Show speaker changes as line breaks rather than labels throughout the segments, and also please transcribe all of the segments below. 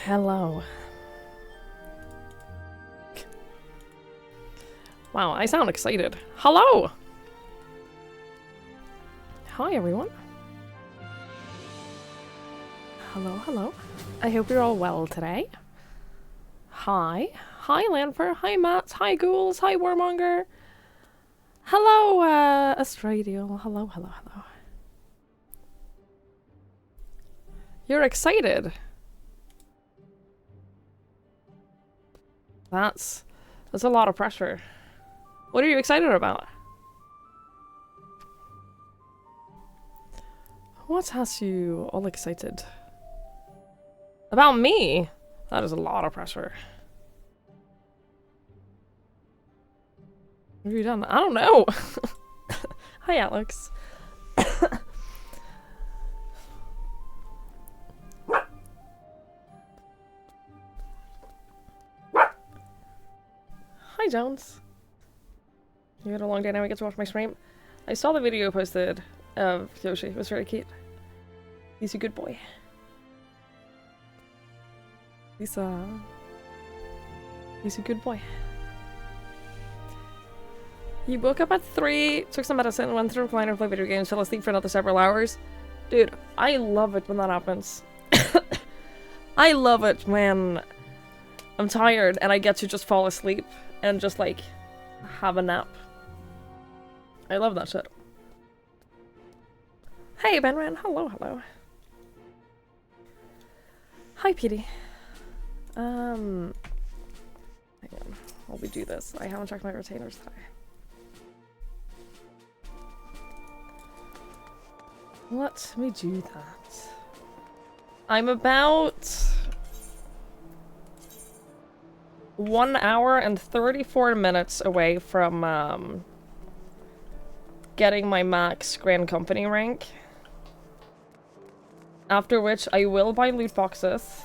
Hello. Wow, I sound excited. Hello! Hi, everyone. Hello, hello. I hope you're all well today. Hi. Hi, Lanfer. Hi, Matt. Hi, Ghouls. Hi, Warmonger. Hello, Astradial. Hello, hello, hello. You're excited. That's a lot of pressure. What are you excited about? What has you all excited? About me? That is a lot of pressure. What have you done? I don't know. Hi, Alex. Hi, Jones. You had a long day now. We get to watch my stream. I saw the video posted of Yoshi. It was very cute. He's a good boy. He's a good boy. He woke up at 3, took some medicine, went through a recliner, played video games, fell asleep for another several hours. Dude, I love it when that happens. I love it when I'm tired and I get to just fall asleep and just, like, have a nap. I love that shit. Hey, Benran. Hello, hello. Hi, Petey. Hang on. While we do this, I haven't checked my retainers today. Let me do that. I'm about 1 hour and 34 minutes away from getting my max Grand Company rank. After which I will buy loot boxes.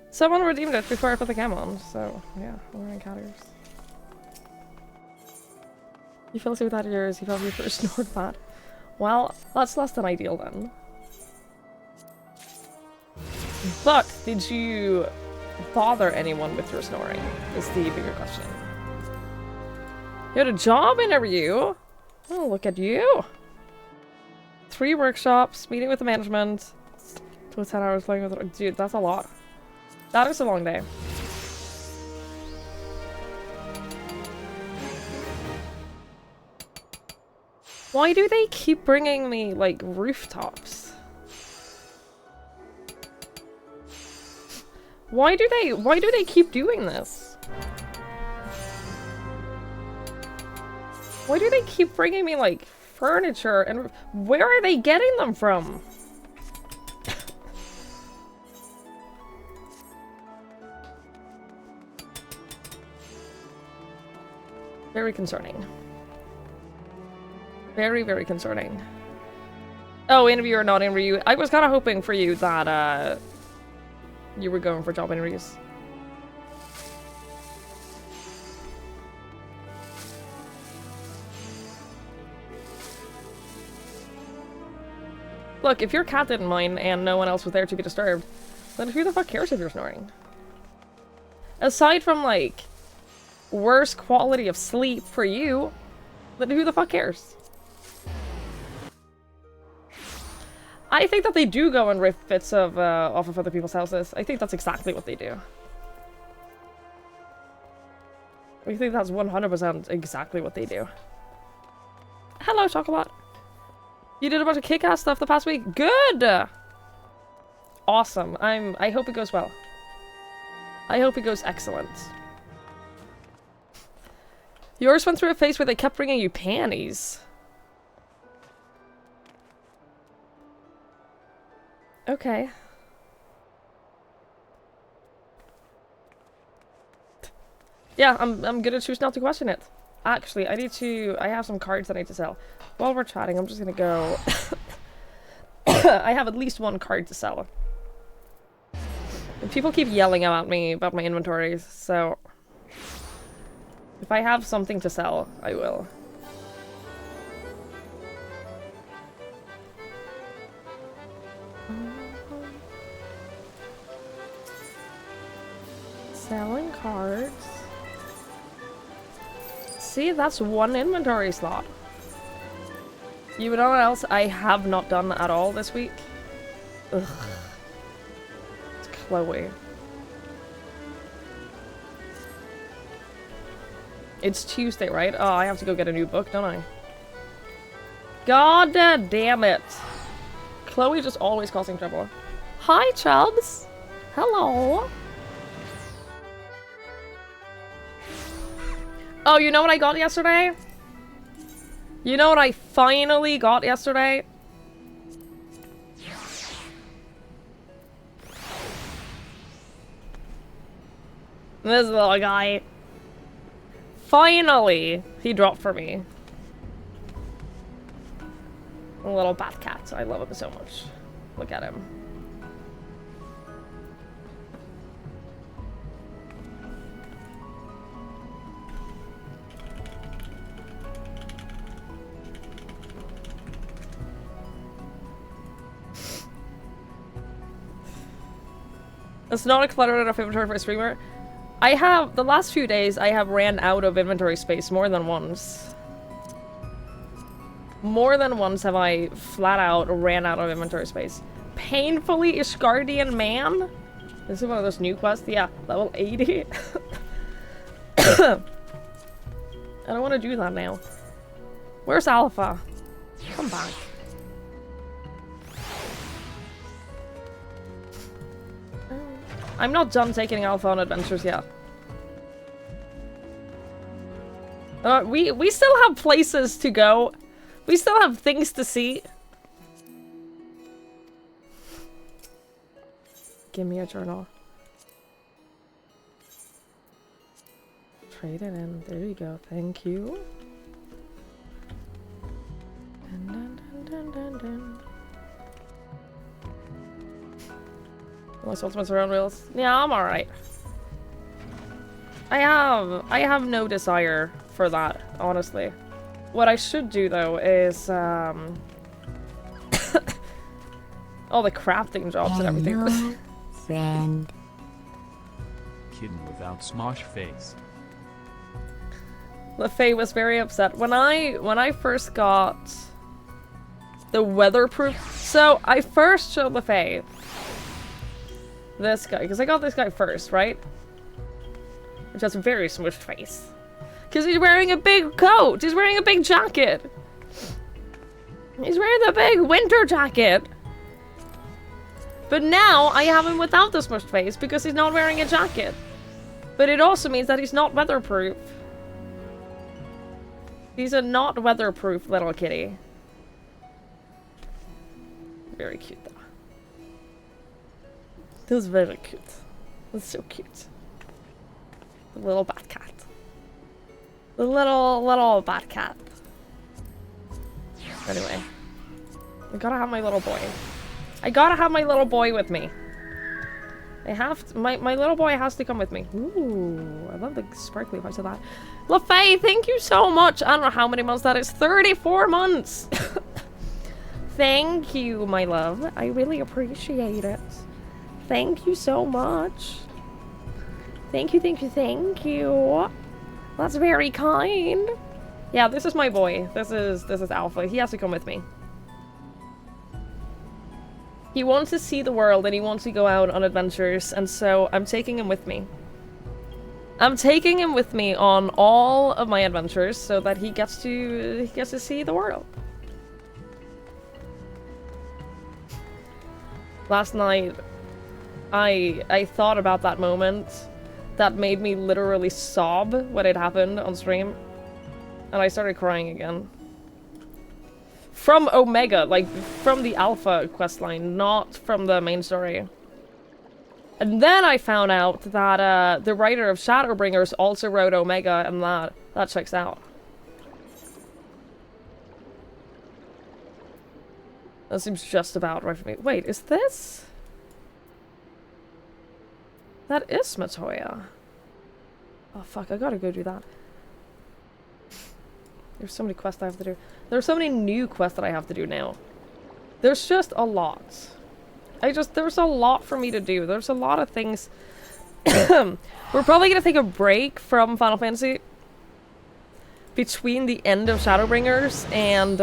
Someone redeemed it before I put the cam on, so yeah, we're encounters. You fell asleep without yours, you probably first snored bad. Well, that's less than ideal then. But, did you bother anyone with your snoring? Is the bigger question. You had a job interview? Oh, look at you! 3 workshops, meeting with the management, 10 hours playing with... Dude, that's a lot. That is a long day. Why do they keep bringing me, like, rooftops? Why do they keep doing this? Why do they keep bringing me, like, furniture, and where are they getting them from? Very concerning. Very, very concerning. Oh, interview or not interview. I was kind of hoping for you that, you were going for job interviews. Look, if your cat didn't mind and no one else was there to be disturbed, then who the fuck cares if you're snoring? Aside from, like, worse quality of sleep for you, then who the fuck cares? I think that they do go and rip bits of, off of other people's houses. I think that's exactly what they do. I think that's 100% exactly what they do. Hello, Chocolate. You did a bunch of kick-ass stuff the past week. Good! Awesome. I hope it goes well. I hope it goes excellent. Yours went through a phase where they kept bringing you panties. Okay. Yeah, I'm gonna choose not to question it. Actually, I have some cards I need to sell. While we're chatting, I'm just gonna go... I have at least 1 card to sell. And people keep yelling at me about my inventories, so... if I have something to sell, I will. See, that's one inventory slot. You know what else I have not done at all this week? Ugh. It's Chloe. It's Tuesday, right? Oh, I have to go get a new book, don't I? God damn it. Chloe just always causing trouble. Hi, Chubbs. Hello. Oh, you know what I got yesterday? You know what I finally got yesterday? This little guy. Finally, he dropped for me. A little bat cat. I love him so much. Look at him. It's not a cluttered enough inventory for a streamer. I have, the last few days, I have ran out of inventory space more than once. More than once have I flat out ran out of inventory space. Painfully Ishgardian Man? This is one of those new quests? Yeah, level 80. I don't want to do that now. Where's Alpha? Come back. I'm not done taking Alpha on adventures yet. We still have places to go. We still have things to see. Give me a journal. Trade it in. There you go. Thank you. Dun, dun, dun, dun, dun, dun. Most ultimates are on wheels. Yeah, I'm alright. I have no desire for that, honestly. What I should do though is all the crafting jobs and everything.
Friend.
Kitten without smosh face.
LaFay was very upset when I first got the weatherproof. So I first showed LaFay this guy, because I got this guy first, right? Which has a very smushed face. Because he's wearing a big coat! He's wearing a big jacket! He's wearing the big winter jacket! But now, I have him without the smushed face, because he's not wearing a jacket. But it also means that he's not weatherproof. He's a not weatherproof little kitty. Very cute, though. That was very cute. That's so cute. The little bat cat. The little bat cat. Anyway. I gotta have my little boy. I gotta have my little boy with me. I have to, my little boy has to come with me. Ooh, I love the sparkly parts of that. LaFay, thank you so much. I don't know how many months that is. 34 months! Thank you, my love. I really appreciate it. Thank you so much. Thank you, thank you, thank you. That's very kind. Yeah, this is my boy. This is Alpha. He has to come with me. He wants to see the world and he wants to go out on adventures, and so I'm taking him with me. I'm taking him with me on all of my adventures so that he gets to see the world. Last night I thought about that moment that made me literally sob when it happened on stream. And I started crying again. From Omega, like, from the Alpha questline, not from the main story. And then I found out that the writer of Shadowbringers also wrote Omega, and that checks out. That seems just about right for me. Wait, is this? That is Matoya. Oh fuck, I gotta go do that. There's so many quests I have to do. There's so many new quests that I have to do now. There's just a lot. There's a lot for me to do. There's a lot of things. We're probably gonna take a break from Final Fantasy. between the end of Shadowbringers and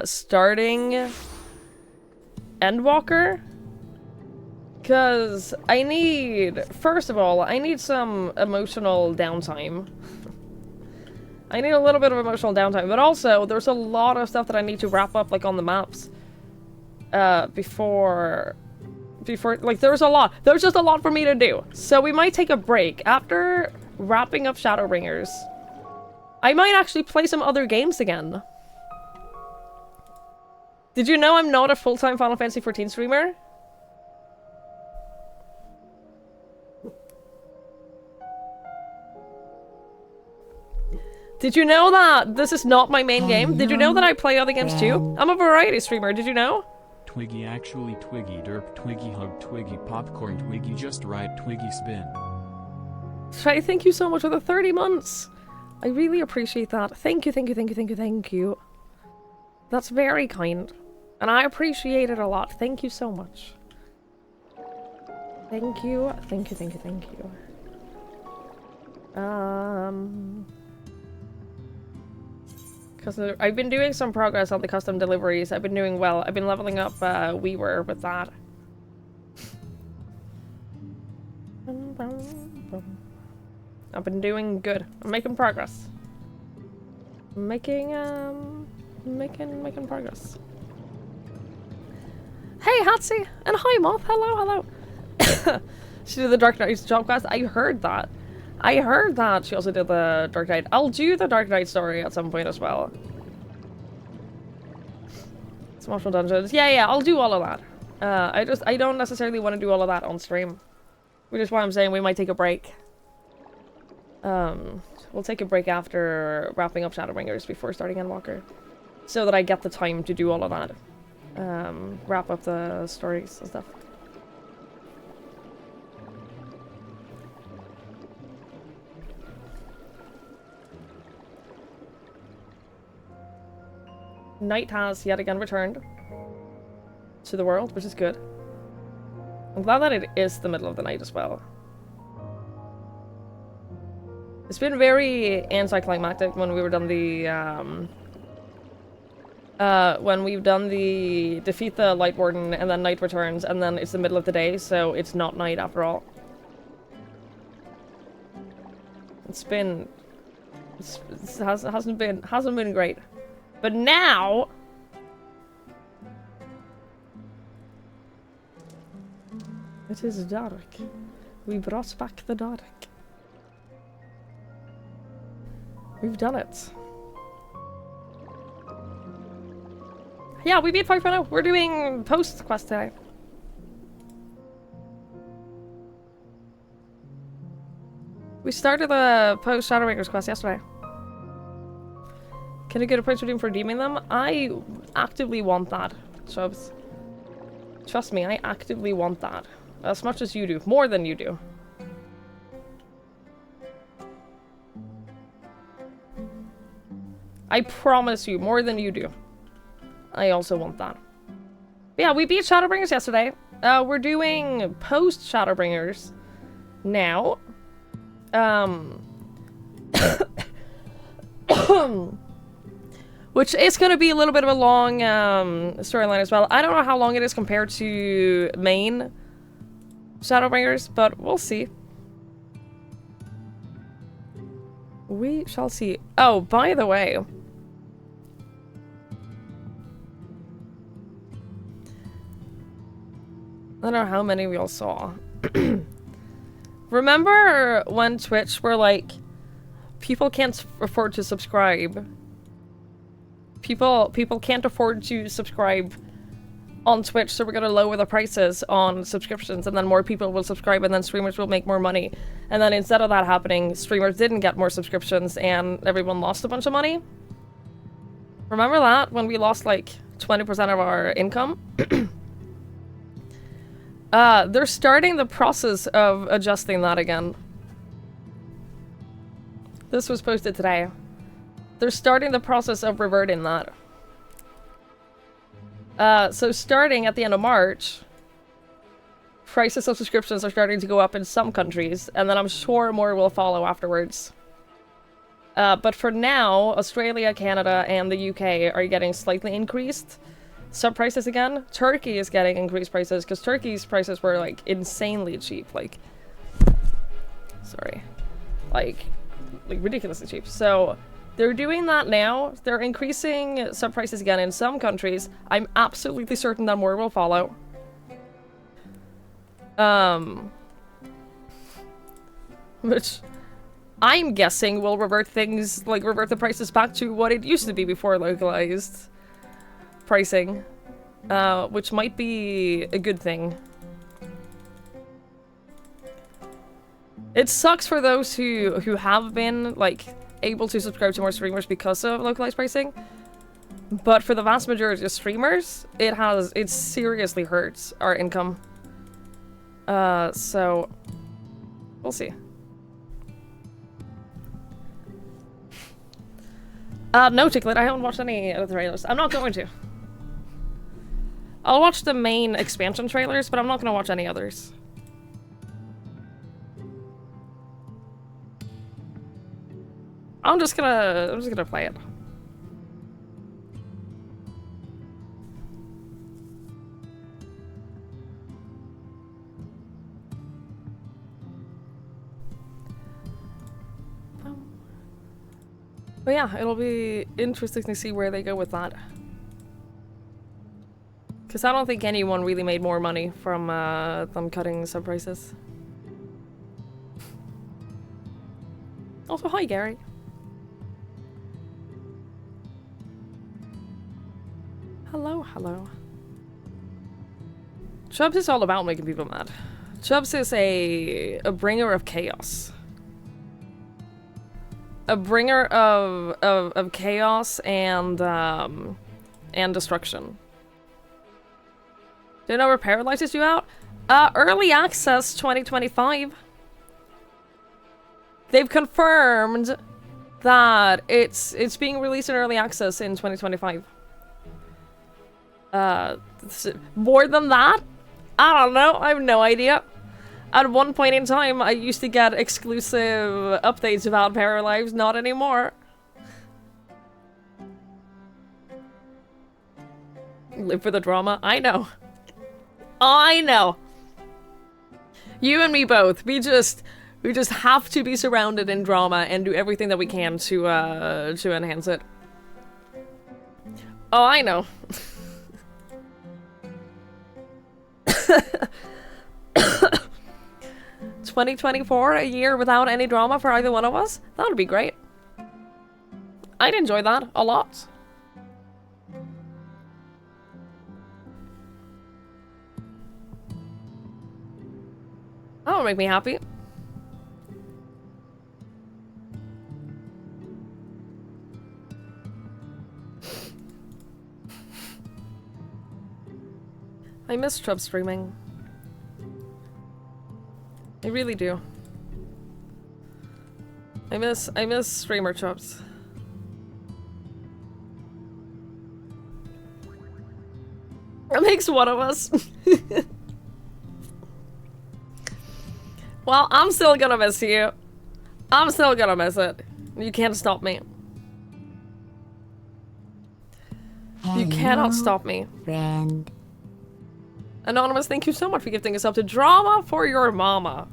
starting Endwalker. Because I need, first of all, I need some emotional downtime. I need a little bit of emotional downtime, but also there's a lot of stuff that I need to wrap up, like on the maps, before, like there's just a lot for me to do. So we might take a break after wrapping up Shadowbringers. I might actually play some other games again. Did you know I'm not a full-time Final Fantasy XIV streamer? Did you know that this is not my main game? Did you know that I play other games too? I'm a variety streamer, did you know?
Twiggy actually Twiggy derp Twiggy hug Twiggy popcorn Twiggy just right Twiggy spin.
Shay, thank you so much for the 30 months. I really appreciate that. Thank you, thank you, thank you, thank you, thank you. That's very kind. And I appreciate it a lot. Thank you so much. Thank you, thank you, thank you, thank you. Because I've been doing some progress on the custom deliveries. I've been doing well. I've been leveling up WeWere with that. I've been doing good. I'm making progress. Making progress. Hey, Hatsy! And hi, Moth! Hello, hello! She did the Dark Knight's job quest. I heard that. I heard that she also did the Dark Knight. I'll do the Dark Knight story at some point as well. Smashville Dungeons. Yeah, I'll do all of that. I don't necessarily want to do all of that on stream. Which is why I'm saying we might take a break. We'll take a break after wrapping up Shadowbringers before starting Endwalker. So that I get the time to do all of that. Wrap up the stories and stuff. Night has yet again returned to the world, which is good. I'm glad that it is the middle of the night as well. It's been very anticlimactic when we were done the when we've done the defeat the Light Warden and then night returns and then it's the middle of the day, so it's not night after all. It hasn't been great. But now it is dark. We brought back the dark. We've done it. Yeah, we beat 5.0. We're doing post quest today. We started the post Shadowbringers quest yesterday. Can I get a price redeem for redeeming them? I actively want that, Chubs. Trust me, I actively want that. As much as you do. More than you do. I promise you, more than you do. I also want that. But yeah, we beat Shadowbringers yesterday. We're doing post Shadowbringers now. Which is going to be a little bit of a long storyline as well. I don't know how long it is compared to main Shadowbringers, but we'll see. We shall see. Oh, by the way. I don't know how many we all saw. Remember when Twitch were like, people can't afford to subscribe. People can't afford to subscribe on Twitch, so we're gonna lower the prices on subscriptions, and then more people will subscribe, and then streamers will make more money. And then instead of that happening, streamers didn't get more subscriptions, and everyone lost a bunch of money. Remember that? When we lost like 20% of our income? They're starting the process of adjusting that again. This was posted today. They're starting the process of reverting that. So starting at the end of March, prices of subscriptions are starting to go up in some countries, and then I'm sure more will follow afterwards. But for now, Australia, Canada, and the UK are getting slightly increased sub prices again. Turkey is getting increased prices because Turkey's prices were like insanely cheap, like ridiculously cheap. So they're doing that now. They're increasing sub prices again in some countries. I'm absolutely certain that more will follow. Which I'm guessing will revert the prices back to what it used to be before localized pricing, which might be a good thing. It sucks for those who have been, like, able to subscribe to more streamers because of localized pricing, but for the vast majority of streamers, it seriously hurts our income. So we'll see. No, Chicklet, I haven't watched any of the trailers. I'm not going to. I'll watch the main expansion trailers, but I'm not gonna watch any others. I'm just gonna play it. But yeah, it'll be interesting to see where they go with that. Because I don't think anyone really made more money from them cutting sub prices. Also, hi Gary. Hello, hello. Chubbs is all about making people mad. Chubbs is a bringer of chaos. A bringer of chaos and destruction. Do you know where paralyzes you out? Early access 2025. They've confirmed that it's being released in early access in 2025. More than that? I don't know. I have no idea. At one point in time, I used to get exclusive updates about Paralives. Not anymore. Live for the drama. I know. I know. You and me both. We just have to be surrounded in drama and do everything that we can to enhance it. Oh, I know. 2024, a year without any drama for either one of us? That would be great. I'd enjoy that a lot. That would make me happy. I miss Chubb streaming. I really do. I miss streamer Chubbs. That makes one of us. Well, I'm still gonna miss you. I'm still gonna miss it. You can't stop me. You cannot stop me.
Friend.
Anonymous, thank you so much for gifting us up to Drama for Your Mama.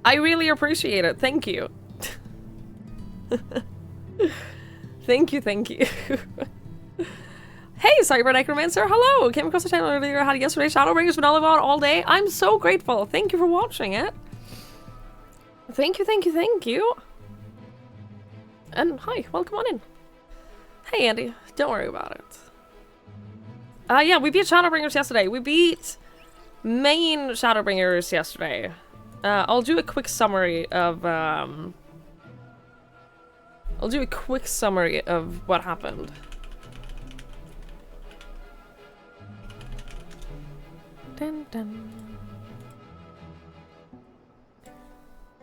I really appreciate it. Thank you. Thank you, thank you. Hey, Cyber Necromancer, hello! Came across the channel earlier, had it yesterday. Shadowbringers been on all day. I'm so grateful. Thank you for watching it. Thank you, thank you, thank you. And hi, welcome on in. Hey, Andy. Don't worry about it. Yeah, we beat Shadowbringers yesterday. We beat main Shadowbringers yesterday. I'll do a quick summary of, what happened. Dun, dun.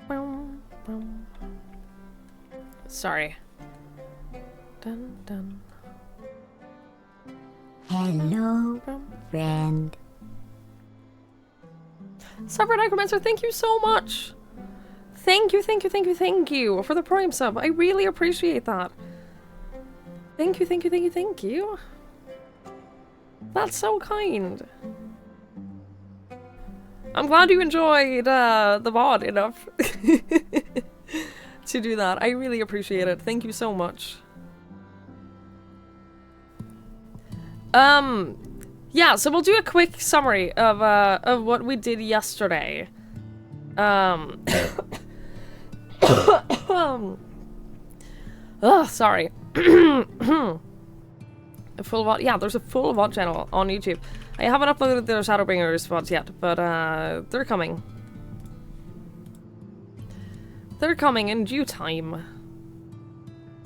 Boom, boom. Sorry. Dun, dun.
Hello, friend.
Cyber Necromancer, thank you so much. Thank you, thank you, thank you, thank you for the Prime sub. I really appreciate that. Thank you, thank you, thank you, thank you. That's so kind. I'm glad you enjoyed the VOD enough to do that. I really appreciate it. Thank you so much. Yeah, so we'll do a quick summary of what we did yesterday. Oh, sorry. A full VOD. Yeah, there's a full VOD channel on YouTube. I haven't uploaded the Shadowbringers VODs yet, but they're coming. They're coming in due time.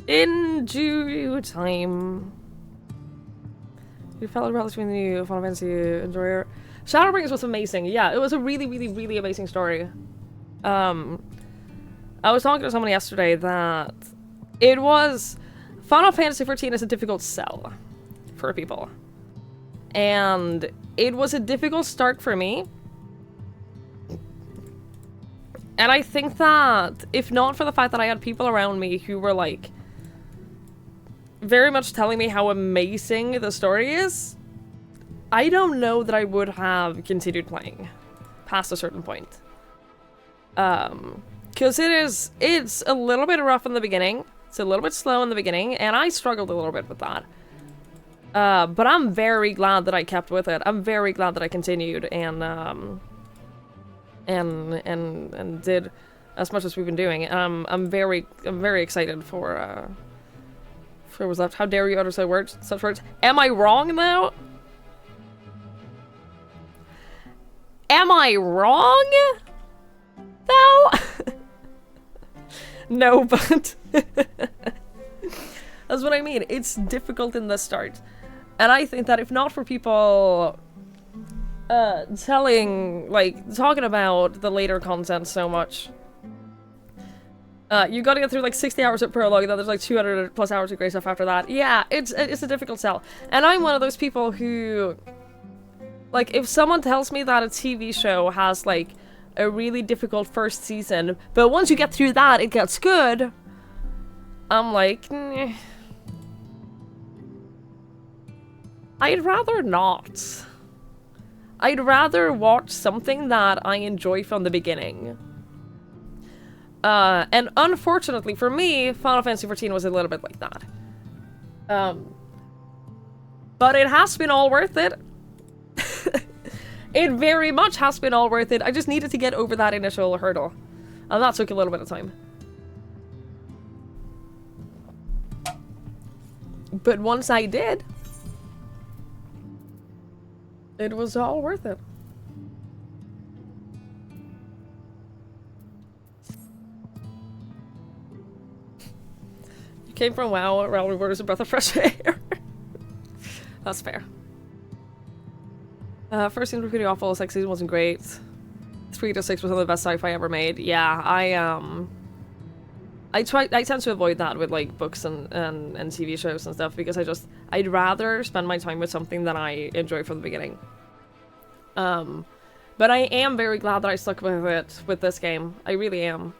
In due time. You felt relatively new Final Fantasy enjoyer. Shadowbringers was amazing. Yeah, it was a really, really, really amazing story. I was talking to someone yesterday that it was... Final Fantasy 14 is a difficult sell for people. And it was a difficult start for me. And I think that if not for the fact that I had people around me who were like very much telling me how amazing the story is, I don't know that I would have continued playing past a certain point. Because it's a little bit rough in the beginning. It's a little bit slow in the beginning, and I struggled a little bit with that. But I'm very glad that I kept with it. I'm very glad that I continued and did as much as we've been doing. I'm very excited for what's left. How dare you utter such words? Am I wrong though? Am I wrong though? No, but that's what I mean. It's difficult in the start. And I think that if not for people talking about the later content so much, you gotta get through like 60 hours of prologue, and then there's like 200 plus hours of great stuff after that. Yeah, it's a difficult sell. And I'm one of those people who, like, if someone tells me that a TV show has like a really difficult first season, but once you get through that, it gets good, I'm like, nah. I'd rather not. I'd rather watch something that I enjoy from the beginning. And unfortunately for me, Final Fantasy 14 was a little bit like that. But it has been all worth it. It very much has been all worth it. I just needed to get over that initial hurdle. And that took a little bit of time. But once I did, it was all worth it. You came from WoW, Realm Rewards, a breath of fresh air. That's fair. First season was pretty awful. Second season wasn't great. 3 to 6 was one of the best sci-fi ever made. Yeah, I tend to avoid that with like books and TV shows and stuff because I'd rather spend my time with something that I enjoy from the beginning. But I am very glad that I stuck with it with this game. I really am.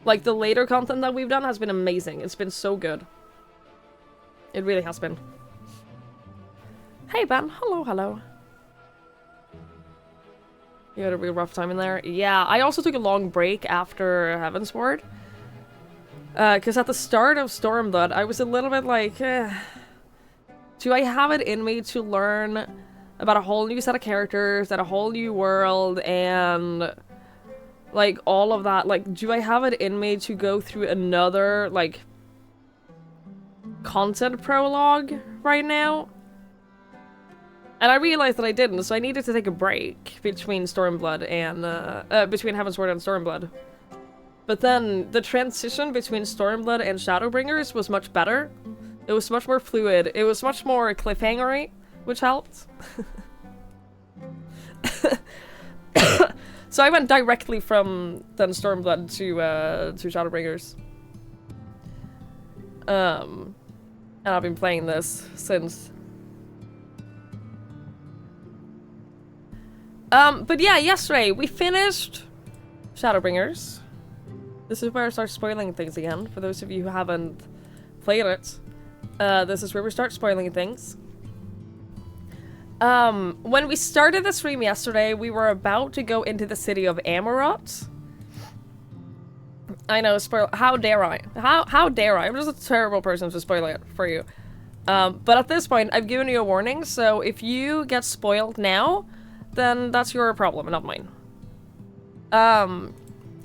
Like the later content that we've done has been amazing. It's been so good. It really has been. Hey Ben, hello, hello. You had a real rough time in there? Yeah, I also took a long break after Heavensward. Because at the start of Stormblood, I was a little bit like, do I have it in me to learn about a whole new set of characters and a whole new world and like all of that? Like, do I have it in me to go through another like content prologue right now? And I realized that I didn't, so I needed to take a break between Stormblood and, between Heavensward and Stormblood. But then, the transition between Stormblood and Shadowbringers was much better. It was much more fluid. It was much more cliffhanger-y, which helped. So I went directly from then Stormblood to Shadowbringers. And I've been playing this since. But yeah, yesterday we finished Shadowbringers. This is where I start spoiling things again, for those of you who haven't played it. This is where we start spoiling things. When we started the stream yesterday, we were about to go into the city of Amarot. I know, spoil- how dare I? How dare I? I'm just a terrible person to spoil it for you. But at this point, I've given you a warning, so if you get spoiled now, then that's your problem, not mine.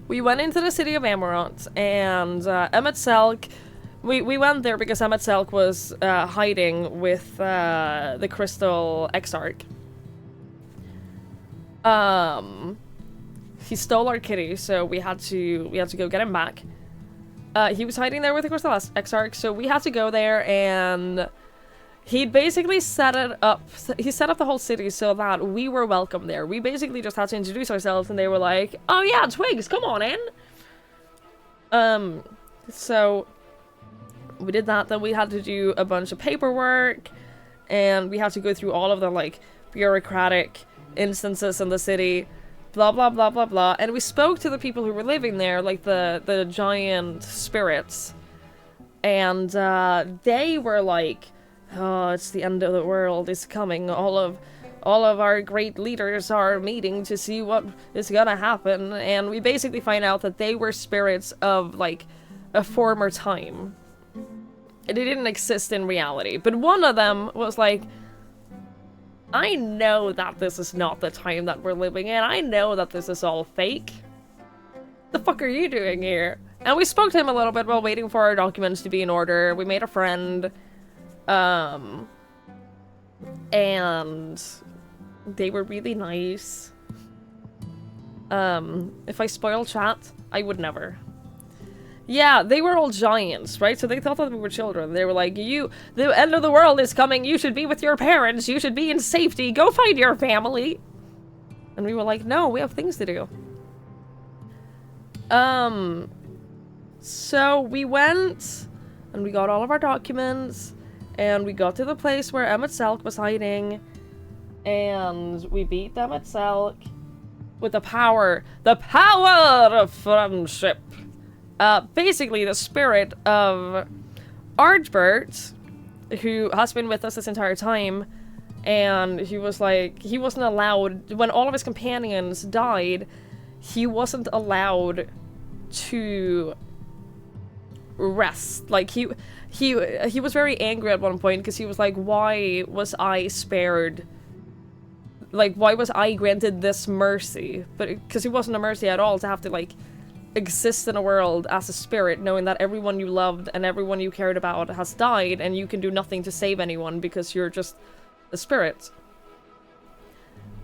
We went into the city of Amarot, and Emmet Selk... We went there because Emmet Selk was hiding with the Crystal Exarch. He stole our kitty, so we had to go get him back. He was hiding there with the Crystal Exarch, so we had to go there, and he'd basically set it up. He set up the whole city so that we were welcome there. We basically just had to introduce ourselves, and they were like, "Oh yeah, Twigs, come on in." So we did that. Then we had to do a bunch of paperwork, and we had to go through all of the like bureaucratic instances in the city. Blah blah blah blah blah, and we spoke to the people who were living there, like the giant spirits, and they were like, "Oh, it's the end of the world is coming. All of our great leaders are meeting to see what is gonna happen," and we basically find out that they were spirits of like a former time. They didn't exist in reality, but one of them was like, "I know that this is not the time that we're living in. I know that this is all fake. The fuck are you doing here?" And we spoke to him a little bit while waiting for our documents to be in order. We made a friend. And they were really nice. If I spoil chat, I would never. Yeah, they were all giants, right? So they thought that we were children. They were like, the end of the world is coming. You should be with your parents. You should be in safety. Go find your family. And we were like, no, we have things to do. So we went and we got all of our documents and we got to the place where Emmet Selk was hiding and we beat Emmet Selk with the power of friendship. Basically the spirit of Ardbert, who has been with us this entire time, and he was like, he wasn't allowed, when all of his companions died, he wasn't allowed to rest. Like, he was very angry at one point, because he was like, why was I spared? Like, why was I granted this mercy? But, because he wasn't a mercy at all to have to, like, exist in a world as a spirit, knowing that everyone you loved and everyone you cared about has died, and you can do nothing to save anyone because you're just a spirit.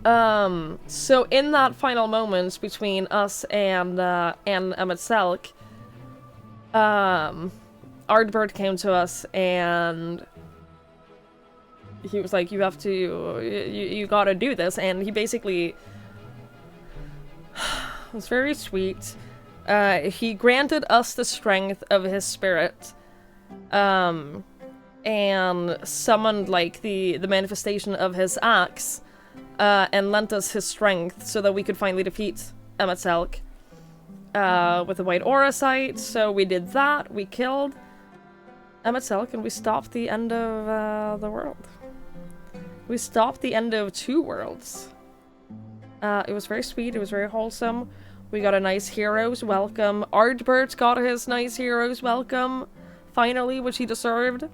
So in that final moment between us and Emmet Selk, Ardbert came to us and he was like, you have to, you gotta do this, and he basically was very sweet. He granted us the strength of his spirit, and summoned, like, the manifestation of his axe, and lent us his strength so that we could finally defeat Emmet Selk, with the white aura sight. So we did that, we killed Emmet Selk, and we stopped the end of, the world. We stopped the end of 2 worlds. It was very sweet, it was very wholesome. We got a nice hero's welcome. Ardbert got his nice hero's welcome, finally, which he deserved.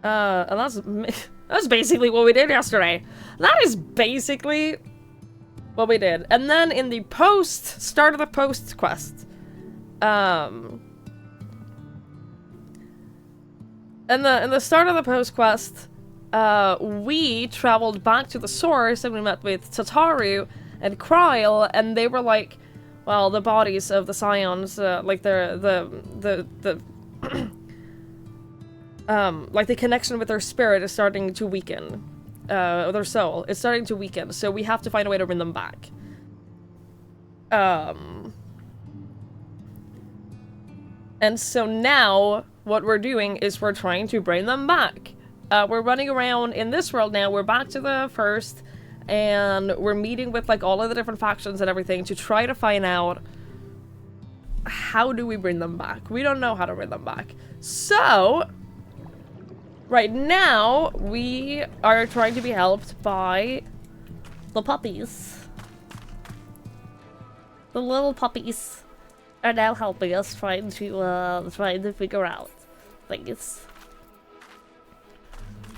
And that's basically what we did yesterday. That is basically what we did. And then in the start of the post quest, in the start of the post quest, we traveled back to the source and we met with Tataru and Kryle, and they were like, well, the bodies of the Scions, like like the connection with their spirit is starting to weaken. Their soul is starting to weaken, so we have to find a way to bring them back. And so now, what we're doing is we're trying to bring them back. We're running around in this world now, we're back to the first, and we're meeting with like all of the different factions and everything to try to find out how do we bring them back. We don't know how to bring them back. So, right now, we are trying to be helped by the puppies. The little puppies are now helping us trying to figure out things.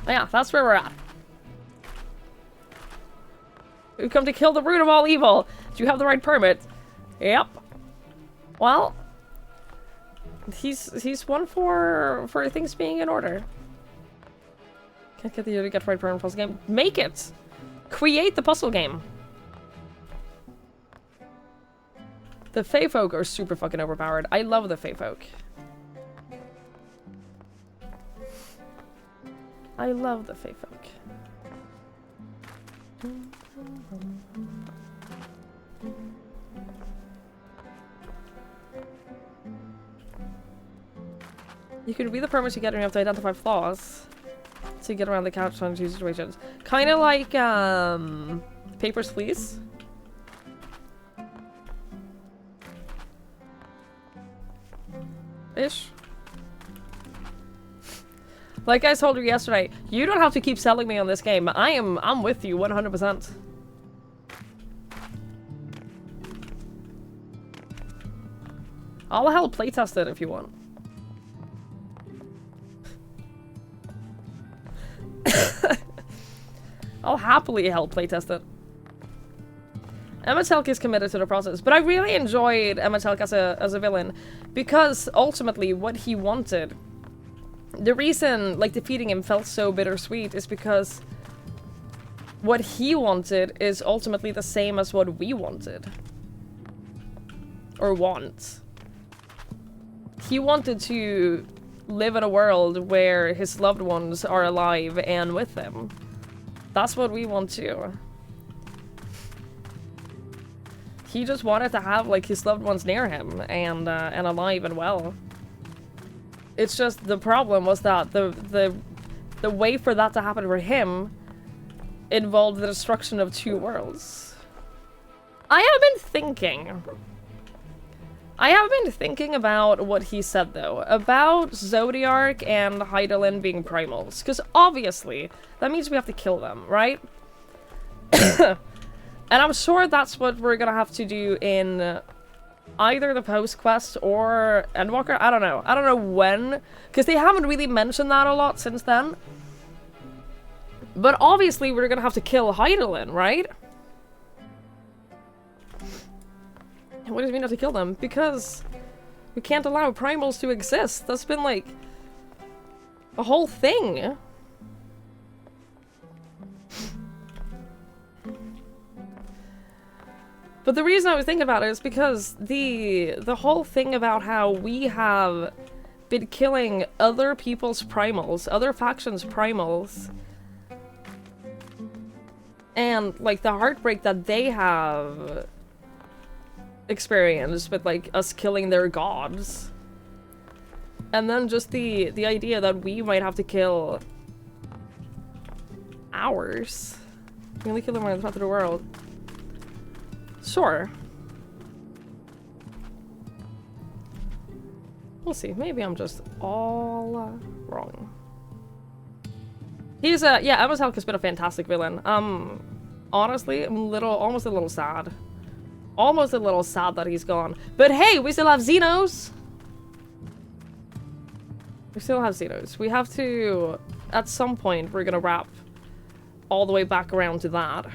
Yeah, that's where we're at. We've come to kill the root of all evil. Do you have the right permit? Yep. Well, he's one for things being in order. Can't get the get right permit puzzle game. Make it. Create the puzzle game. The Fae folk are super fucking overpowered. I love the Fae folk. I love the Fae folk. You can read the permits you get and you have to identify flaws to get around the couch on two situations. Kind of like, Papers, Please. Ish. Like I told you yesterday, you don't have to keep selling me on this game. I'm with you 100%. I'll help playtest it if you want. I'll happily help playtest it. Emma Telk is committed to the process, but I really enjoyed Emma Telk as a villain because ultimately what he wanted, the reason like defeating him felt so bittersweet is because what he wanted is ultimately the same as what we wanted or want. He wanted to live in a world where his loved ones are alive and with him. That's what we want too. He just wanted to have like his loved ones near him and alive and well. It's just the problem was that the way for that to happen for him involved the destruction of two worlds. I have been thinking about what he said though, about Zodiark and Hydaelyn being primals, because obviously that means we have to kill them, right? And I'm sure that's what we're gonna have to do in either the post quest or Endwalker. I don't know when, because they haven't really mentioned that a lot since then. But obviously we're gonna have to kill Hydaelyn, right? What does it mean not to kill them? Because we can't allow primals to exist. That's been like a whole thing. But the reason I was thinking about it is because the whole thing about how we have been killing other people's primals, other factions' primals, and like the heartbreak that they have experienced with like us killing their gods, and then just the idea that we might have to kill ours. We only kill them when it's not to the world. Sure. We'll see. Maybe I'm just all wrong. He's yeah, Emma Telk has been a fantastic villain. Honestly, I'm almost a little sad. Almost a little sad that he's gone. But hey, we still have Xenos! We still have Xenos. We have to, at some point, we're gonna wrap all the way back around to that.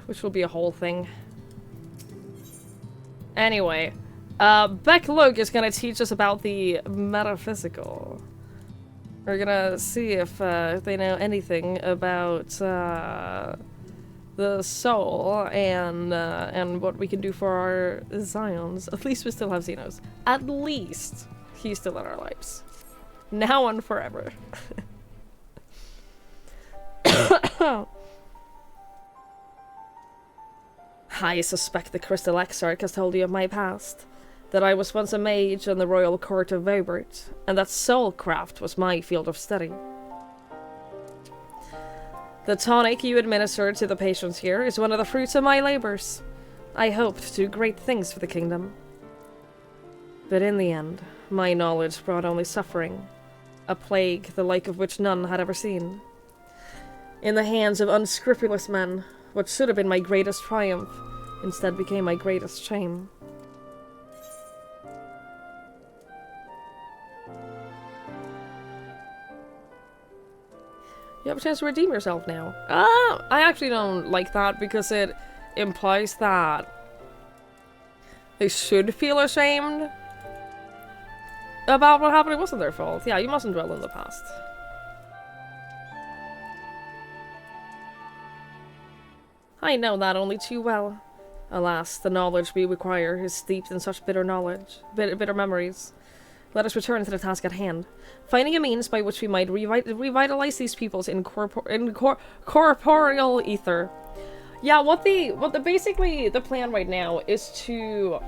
Which will be a whole thing. Anyway, Beck Luke is gonna teach us about the metaphysical. We're gonna see if they know anything about the soul and what we can do for our Zions. At least we still have Xenos. At least he's still in our lives. Now and forever. I suspect the Crystal Exarch has told you of my past. that I was once a mage in the royal court of Vobert, and that soulcraft was my field of study. The tonic you administered to the patients here is one of the fruits of my labors. I hoped to do great things for the kingdom. But in the end, my knowledge brought only suffering, a plague the like of which none had ever seen. In the hands of unscrupulous men, what should have been my greatest triumph instead became my greatest shame. You have a chance to redeem yourself now. I actually don't like that because it implies that they should feel ashamed about what happened. It wasn't their fault. Yeah, you mustn't dwell in the past. I know that only too well. Alas, the knowledge we require is steeped in such bitter bitter memories. Let us return to the task at hand, finding a means by which we might revitalize these peoples in corporeal ether. Yeah, basically the plan right now is to...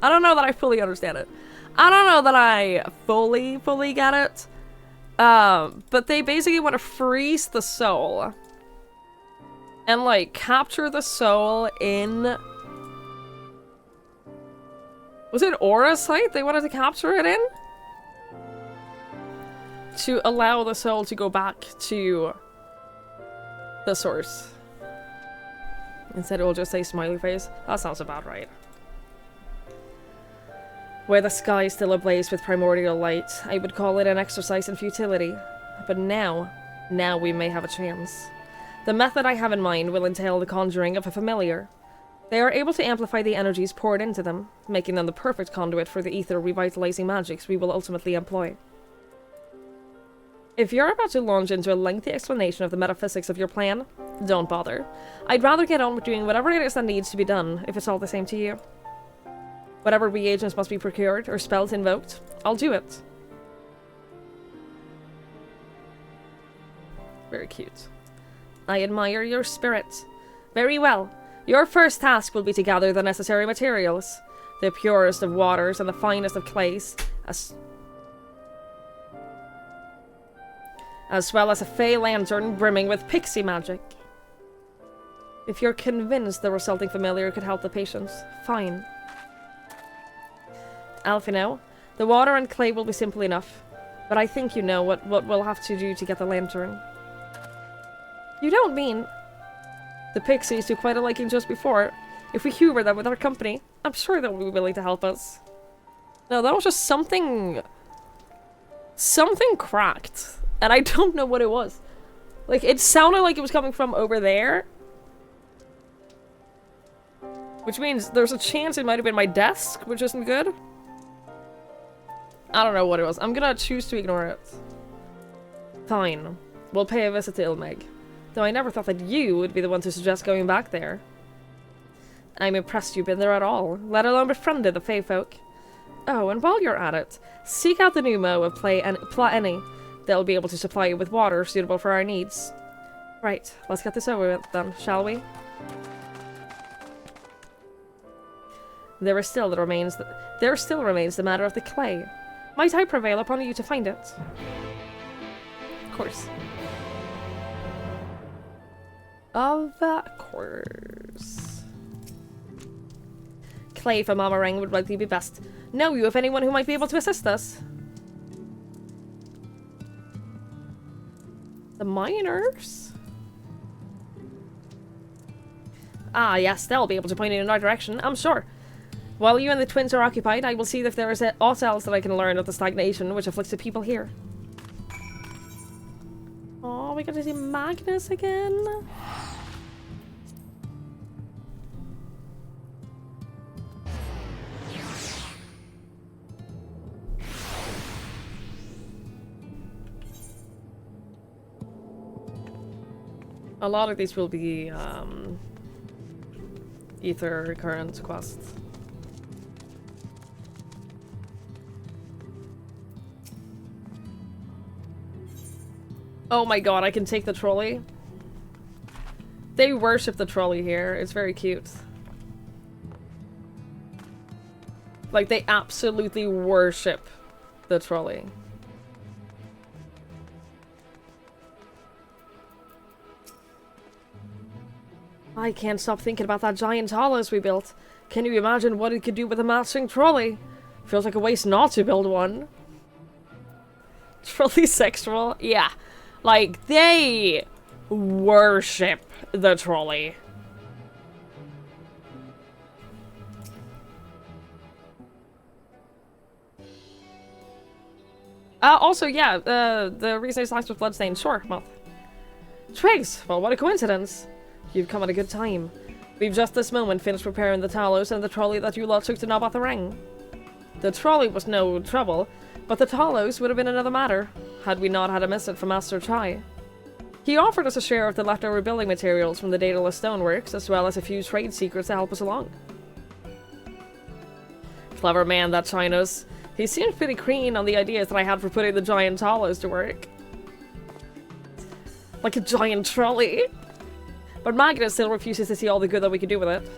I don't know that I fully understand it. I don't know that I fully get it. But they basically want to freeze the soul. And, like, capture the soul in... Was it Aura Site they wanted to capture it in? To allow the soul to go back to the source. Instead it will just say smiley face. That sounds about right. Where the sky is still ablaze with primordial light, I would call it an exercise in futility. But now we may have a chance. The method I have in mind will entail the conjuring of a familiar. They are able to amplify the energies poured into them, making them the perfect conduit for the ether revitalizing magics we will ultimately employ. If you're about to launch into a lengthy explanation of the metaphysics of your plan, don't bother. I'd rather get on with doing whatever it is that needs to be done, if it's all the same to you. Whatever reagents must be procured, or spells invoked, I'll do it. Very cute. I admire your spirit. Very well. Your first task will be to gather the necessary materials. The purest of waters and the finest of clays, as well as a fey lantern brimming with pixie magic. If you're convinced the resulting familiar could help the patients, fine. Alphino, the water and clay will be simple enough, but I think you know what we'll have to do to get the lantern. You don't mean... The pixies do quite a liking just before. If we humor them with our company, I'm sure they'll be willing to help us. No, that was just something... Something cracked. And I don't know what it was. Like, it sounded like it was coming from over there. Which means there's a chance it might have been my desk, which isn't good. I don't know what it was. I'm gonna choose to ignore it. Fine. We'll pay a visit to Ilmeg. Though I never thought that you would be the one to suggest going back there. I'm impressed you've been there at all, let alone befriended the Fey folk. Oh, and while you're at it, seek out the Numo of Plaeni. They'll be able to supply you with water suitable for our needs. Right, let's get this over with then, shall we? There still remains the matter of the clay. Might I prevail upon you to find it? Of course. Of course. Clay from Amarang would likely be best. Know you of anyone who might be able to assist us? The miners? Ah, yes, they'll be able to point you in our direction, I'm sure. While you and the twins are occupied, I will see if there is aught else that I can learn of the stagnation which afflicts the people here. Oh, we got to see Magnus again? A lot of these will be, ether recurrent quests. Oh my god, I can take the trolley. They worship the trolley here. It's very cute. Like, they absolutely worship the trolley. I can't stop thinking about that giant talos we built. Can you imagine what it could do with a matching trolley? Feels like a waste not to build one. Trolley sexual? Yeah. Like, they worship the trolley. Also, yeah, the reason it's locked with bloodstains. Sure, Moth. Triggs! Well, what a coincidence. You've come at a good time. We've just this moment finished preparing the talos and the trolley that you lot took to knob out the ring. The trolley was no trouble, but the talos would have been another matter, had we not had a message from Master Chai. He offered us a share of the leftover building materials from the Daedalus Stoneworks, as well as a few trade secrets to help us along. Clever man, that Chai knows. He seemed pretty keen on the ideas that I had for putting the giant talos to work. Like a giant trolley. But Magnus still refuses to see all the good that we could do with it.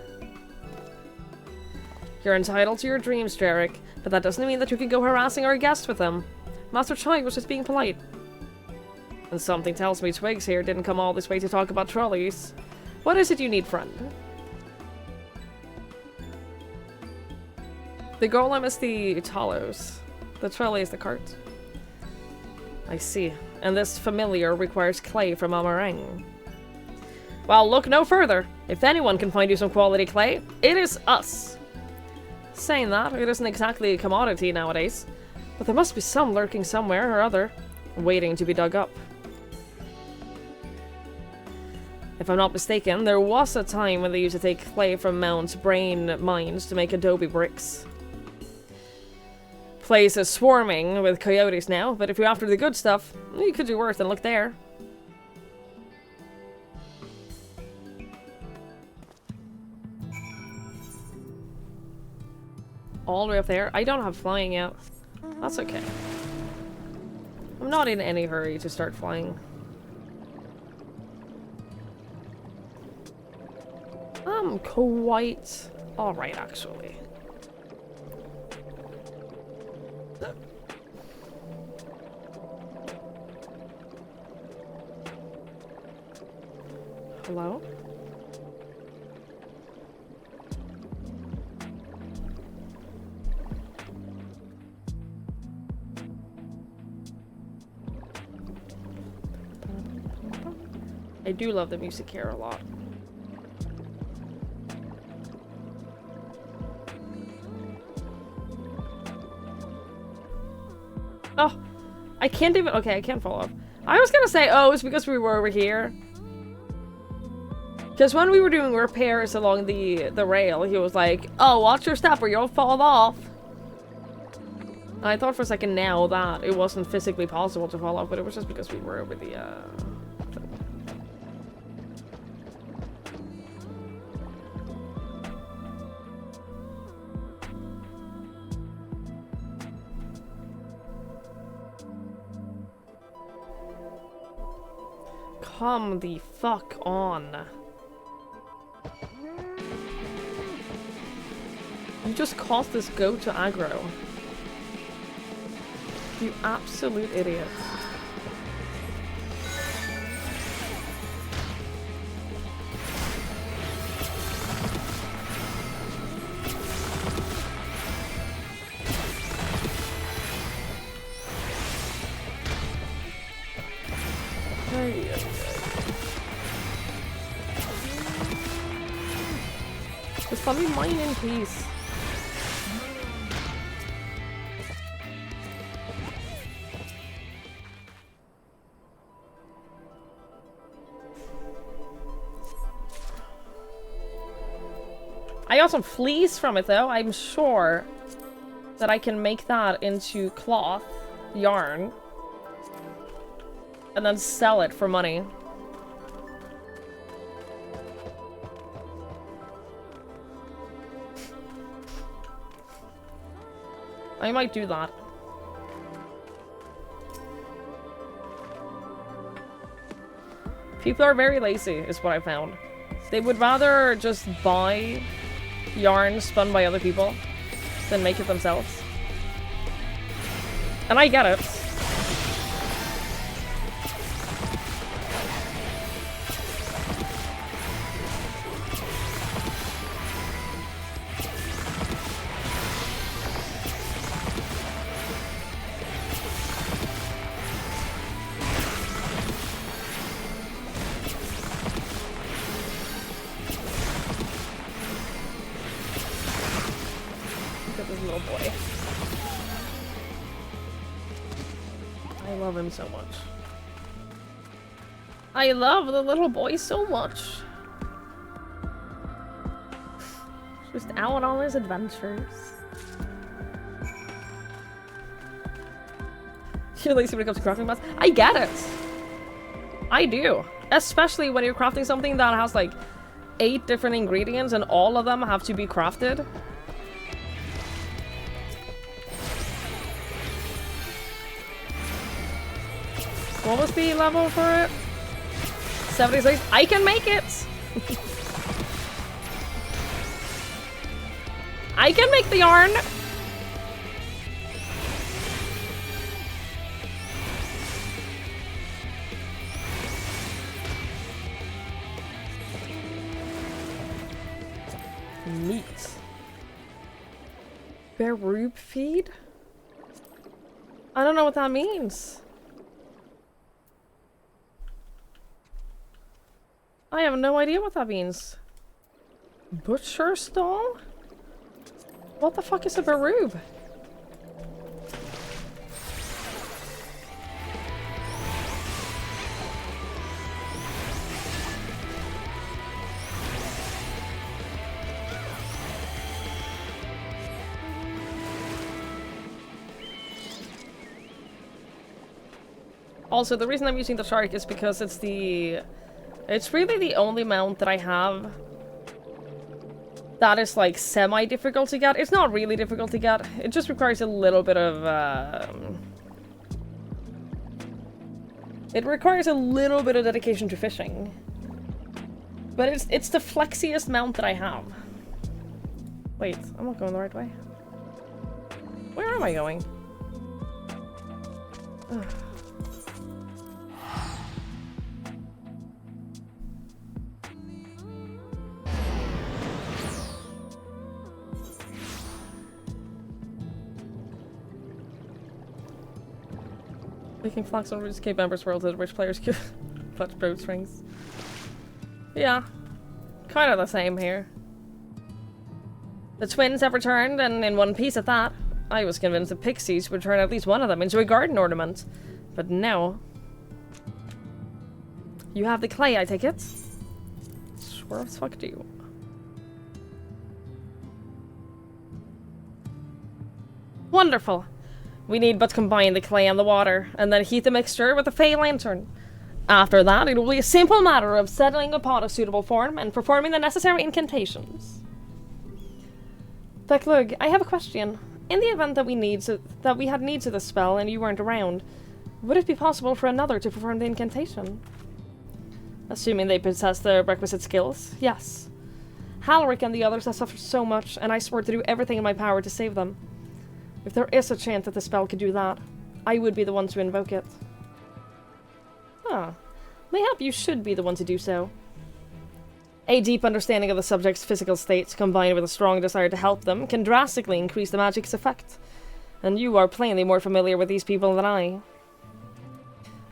You're entitled to your dreams, Jarek, but that doesn't mean that you can go harassing our guests with them. Master Chai was just being polite. And something tells me Twigs here didn't come all this way to talk about trolleys. What is it you need, friend? The golem is the talos. The trolley is the cart. I see. And this familiar requires clay from Amarang. Well, look no further. If anyone can find you some quality clay, it is us. Saying that, it isn't exactly a commodity nowadays, but there must be some lurking somewhere or other, waiting to be dug up. If I'm not mistaken, there was a time when they used to take clay from Mount Brain mines to make adobe bricks. Place is swarming with coyotes now, but if you're after the good stuff, you could do worse than look there. All the way up there? I don't have flying yet. That's okay. I'm not in any hurry to start flying. I'm quite alright, actually. Hello? I do love the music here a lot. Oh, I can't even- okay, I can't fall off. I was gonna say, oh, it's because we were over here. Because when we were doing repairs along the rail, he was like, oh, watch your step or you'll fall off. And I thought for a second now that it wasn't physically possible to fall off, but it was just because we were over the, Come the fuck on. You just caused this goat to aggro. You absolute idiot. Just let me mine in peace. I got some fleece from it though. I'm sure that I can make that into cloth, yarn, and then sell it for money. I might do that. People are very lazy, is what I found. They would rather just buy yarn spun by other people than make it themselves. And I get it. Look at this little boy. I love him so much. I love the little boy so much. Just out on his adventures. You're lazy when it comes to crafting math. I get it. I do. Especially when you're crafting something that has like 8 different ingredients and all of them have to be crafted. What was the level for it? 76. I can make it! I can make the yarn! Meat. Berube feed? I don't know what that means. I have no idea what that means. Butcher stall? What the fuck is a berube? Also, the reason I'm using the shark is because it's really the only mount that I have that is like semi-difficult to get. It's not really difficult to get. It just requires a little bit of it requires a little bit of dedication to fishing. But it's the flexiest mount that I have. Wait, I'm not going the right way. Where am I going? Ugh. Making flags on RuneScape members world at which players could touch boat strings. Yeah, kind of the same here. The twins have returned, and in one piece at that. I was convinced the pixies would turn at least one of them into a garden ornament, but no. You have the clay, I take it? Sure as fuck do you. Wonderful. We need but combine the clay and the water, and then heat the mixture with a Fey lantern. After that, it will be a simple matter of settling upon a suitable form and performing the necessary incantations. Becklug, I have a question. In the event that we had needs of the spell and you weren't around, would it be possible for another to perform the incantation? Assuming they possess the requisite skills, yes. Halric and the others have suffered so much, and I swore to do everything in my power to save them. If there is a chance that the spell could do that, I would be the one to invoke it. Ah, mayhap you should be the one to do so. A deep understanding of the subject's physical state, combined with a strong desire to help them, can drastically increase the magic's effect. And you are plainly more familiar with these people than I.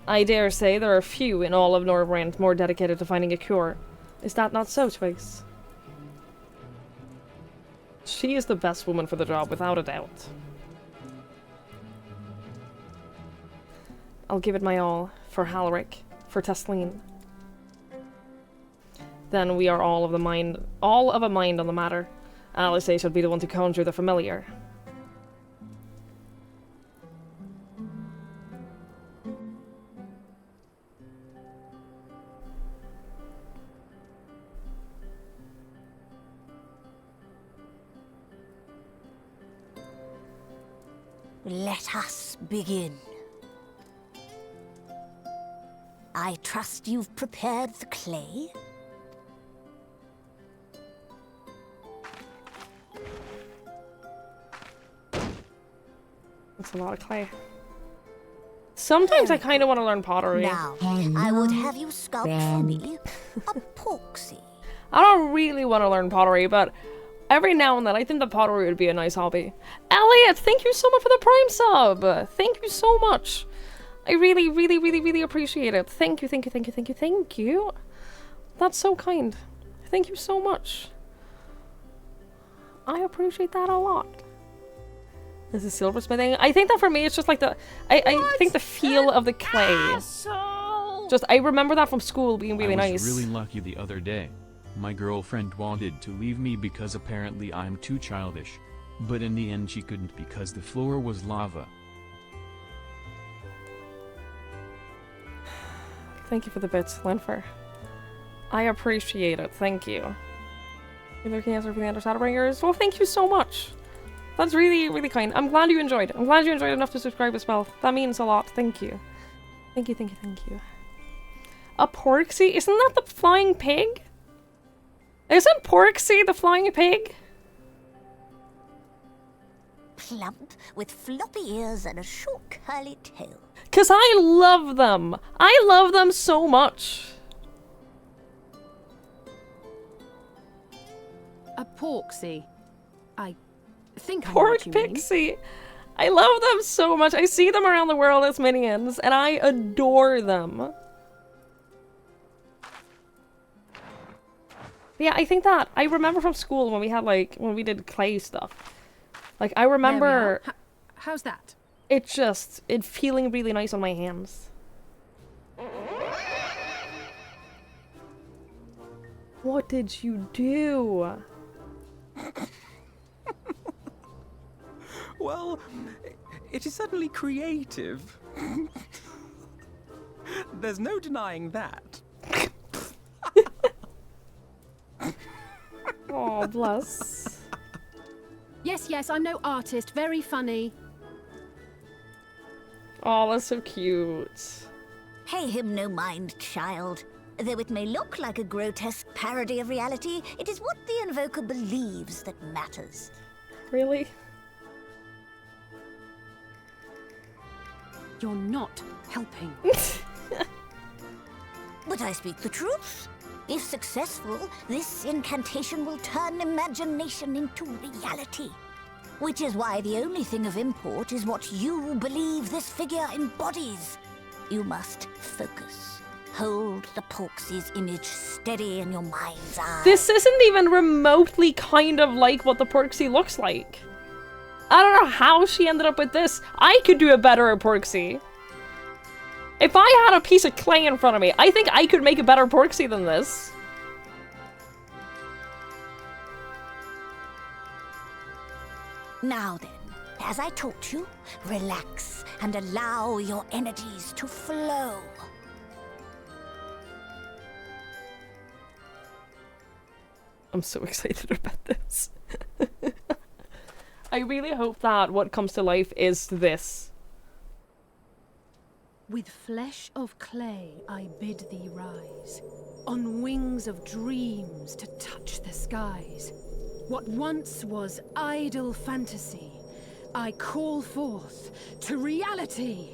I dare say there are few in all of Norvrand more dedicated to finding a cure. Is that not so, Twigs? She is the best woman for the job, without a doubt. I'll give it my all, for Halric, for Tesleen. Then we are all of a mind on the matter. Alice shall be the one to conjure the familiar.
Let us begin. I trust you've prepared the clay?
That's a lot of clay. Sometimes I kind of want to learn pottery.
Now, I would have you sculpt for me a porksy.
I don't really want to learn pottery, but every now and then I think that pottery would be a nice hobby. Elliot, thank you so much for the Prime sub! Thank you so much. I really, really, really, really appreciate it. Thank you, thank you, thank you, thank you, thank you. That's so kind. Thank you so much. I appreciate that a lot. This is silversmithing. I think that for me it's just like the I think the feel of the clay. Just I remember that from school being really nice.
I was really lucky the other day. My girlfriend wanted to leave me because apparently I'm too childish. But in the end she couldn't because the floor was lava.
Thank you for the bits, Lenfer. I appreciate it. Thank you. You're looking at for the other Shadowbringers. Well, thank you so much. That's really, really kind. I'm glad you enjoyed. I'm glad you enjoyed enough to subscribe as well. That means a lot. Thank you. Thank you, thank you, thank you. A porksy? Isn't that the flying pig? Isn't porksy the flying pig?
Plump, with floppy ears and a short curly tail.
'Cause I love them. I love them so much.
A porksy. I think I know
Pork
what you mean.
pixie. I love them so much. I see them around the world as minions, and I adore them. Yeah, I think that I remember from school when we had when we did clay stuff. Like I remember
How's that?
it feeling really nice on my hands. What did you do?
Well, it is certainly creative. There's no denying that.
Oh, bless.
Yes, I'm no artist. Very funny.
Oh, that's so cute.
Pay him no mind, child. Though it may look like a grotesque parody of reality, it is what the invoker believes that matters.
Really?
You're not helping.
But I speak the truth. If successful, this incantation will turn imagination into reality. Which is why the only thing of import is what you believe this figure embodies. You must focus. Hold the Porksy's image steady in your mind's eye.
This isn't even remotely kind of like what the Porksy looks like. I don't know how she ended up with this. I could do a better Porksy. If I had a piece of clay in front of me, I think I could make a better Porksy than this.
Now then, as I taught you, relax and allow your energies to flow.
I'm so excited about this. I really hope that what comes to life is this.
With flesh of clay I bid thee rise, on wings of dreams to touch the skies. What once was idle fantasy, I call forth to reality.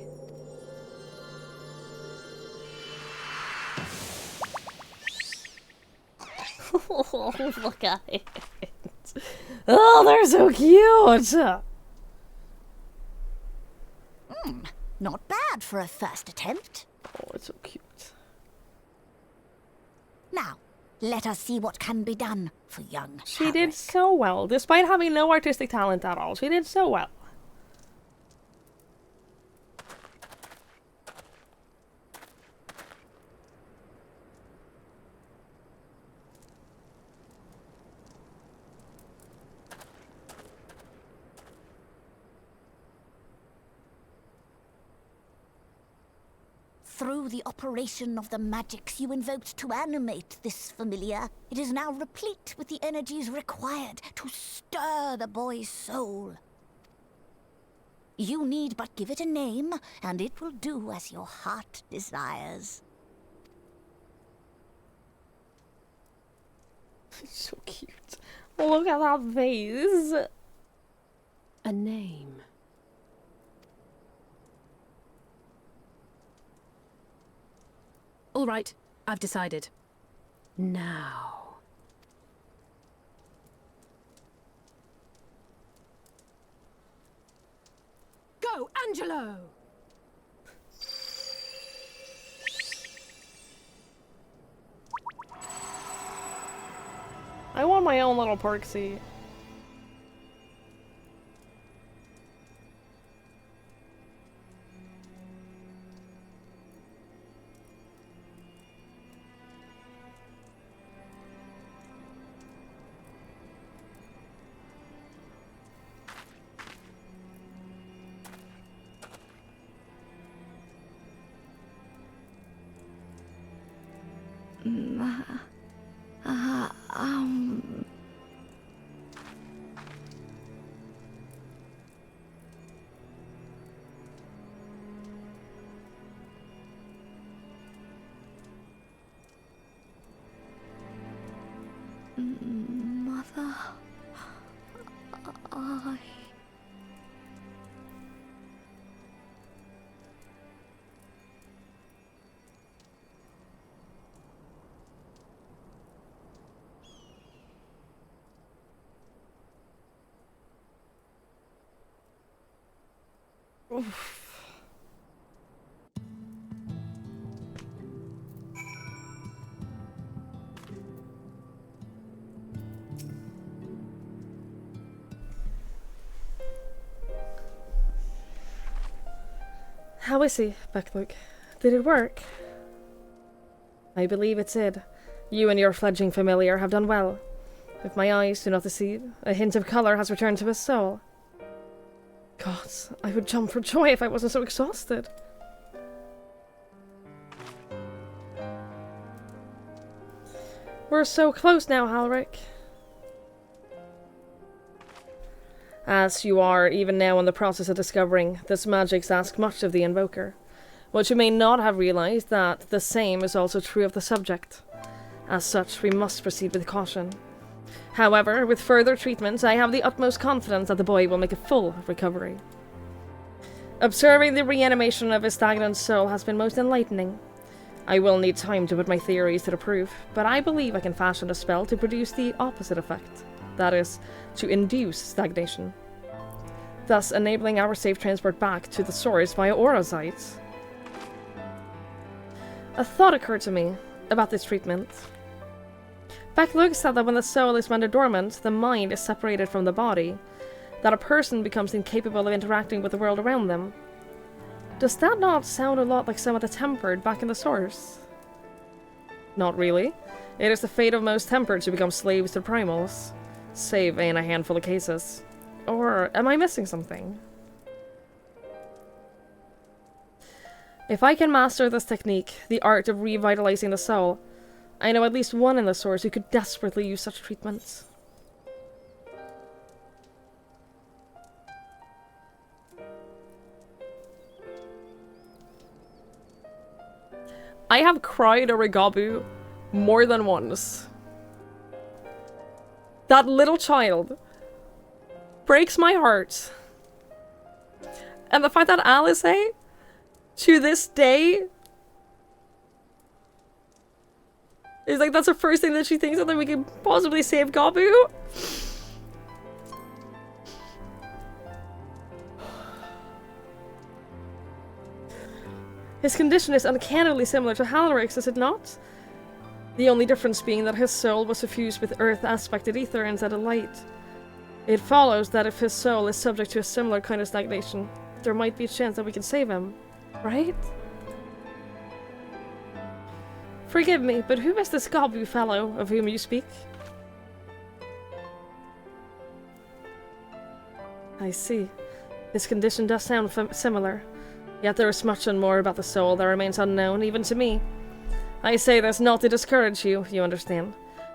Oh, look at it. Oh, they're so cute.
Not bad for a first attempt.
Oh, it's so cute.
Now, let us see what can be done for young
She
Harrick.
did so well, despite having no artistic talent at all. She did so well.
Through the operation of the magics you invoked to animate this familiar, it is now replete with the energies required to stir the boy's soul. You need but give it a name, and it will do as your heart desires.
So cute. Oh, look at that face.
A name. All right, I've decided. Now. Go, Angelo!
I want my own little park seat.
Mother, I...
Oof. How is he, Becklook? Did it work? I believe it did. You and your fledgling familiar have done well. If my eyes do not deceive, a hint of colour has returned to his soul. Gods, I would jump for joy if I wasn't so exhausted. We're so close now, Halric. As you are even now in the process of discovering, this magic's asked much of the invoker. What you may not have realized that the same is also true of the subject. As such, we must proceed with caution. However, with further treatment, I have the utmost confidence that the boy will make a full recovery. Observing the reanimation of his stagnant soul has been most enlightening. I will need time to put my theories to the proof, but I believe I can fashion a spell to produce the opposite effect. That is, to induce stagnation, thus enabling our safe transport back to the source via aura sight. A thought occurred to me about this treatment. Becklook said that when the soul is rendered dormant, the mind is separated from the body, that a person becomes incapable of interacting with the world around them. Does that not sound a lot like some of the tempered back in the source? Not really. It is the fate of most tempered to become slaves to primals. Save in a handful of cases. Or am I missing something? If I can master this technique, the art of revitalizing the soul, I know at least one in the source who could desperately use such treatments. I have cried over Gabu more than once. That little child breaks my heart. And the fact that Alice, to this day, is like, that's the first thing that she thinks of that we can possibly save Gabu. His condition is uncannily similar to Halric's, is it not? The only difference being that his soul was suffused with earth-aspected ether instead of light. It follows that if his soul is subject to a similar kind of stagnation, there might be a chance that we can save him, right? Forgive me, but who is this Gabu fellow of whom you speak? I see. His condition does sound similar. Yet there is much and more about the soul that remains unknown, even to me. I say this not to discourage you, you understand,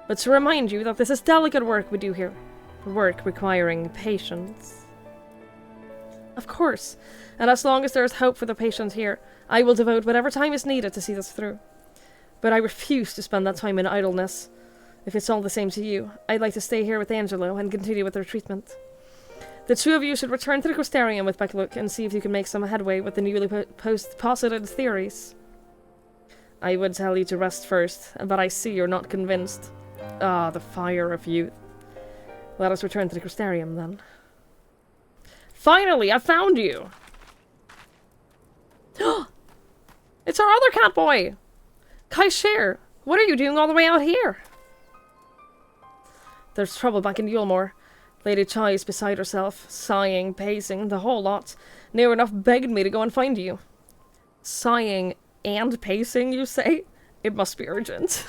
but to remind you that this is delicate work we do here. Work requiring patience. Of course, and as long as there is hope for the patient here, I will devote whatever time is needed to see this through. But I refuse to spend that time in idleness. If it's all the same to you, I'd like to stay here with Angelo and continue with their treatment. The two of you should return to the Crystarium with Becklook and see if you can make some headway with the newly posited theories. I would tell you to rest first, but I see you're not convinced. Ah, the fire of youth. Let us return to the Crystarium, then. Finally, I found you! It's our other cat boy! Kaishir, what are you doing all the way out here? There's trouble back in Yulmore. Lady Chai is beside herself, sighing, pacing, the whole lot. Near enough begged me to go and find you. Sighing and pacing, you say? It must be urgent.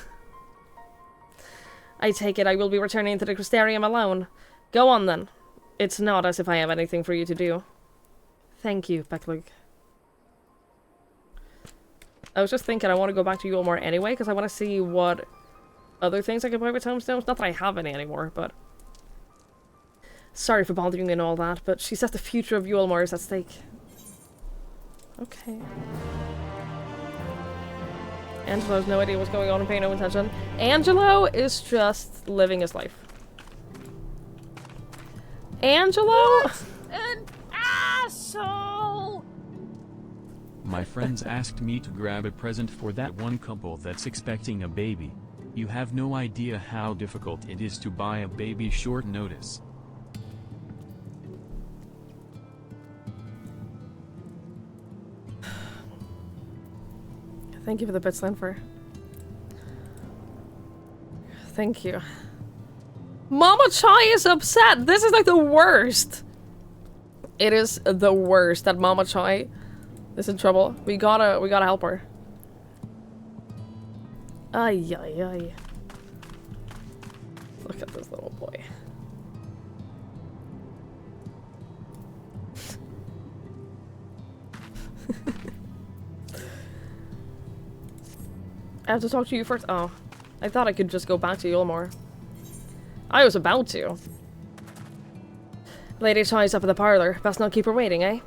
I take it I will be returning to the Crystarium alone. Go on, then. It's not as if I have anything for you to do. Thank you, Becklig. I was just thinking I want to go back to Yulmore anyway, because I want to see what other things I can buy with tomestones. Not that I have any anymore, but... Sorry for bothering you and all that, but she says the future of Yulmore is at stake. Okay. Angelo has no idea what's going on and paying no attention. Angelo is just living his life. Angelo?
What an asshole!
My friends asked me to grab a present for that one couple that's expecting a baby. You have no idea how difficult it is to buy a baby short notice.
Thank you for the bits, Linfer. Thank you. Mama Chai is upset! This is like the worst! It is the worst that Mama Chai is in trouble. We gotta help her. Ay, ay, ay. Look at this little boy. I have to talk to you first. Oh. I thought I could just go back to Yulmore. I was about to. Lady Chai's up in the parlor. Best not keep her waiting, eh?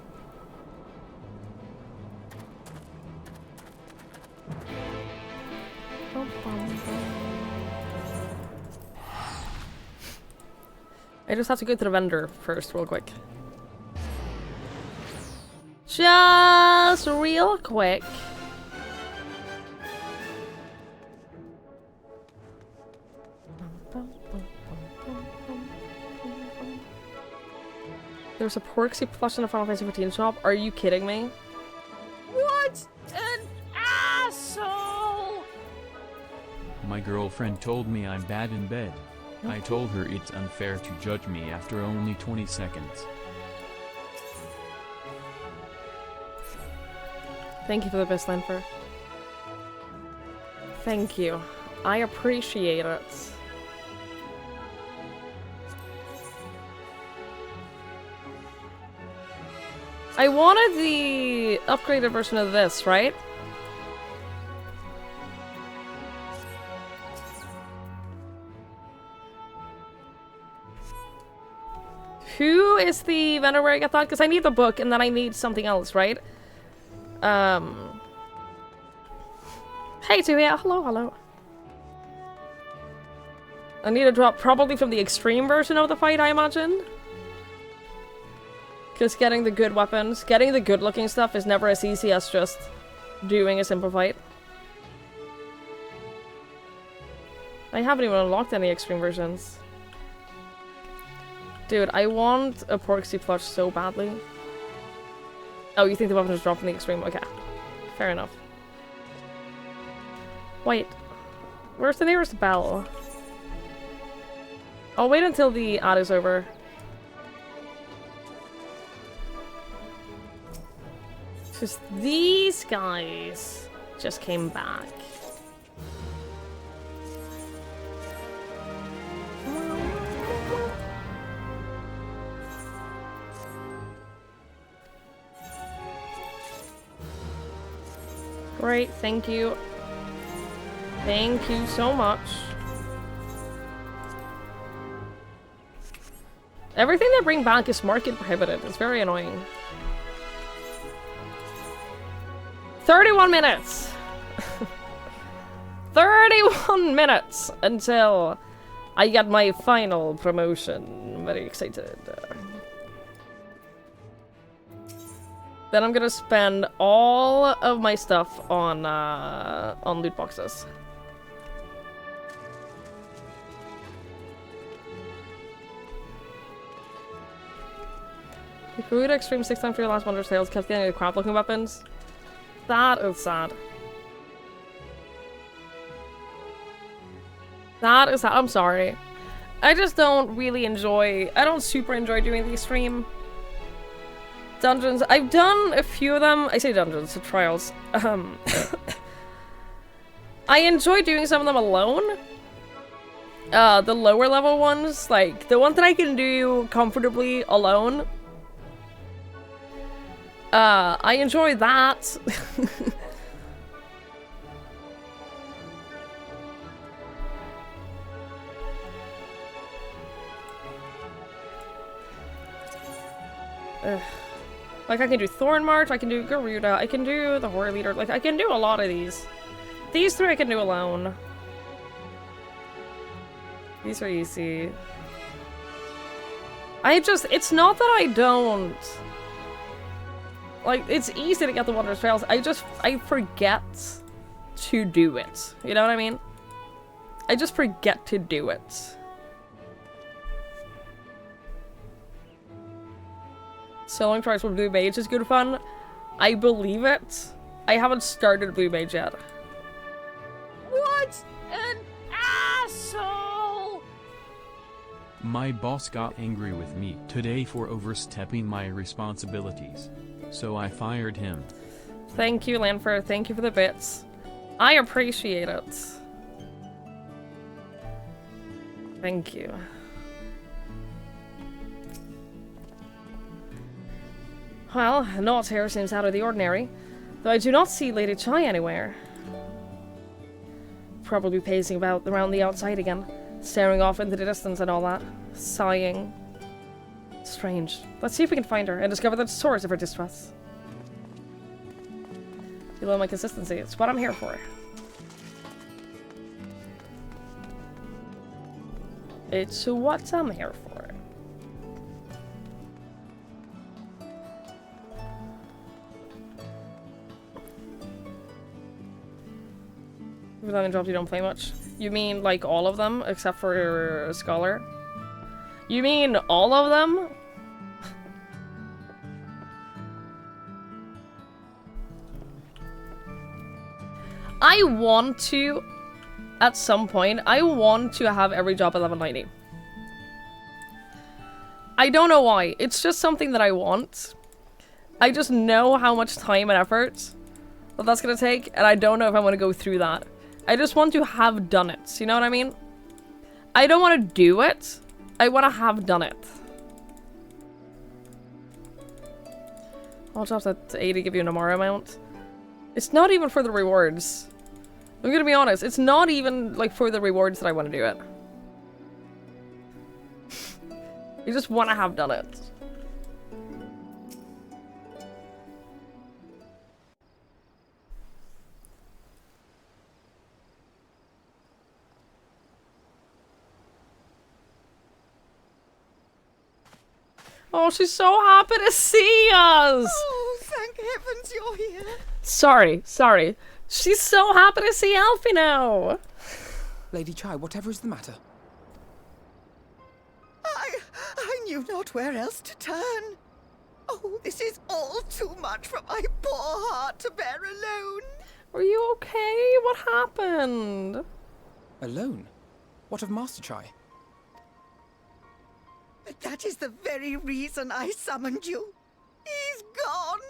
I just have to go to the vendor first, real quick. Just real quick. There's a Porksy plush in a Final Fantasy 15 shop. Are you kidding me?
What an asshole!
My girlfriend told me I'm bad in bed. I told her it's unfair to judge me after only 20 seconds.
Thank you for the best, Linfer. Thank you. I appreciate it. I wanted the upgraded version of this, right? Who is the vendor where I get that? Because I need the book and then I need something else, right? Hey, Tuya. Hello, hello. I need a drop probably from the extreme version of the fight, I imagine. Because getting the good weapons, getting the good looking stuff is never as easy as just doing a simple fight. I haven't even unlocked any extreme versions. Dude, I want a Porksy plush so badly. Oh, you think the weapon is dropped in the extreme? Okay. Fair enough. Wait. Where's the nearest bell? I'll wait until the ad is over. Because these guys just came back. Great, thank you. Thank you so much. Everything they bring back is market prohibited. It's very annoying. 31 minutes! 31 minutes until I get my final promotion. I'm very excited. Then I'm gonna spend all of my stuff on loot boxes. You grew to extreme 6 times for your last wonder sales, kept getting the crap looking weapons. That is sad. That is sad. I'm sorry. I just don't really enjoy, I don't super enjoy doing these stream dungeons. I've done a few of them. I say dungeons, so trials. I enjoy doing some of them alone. The lower level ones, like the one that I can do comfortably alone. I enjoy that. Like I can do Thorn March, I can do Garuda, I can do the Horror Leader, like I can do a lot of these. These three I can do alone. These are easy. It's not that I don't. Like, it's easy to get the Wondrous Trails, I forget to do it. You know what I mean? I just forget to do it. Soloing tries with Blue Mage is good fun. I believe it. I haven't started Blue Mage yet.
What an asshole!
My boss got angry with me today for overstepping my responsibilities, so I fired him.
Thank you, Lanfer. Thank you for the bits. I appreciate it. Thank you. Well, Naught here seems out of the ordinary, though I do not see Lady Chai anywhere. Probably pacing about around the outside again, staring off into the distance and all that, sighing. Strange. Let's see if we can find her and discover the source of her distress. You love my consistency. It's what I'm here for. It's what I'm here for. Without jobs you don't play much. You mean like all of them except for Scholar? You mean all of them? I want to, at some point, I want to have every job at level 90. I don't know why. It's just something that I want. I just know how much time and effort that that's gonna take, and I don't know if I'm gonna go through that. I just want to have done it. You know what I mean? I don't want to do it. I want to have done it. All jobs at 80 give you an Amara amount. It's not even for the rewards. I'm gonna be honest. It's not even like for the rewards that I want to do it. You just want to have done it. Oh, she's so happy to see us!
Oh, thank heavens you're here.
Sorry. She's so happy to see Alfie now!
Lady Chai, whatever is the matter?
I knew not where else to turn. Oh, this is all too much for my poor heart to bear alone.
Are you okay? What happened?
Alone? What of Master Chai?
But that is the very reason I summoned you. He's gone.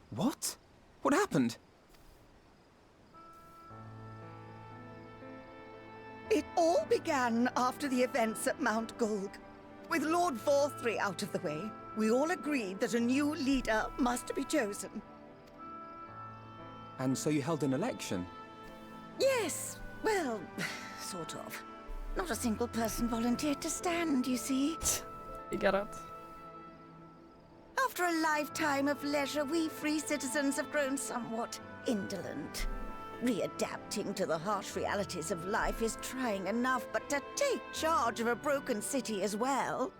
What? What happened?
It all began after the events at Mount Gulg. With Lord Vorthry out of the way, we all agreed that a new leader must be chosen.
And so you held an election?
Yes, well, sort of. Not a single person volunteered to stand, you see.
You get it.
After a lifetime of leisure, we free citizens have grown somewhat indolent. Readapting to the harsh realities of life is trying enough, but to take charge of a broken city as well.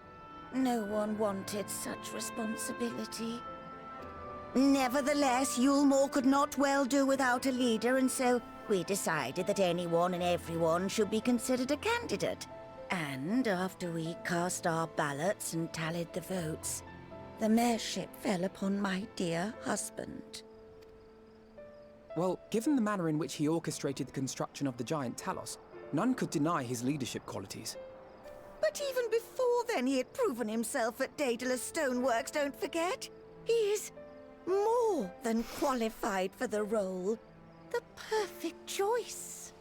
No one wanted such responsibility. Nevertheless, Yulmore could not well do without a leader, and so we decided that anyone and everyone should be considered a candidate. And after we cast our ballots and tallied the votes, the mayorship fell upon my dear husband.
Well, given the manner in which he orchestrated the construction of the giant Talos, none could deny his leadership qualities.
But even before then, he had proven himself at Daedalus Stoneworks, don't forget. He is more than qualified for the role. The perfect choice.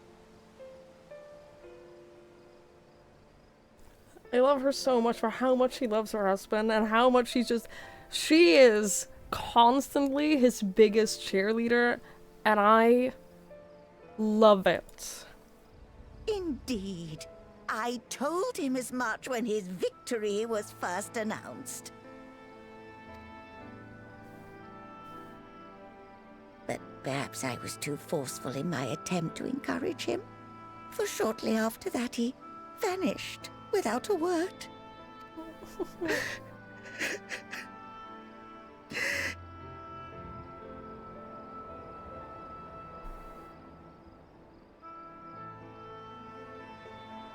I love her so much for how much she loves her husband and how much she is constantly his biggest cheerleader, and I love it.
Indeed. I told him as much when his victory was first announced. But perhaps I was too forceful in my attempt to encourage him. For shortly after that, he vanished without a word.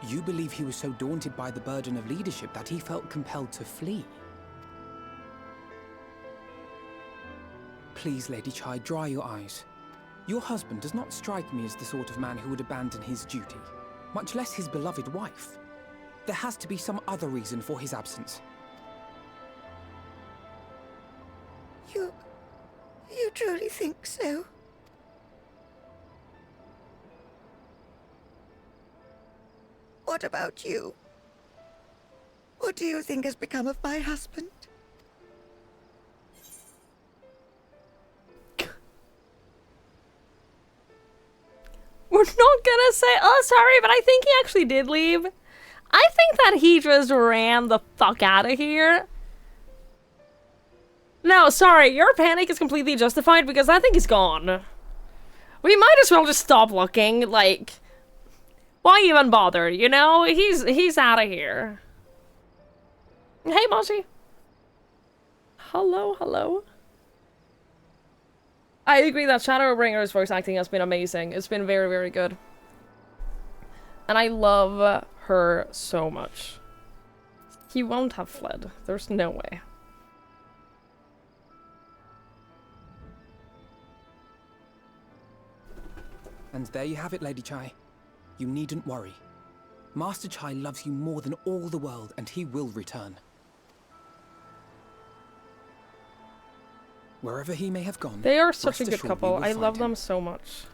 You believe he was so daunted by the burden of leadership that he felt compelled to flee? Please, Lady Chai, dry your eyes. Your husband does not strike me as the sort of man who would abandon his duty, much less his beloved wife. There has to be some other reason for his absence.
You truly think so? What about you? What do you think has become of my husband?
We're not gonna say, oh, sorry, but I think he actually did leave. I think that he just ran the fuck out of here. No, sorry, your panic is completely justified because I think he's gone. We might as well just stop looking, like, why even bother, you know? He's out of here. Hey, Moshi. Hello, hello. I agree that Shadowbringers voice acting has been amazing. It's been very, very good. And I love her so much. He won't have fled. There's no way.
And there you have it, Lady Chai. You needn't worry. Master Chai loves you more than all the world, and he will return. Wherever he may have gone,
they are such a
rest
good
assured
couple.
we will
I
find
love
him.
them so much.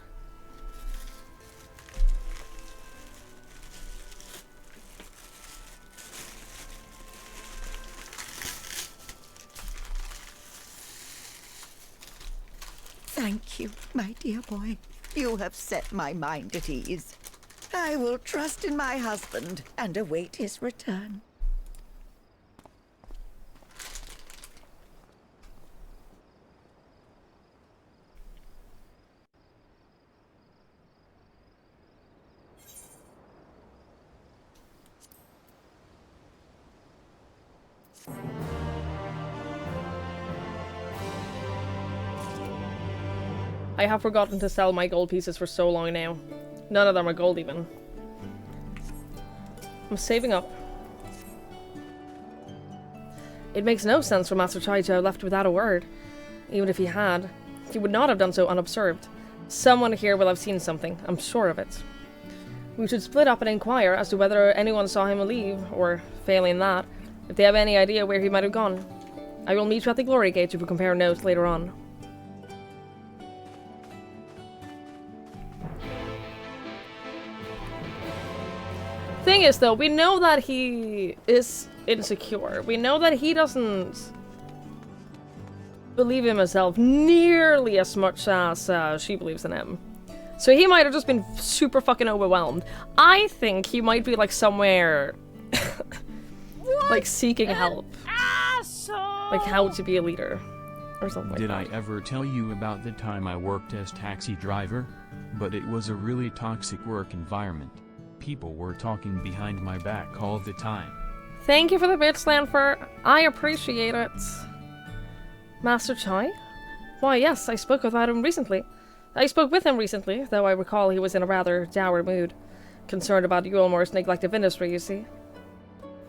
Thank you, my dear boy. You have set my mind at ease. I will trust in my husband and await his return.
I have forgotten to sell my gold pieces for so long now. None of them are gold even. I'm saving up. It makes no sense for Master Chai to have left without a word. Even if he had, he would not have done so unobserved. Someone here will have seen something, I'm sure of it. We should split up and inquire as to whether anyone saw him leave, or, failing that, if they have any idea where he might have gone. I will meet you at the Glory Gate to compare notes later on. Thing is, though, we know that he is insecure. We know that he doesn't believe in himself nearly as much as she believes in him. So he might have just been super fucking overwhelmed. I think he might be like somewhere like seeking help.
Asshole!
Like how to be a leader or something like
Did
that.
I ever tell you about the time I worked as taxi driver? But it was a really toxic work environment. People were talking behind my back all the time.
Thank you for the bits, Lanfer. I appreciate it. Master Chai? Why, yes, I spoke with him recently. Though I recall he was in a rather dour mood. Concerned about Yulmore's neglect of industry, you see.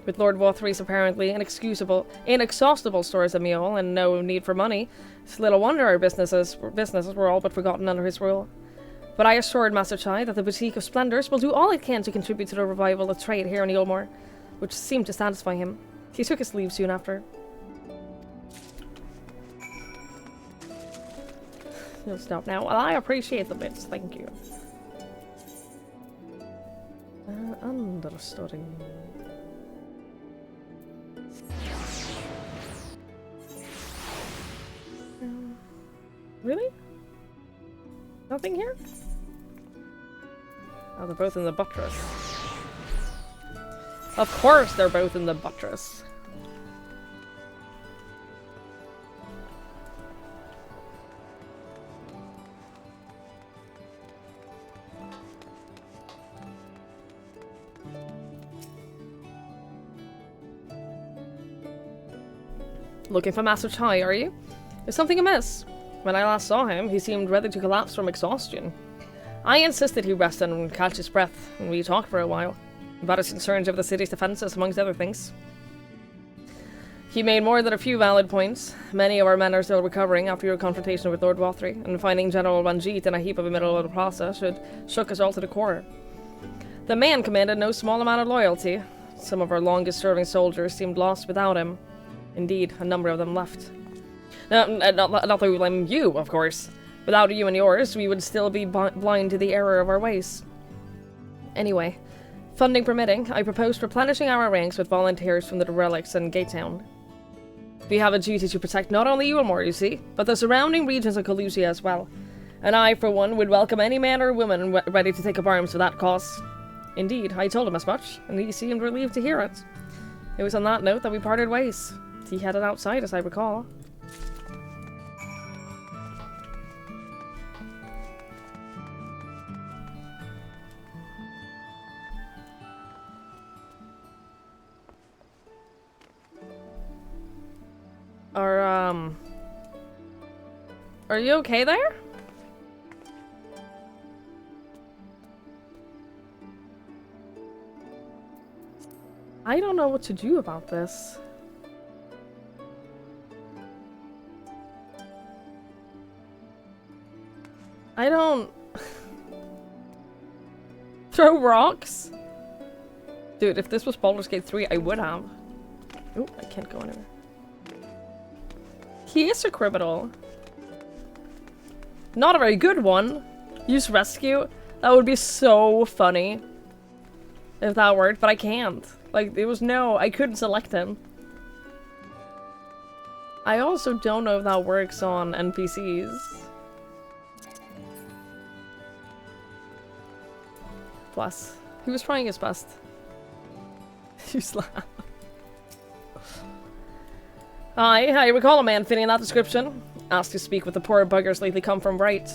With Lord Walthree's apparently inexhaustible stores of meal and no need for money, it's little wonder our businesses were all but forgotten under his rule. But I assured Master Chai that the Boutique of Splendors will do all it can to contribute to the revival of trade here in Yulmore, which seemed to satisfy him. He took his leave soon after. You'll stop now. Well, I appreciate the bits, thank you. Understudy. Really? Nothing here? Oh, they're both in the buttress. Of course they're both in the buttress. Looking for Master Chai, are you? Is something amiss? When I last saw him, he seemed ready to collapse from exhaustion. I insisted he rest and catch his breath, and we talked for a while, about his concerns over the city's defenses, amongst other things. He made more than a few valid points. Many of our men are still recovering after your confrontation with Lord Walthree, and finding General Ranjit in a heap of the middle of the process shook us all to the core. The man commanded no small amount of loyalty. Some of our longest-serving soldiers seemed lost without him. Indeed, a number of them left. Not that we blame you, of course. Without you and yours, we would still be blind to the error of our ways. Anyway, funding permitting, I proposed replenishing our ranks with volunteers from the relics and Gatetown. We have a duty to protect not only Yulmore, you see, but the surrounding regions of Calusia as well. And I, for one, would welcome any man or woman ready to take up arms for that cause. Indeed, I told him as much, and he seemed relieved to hear it. It was on that note that we parted ways. He headed outside, as I recall. Are you okay there? I don't know what to do about this. I don't... Throw rocks? Dude, if this was Baldur's Gate 3, I would have. Oh, I can't go anywhere. He is a criminal. Not a very good one. Use rescue. That would be so funny. If that worked, but I can't. Like, there was no... I couldn't select him. I also don't know if that works on NPCs. Plus, he was trying his best. You slap. I recall a man fitting that description. Asked to speak with the poor buggers lately come from Bright.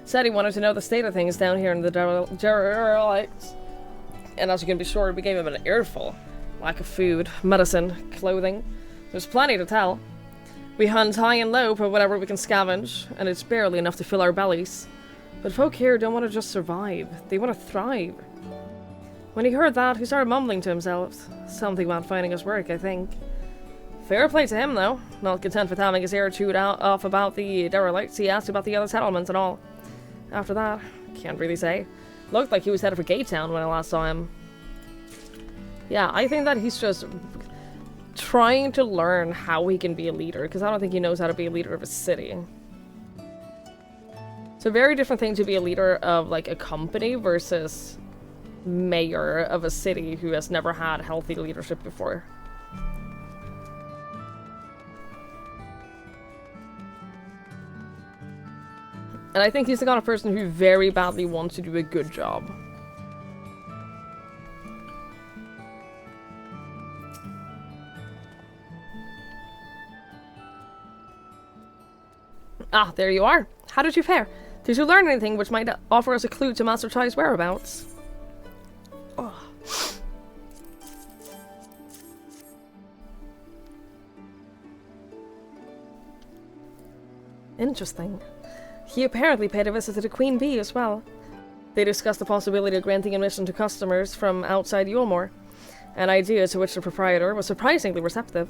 Said he wanted to know the state of things down here in the derelicts. And as you can be sure, we gave him an earful. Lack of food, medicine, clothing. There's plenty to tell. We hunt high and low for whatever we can scavenge, and it's barely enough to fill our bellies. But folk here don't want to just survive, they want to thrive. When he heard that, he started mumbling to himself. Something about finding us work, I think. Fair play to him, though. Not content with having his ear chewed off about the derelicts, he asked about the other settlements and all. After that, can't really say. Looked like he was headed for Gatetown when I last saw him. Yeah, I think that he's just trying to learn how he can be a leader, because I don't think he knows how to be a leader of a city. It's a very different thing to be a leader of, like, a company versus mayor of a city who has never had healthy leadership before. And I think he's the kind of person who very badly wants to do a good job. Ah, there you are. How did you fare? Did you learn anything which might offer us a clue to Master Chai's whereabouts? Oh. Interesting. He apparently paid a visit to the Queen Bee as well. They discussed the possibility of granting admission to customers from outside Yulmore, an idea to which the proprietor was surprisingly receptive.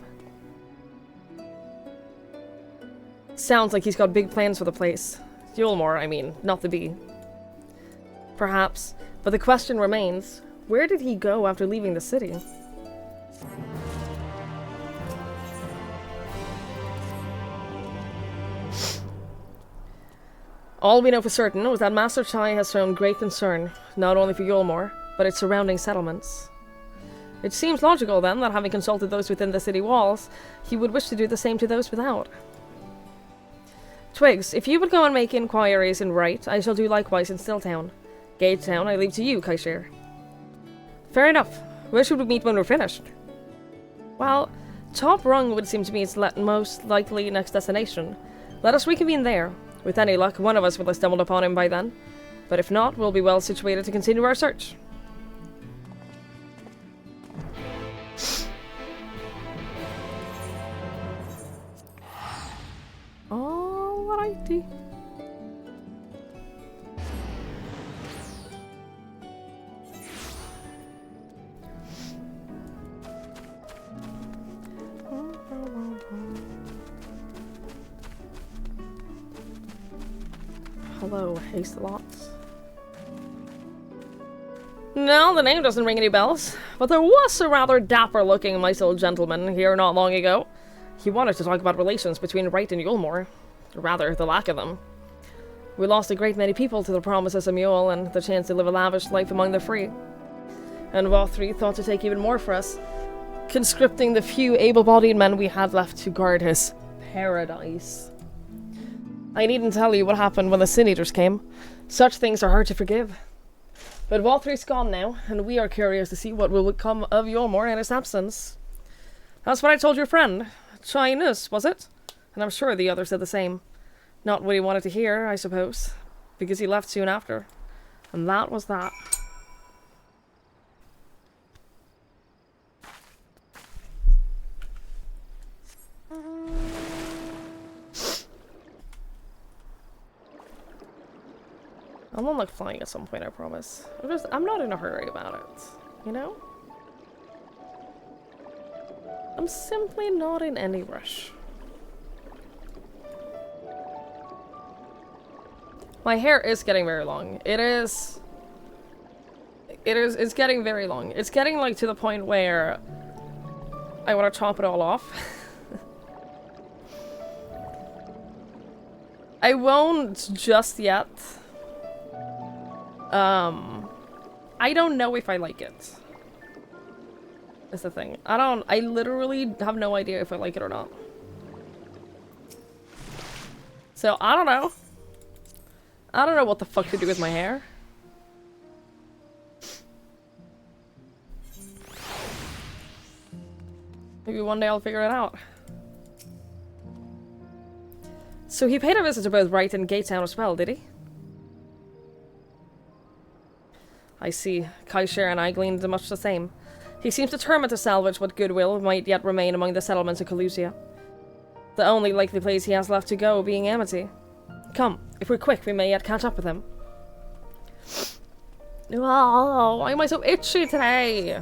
Sounds like he's got big plans for the place. Yulmore, I mean, not the bee. Perhaps, but the question remains, where did he go after leaving the city? All we know for certain was that Master Chai has shown great concern, not only for Yulmore, but its surrounding settlements. It seems logical, then, that having consulted those within the city walls, he would wish to do the same to those without. Twigs, if you would go and make inquiries in Wright, I shall do likewise in Stilltown. Gatetown I leave to you, Kaishir. Fair enough. Where should we meet when we're finished? Well, Top Rung would seem to be its most likely next destination. Let us reconvene there. With any luck, one of us will have stumbled upon him by then. But if not, we'll be well situated to continue our search. Alrighty. Hello, Hastelots. No, the name doesn't ring any bells, but there was a rather dapper-looking nice old gentleman here not long ago. He wanted to talk about relations between Wright and Yulmore. Rather, the lack of them. We lost a great many people to the promises of Mule and the chance to live a lavish life among the free. And Vothri thought to take even more for us, conscripting the few able-bodied men we had left to guard his paradise. I needn't tell you what happened when the Sin Eaters came. Such things are hard to forgive. But Vothri's gone now, and we are curious to see what will become of Yulmore in his absence. That's what I told your friend. Chinus, was it? And I'm sure the other said the same. Not what he wanted to hear, I suppose, because he left soon after. And that was that. I'll unlock flying at some point, I promise. I'm not in a hurry about it, you know? I'm simply not in any rush. My hair is getting very long. It's getting very long. It's getting like to the point where I want to chop it all off. I won't just yet. I don't know if I like it. That's the thing. I literally have no idea if I like it or not. So, I don't know. I don't know what the fuck to do with my hair. Maybe one day I'll figure it out. So he paid a visit to both Wright and Gatetown as well, did he? I see. Kaishir and I gleaned much the same. He seems determined to salvage what goodwill might yet remain among the settlements of Calusia. The only likely place he has left to go being Amity. Come, if we're quick, we may yet catch up with him. Oh, why am I so itchy today?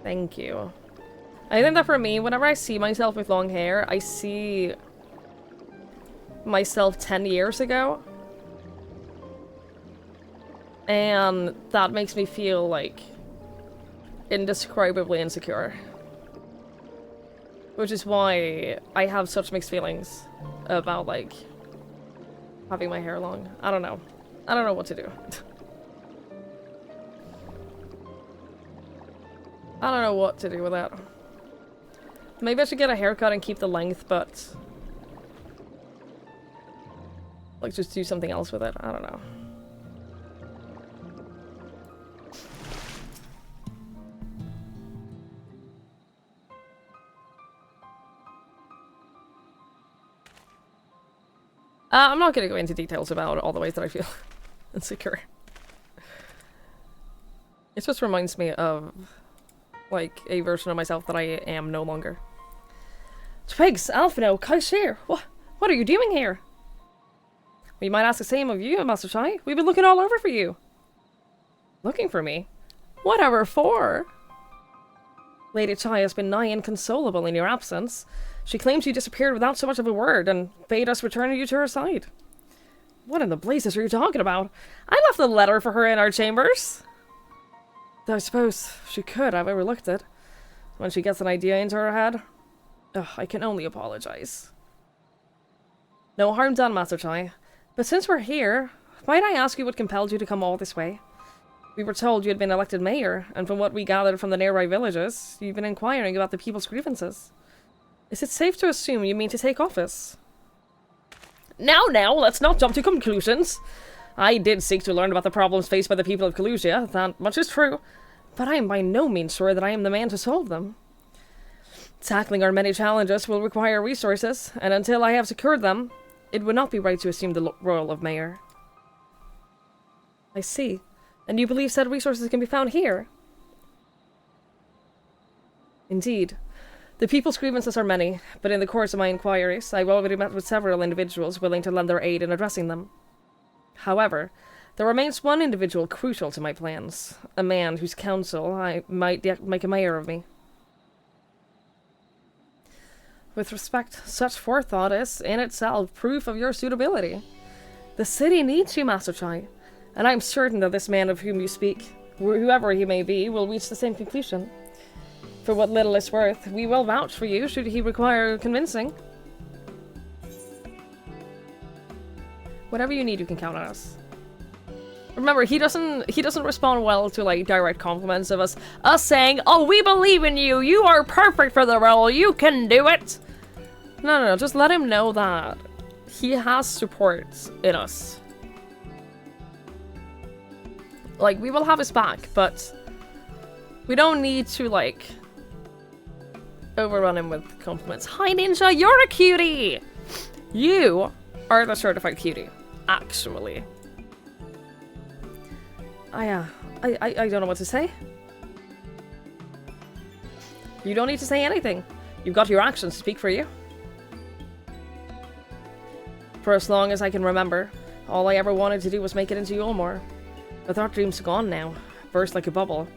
Thank you. I think that for me, whenever I see myself with long hair, I see myself 10 years ago. And that makes me feel, like, indescribably insecure. Which is why I have such mixed feelings about, like, having my hair long. I don't know. I don't know what to do. I don't know what to do with that. Maybe I should get a haircut and keep the length, but like, just do something else with it. I don't know. I'm not going to go into details about all the ways that I feel insecure. It just reminds me of like a version of myself that I am no longer. Twigs, Alphino, Kaishir, what are you doing here? We might ask the same of you, Master Chai. We've been looking all over for you. Looking for me? Whatever for? Lady Chai has been nigh inconsolable in your absence. She claims you disappeared without so much of a word and bade us return you to her side. What in the blazes are you talking about? I left a letter for her in our chambers. Though I suppose she could have overlooked it. When she gets an idea into her head. Ugh, I can only apologize. No harm done, Master Chai. But since we're here, might I ask you what compelled you to come all this way? We were told you had been elected mayor, and from what we gathered from the nearby villages, you've been inquiring about the people's grievances. Is it safe to assume you mean to take office? Now, let's not jump to conclusions. I did seek to learn about the problems faced by the people of Kalusia, that much is true, but I am by no means sure that I am the man to solve them. Tackling our many challenges will require resources, and until I have secured them, it would not be right to assume the role of mayor. I see. And you believe said resources can be found here? Indeed. The people's grievances are many, but in the course of my inquiries, I've already met with several individuals willing to lend their aid in addressing them. However, there remains one individual crucial to my plans, a man whose counsel I might yet make a mayor of me. With respect, such forethought is, in itself, proof of your suitability. The city needs you, Master Chai, and I am certain that this man of whom you speak, whoever he may be, will reach the same conclusion. For what little is worth, we will vouch for you should he require convincing. Whatever you need, you can count on us. Remember, he doesn't respond well to like direct compliments of us saying, "Oh, we believe in you. You are perfect for the role. You can do it." No. Just let him know that he has support in us. Like, we will have his back, but we don't need to like overrun him with compliments. Hi, Ninja. You're a cutie. You are the certified cutie, actually. I don't know what to say. You don't need to say anything. You've got your actions to speak for you. For as long as I can remember, all I ever wanted to do was make it into Yulmore. But that dream's gone now. Burst like a bubble.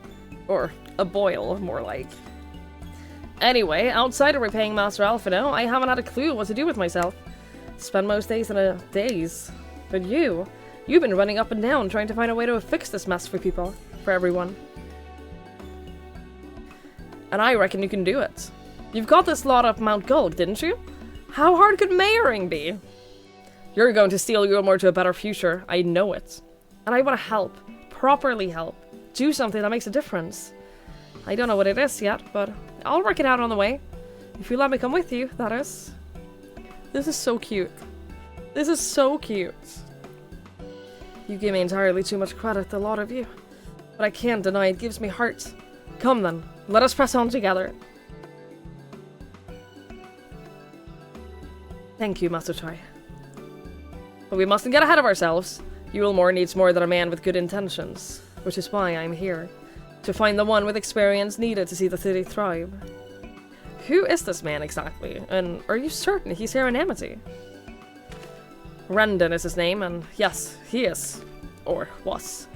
Or a boil, more like. Anyway, outside of repaying Master Alphino, I haven't had a clue what to do with myself. Spend most days in a daze. But you've been running up and down trying to find a way to fix this mess for people. For everyone. And I reckon you can do it. You've got this lot up Mount Gulg, didn't you? How hard could mayoring be? You're going to steal Yulmore to a better future. I know it. And I want to help. Properly help. Do something that makes a difference. I don't know what it is yet, but I'll work it out on the way. If you let me come with you, that is. This is so cute. This is so cute. You give me entirely too much credit, the lot of you. But I can't deny it gives me heart. Come then, let us press on together. Thank you, Master Chai. But we mustn't get ahead of ourselves. Yulmore needs more than a man with good intentions, which is why I'm here. To find the one with experience needed to see the city thrive. Who is this man exactly? And are you certain he's here in Amity? Rendon is his name, and yes, he is. Or was.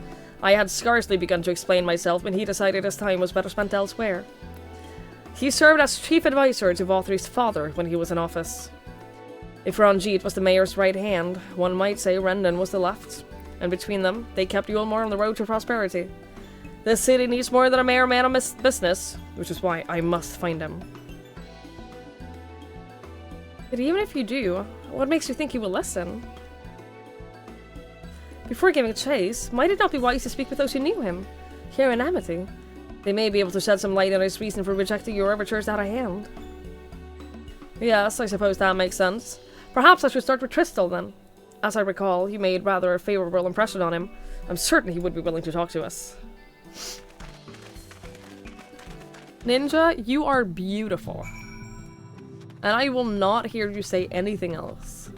I had scarcely begun to explain myself when he decided his time was better spent elsewhere. He served as chief advisor to Valtry's father when he was in office. If Ranjit was the mayor's right hand, one might say Rendon was the left. And between them, they kept Yulmore on the road to prosperity. This city needs more than a mayor man of business, which is why I must find him. But even if you do, what makes you think he will listen? Before giving chase, might it not be wise to speak with those who knew him, here in Amity? They may be able to shed some light on his reason for rejecting your overtures out of hand. Yes, I suppose that makes sense. Perhaps I should start with Tristal then. As I recall, you made rather a favourable impression on him. I'm certain he would be willing to talk to us. Ninja, you are beautiful. And I will not hear you say anything else.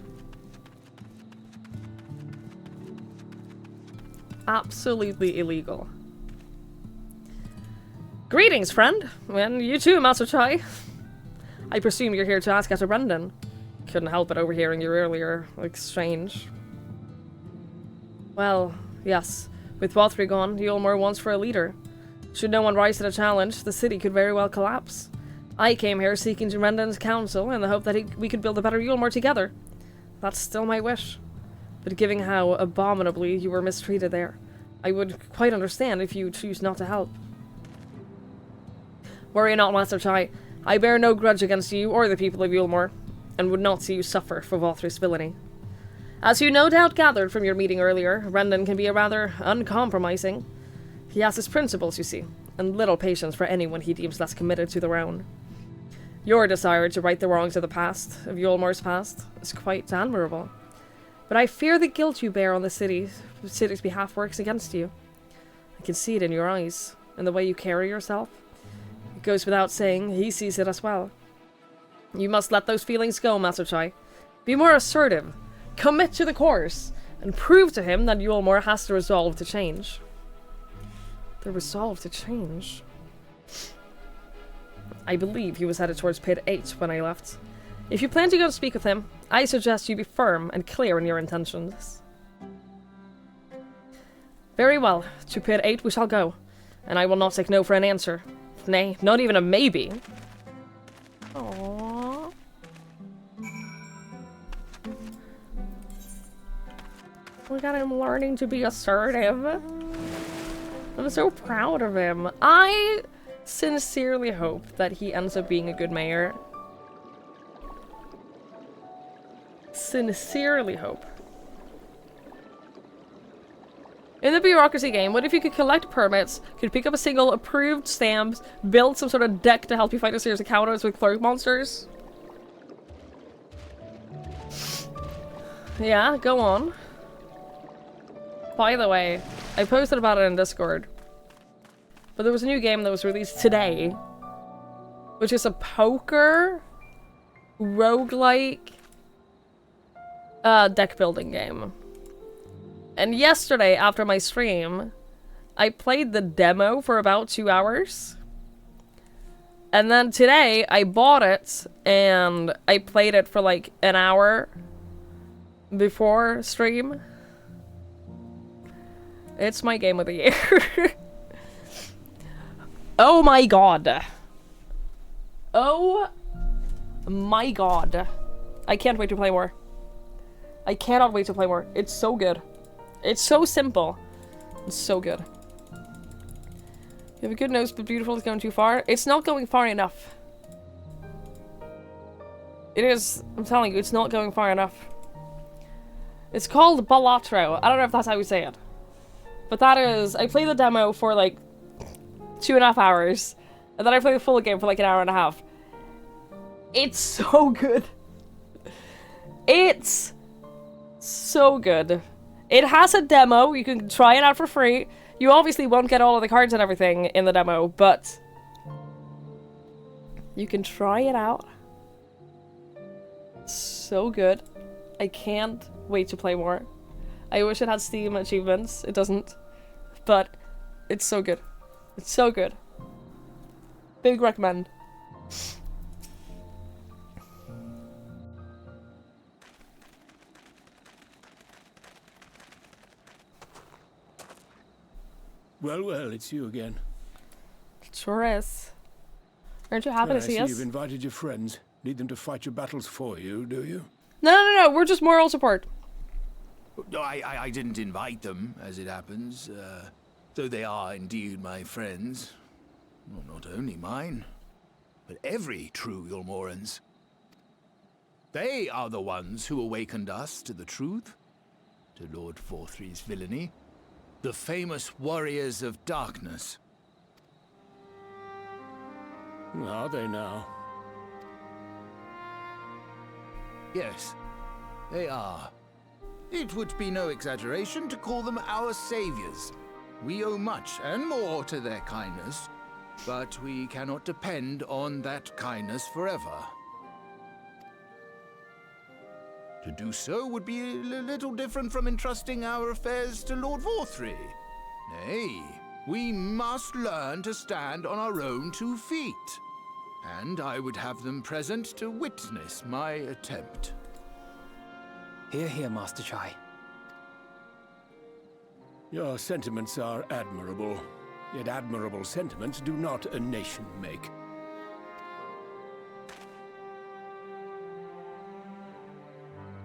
Absolutely illegal. Greetings, friend. And you too, Master Chai. I presume you're here to ask after Brendan. Couldn't help but overhearing your earlier exchange. Well, yes. With Bothry gone, Yulmore wants for a leader. Should no one rise to the challenge, the city could very well collapse. I came here seeking Brendan's counsel in the hope that we could build a better Yulmore together. That's still my wish. But given how abominably you were mistreated there, I would quite understand if you choose not to help. Worry not, Master Chai. I bear no grudge against you or the people of Yulmore, and would not see you suffer for Bothry's villainy. As you no doubt gathered from your meeting earlier, Brendan can be a rather uncompromising. He has his principles, you see, and little patience for anyone he deems less committed to their own. Your desire to right the wrongs of the past, of Yulmore's past, is quite admirable. But I fear the guilt you bear on the city's behalf works against you. I can see it in your eyes, and the way you carry yourself. It goes without saying, he sees it as well. You must let those feelings go, Master Chai. Be more assertive. Commit to the course, and prove to him that Yulmore has the resolve to change. The resolve to change? I believe he was headed towards Pit 8 when I left. If you plan to go and speak with him, I suggest you be firm and clear in your intentions. Very well, to Pit 8 we shall go, and I will not take no for an answer. Nay, not even a maybe. Aww. Look at him learning to be assertive. I'm so proud of him. I sincerely hope that he ends up being a good mayor. Sincerely hope. In the bureaucracy game, what if you could collect permits, could pick up a single approved stamps, build some sort of deck to help you fight a series of encounters with clerk monsters? Yeah, go on. By the way, I posted about it in Discord. But there was a new game that was released today, which is a poker roguelike deck building game. And yesterday, after my stream, I played the demo for about 2 hours. And then today, I bought it, and I played it for like an hour before stream. It's my game of the year. Oh my god. Oh my god. I can't wait to play more. I cannot wait to play more. It's so good. It's so simple. It's so good. You have a good nose, but beautiful is going too far. It's not going far enough. It is. I'm telling you, it's not going far enough. It's called Balatro. I don't know if that's how you say it. But that is... I played the demo for like 2.5 hours. And then I played the full game for like an hour and a half. It's so good. It's so good. It has a demo. You can try it out for free. You obviously won't get all of the cards and everything in the demo, but you can try it out. So good. I can't wait to play more. I wish it had Steam achievements. It doesn't. But it's so good. It's so good. Big recommend.
Well, well, it's you again.
It sure is. Aren't you happy to see
I
us?
see you've invited your friends. Need them to fight your battles for you, do you?
No. We're just moral support.
No, I didn't invite them, as it happens. Though they are indeed my friends. Well, not only mine, but every true Yulmoran's. They are the ones who awakened us to the truth, to Lord Bothry's villainy. The famous warriors of darkness.
Are they now?
Yes, they are. It would be no exaggeration to call them our saviors. We owe much and more to their kindness, but we cannot depend on that kindness forever. To do so would be a little different from entrusting our affairs to Lord Bothry. Nay, We must learn to stand on our own 2 feet. And I would have them present to witness my attempt.
Hear, hear, Master Chai.
Your sentiments are admirable. Yet admirable sentiments do not a nation make.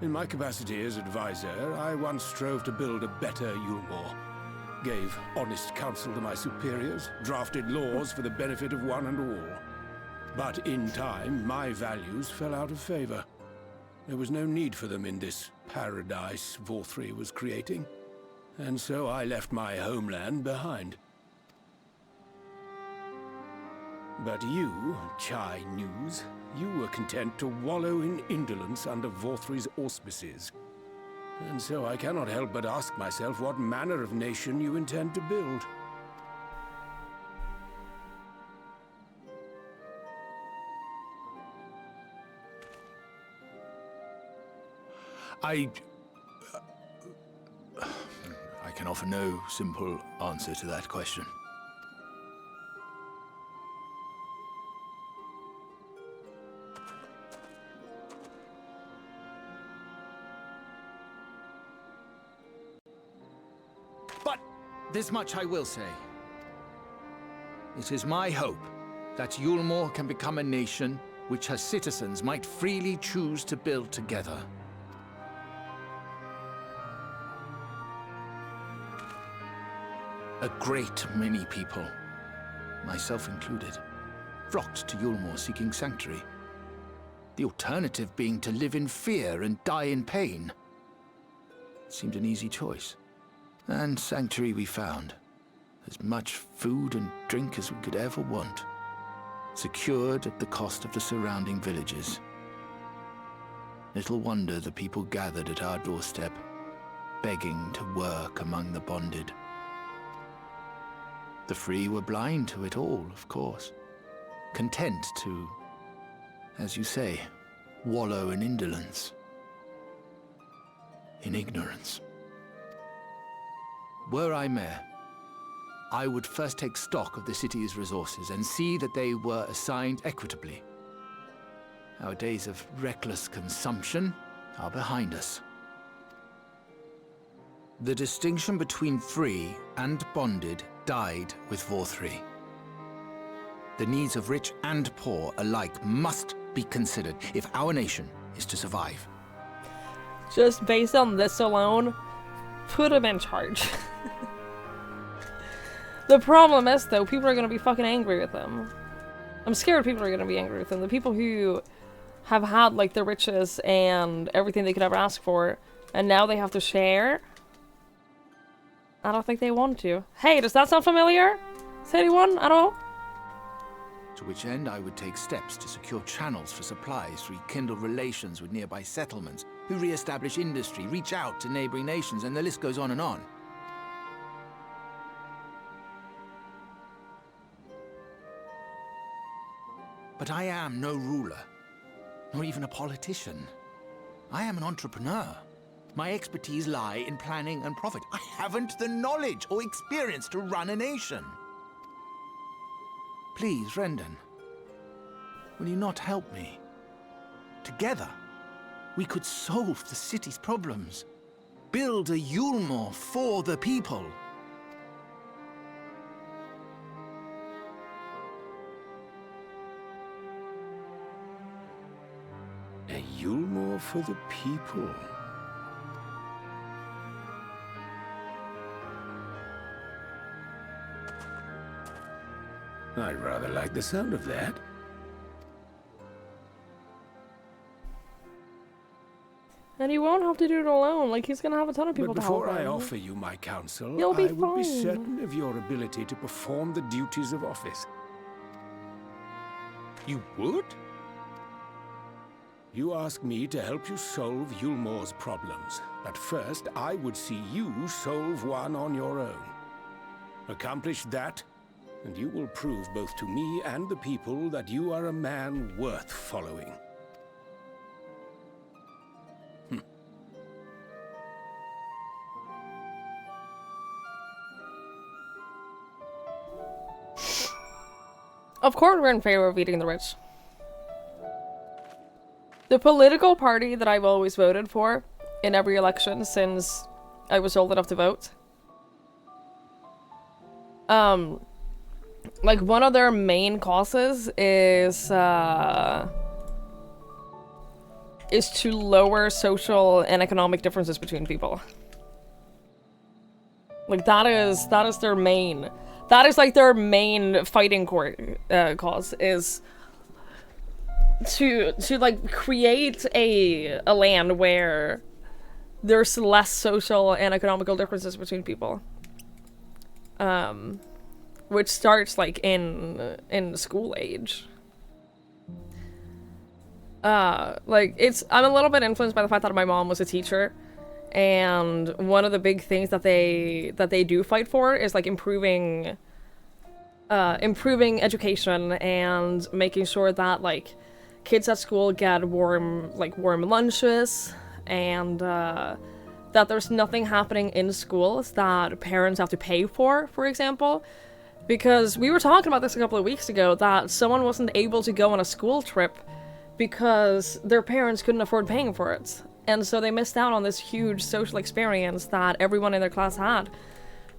In my capacity as advisor, I once strove to build a better Yulmore. Gave honest counsel to my superiors, drafted laws for the benefit of one and all. But in time, my values fell out of favor. There was no need for them in this paradise Vorthri was creating. And so I left my homeland behind. But you, Chai News, you were content to wallow in indolence under Vorthri's auspices. And so I cannot help but ask myself what manner of nation you intend to build.
I can offer no simple answer to that question. But this much I will say. It is my hope that Yulmore can become a nation which her citizens might freely choose to build together. A great many people, myself included, flocked to Yulmore seeking sanctuary. The alternative being to live in fear and die in pain. It seemed an easy choice. And sanctuary we found. As much food and drink as we could ever want. Secured at the cost of the surrounding villages. Little wonder the people gathered at our doorstep, begging to work among the bonded. The free were blind to it all, of course. Content to, as you say, wallow in indolence. In ignorance. Were I mayor, I would first take stock of the city's resources and see that they were assigned equitably. Our days of reckless consumption are behind us. The distinction between free and bonded died with Vorthri. The needs of rich and poor alike must be considered if our nation is to survive.
Just based on this alone, put him in charge. The problem is, though, people are gonna be fucking angry with him. I'm scared people are gonna be angry with him. The people who have had, like, the riches and everything they could ever ask for, and now they have to share. I don't think they want to. Hey, does that sound familiar? Is anyone at all?
To which end I would take steps to secure channels for supplies, rekindle relations with nearby settlements, who re-establish industry, reach out to neighboring nations, and the list goes on and on. But I am no ruler, nor even a politician. I am an entrepreneur. My expertise lie in planning and profit. I haven't the knowledge or experience to run a nation. Please, Rendon, will you not help me? Together, we could solve the city's problems. Build a Yulmore for the people.
A Yulmore for the people. I rather like the sound of that.
And he won't have to do it alone. Like, he's gonna have a ton of people
But
to help
before I
him.
offer you my counsel,
You'll be
I would be
fine.
certain of your ability to perform the duties of office.
You would?
You ask me to help you solve Yulmore's problems, but first I would see you solve one on your own. Accomplish that, and you will prove both to me and the people that you are a man worth following.
Of course we're in favor of eating the rich. The political party that I've always voted for in every election since I was old enough to vote. Like, one of their main causes is to lower social and economic differences between people. Like, that is their main... That is, like, their main fighting cause, is to like, create a land where there's less social and economical differences between people. Which starts, like, in school age. Like, I'm a little bit influenced by the fact that my mom was a teacher, and one of the big things that they do fight for is, like, improving education and making sure that, like, kids at school get warm lunches, and that there's nothing happening in schools that parents have to pay for example. Because we were talking about this a couple of weeks ago, that someone wasn't able to go on a school trip because their parents couldn't afford paying for it. And so they missed out on this huge social experience that everyone in their class had,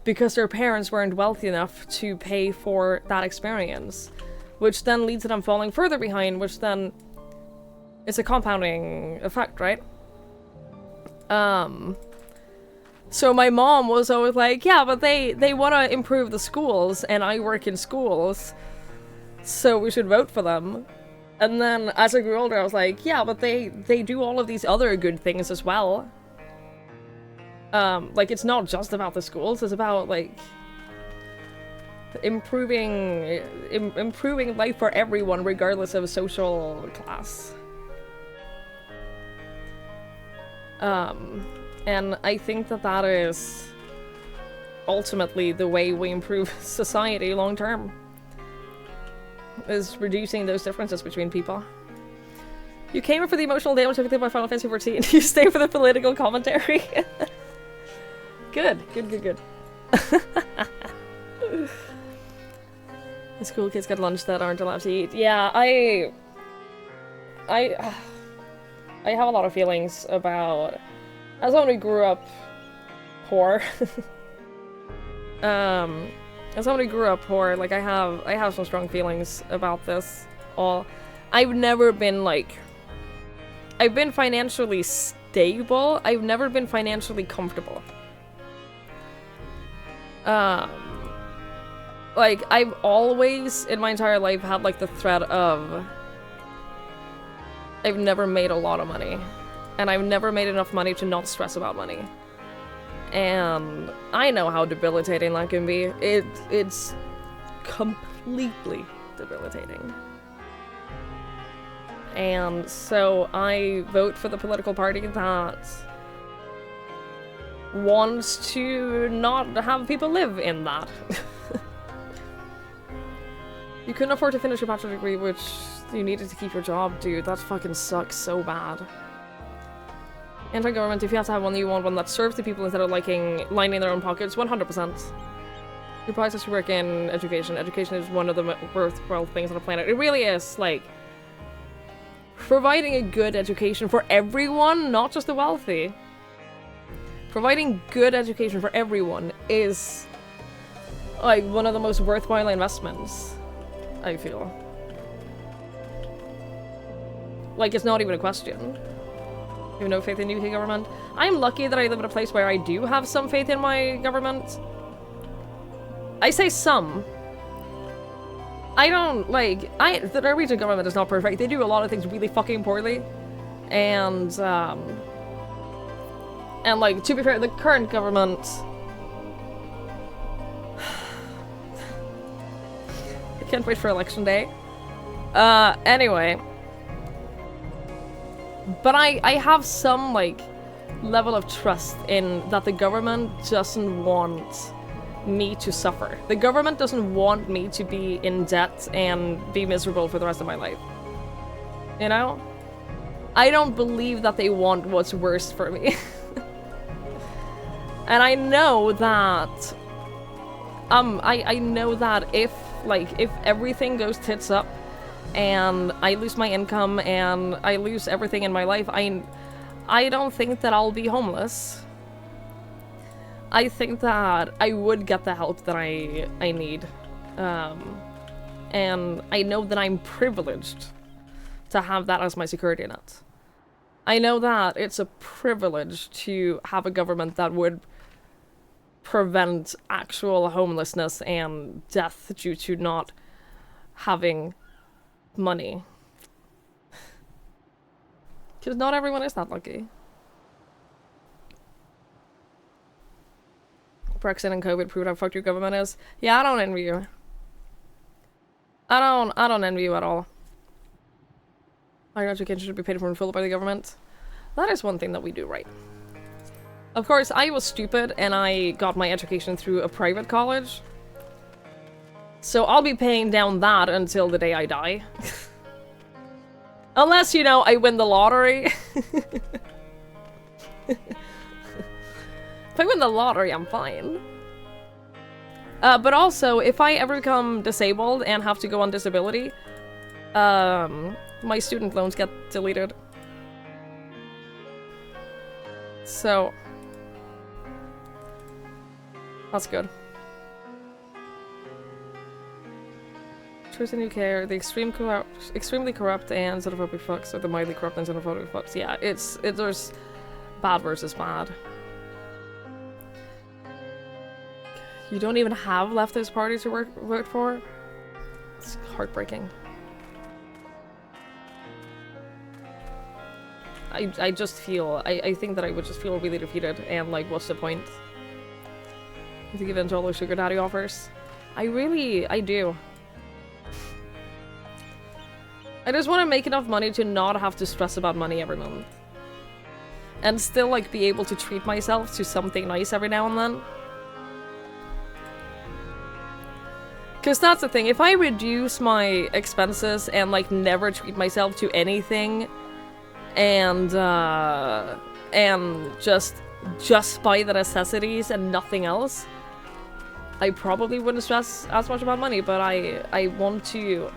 because their parents weren't wealthy enough to pay for that experience. Which then leads to them falling further behind, which then is a compounding effect, right? So my mom was always like, yeah, but they want to improve the schools, and I work in schools, so we should vote for them. And then as I grew older, I was like, yeah, but they do all of these other good things as well. Like, it's not just about the schools, it's about, like, improving life for everyone, regardless of social class. And I think that is ultimately the way we improve society long term, is reducing those differences between people. You came in for the emotional damage everything by Final Fantasy XIV. You stay for the political commentary. Good. The school kids get lunch that aren't allowed to eat. Yeah, I have a lot of feelings about... As someone who grew up poor, like, I have some strong feelings about this all. I've never been, like... I've been financially stable. I've never been financially comfortable. Like, I've always, in my entire life, had, like, the threat of... I've never made a lot of money. And I've never made enough money to not stress about money. And I know how debilitating that can be. It's completely debilitating. And so I vote for the political party that wants to not have people live in that. You couldn't afford to finish your bachelor's degree, which you needed to keep your job, dude. That fucking sucks so bad. Anti-government, if you have to have one, you want one that serves the people instead of lining their own pockets. 100%. Your price has to work in education. Education is one of the worthwhile things on the planet. It really is, like, providing a good education for everyone, not just the wealthy. Providing good education for everyone is, like, one of the most worthwhile investments, I feel. Like, it's not even a question. You have no faith in UK government? I'm lucky that I live in a place where I do have some faith in my government. I say some. I don't, like, the Norwegian government is not perfect. They do a lot of things really fucking poorly. And, like, to be fair, the current government... I can't wait for election day. Anyway... But I have some, like, level of trust in that the government doesn't want me to suffer. The government doesn't want me to be in debt and be miserable for the rest of my life. You know? I don't believe that they want what's worst for me. And I know that... I know that if if everything goes tits up and I lose my income and I lose everything in my life, I don't think that I'll be homeless. I think that I would get the help that I need. And I know that I'm privileged to have that as my security net. I know that it's a privilege to have a government that would prevent actual homelessness and death due to not having money. Because not everyone is that lucky. Brexit and COVID proved how fucked your government is. Yeah, I don't envy you. I don't envy you at all. Higher education should be paid for in full by the government. That is one thing that we do right. Of course, I was stupid and I got my education through a private college. So I'll be paying down that until the day I die. Unless, you know, I win the lottery. If I win the lottery, I'm fine. But also, if I ever become disabled and have to go on disability, my student loans get deleted. So, that's good. Choice in UK are the extremely corrupt and xenophobic fucks, or the mildly corrupt and xenophobic fucks. Yeah, there's bad versus bad. You don't even have leftist parties to vote for? It's heartbreaking. I just feel, I think that I would just feel really defeated and like, what's the point? To give in to all those sugar daddy offers. I do. I just want to make enough money to not have to stress about money every month. And still like be able to treat myself to something nice every now and then. Because that's the thing, if I reduce my expenses and like never treat myself to anything and just buy the necessities and nothing else, I probably wouldn't stress as much about money, but I want to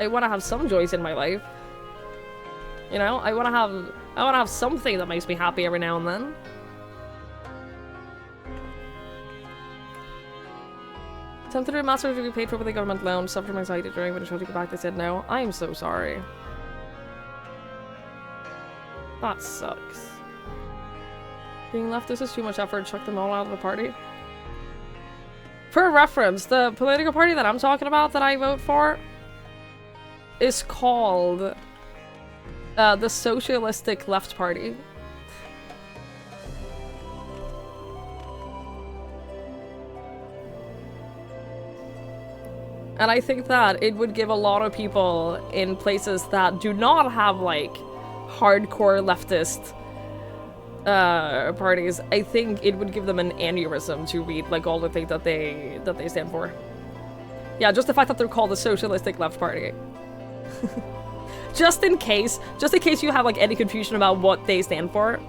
have some joys in my life. You know, I want to have something that makes me happy every now and then. Attempted to do a master's degree paid for with a government loan, suffered from anxiety during when I tried to go back, they said no. I am so sorry. That sucks. Being leftist is too much effort, chuck them all out of the party. For reference, the political party that I'm talking about that I vote for is called the Socialistic Left Party. And I think that it would give a lot of people in places that do not have, like, hardcore leftist parties, I think it would give them an aneurysm to read, like, all the things that they stand for. Yeah, just the fact that they're called the Socialistic Left Party. just in case you have, like, any confusion about what they stand for.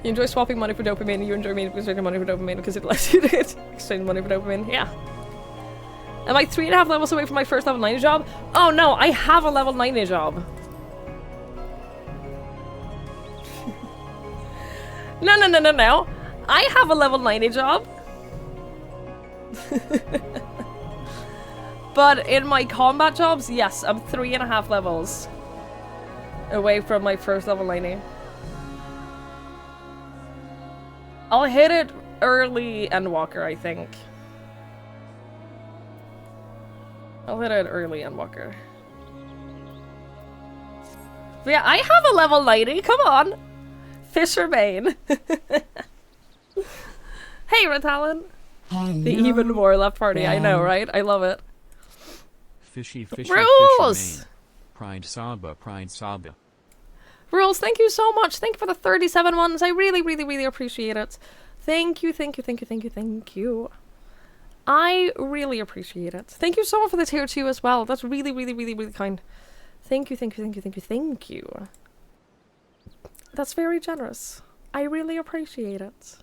You enjoy swapping money for dopamine, you enjoy exchanging money for dopamine because it lets you to exchange money for dopamine. Yeah. Am I 3.5 levels away from my first level 90 job? Oh no, I have a level 90 job. No. I have a level 90 job. But in my combat jobs, yes, I'm 3.5 levels away from my first level 90. I'll hit it early Endwalker, I think. I'll hit it early Endwalker. But yeah, I have a level 90, come on! Fisherman. Hey, Ratalon! The even more left party, I know, right? I love it.
Fishy,
Rules!
Fisherman. Pride Saba.
Rules, thank you so much. Thank you for the 37 ones. I really appreciate it. Thank you. I really appreciate it. Thank you so much for the tier 2 as well. That's really kind. Thank you. That's very generous. I really appreciate it.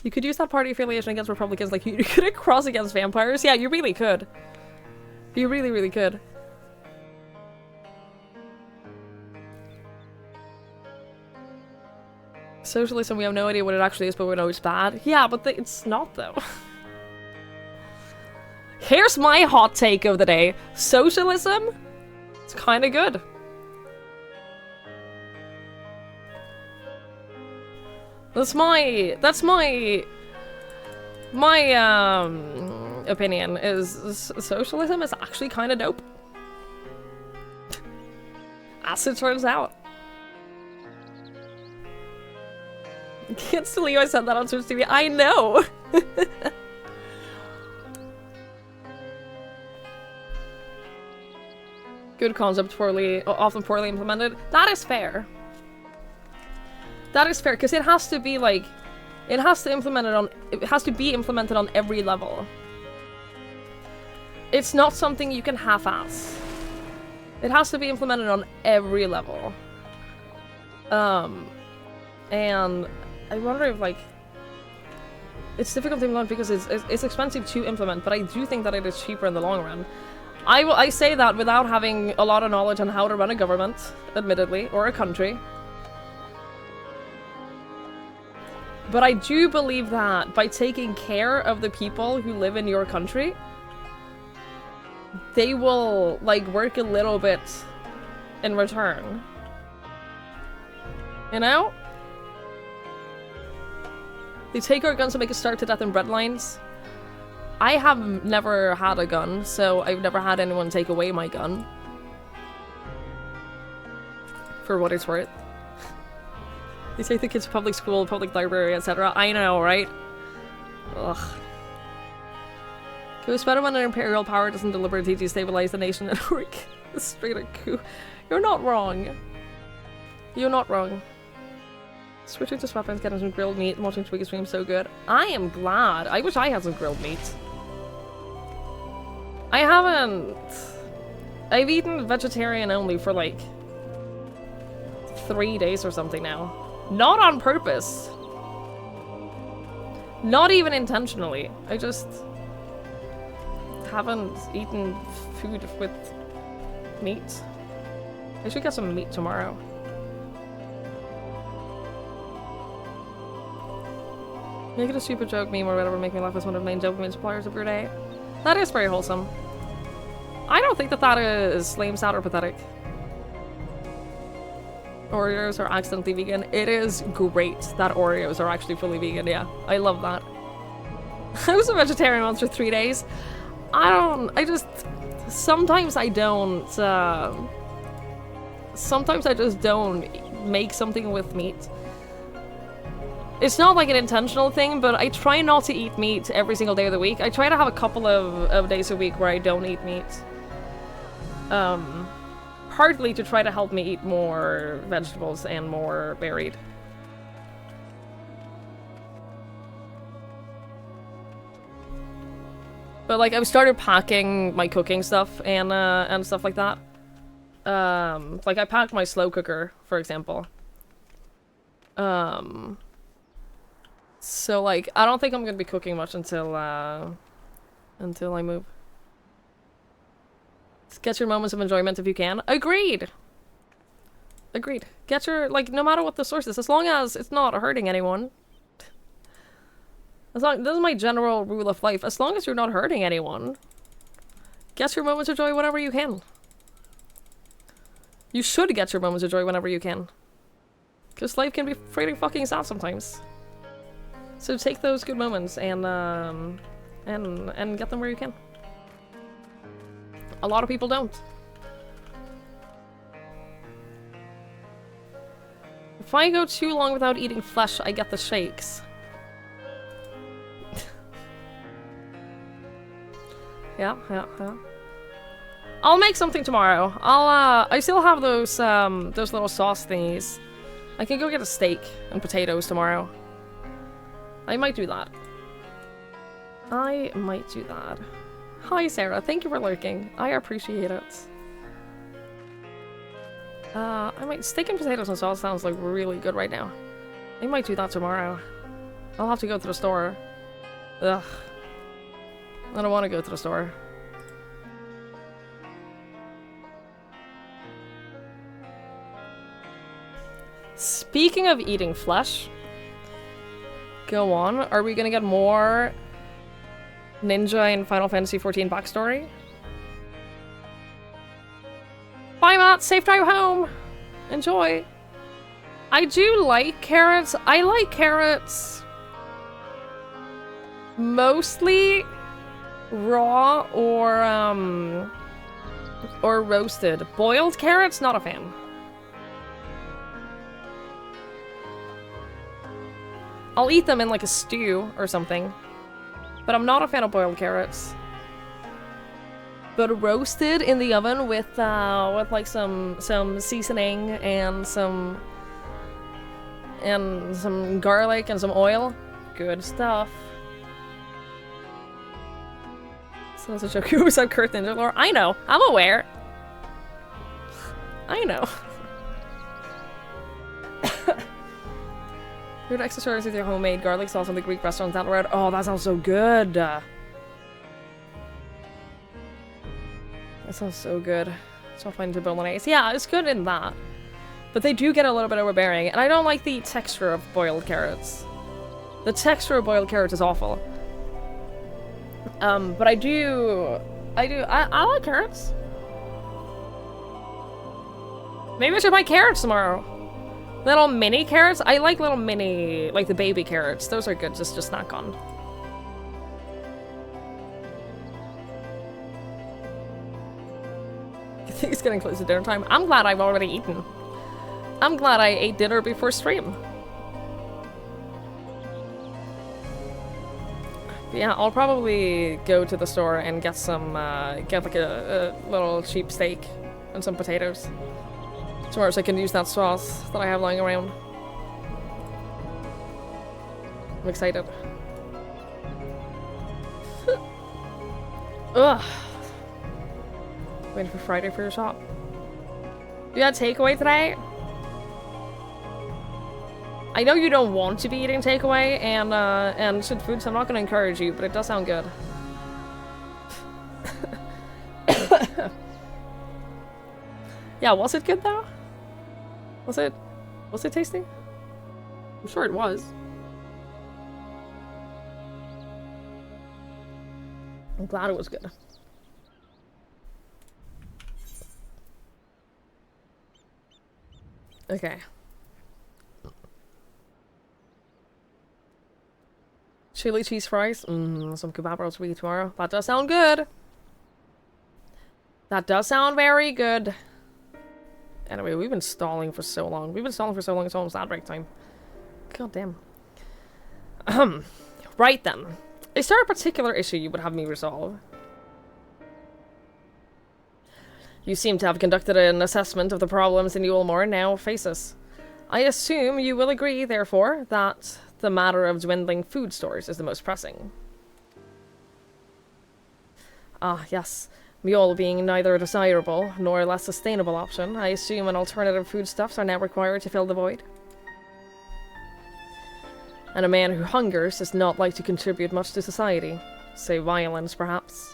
You could use that party affiliation against Republicans, like you could cross against vampires. Yeah, you really could. You really, really could. Socialism, we have no idea what it actually is, but we know it's bad. Yeah, but it's not, though. Here's my hot take of the day. Socialism? It's kind of good. That's my opinion, is socialism is actually kind of dope. As it turns out. It's to Leo, I said that on Twitch TV. I know! Good concept, often poorly implemented. That is fair. That is fair, because it has to be like, it has to be implemented on every level. It's not something you can half-ass. It has to be implemented on every level. And I wonder if, like, it's difficult to implement because it's expensive to implement, but I do think that it is cheaper in the long run. I say that without having a lot of knowledge on how to run a government, admittedly, or a country. But I do believe that by taking care of the people who live in your country, they will, like, work a little bit in return. You know? They take our guns and make us starve to death in bread lines. I have never had a gun, so I've never had anyone take away my gun. For what it's worth. They take the kids to public school, public library, etc. I know, right? Ugh. It was better when an imperial power doesn't deliberately destabilize the nation and work straight a coup. You're not wrong. You're not wrong. Switching to weapons, getting some grilled meat, and watching Twiggy stream so good. I am glad. I wish I had some grilled meat. I haven't. I've eaten vegetarian only for like 3 days or something now. Not on purpose. Not even intentionally. I just haven't eaten food with meat. I should get some meat tomorrow. Make it a stupid joke, meme, or whatever, make me laugh as one of the main dopamine suppliers of your day. That is very wholesome. I don't think that that is lame, sad, or pathetic. Oreos are accidentally vegan. It is great that Oreos are actually fully vegan, yeah. I love that. I was a vegetarian once for 3 days. Sometimes I don't, sometimes I just don't make something with meat. It's not like an intentional thing, but I try not to eat meat every single day of the week. I try to have a couple of days a week where I don't eat meat. Partly to try to help me eat more vegetables and more varied. But like I've started packing my cooking stuff and stuff like that. Like I packed my slow cooker, for example. So like I don't think I'm gonna be cooking much until I move. Get your moments of enjoyment if you can. Agreed! Agreed. Get your, like, no matter what the source is, as long as it's not hurting anyone. This is my general rule of life. As long as you're not hurting anyone, get your moments of joy whenever you can. You should get your moments of joy whenever you can. Because life can be pretty fucking sad sometimes. So take those good moments and get them where you can. A lot of people don't. If I go too long without eating flesh, I get the shakes. Yeah. I'll make something tomorrow. I still have those little sauce thingies. I can go get a steak and potatoes tomorrow. I might do that. Hi, Sarah. Thank you for lurking. I appreciate it. I might steak and potatoes and sauce sounds like really good right now. I might do that tomorrow. I'll have to go to the store. Ugh. I don't want to go to the store. Speaking of eating flesh, go on. Are we gonna get more ninja in Final Fantasy XIV backstory? Bye, Matt. Safe drive home. Enjoy. I do like carrots. I like carrots mostly raw or roasted. Boiled carrots, not a fan. I'll eat them in like a stew or something, but I'm not a fan of boiled carrots. But roasted in the oven with like some seasoning and some garlic and some oil, good stuff. So that's a joke. You always have Kurt Ninja lore. I know. I'm aware. I know. Your extra stories with your homemade garlic sauce on the Greek restaurant down the road. Oh, that sounds so good. That sounds so good. So I'll find the bolognese. Yeah, it's good in that. But they do get a little bit overbearing, and I don't like the texture of boiled carrots. The texture of boiled carrots is awful. But I like carrots. Maybe I should buy carrots tomorrow. Little mini carrots? I like little mini, like the baby carrots. Those are good just to snack on. I think it's getting close to dinner time. I'm glad I've already eaten. I'm glad I ate dinner before stream. Yeah, I'll probably go to the store and get some, get like a little cheap steak and some potatoes. Tomorrow, so I can use that sauce that I have lying around. I'm excited. Ugh. Waiting for Friday for your shop. You had takeaway today? I know you don't want to be eating takeaway and shit food, so I'm not going to encourage you, but it does sound good. Yeah, was it good though? Was it tasty? I'm sure it was. I'm glad it was good. Okay. Chili cheese fries. Some kebab rolls for you tomorrow. That does sound good. That does sound very good. Anyway, we've been stalling for so long. It's almost ad break time. God damn. Right then. Is there a particular issue you would have me resolve? You seem to have conducted an assessment of the problems in Yulmore now faces. I assume you will agree, therefore, that the matter of dwindling food stores is the most pressing. Ah, yes. Mule being neither a desirable nor a less sustainable option, I assume an alternative foodstuffs are now required to fill the void. And a man who hungers is not like to contribute much to society. Say violence, perhaps.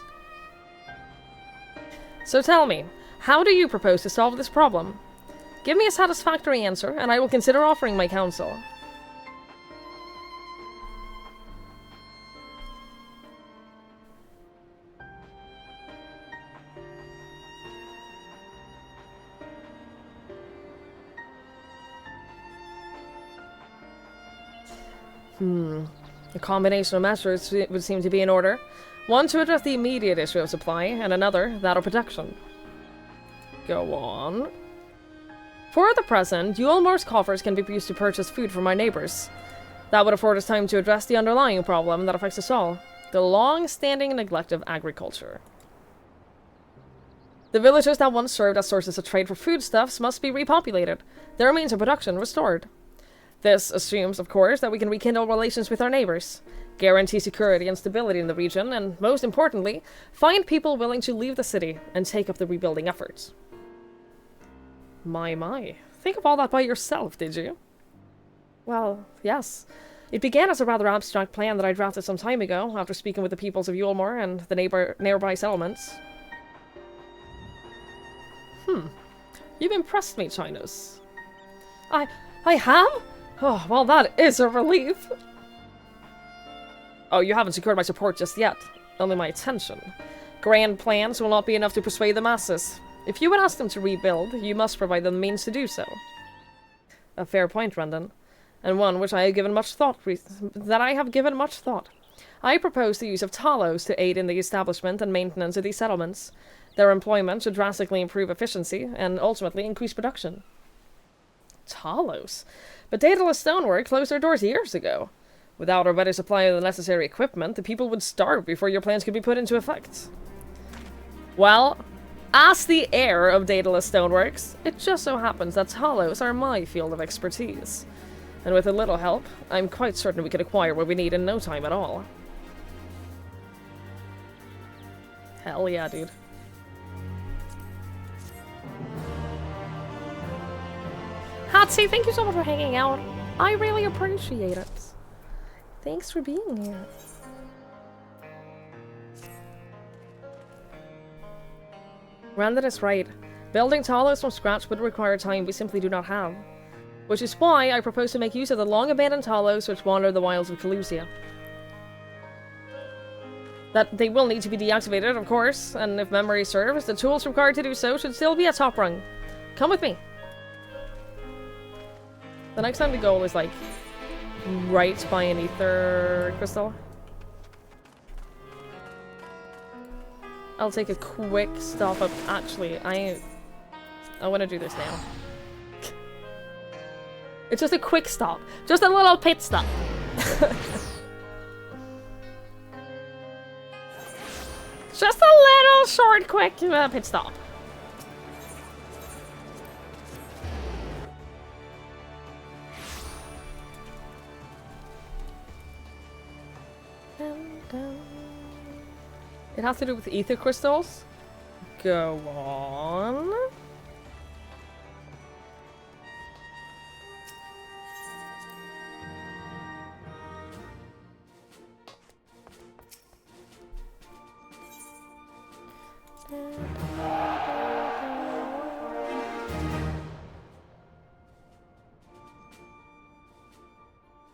So tell me, how do you propose to solve this problem? Give me a satisfactory answer, and I will consider offering my counsel. A combination of measures would seem to be in order. One to address the immediate issue of supply, and another, that of production. Go on. For the present, Yulmore's coffers can be used to purchase food from our neighbors. That would afford us time to address the underlying problem that affects us all. The long-standing neglect of agriculture. The villages that once served as sources of trade for foodstuffs must be repopulated, their means of production restored. This assumes, of course, that we can rekindle relations with our neighbors, guarantee security and stability in the region, and, most importantly, find people willing to leave the city and take up the rebuilding efforts. My. Think of all that by yourself, did you? Well, yes. It began as a rather abstract plan that I drafted some time ago, after speaking with the peoples of Yulmore and the nearby settlements. You've impressed me, Chinos. I have? Oh, well, that is a relief. Oh, you haven't secured my support just yet. Only my attention. Grand plans will not be enough to persuade the masses. If you would ask them to rebuild, you must provide them the means to do so. A fair point, Rendon. And one which I have given much thought. I propose the use of Talos to aid in the establishment and maintenance of these settlements. Their employment should drastically improve efficiency and ultimately increase production. Talos? But Daedalus Stonework closed their doors years ago. Without a better supply of the necessary equipment, the people would starve before your plans could be put into effect. Well, as the heir of Daedalus Stoneworks, it just so happens that Talos are my field of expertise. And with a little help, I'm quite certain we could acquire what we need in no time at all. Hell yeah, dude. Hatsy, thank you so much for hanging out. I really appreciate it. Thanks for being here. Randon is right. Building Talos from scratch would require time we simply do not have. Which is why I propose to make use of the long-abandoned Talos which wander the wilds of Calusia. That they will need to be deactivated, of course, and if memory serves, the tools required to do so should still be at top rung. Come with me. The next time the goal is, like, right by an ether crystal. I'll take a quick stop up. Actually, I want to do this now. It's just a quick stop. Just a little pit stop. Just a little short, quick pit stop. It has to do with ether crystals? Go on.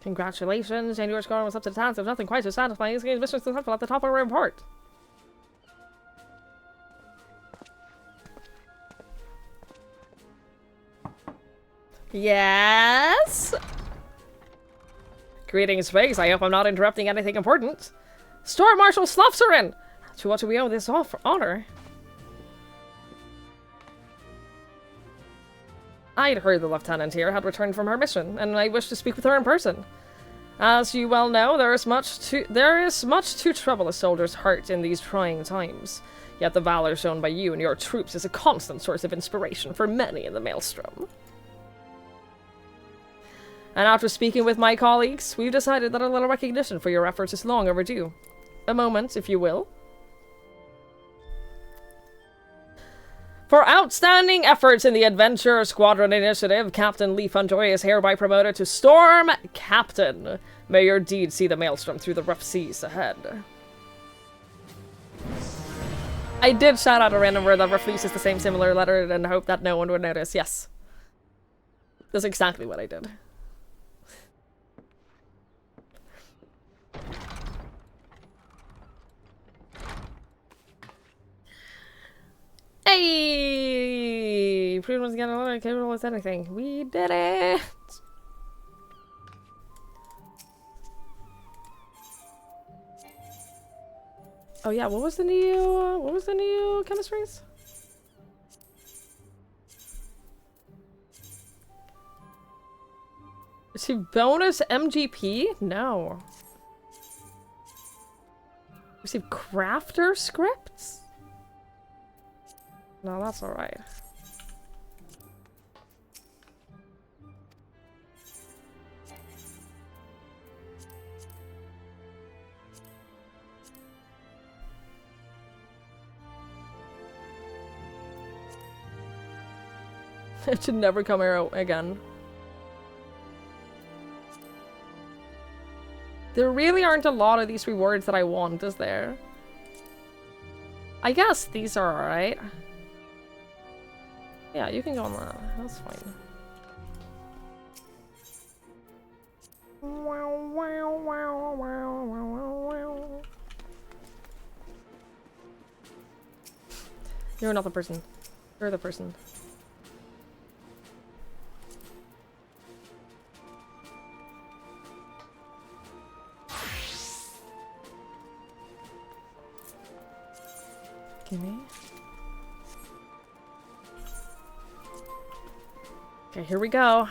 Congratulations, and your score was up to the task of nothing quite so satisfying. This game's mission is successful at the top of our report. Yes? Greetings, Figs. I hope I'm not interrupting anything important. Storm Marshal Slufserin! To what do we owe this honor? I'd heard the lieutenant here had returned from her mission, and I wished to speak with her in person. As you well know, there is much to trouble a soldier's heart in these trying times. Yet the valor shown by you and your troops is a constant source of inspiration for many in the Maelstrom. And after speaking with my colleagues, we've decided that a little recognition for your efforts is long overdue. A moment, if you will. For outstanding efforts in the Adventure Squadron Initiative, Captain Lee Funjoy is hereby promoted to Storm Captain. May your deeds see the Maelstrom through the rough seas ahead. I did shout out a random word that reflects the same similar letter and hope that no one would notice. Yes. That's exactly what I did. Hey! Prudence got a lot of capable as anything. We did it! Oh yeah, what was the new chemistries? Is he bonus MGP? No. Receive crafter scripts? No, that's alright. It should never come here again. There really aren't a lot of these rewards that I want, is there? I guess these are alright. Yeah, you can go on that. That's fine. You're not the person. You're the person. Gimme. Okay, here we go.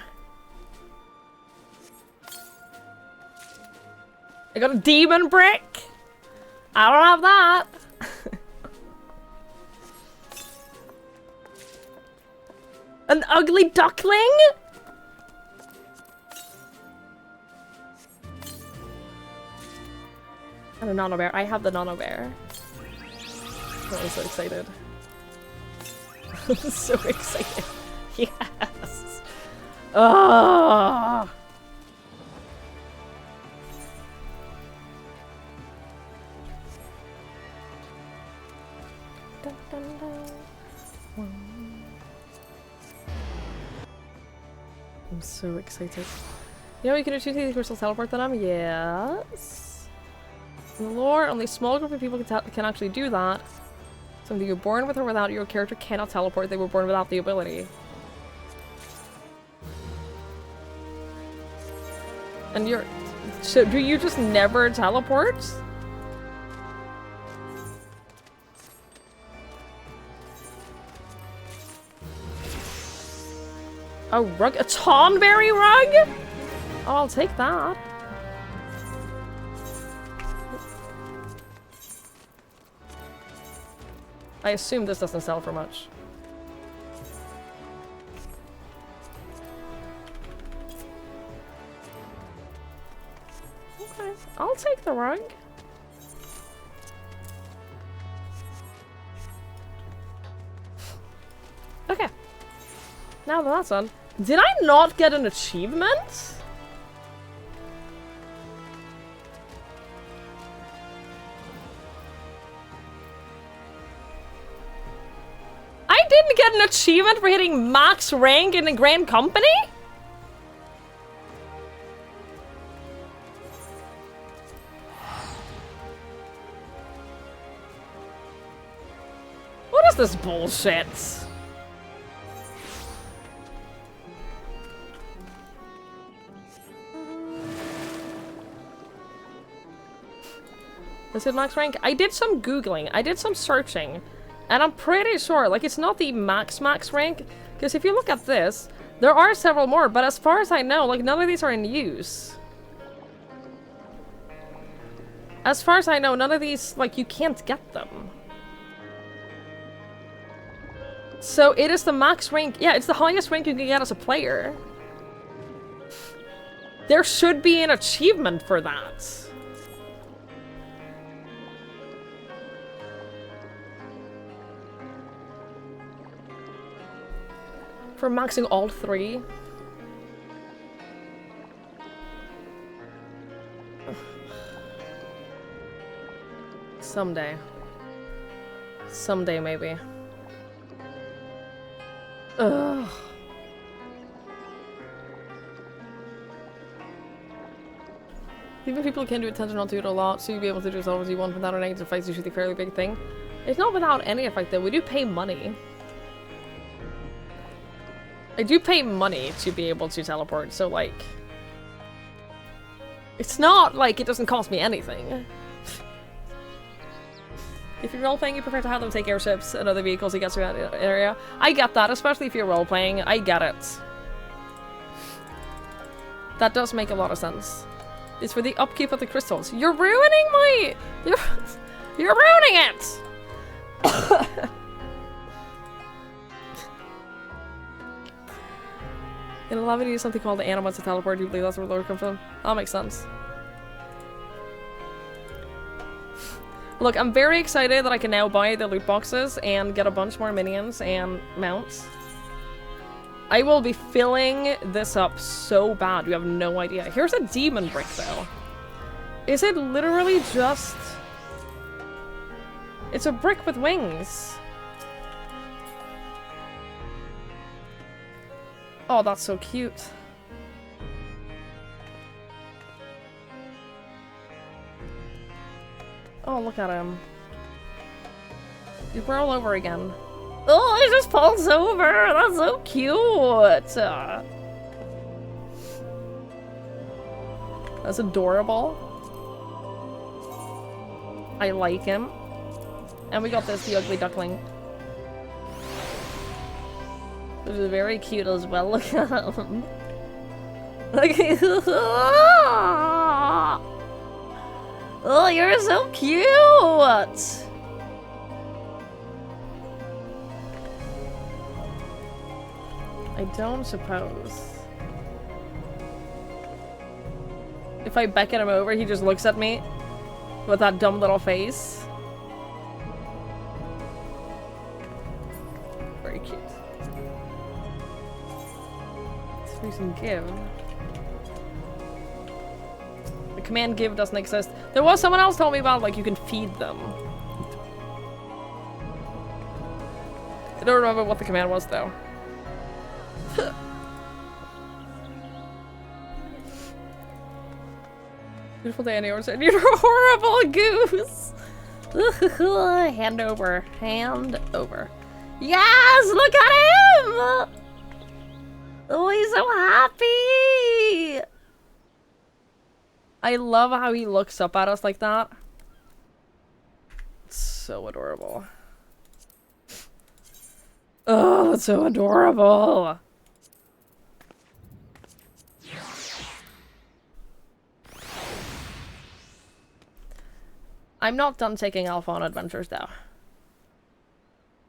I got a demon brick! I don't have that! An ugly duckling? And a nano bear. I have the nano bear. I'm so excited. I'm so excited. Yes! Oh! Dun, dun, dun. I'm so excited. You know, you can achieve these crystals teleport them? Yes. In the lore, only a small group of people can actually do that. Something you're born with or without, your character cannot teleport. They were born without the ability. And you're... So, do you just never teleport? A rug? A Tonberry rug? Oh, I'll take that. I assume this doesn't sell for much. Okay, I'll take the rug. Okay. Now that that's done. Did I not get an achievement? I didn't get an achievement for hitting max rank in the Grand Company? What is this bullshit? Is it max rank? I did some googling, I did some searching, and I'm pretty sure, like, it's not the max rank, because if you look at this, there are several more, but as far as I know, like, none of these are in use. As far as I know, none of these, like, you can't get them. So it is the max rank, yeah, it's the highest rank you can get as a player. There should be an achievement for that. For maxing all three. Someday. Someday, maybe. Ugh. Even people can do it tend to not do it a lot, so you'll be able to do as long as you want without a negative effect. It's usually a fairly big thing. It's not without any effect though. We do pay money. I do pay money to be able to teleport, so like... It's not like it doesn't cost me anything. If you're role-playing, you prefer to have them take airships and other vehicles to get to that area. I get that, especially if you're role-playing. I get it. That does make a lot of sense. It's for the upkeep of the crystals. You're ruining my... You're ruining it! In 11, you use something called the animals to teleport. Do you believe that's where the lore comes from? That makes sense. Look, I'm very excited that I can now buy the loot boxes and get a bunch more minions and mounts. I will be filling this up so bad, you have no idea. Here's a demon brick, though. Is it literally just... It's a brick with wings. Oh, that's so cute. Oh, look at him. You roll over again. Oh, he just falls over! That's so cute! That's adorable. I like him. And we got this, the ugly duckling. Which is very cute as well. Look at him. Look at Oh, you're so cute! I don't suppose. If I beckon him over, he just looks at me with that dumb little face. Very cute. Let's do some give. The command give doesn't exist. There was someone else told me about, like, you can feed them. I don't remember what the command was, though. Beautiful day on yours, and you're a horrible goose! Hand over. Hand over. Yes! Look at him! Oh, he's so happy! I love how he looks up at us like that. It's so adorable. Oh, that's so adorable! I'm not done taking Alpha on adventures, though.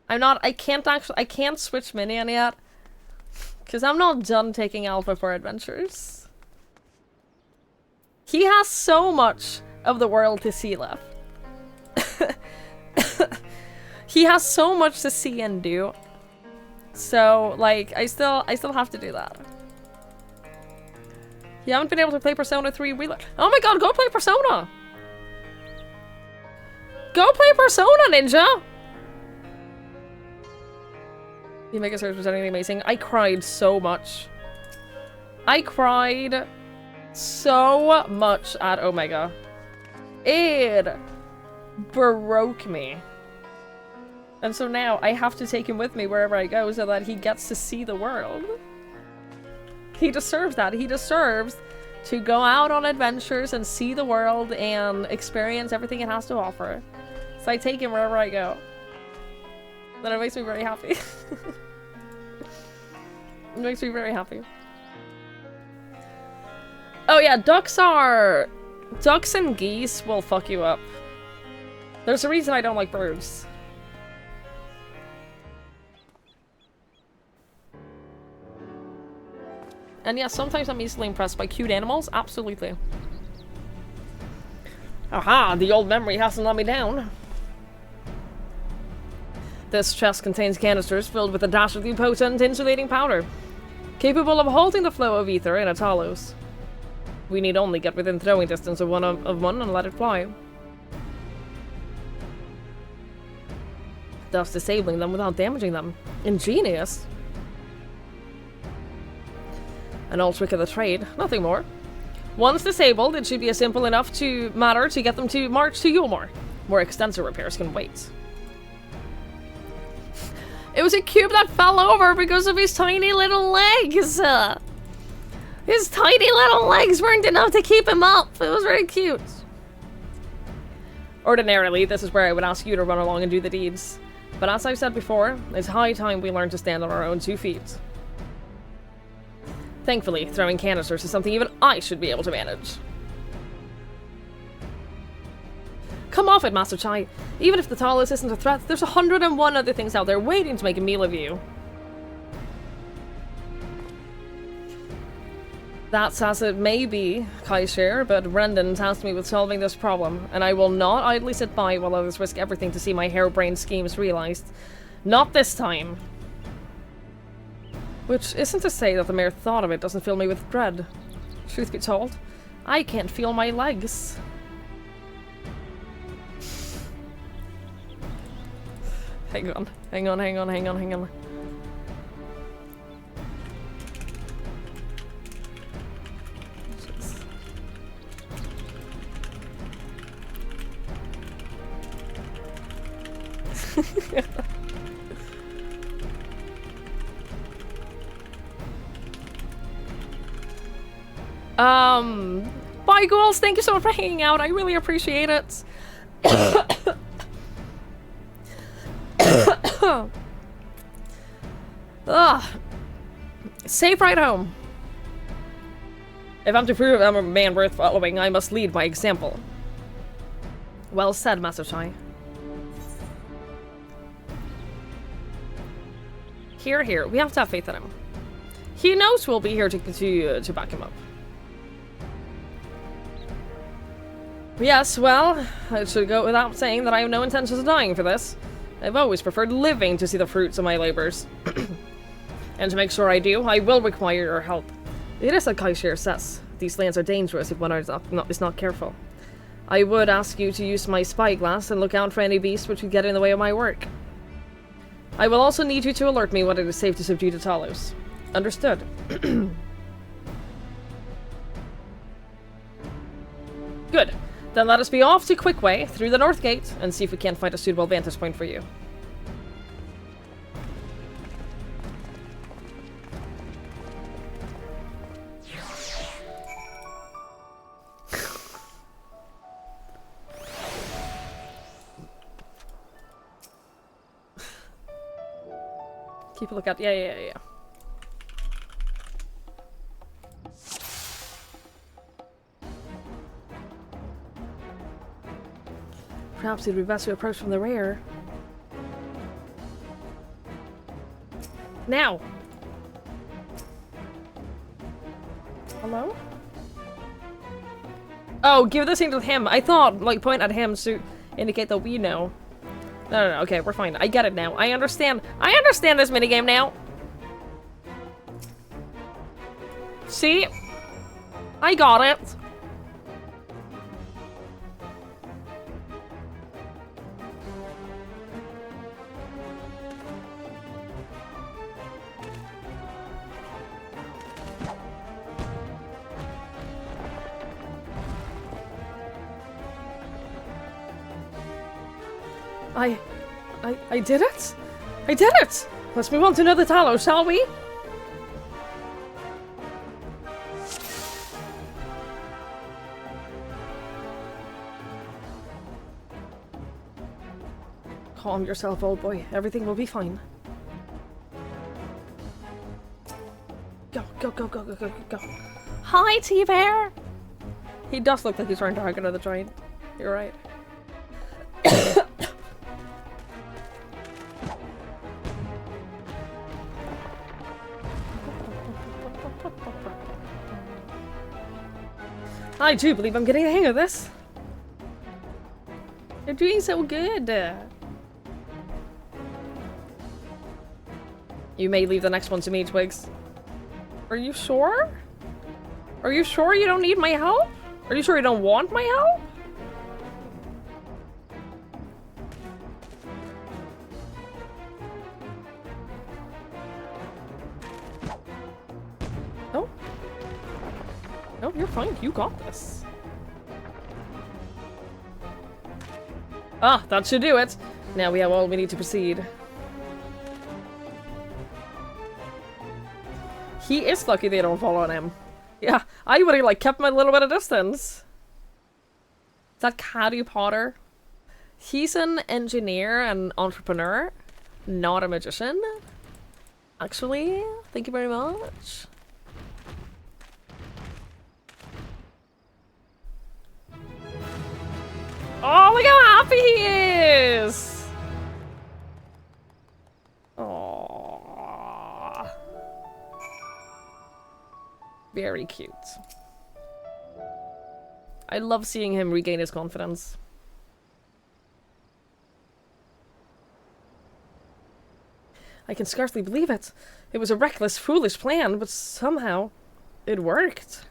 I can't switch Minion yet. Because I'm not done taking Alpha for adventures. He has so much of the world to see left. He has so much to see and do. So, like, I still have to do that. You haven't been able to play Persona 3 Wheeler. Oh my god, go play Persona! Go play Persona, Ninja! The Omega series was anything amazing. I cried so much. I cried so much at Omega. It broke me. And so now I have to take him with me wherever I go so that he gets to see the world. He deserves that. He deserves to go out on adventures and see the world and experience everything it has to offer. So I take him wherever I go. Then it makes me very happy. It makes me very happy. Oh yeah, ducks and geese will fuck you up. There's a reason I don't like birds. And yeah, sometimes I'm easily impressed by cute animals. Absolutely. Aha, the old memory hasn't let me down. This chest contains canisters filled with a dastardly potent insulating powder, capable of halting the flow of ether in a Talos. We need only get within throwing distance of one and let it fly. Thus disabling them without damaging them. Ingenious. An old trick of the trade, nothing more. Once disabled, it should be a simple enough matter to get them to march to Yulmore. More extensive repairs can wait. It was a cube that fell over because of his tiny little legs. His tiny little legs weren't enough to keep him up. It was very cute. Ordinarily, this is where I would ask you to run along and do the deeds. But as I've said before, it's high time we learn to stand on our own 2 feet. Thankfully, throwing canisters is something even I should be able to manage. Come off it, Master Chai. Even if the Talos isn't a threat, there's 101 other things out there waiting to make a meal of you. That's as it may be, Kaishir, but Brendan tasked me with solving this problem, and I will not idly sit by while others risk everything to see my harebrained schemes realized. Not this time. Which isn't to say that the mere thought of it doesn't fill me with dread. Truth be told, I can't feel my legs. Hang on, hang on, hang on, hang on, hang on. Bye ghouls, thank you so much for hanging out, I really appreciate it. Safe ride home. If I'm to prove I'm a man worth following, I must lead by example. Well said, Master Chai. Here, we have to have faith in him. He knows we'll be here to back him up. Yes, well, it should go without saying that I have no intentions of dying for this. I've always preferred living to see the fruits of my labors. And to make sure I do, I will require your help. It is like Kaishir says, these lands are dangerous if one is not careful. I would ask you to use my spyglass and look out for any beast which would get in the way of my work. I will also need you to alert me when it is safe to subdue the Talos. Understood. Good. Then let us be off to Quickway through the north gate and see if we can't find a suitable vantage point for you. Keep a lookout. Yeah. Perhaps it would be best to approach from the rear. Now! Hello? Oh, give this thing to him. I thought, like, point at him to indicate that we know. No, okay, we're fine. I get it now. I understand this minigame now. See? I got it. I did it? I did it! Let's move on to another Talos, shall we? Calm yourself, old boy. Everything will be fine. Go. Hi, T-Bear! He does look like he's trying to hug another train. You're right. I do believe I'm getting the hang of this. You're doing so good. You may leave the next one to me, Twigs. Are you sure? Are you sure you don't need my help? Are you sure you don't want my help? No. No, you're fine. You got this. Ah, that should do it. Now we have all we need to proceed. He is lucky they don't fall on him. Yeah, I would have like kept him a little bit of distance. Is that Caddy Potter? He's an engineer and entrepreneur, not a magician. Actually, thank you very much. Oh, look how happy he is! Aww. Very cute. I love seeing him regain his confidence. I can scarcely believe it. It was a reckless, foolish plan, but somehow it worked.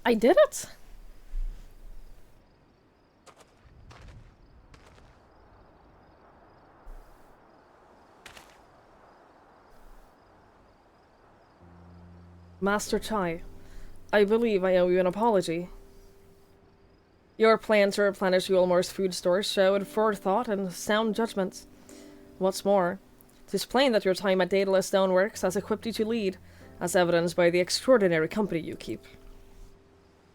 I did it. Master Chai, I believe I owe you an apology. Your plan to replenish Yulmore's food stores showed forethought and sound judgment. What's more, it is plain that your time at Daedalus Stoneworks has equipped you to lead, as evidenced by the extraordinary company you keep.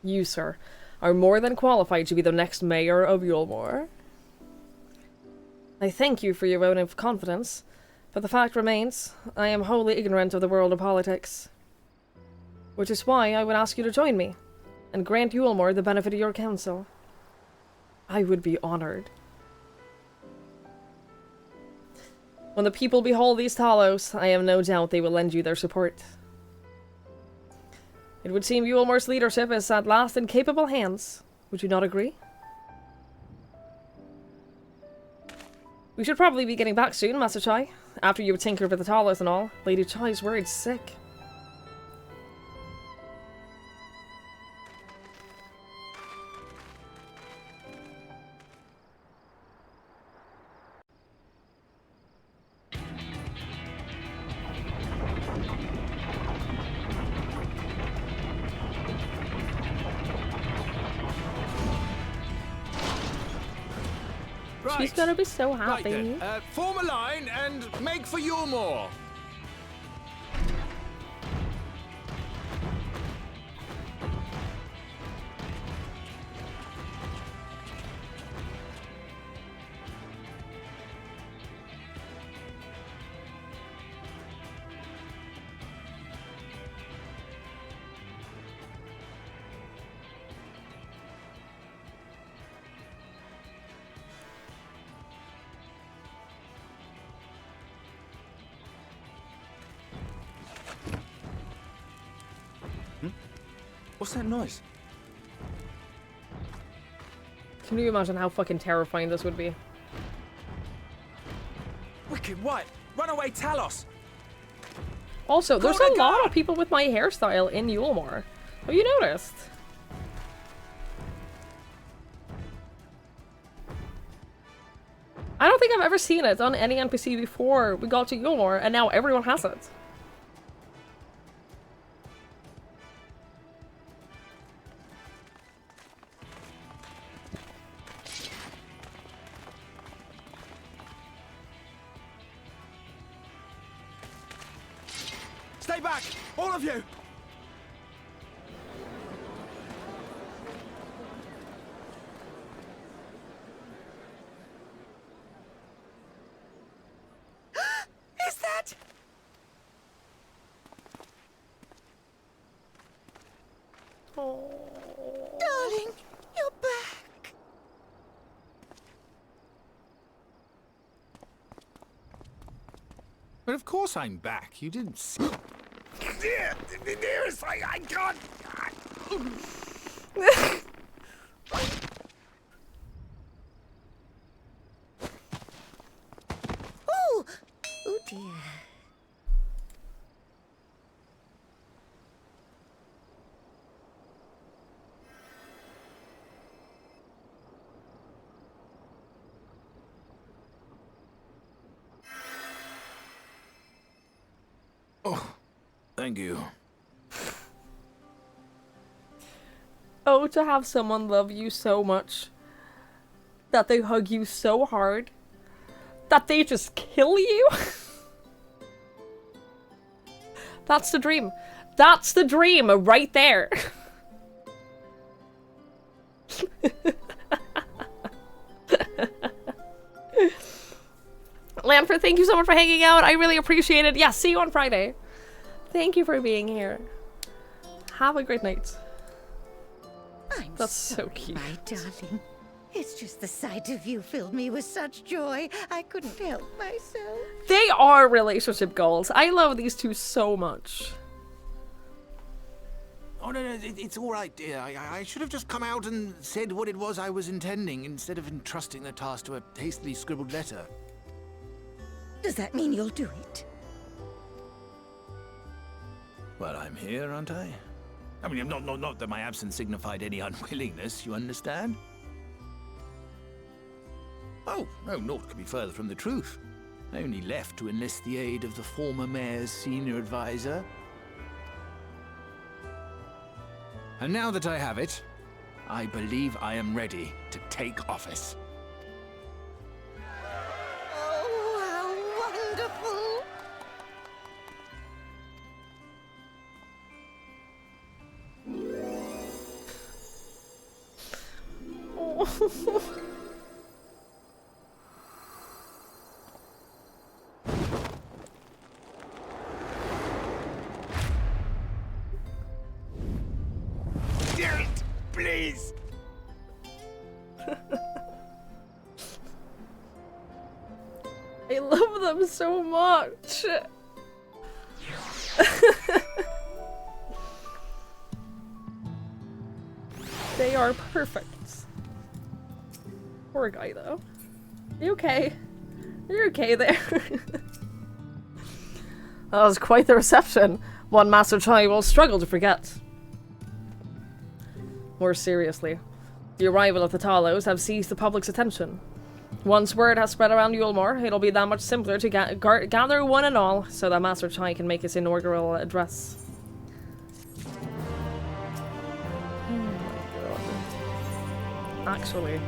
You, sir, are more than qualified to be the next mayor of Yulmore. I thank you for your vote of confidence, but the fact remains, I am wholly ignorant of the world of politics. Which is why I would ask you to join me, and grant Yulmore the benefit of your counsel. I would be honored. When the people behold these Talos, I have no doubt they will lend you their support. It would seem Yulmore's leadership is at last in capable hands. Would you not agree? We should probably be getting back soon, Master Chai. After you tinker with the Talos and all, Lady Chai's worried sick. She's gonna be so happy.
Right then, form a line and make for Yulmore.
What's that noise?
Can you imagine how fucking terrifying this would be?
Wicked White! Runaway Talos!
Also, there's a lot of people with my hairstyle in Yulmore. Have you noticed? I don't think I've ever seen it on any NPC before we got to Yulmore, and now everyone has it.
Stay back! All of you!
Is that...
Oh.
Darling, you're back.
But of course I'm back. You didn't see. Dearest, I can't.
Oh, oh dear.
Oh, thank you.
Oh, to have someone love you so much that they hug you so hard that they just kill you. That's the dream. That's the dream right there. Lanford, thank you so much for hanging out. I really appreciate it. Yeah, see you on Friday. Thank you for being here. Have a great night. That's so cute.
My darling. It's just the sight of you filled me with such joy. I couldn't help myself.
They are relationship goals. I love these two so much.
Oh, no, it's all right, dear. I should have just come out and said what it was I was intending, instead of entrusting the task to a hastily scribbled letter.
Does that mean you'll do it?
Well, I'm here, aren't I? I mean, not that my absence signified any unwillingness, you understand? Oh, no, naught could be further from the truth. I only left to enlist the aid of the former mayor's senior advisor. And now that I have it, I believe I am ready to take office.
Oh, how wonderful!
Do it, please!
I love them so much. They are perfect. Poor guy, though. Are you okay? You're okay there. That was quite the reception. One Master Chai will struggle to forget. More seriously, the arrival of the Talos have seized the public's attention. Once word has spread around Yulmore, it'll be that much simpler to gather one and all so that Master Chai can make his inaugural address. Actually.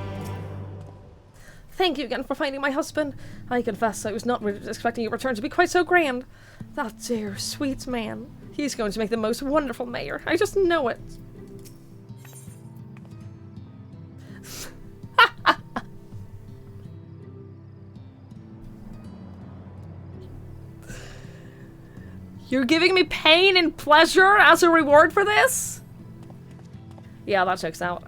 Thank you again for finding my husband. I confess I was not expecting your return to be quite so grand. That dear, sweet man. He's going to make the most wonderful mayor. I just know it. You're giving me pain and pleasure as a reward for this? Yeah, that checks out.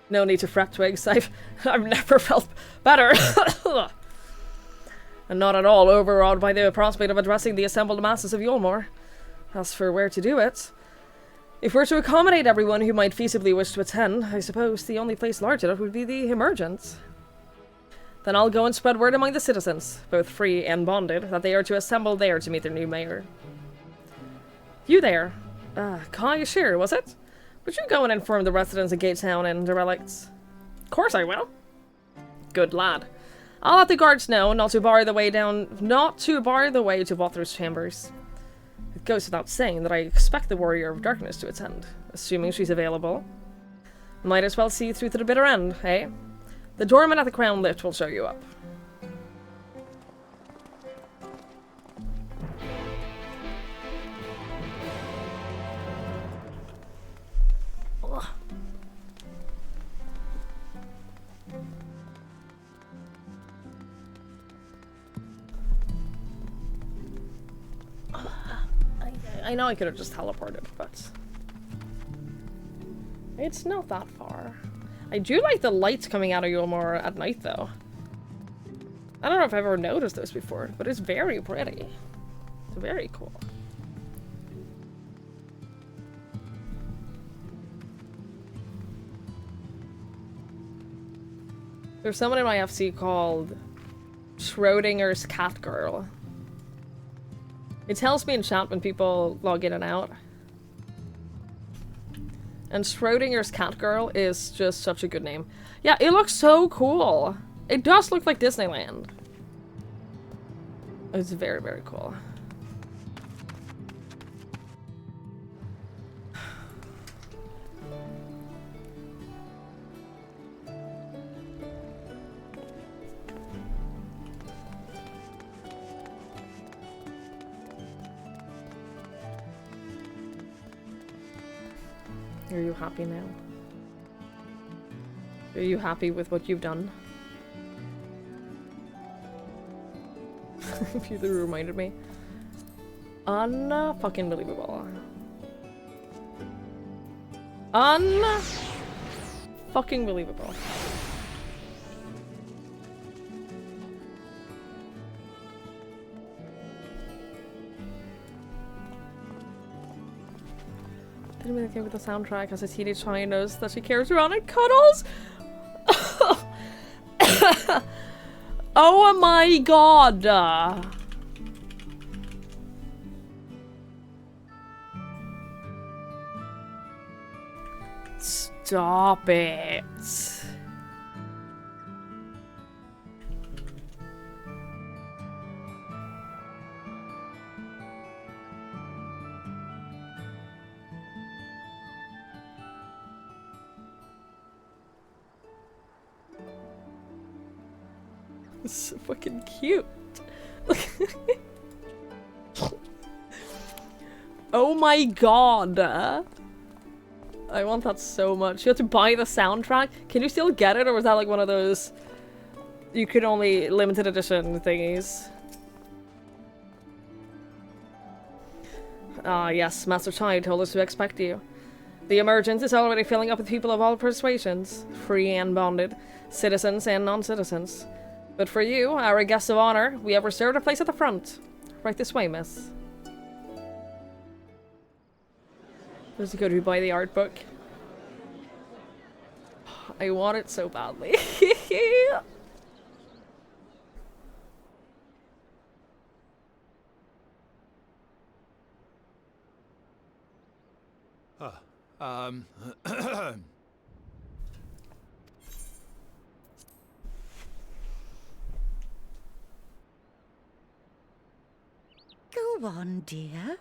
No need to fret, Twigs. I've never felt better. And not at all overawed by the prospect of addressing the assembled masses of Yulmore. As for where to do it, if we're to accommodate everyone who might feasibly wish to attend, I suppose the only place large enough would be the Emergent. Then I'll go and spread word among the citizens, both free and bonded, that they are to assemble there to meet their new mayor. You there? Kai Shir, was it? Would you go and inform the residents of Gatetown and the relicts? Of course I will. Good lad. I'll let the guards know not to bar the way to Walther's chambers. It goes without saying that I expect the Warrior of Darkness to attend, assuming she's available. Might as well see through to the bitter end, eh? The doorman at the Crown Lift will show you up. Ugh. I know I could have just teleported, but it's not that far. I do like the lights coming out of Yulmore at night, though. I don't know if I've ever noticed this before, but it's very pretty. It's very cool. There's someone in my FC called Schrodinger's Cat Girl. It tells me in chat when people log in and out. And Schrodinger's Cat Girl is just such a good name. Yeah, it looks so cool. It does look like Disneyland. It's very, very cool. Are you happy now? Are you happy with what you've done? You reminded me. Fucking believable. Fucking believable. Anybody okay with the soundtrack has a teenage child knows that she carries around and cuddles? Oh my god! Stop it. It's so fucking cute. Oh my god. I want that so much. You have to buy the soundtrack. Can you still get it, or was that like one of those you could only limited edition thingies? Ah, yes, Master Chai told us to expect you. The emergence is already filling up with people of all persuasions, free and bonded, citizens and non-citizens. But for you, our guests of honor, we have reserved a place at the front. Right this way, miss. There's a good who buy the art book. I want it so badly.
Go on, dear.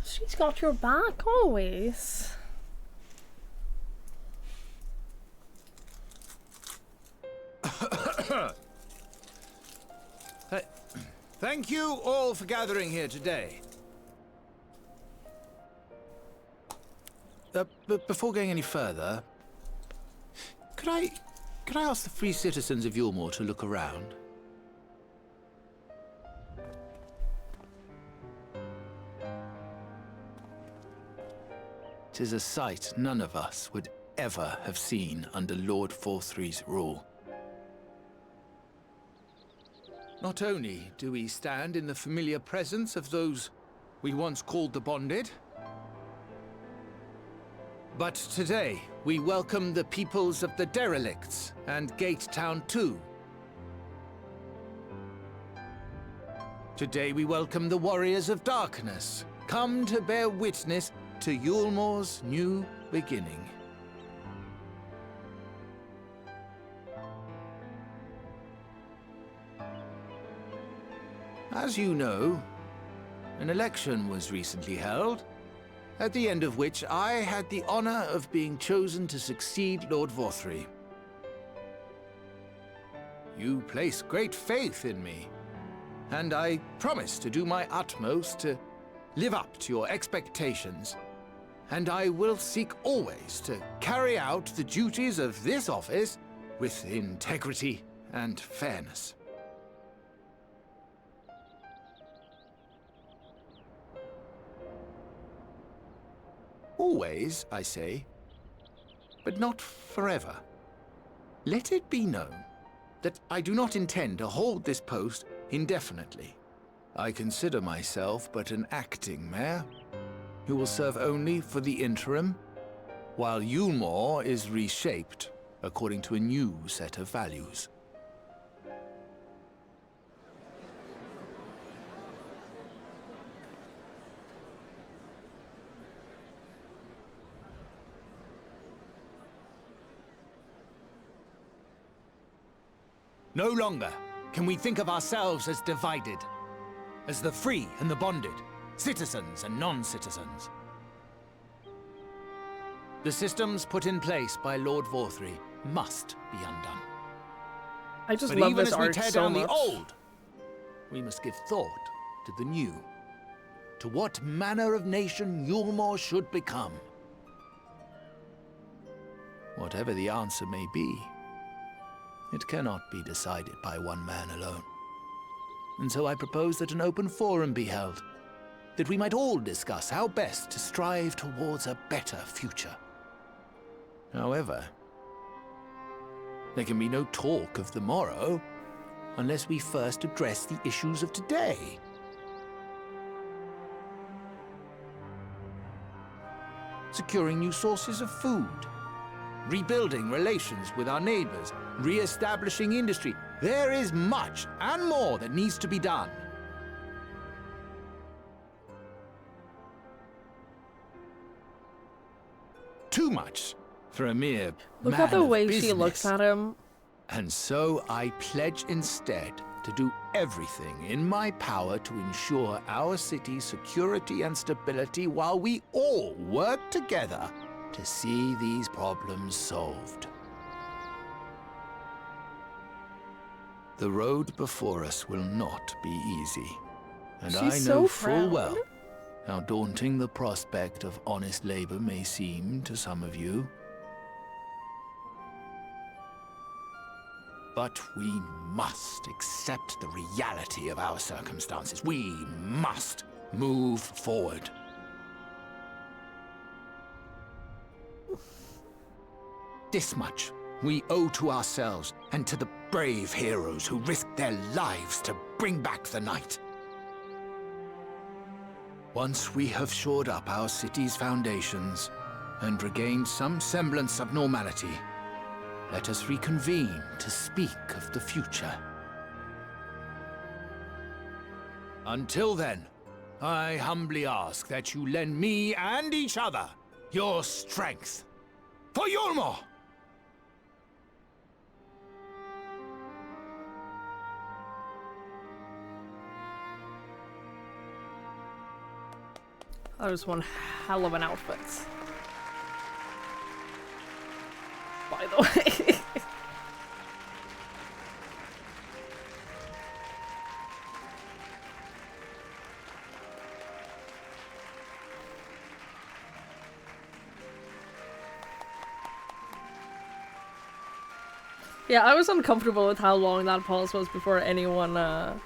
She's got your back always.
Thank you all for gathering here today. But before going any further, could I ask the free citizens of Yulmore to look around? Tis a sight none of us would ever have seen under Lord Forthry's rule. Not only do we stand in the familiar presence of those we once called the Bonded, but today we welcome the peoples of the Derelicts and Gate Town too. Today we welcome the Warriors of Darkness, come to bear witness to Yulmore's new beginning. As you know, an election was recently held, at the end of which I had the honor of being chosen to succeed Lord Forthry. You place great faith in me, and I promise to do my utmost to live up to your expectations, and I will seek always to carry out the duties of this office with integrity and fairness. Always, I say, but not forever. Let it be known that I do not intend to hold this post indefinitely. I consider myself but an acting mayor, who will serve only for the interim, while Yulmore is reshaped according to a new set of values. No longer can we think of ourselves as divided, as the free and the bonded, citizens and non-citizens. The systems put in place by Lord Forthry must be undone.
I just
but
love
even
this
as we
art
tear
so
down
much.
the old, we must give thought to the new, to what manner of nation Yulmore should become. Whatever the answer may be, it cannot be decided by one man alone. And so I propose that an open forum be held, that we might all discuss how best to strive towards a better future. However, there can be no talk of the morrow unless we first address the issues of today. Securing new sources of food, rebuilding relations with our neighbors, re-establishing industry. There is much and more that needs to be done. Too much for a mere
Look
man
at the
of
way
business.
she looks at him.
And so I pledge instead to do everything in my power to ensure our city's security and stability while we all work together to see these problems solved. The road before us will not be easy, and
She's
I
so
know full
proud.
well how daunting the prospect of honest labor may seem to some of you. But we must accept the reality of our circumstances. We must move forward. This much we owe to ourselves and to the brave heroes who risked their lives to bring back the night. Once we have shored up our city's foundations and regained some semblance of normality, let us reconvene to speak of the future. Until then, I humbly ask that you lend me and each other your strength. For Yulmore!
That was one hell of an outfit. By the way. Yeah, I was uncomfortable with how long that pause was before anyone had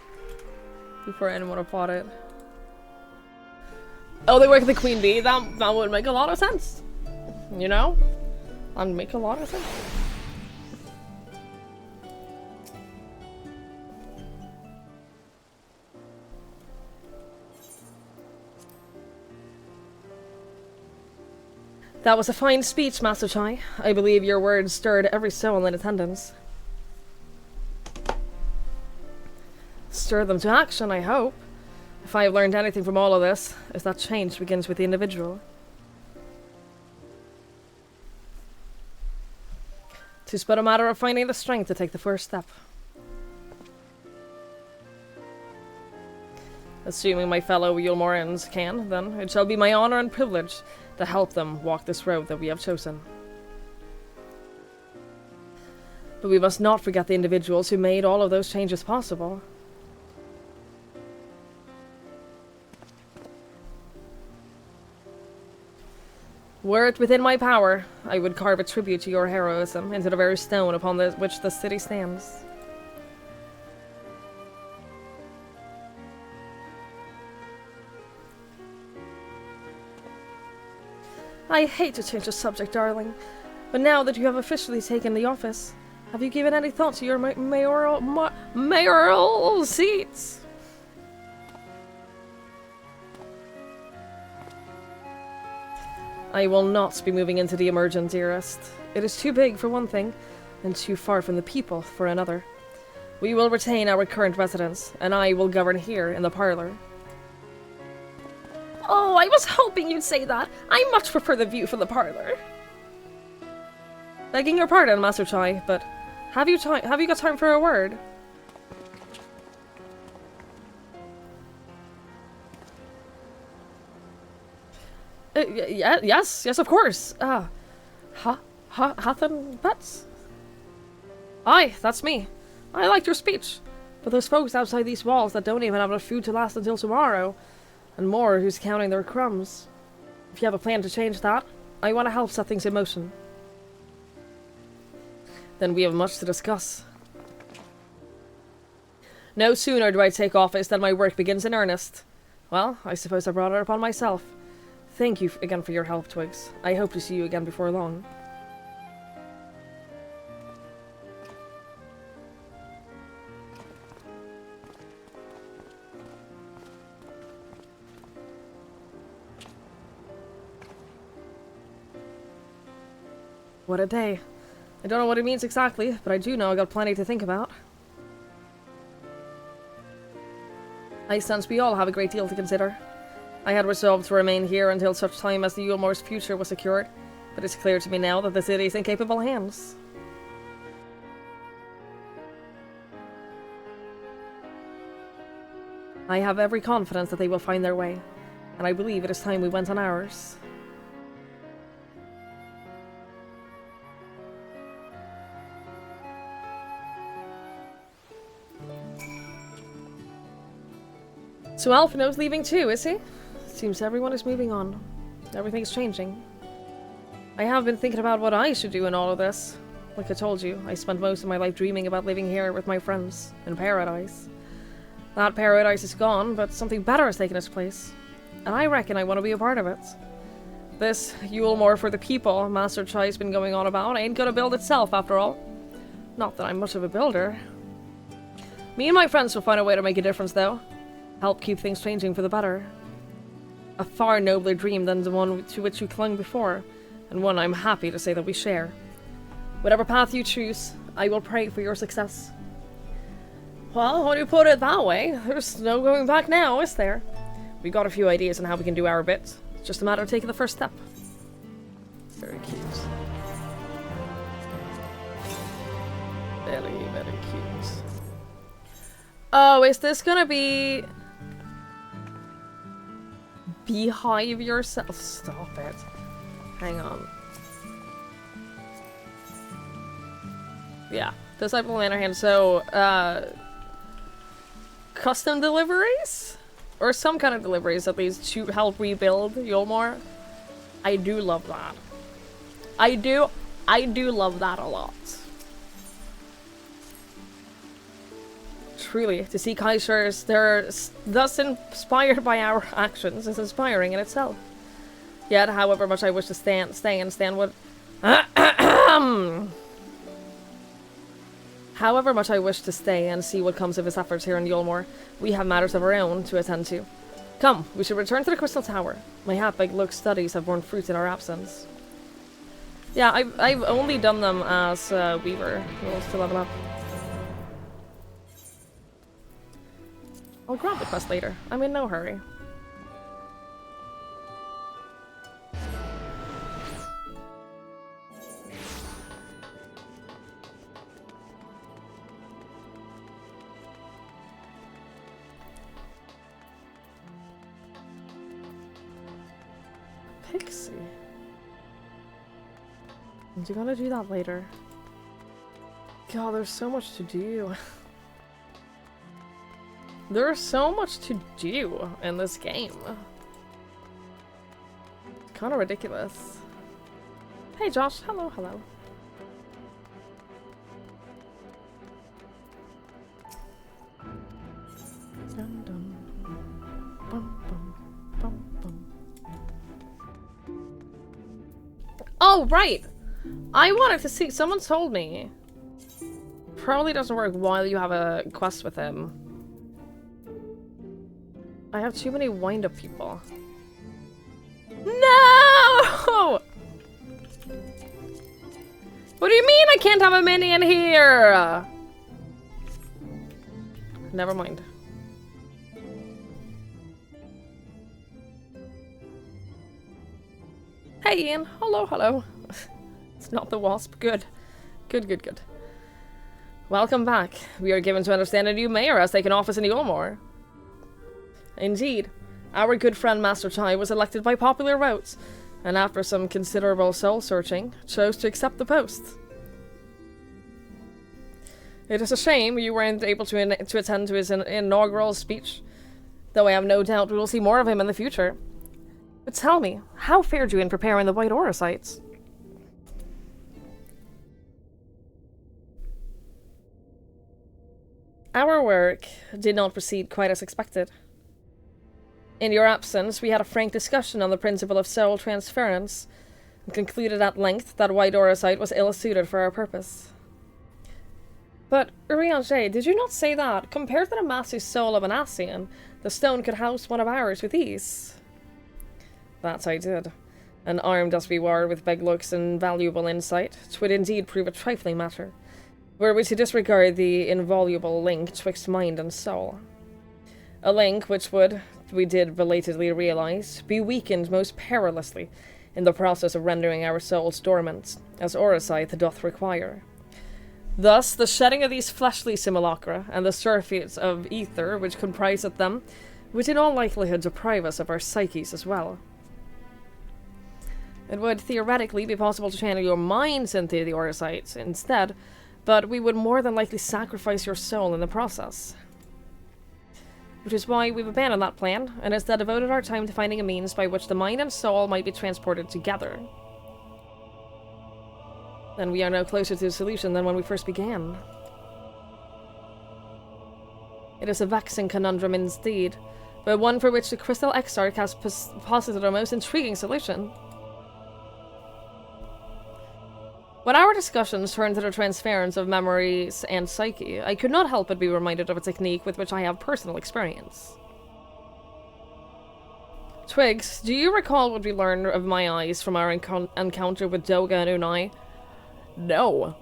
bought it. Oh, they work at the Queen Bee? That would make a lot of sense. You know? That would make a lot of sense. That was a fine speech, Master Chai. I believe your words stirred every soul in attendance. Stir them to action, I hope. If I have learned anything from all of this, is that change begins with the individual. 'Tis but a matter of finding the strength to take the first step. Assuming my fellow Yulmorians can, then it shall be my honor and privilege to help them walk this road that we have chosen. But we must not forget the individuals who made all of those changes possible. Were it within my power, I would carve a tribute to your heroism into the very stone upon which the city stands. I hate to change the subject, darling, but now that you have officially taken the office, have you given any thought to your mayoral seats? I will not be moving into the emergent, dearest. It is too big for one thing, and too far from the people for another. We will retain our current residence, and I will govern here in the parlor. Oh, I was hoping you'd say that. I much prefer the view from the parlor. Begging your pardon, Master Chai, but have you got time for a word? Yes, of course. Hathan Pets? Aye, that's me. I liked your speech. But there's folks outside these walls that don't even have enough food to last until tomorrow. And more who's counting their crumbs. If you have a plan to change that, I want to help set things in motion. Then we have much to discuss. No sooner do I take office than my work begins in earnest. Well, I suppose I brought it upon myself. Thank you again for your help, Twigs. I hope to see you again before long. What a day. I don't know what it means exactly, but I do know I got plenty to think about. I sense we all have a great deal to consider. I had resolved to remain here until such time as the Yulmore's future was secured, but it's clear to me now that the city is in capable hands. I have every confidence that they will find their way, and I believe it is time we went on ours. So Alphino's leaving too, is he? Seems everyone is moving on. Everything's changing. I have been thinking about what I should do in all of this. Like I told you, I spent most of my life dreaming about living here with my friends, in paradise. That paradise is gone, but something better has taken its place. And I reckon I want to be a part of it. This Yulmore for the people Master Chai's been going on about ain't gonna build itself after all. Not that I'm much of a builder. Me and my friends will find a way to make a difference though. Help keep things changing for the better. A far nobler dream than the one to which you clung before, and one I'm happy to say that we share. Whatever path you choose, I will pray for your success. Well, when you put it that way, there's no going back now, is there? We got a few ideas on how we can do our bit. It's just a matter of taking the first step. Very cute. Very, very cute. Oh, is this gonna be... Behive yourself? Stop it. Hang on. Yeah, Disciple Mannerhand. So, custom deliveries? Or some kind of deliveries at least to help rebuild Yulmore. I do love that. I do love that a lot. Truly, to see Kaisers, they're thus inspired by our actions is inspiring in itself. Yet, however much I wish to stand what... However much I wish to stay and see what comes of his efforts here in Yulmore, we have matters of our own to attend to. Come, we should return to the Crystal Tower. My half-baked look studies have borne fruit in our absence. Yeah, I've only done them as Weaver rules to level up. I'll grab the quest later. I'm in no hurry. Pixie. You're gonna do that later. God, there's so much to do. There's so much to do in this game. It's kind of ridiculous. Hey Josh, hello, hello. Dun, dun. Bum, bum, bum, bum. Oh, right! I wanted to see- someone told me. Probably doesn't work while you have a quest with him. I have too many wind-up people. No! What do you mean I can't have a minion here? Never mind. Hey Ian, hello, hello. It's not the wasp. Good. Good, good, good. Welcome back. We are given to understand a new mayor has taken office in Yulmore. Indeed. Our good friend Master Chai was elected by popular votes, and after some considerable soul-searching, chose to accept the post. It is a shame you weren't able to attend to his inaugural speech, though I have no doubt we will see more of him in the future. But tell me, how fared you in preparing the White Aura sites? Our work did not proceed quite as expected. In your absence, we had a frank discussion on the principle of soul transference, and concluded at length that White Aura site was ill-suited for our purpose. But, Urianger, did you not say that, compared to the massive soul of an Asian, the stone could house one of ours with ease? That I did. And armed as we were with big looks and valuable insight, 'twould indeed prove a trifling matter, were we to disregard the inviolable link twixt mind and soul. A link which would, we did belatedly realize, be weakened most perilously in the process of rendering our souls dormant, as Orosite doth require. Thus, the shedding of these fleshly simulacra, and the surfeits of ether which compriseth them, would in all likelihood deprive us of our psyches as well. It would theoretically be possible to channel your minds into the Orosites instead, but we would more than likely sacrifice your soul in the process. Which is why we've abandoned that plan, and instead devoted our time to finding a means by which the mind and soul might be transported together. And we are now closer to the solution than when we first began. It is a vexing conundrum indeed, but one for which the Crystal Exarch has posited a most intriguing solution. When our discussions turned to the transference of memories and psyche, I could not help but be reminded of a technique with which I have personal experience. Twigs, do you recall what we learned of my eyes from our encounter with Doga and Unai? No.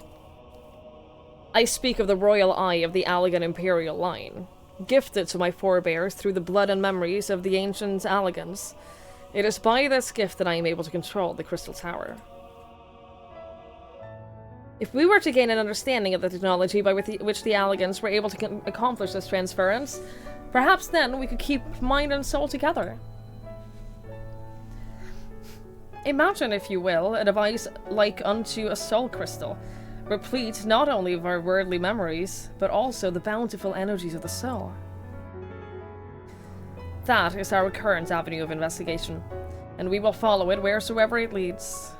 I speak of the royal eye of the Allegan imperial line, gifted to my forebears through the blood and memories of the ancient Allegans. It is by this gift that I am able to control the Crystal Tower. If we were to gain an understanding of the technology by which the Allegans were able to accomplish this transference, perhaps then we could keep mind and soul together. Imagine, if you will, a device like unto a soul crystal, replete not only of our worldly memories, but also the bountiful energies of the soul. That is our current avenue of investigation, and we will follow it wheresoever it leads.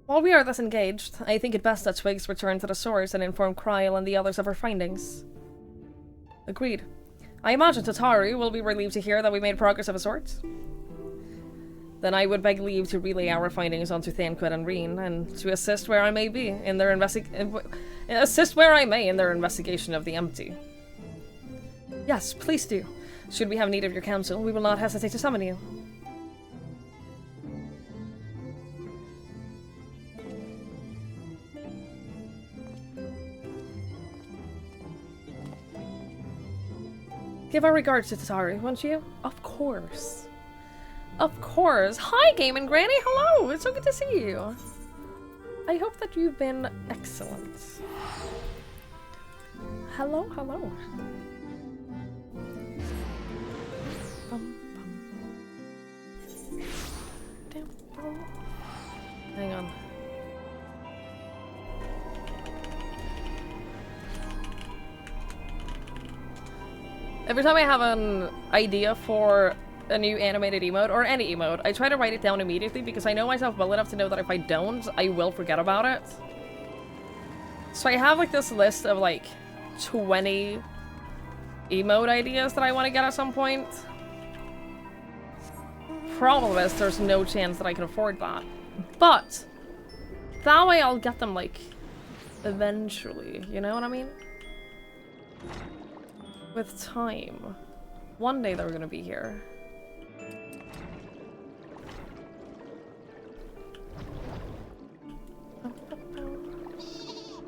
While we are thus engaged, I think it best that Twigs return to the source and inform Kryl and the others of our findings. Agreed. I imagine Tatari will be relieved to hear that we made progress of a sort. Then I would beg leave to relay our findings onto Thancred and Reen, and to assist where I may be in their investigation of the empty. Yes, please do. Should we have need of your counsel, we will not hesitate to summon you. Give our regards to Tatari, won't you? Of course. Of course. Hi, Gaming Granny. Hello. It's so good to see you. I hope that you've been excellent. Hello, hello. Hang on. Every time I have an idea for a new animated emote, or any emote, I try to write it down immediately because I know myself well enough to know that if I don't, I will forget about it. So I have like this list of like 20 emote ideas that I want to get at some point. Problem is, there's no chance that I can afford that. But that way I'll get them like eventually, you know what I mean? With time. One day they're gonna be here.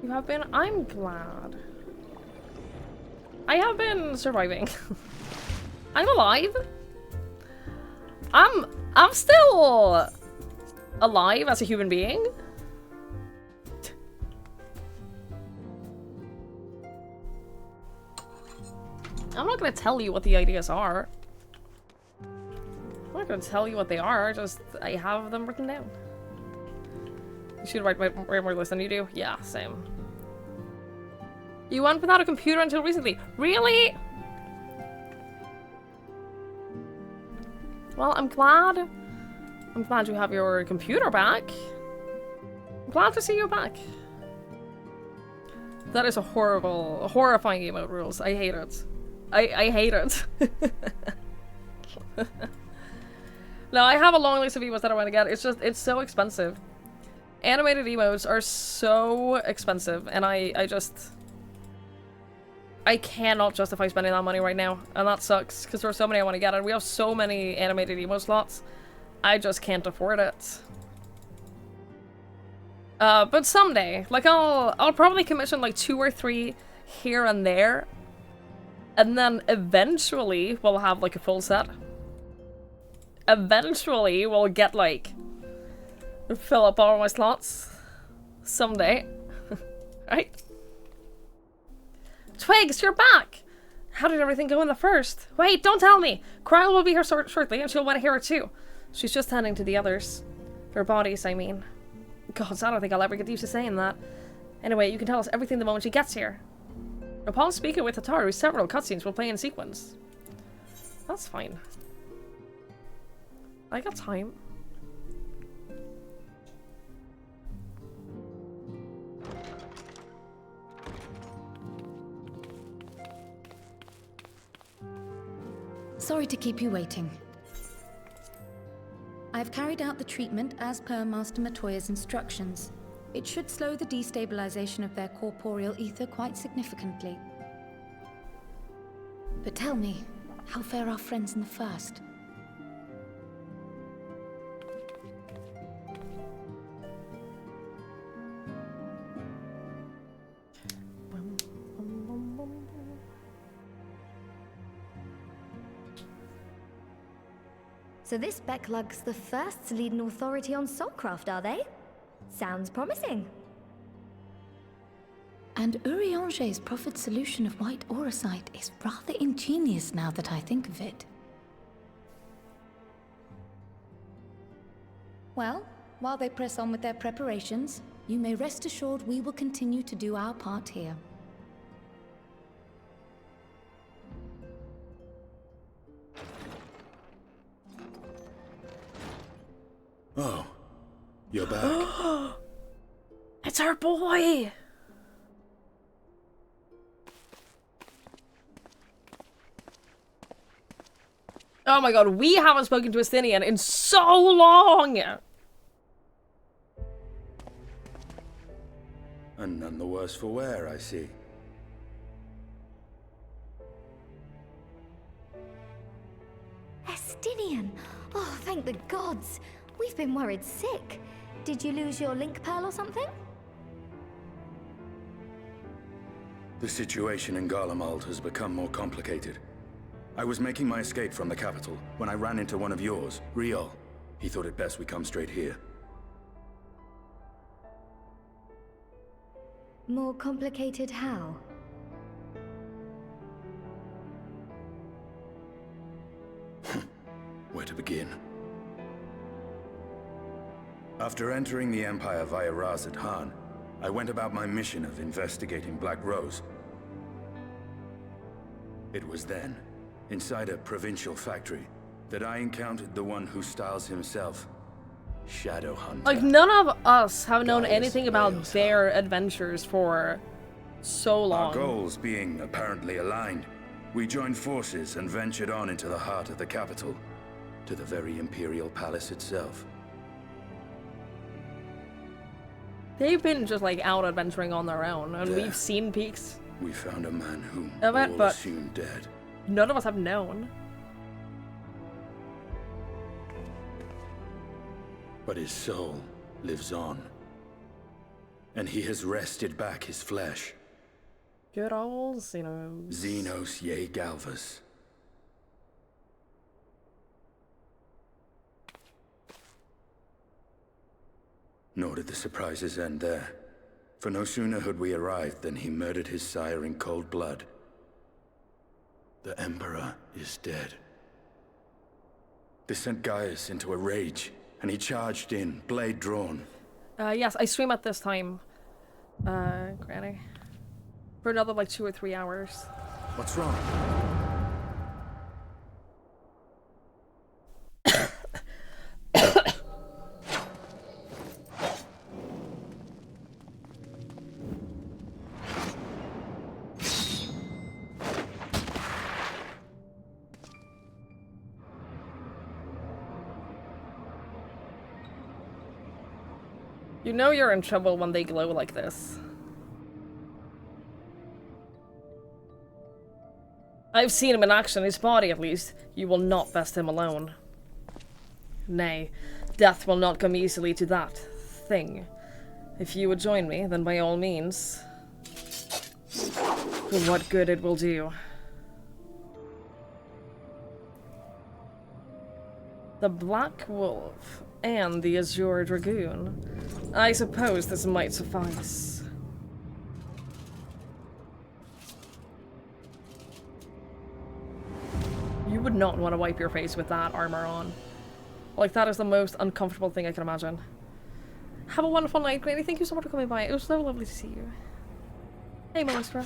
You have been? I'm glad. I have been surviving. I'm alive. I'm still alive as a human being. I'm not gonna tell you what the ideas are. I'm not gonna tell you what they are, just I have them written down. You should write more list than you do? Yeah, same. You went without a computer until recently. Really? Well, I'm glad you have your computer back. I'm glad to see you back. That is a horrifying emote rules. I hate it. I hate it. No, I have a long list of emotes that I want to get. It's just, it's so expensive. Animated emotes are so expensive, and I just... I cannot justify spending that money right now, and that sucks, because there are so many I want to get, and we have so many animated emo slots. I just can't afford it. But someday, like, I'll probably commission, like, 2 or 3 here and there, and then eventually we'll have, like, a full set. Eventually we'll get, like, fill up all my slots. Someday. Right? Twigs, you're back! How did everything go in the first? Wait, don't tell me! Kryl will be here shortly, and she'll want to hear it too. She's just tending to the others. Their bodies, I mean. God, I don't think I'll ever get used to saying that. Anyway, you can tell us everything the moment she gets here. Upon speaking with Hataru, several cutscenes will play in sequence. That's fine. I got time.
Sorry to keep you waiting. I've carried out the treatment as per Master Matoya's instructions. It should slow the destabilization of their corporeal ether quite significantly. But tell me, how fare our friends in the first?
So this Becklug's the first to lead an authority on soulcraft, are they? Sounds promising.
And Urianger's proffered solution of white auracite is rather ingenious now that I think of it. Well, while they press on with their preparations, you may rest assured we will continue to do our part here.
Oh, you're back.
It's our boy! Oh my god, we haven't spoken to Estinian in so long!
And none the worse for wear, I see.
Estinian! Oh, thank the gods! We've been worried sick. Did you lose your link pearl or something?
The situation in Garlemald has become more complicated. I was making my escape from the capital when I ran into one of yours, Riol. He thought it best we come straight here.
More complicated how?
Where to begin? After entering the Empire via Razad Han, I went about my mission of investigating Black Rose. It was then, inside a provincial factory, that I encountered the one who styles himself Shadow Hunter.
Like, none of us have known
Gaius
anything about
Bael's
their adventures for so long.
Our goals being apparently aligned, we joined forces and ventured on into the heart of the capital, to the very Imperial Palace itself.
They've been just, like, out adventuring on their own, and
There.
we've seen peaks
We found a man whom
of it,
all
but
assumed dead.
none of us have known.
But his soul lives on. And he has wrested back his flesh.
Good old Xenos.
Xenos ye Galvas. Nor did the surprises end there. For no sooner had we arrived than he murdered his sire in cold blood. The Emperor is dead. This sent Gaius into a rage, and he charged in, blade drawn.
Yes, I stream at this time, Granny. For another, like, 2 or 3 hours.
What's wrong?
You know you're in trouble when they glow like this. I've seen him in action, his body at least. You will not best him alone. Nay, death will not come easily to that thing. If you would join me, then by all means. For what good it will do. The Black Wolf and the Azure Dragoon. I suppose this might suffice. You would not want to wipe your face with that armor on. Like, that is the most uncomfortable thing I can imagine. Have a wonderful night, Granny. Thank you so much for coming by. It was so lovely to see you. Hey, Maestra.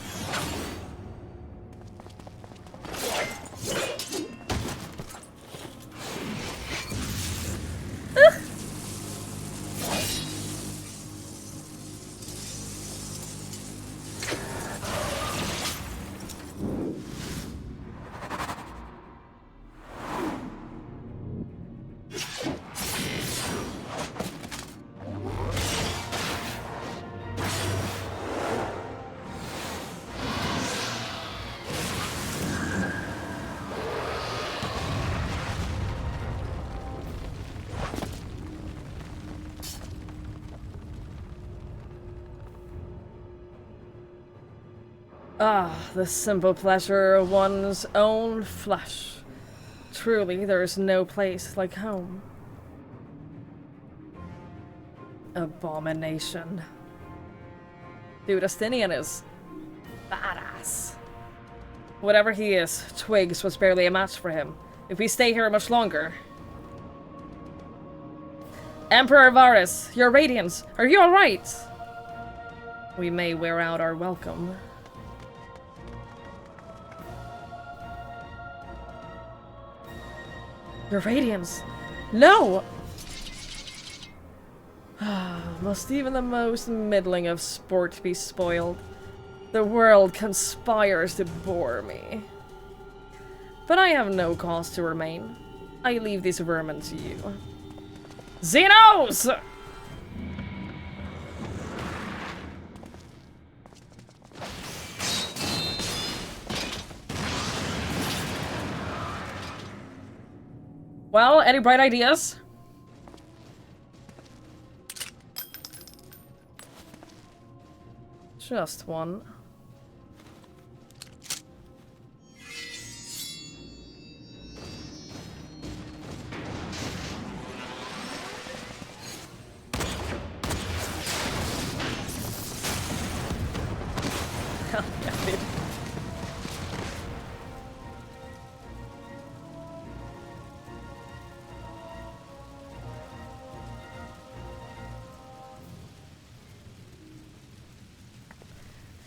Ah, the simple pleasure of one's own flesh. Truly, there is no place like home. Abomination. Dude, Astinian is badass. Whatever he is, Twigs was barely a match for him. If we stay here much longer... Emperor Varus, your radiance, are you alright? We may wear out our welcome. Your radiance! No! Must even the most middling of sport be spoiled? The world conspires to bore me. But I have no cause to remain. I leave these vermin to you. Xenos! Well, any bright ideas? Just one. Hell yeah, dude.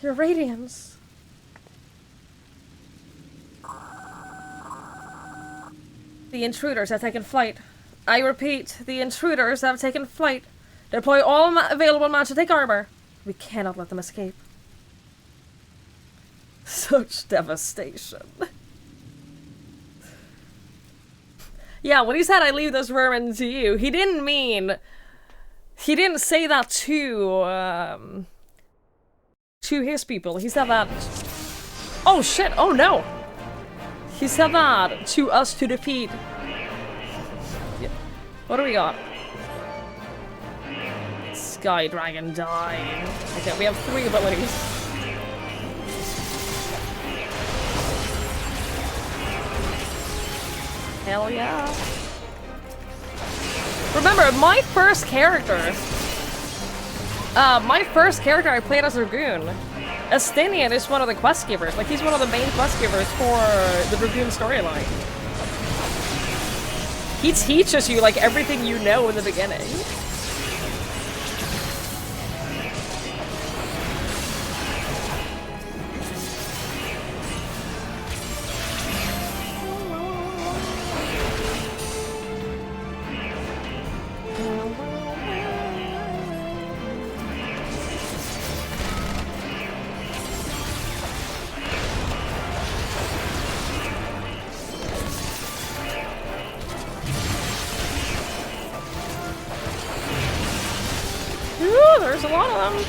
Your radiance. The intruders have taken flight. I repeat, the intruders have taken flight. Deploy all available magic armor. We cannot let them escape. Such devastation. Yeah, when he said I leave this vermin to you, he didn't mean... He didn't say that to his people. He said that... Oh shit, oh no! He said that to us to defeat. Yeah. What do we got? Sky Dragon died. Okay, we have 3 abilities. Hell yeah. Remember, my first character I played as Dragoon. Astinian is one of the quest givers. Like, he's one of the main quest givers for the Dragoon storyline. He teaches you, like, everything you know in the beginning. There's a lot of them.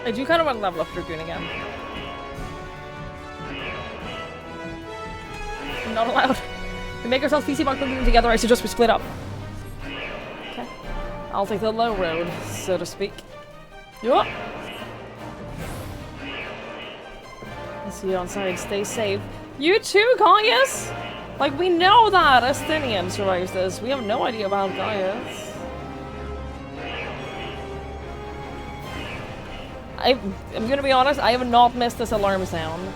I do kind of want to level up Dragoon again. I'm not allowed. We make ourselves PC Mark Dragoon together, I suggest we split up. Okay. I'll take the low road, so to speak. Yup. See you on side, stay safe. You too, Gaius! Like, we know that Estinian survives this. We have no idea about Gaius. I'm gonna be honest, I have not missed this alarm sound.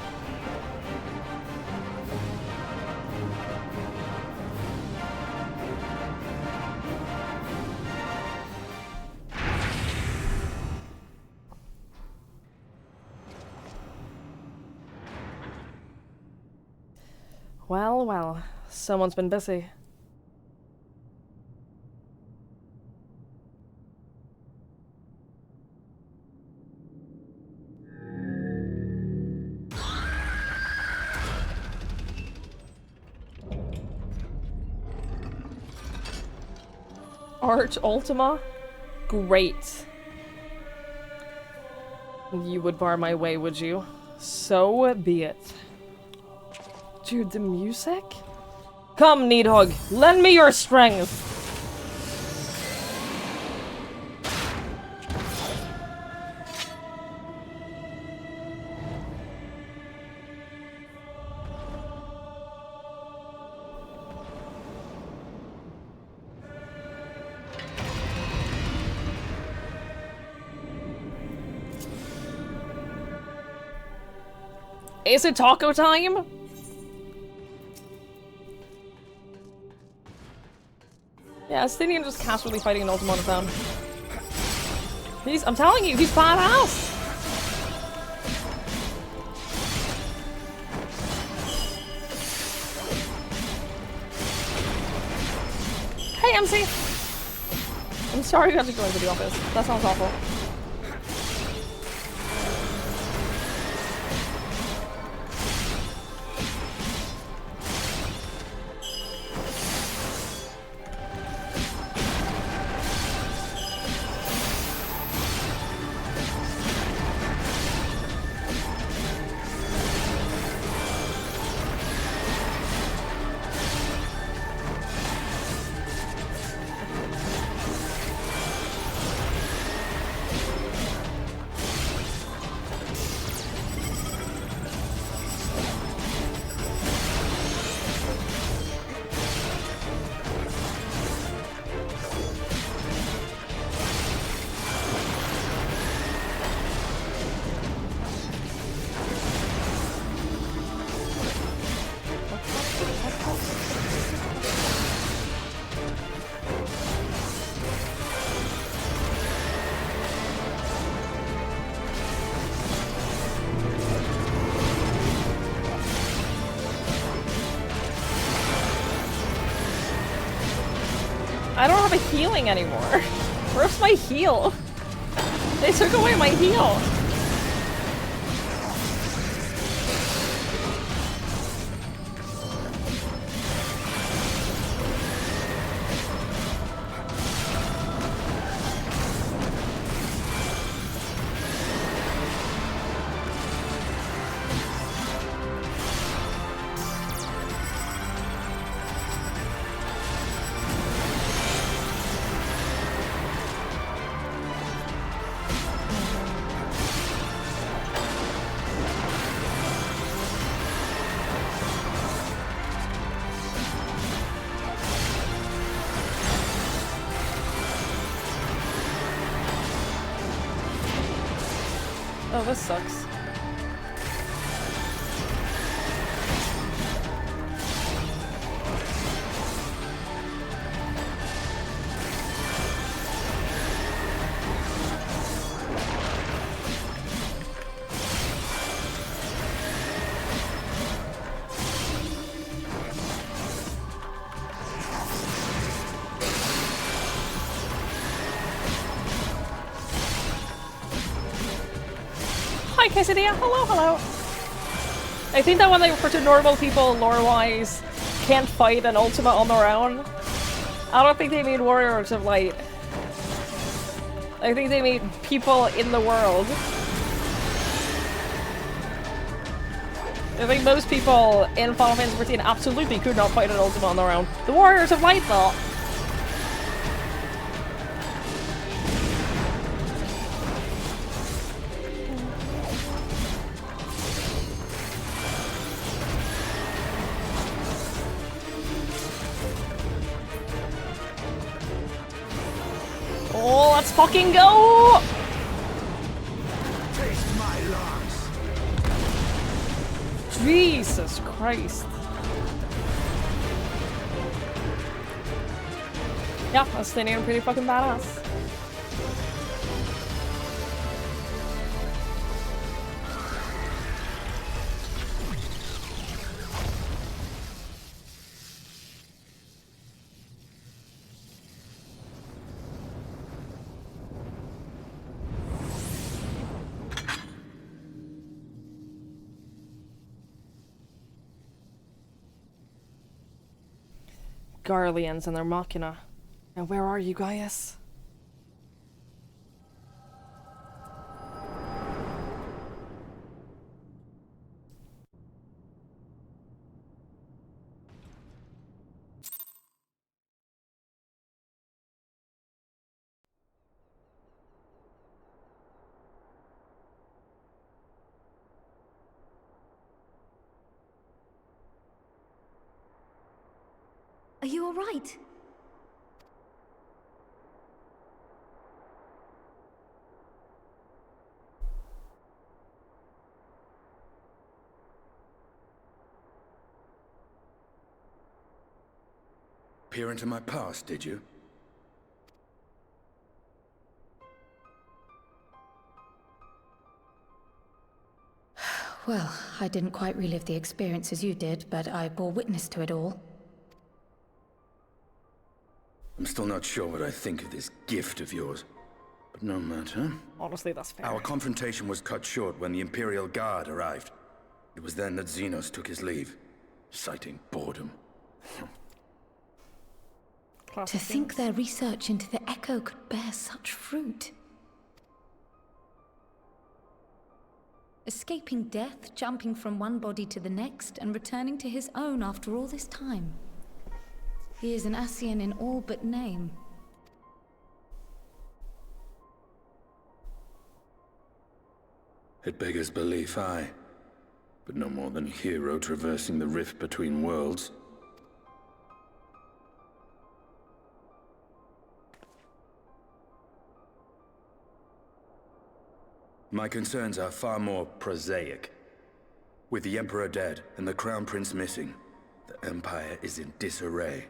Well, well, someone's been busy. Art Ultima? Great. You would bar my way, would you? So be it. Dude, the music? Come, Needhug, lend me your strength! Is it taco time? Yeah, Estinian just casually fighting an Ultima on his own. I'm telling you, he's badass! Hey, MC! I'm sorry you had to go into the office. That sounds awful. I don't have a healing anymore. Where's my heal? They took away my heal. Oh, this sucks. Hi, Quesadilla. Hello, hello. I think that when they refer to normal people, lore-wise, can't fight an Ultima on their own, I don't think they mean warriors of light. I think they mean people in the world. I think most people in Final Fantasy 14 absolutely could not fight an Ultima on their own. The Warriors of Light, though. Oh, let's fucking go!
Taste my lungs.
Jesus Christ. Yeah, that's staying pretty fucking badass. Garleans and their Machina. Now where are you, Gaius?
Are you all right?
Peer into my past, did you?
Well, I didn't quite relive the experience as you did, but I bore witness to it all.
I'm still not sure what I think of this gift of yours. But no matter.
Honestly, that's fair.
Our confrontation was cut short when the Imperial Guard arrived. It was then that Xenos took his leave, citing boredom.
To think their research into the Echo could bear such fruit. Escaping death, jumping from one body to the next, and returning to his own after all this time. He is an Ascian in all but name.
It beggars belief, aye. But no more than a hero traversing the rift between worlds. My concerns are far more prosaic. With the Emperor dead and the Crown Prince missing, the Empire is in disarray.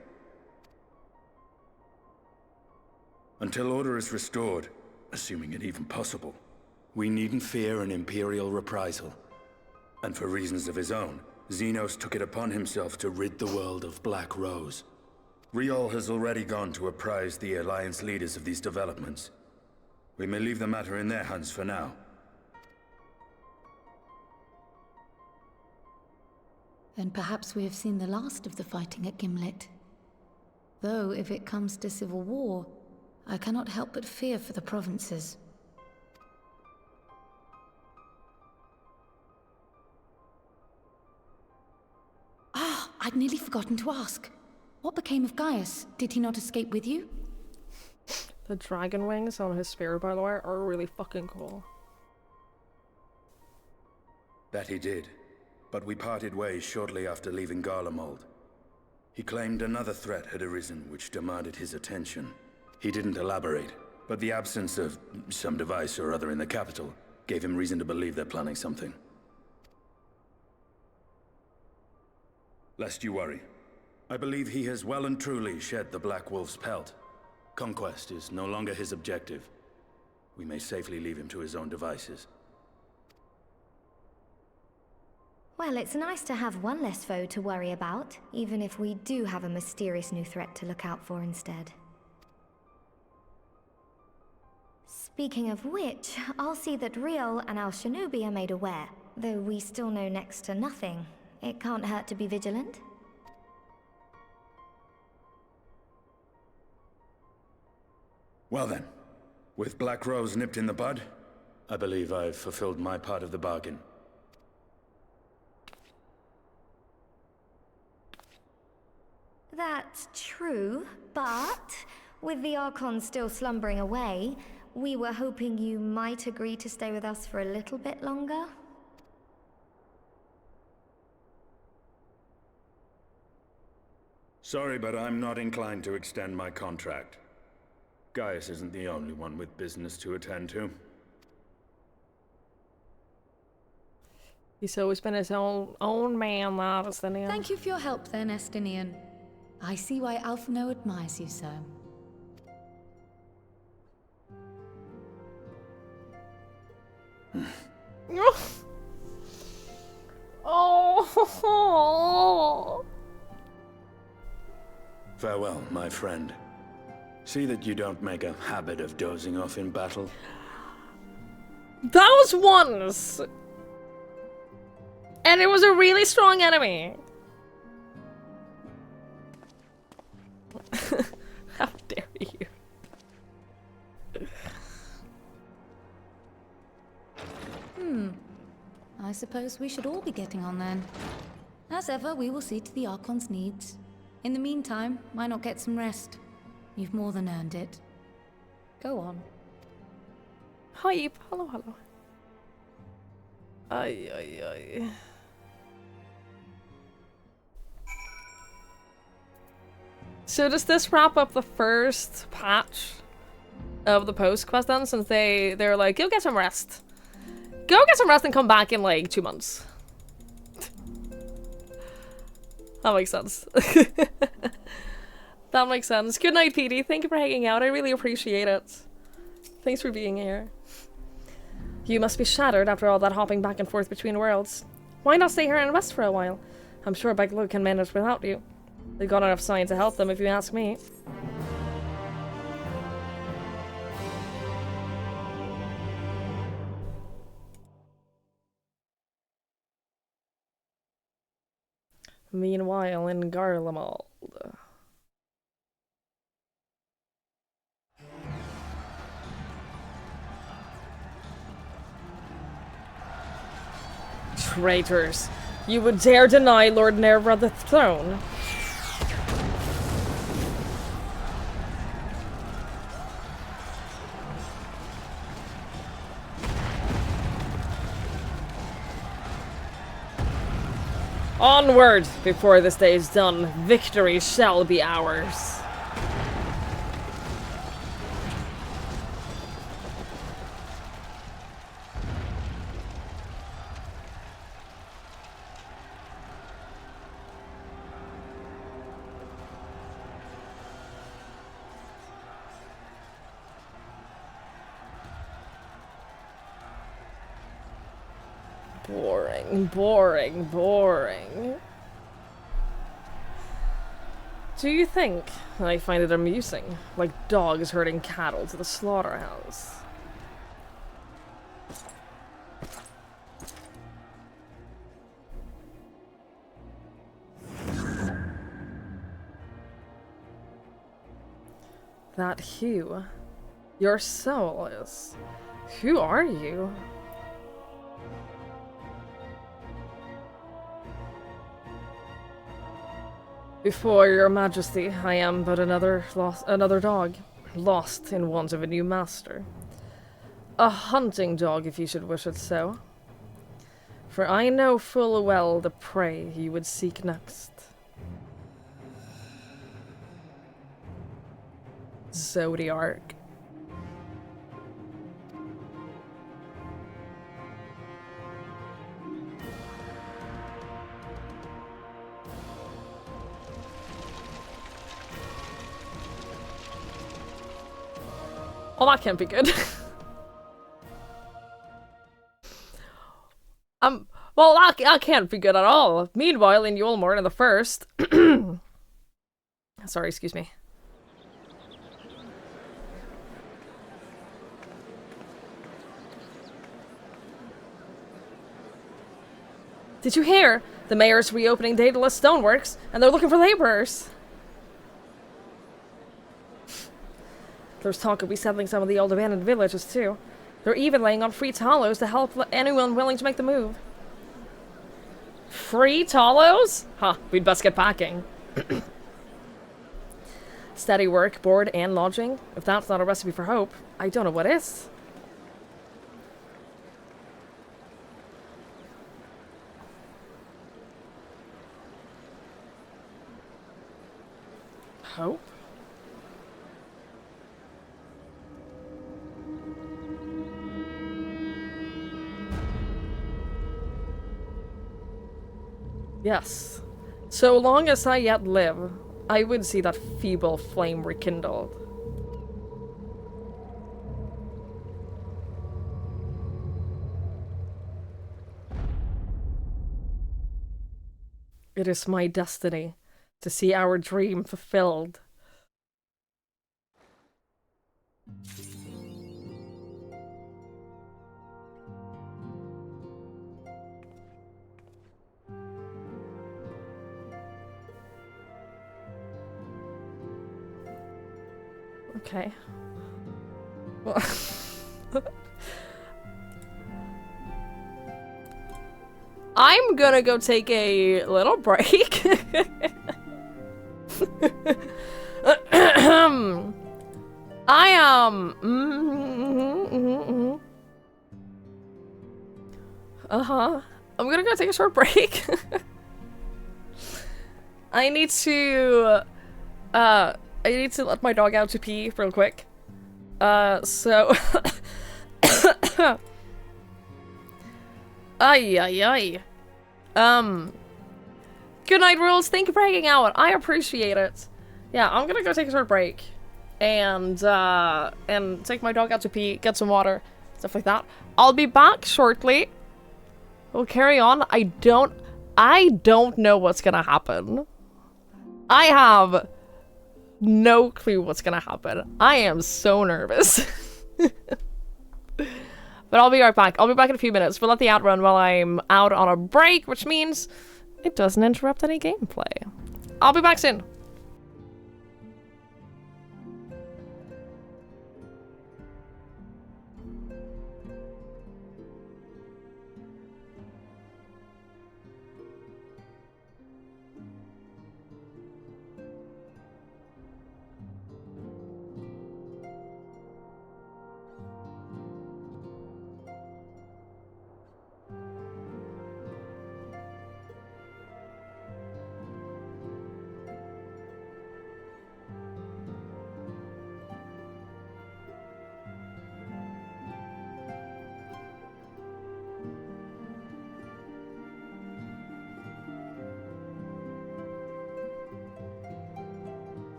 Until order is restored, assuming it even possible, we needn't fear an Imperial reprisal. And for reasons of his own, Xenos took it upon himself to rid the world of Black Rose. Riol has already gone to apprise the Alliance leaders of these developments. We may leave the matter in their hands for now.
Then perhaps we have seen the last of the fighting at Gimlet. Though, if it comes to civil war, I cannot help but fear for the provinces. Ah, I'd nearly forgotten to ask. What became of Gaius? Did he not escape with you?
The dragon wings on his spear, by the way, are really fucking cool.
That he did. But we parted ways shortly after leaving Garlemald. He claimed another threat had arisen which demanded his attention. He didn't elaborate, but the absence of some device or other in the capital gave him reason to believe they're planning something. Lest you worry, I believe he has well and truly shed the Black Wolf's pelt. Conquest is no longer his objective. We may safely leave him to his own devices.
Well, it's nice to have one less foe to worry about, even if we do have a mysterious new threat to look out for instead. Speaking of which, I'll see that Riol and Al Shinobi are made aware. Though we still know next to nothing, it can't hurt to be vigilant.
Well then, with Black Rose nipped in the bud, I believe I've fulfilled my part of the bargain.
That's true, but with the Archon still slumbering away, we were hoping you might agree to stay with us for a little bit longer.
Sorry, but I'm not inclined to extend my contract. Gaius isn't the only one with business to attend to.
He's always been his own man, that Estinian.
Thank you for your help then, Estinian. I see why Alphino admires you so.
Oh.
Farewell, my friend. See that you don't make a habit of dozing off in battle.
That was once! And it was a really strong enemy. How dare you?
I suppose we should all be getting on then. As ever, we will see to the Archon's needs. In the meantime, why not get some rest? You've more than earned it. Go on.
Hi, hello, hello. Ay, ay, ay. So does this wrap up the first patch of the post quest then? Since they're like, go get some rest. Go get some rest and come back in like 2 months. That makes sense. That makes sense. Good night, Petey. Thank you for hanging out. I really appreciate it. Thanks for being here. You must be shattered after all that hopping back and forth between worlds. Why not stay here and rest for a while? I'm sure Baglu can manage without you. They've got enough science to help them, if you ask me. Meanwhile, in Garlemald. Traitors! You would dare deny Lord Nerva the throne? Onward! Before this day is done, victory shall be ours. Boring, boring, boring. Do you think I find it amusing, like dogs herding cattle to the slaughterhouse? That Hugh, your soul is. Who are you? Before your majesty, I am but another dog, lost in want of a new master. A hunting dog, if you should wish it so. For I know full well the prey you would seek next. Zodiark. Oh, that can't be good. Well, that can't be good at all. Meanwhile, in Yulmore in the first... Sorry, excuse me. Did you hear? The mayor's reopening Daedalus Stoneworks, and they're looking for laborers. There's talk of resettling some of the old abandoned villages, too. They're even laying on free Talos to help anyone willing to make the move. Free Talos? Huh, we'd best get packing. Steady work, board, and lodging. If that's not a recipe for hope, I don't know what is. Hope? Yes. So long as I yet live, I would see that feeble flame rekindled. It is my destiny to see our dream fulfilled. Okay. Well, I'm gonna go take a little break. I I'm gonna go take a short break. I need to let my dog out to pee real quick. So ay ay ay. Good night, Rules. Thank you for hanging out. I appreciate it. Yeah, I'm gonna go take a short break. And take my dog out to pee, get some water, stuff like that. I'll be back shortly. We'll carry on. I don't know what's gonna happen. I have no clue what's gonna happen. I am so nervous. But I'll be right back. I'll be back in a few minutes. We'll let the ad run while I'm out on a break, which means it doesn't interrupt any gameplay. I'll be back soon.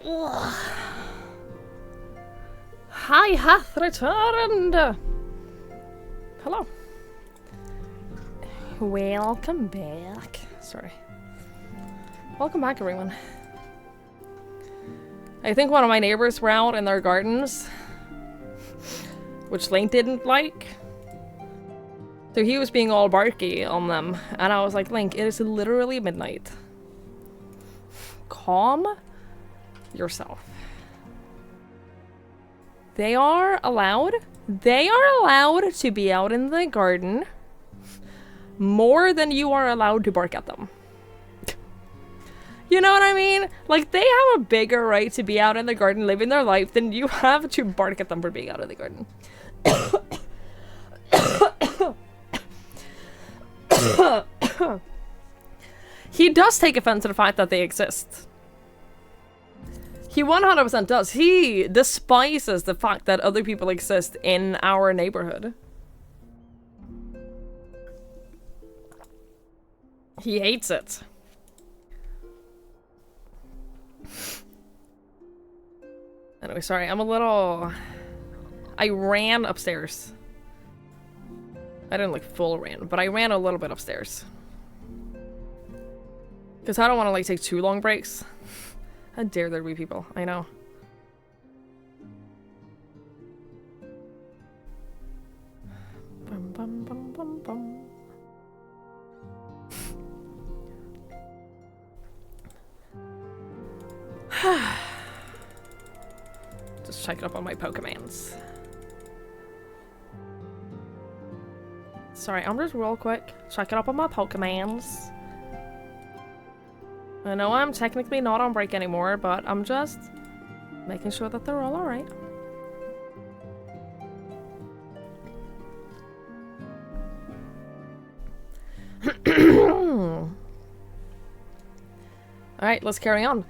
Ugh. I hath returned. Hello. Welcome back. Sorry. Welcome back, everyone. I think one of my neighbors were out in their gardens, which Link didn't like. So he was being all barky on them, and I was like, Link, it is literally midnight. Calm yourself. They are allowed to be out in the garden more than you are allowed to bark at them. You know what I mean? Like, they have a bigger right to be out in the garden living their life than you have to bark at them for being out in the garden. He does take offense to the fact that they exist. He 100% does. He despises the fact that other people exist in our neighborhood. He hates it. Anyway, sorry, I'm a little... I ran upstairs. I didn't like full ran, but I ran a little bit upstairs. Because I don't want to like take too long breaks. How dare there be people, I know. Bum, bum, bum, bum, bum. Just check it up on my Pokemans. Sorry, I'm just real quick checking up on my Pokemans. I know I'm technically not on break anymore, but I'm just making sure that they're all alright. Alright, let's carry on.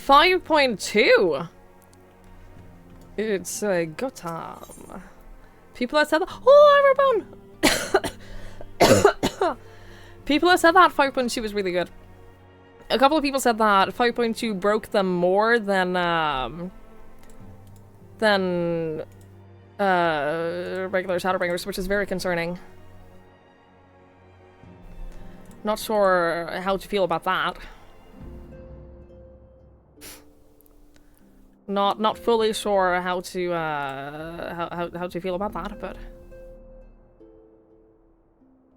5.2! It's go time. People have said that. Oh, Everbone! People have said that 5.2 was really good. A couple of people said that 5.2 broke them more than regular Shadowbringers, which is very concerning. Not sure how to feel about that. Not fully sure how to how to feel about that, but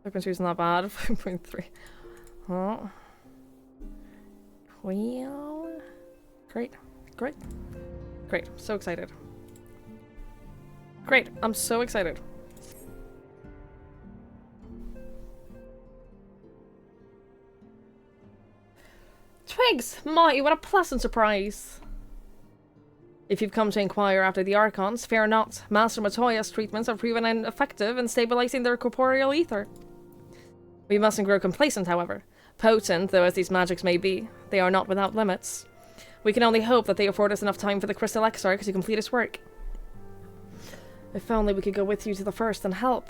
5.2 isn't that bad. 5.3. Oh. Well, great. So excited. Great, I'm so excited. Twigs! My, what a pleasant surprise! If you've come to inquire after the Archons, fear not. Master Matoya's treatments have proven effective in stabilizing their corporeal ether. We mustn't grow complacent, however. Potent though as these magics may be, they are not without limits. We can only hope that they afford us enough time for the Crystal Exarch to complete its work. If only we could go with you to the first and help.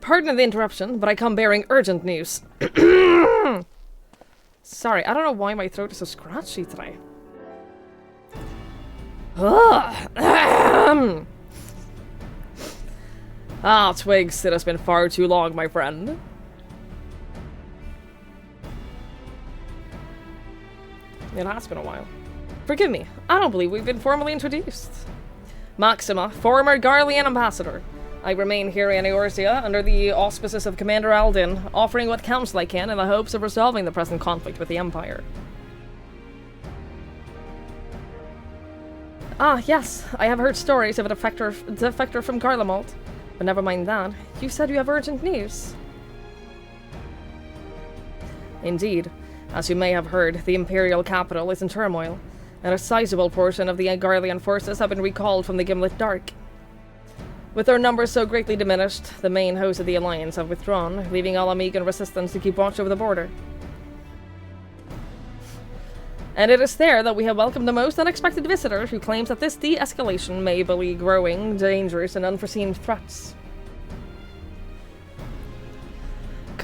Pardon the interruption, but I come bearing urgent news. Sorry, I don't know why my throat is so scratchy today. Ah, Twigs, it has been far too long, my friend. It has been a while. Forgive me, I don't believe we've been formally introduced. Maxima, former Garlean ambassador. I remain here in Eorzea under the auspices of Commander Aldin, offering what counsel I can in the hopes of resolving the present conflict with the Empire. Ah, yes, I have heard stories of a defector from Garlemald. But never mind that. You said you have urgent news. Indeed. As you may have heard, the Imperial capital is in turmoil, and a sizable portion of the Garlean forces have been recalled from the Gimlet Dark. With their numbers so greatly diminished, the main hosts of the Alliance have withdrawn, leaving Alamegan resistance to keep watch over the border. And it is there that we have welcomed the most unexpected visitor who claims that this de-escalation may be growing dangerous and unforeseen threats.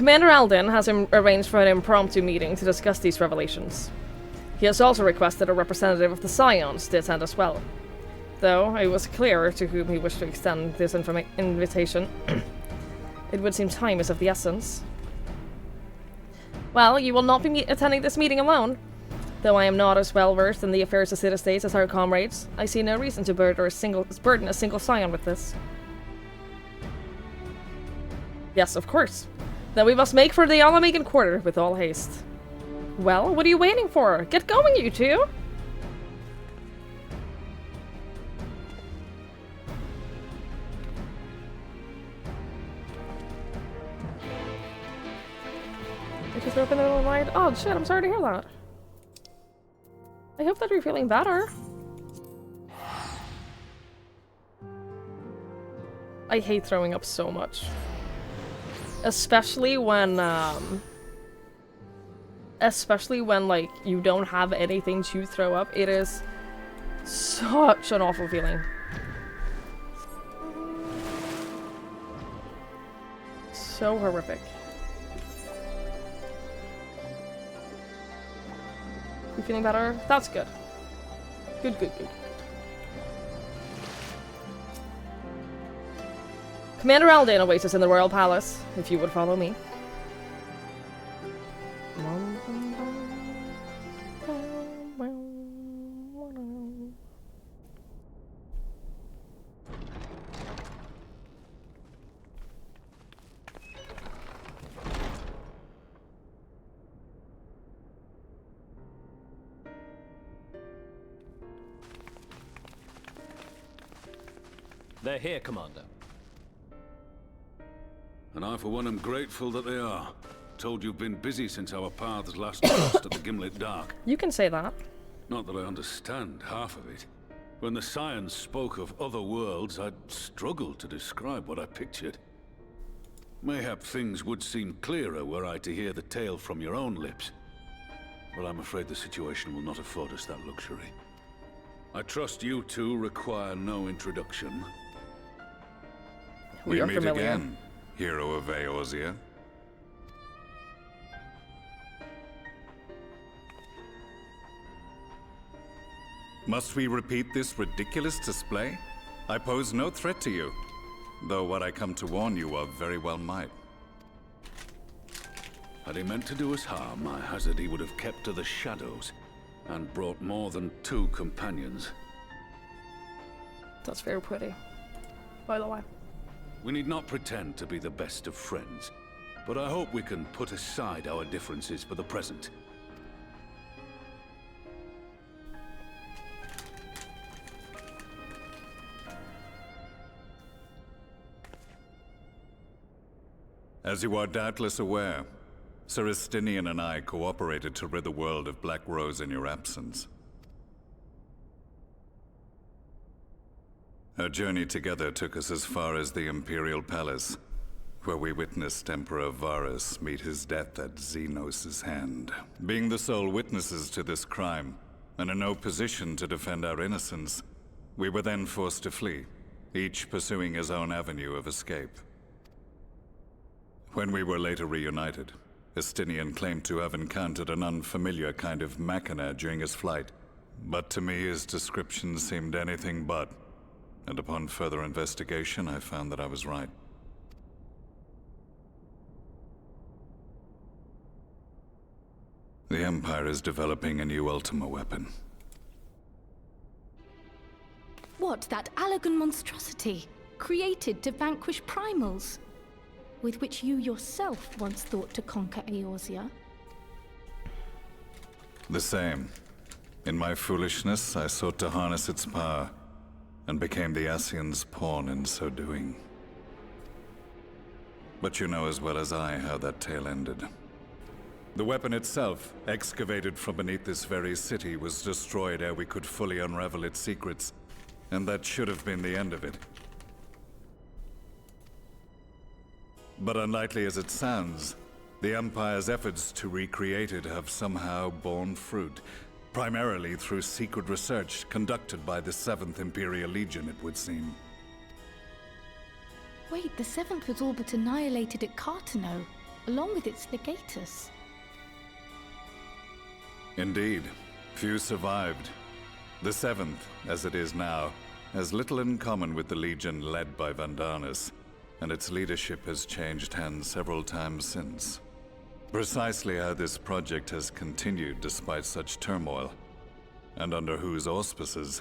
Commander Alden has arranged for an impromptu meeting to discuss these revelations. He has also requested a representative of the Scions to attend as well. Though it was clear to whom he wished to extend this invitation, it would seem time is of the essence. Well, you will not be attending this meeting alone. Though I am not as well versed in the affairs of city-states as our comrades, I see no reason to burden a single Scion with this. Yes, of course. Then we must make for the Alamegan Quarter with all haste. Well, what are you waiting for? Get going, you two! Did you throw up in the middle of the night? Oh shit, I'm sorry to hear that. I hope that you're feeling better. I hate throwing up so much. Especially when, like, you don't have anything to throw up. It is such an awful feeling. So horrific. You feeling better? That's good. Good, good, good. Commander Alden awaits us in the Royal Palace, if you would follow me.
They're here, Commander.
And I, for one, am grateful that they are. Told you've been busy since our paths last crossed at the Gimlet Dark.
You can say that.
Not that I understand half of it. When the Scions spoke of other worlds, I'd struggled to describe what I pictured. Mayhap things would seem clearer were I to hear the tale from your own lips. But I'm afraid the situation will not afford us that luxury. I trust you two require no introduction.
We are
meet
familiar.
Again, hero of Eorzea. Must we repeat this ridiculous display? I pose no threat to you, though what I come to warn you of very well might.
Had he meant to do us harm, I hazard he would have kept to the shadows, and brought more than 2 companions.
That's very pretty, by the way.
We need not pretend to be the best of friends, but I hope we can put aside our differences for the present.
As you are doubtless aware, Sir Estinian and I cooperated to rid the world of Black Rose in your absence. Our journey together took us as far as the Imperial Palace, where we witnessed Emperor Varus meet his death at Xenos' hand. Being the sole witnesses to this crime, and in no position to defend our innocence, we were then forced to flee, each pursuing his own avenue of escape. When we were later reunited, Estinian claimed to have encountered an unfamiliar kind of machina during his flight, but to me his description seemed anything but. And upon further investigation, I found that I was right. The Empire is developing a new Ultima weapon.
What, that Allagan monstrosity, created to vanquish primals? With which you yourself once thought to conquer Eorzea?
The same. In my foolishness, I sought to harness its power, and became the Ascian's pawn in so doing. But you know as well as I how that tale ended. The weapon itself, excavated from beneath this very city, was destroyed ere we could fully unravel its secrets, and that should have been the end of it. But unlikely as it sounds, the Empire's efforts to recreate it have somehow borne fruit. Primarily through secret research conducted by the 7th Imperial Legion, it would seem.
Wait, the 7th was all but annihilated at Cartano, along with its legatus.
Indeed. Few survived. The Seventh, as it is now, has little in common with the Legion led by Vandanis, and its leadership has changed hands several times since. Precisely how this project has continued despite such turmoil, and under whose auspices,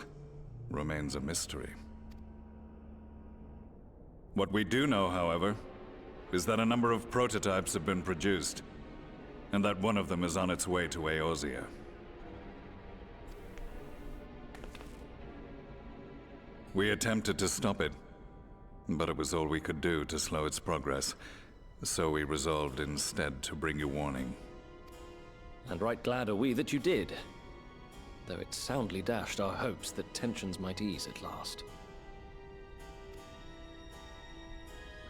remains a mystery. What we do know, however, is that a number of prototypes have been produced, and that one of them is on its way to Eorzea. We attempted to stop it, but it was all we could do to slow its progress, so we resolved instead to bring you warning.
And right glad are we that you did, though it soundly dashed our hopes that tensions might ease at last.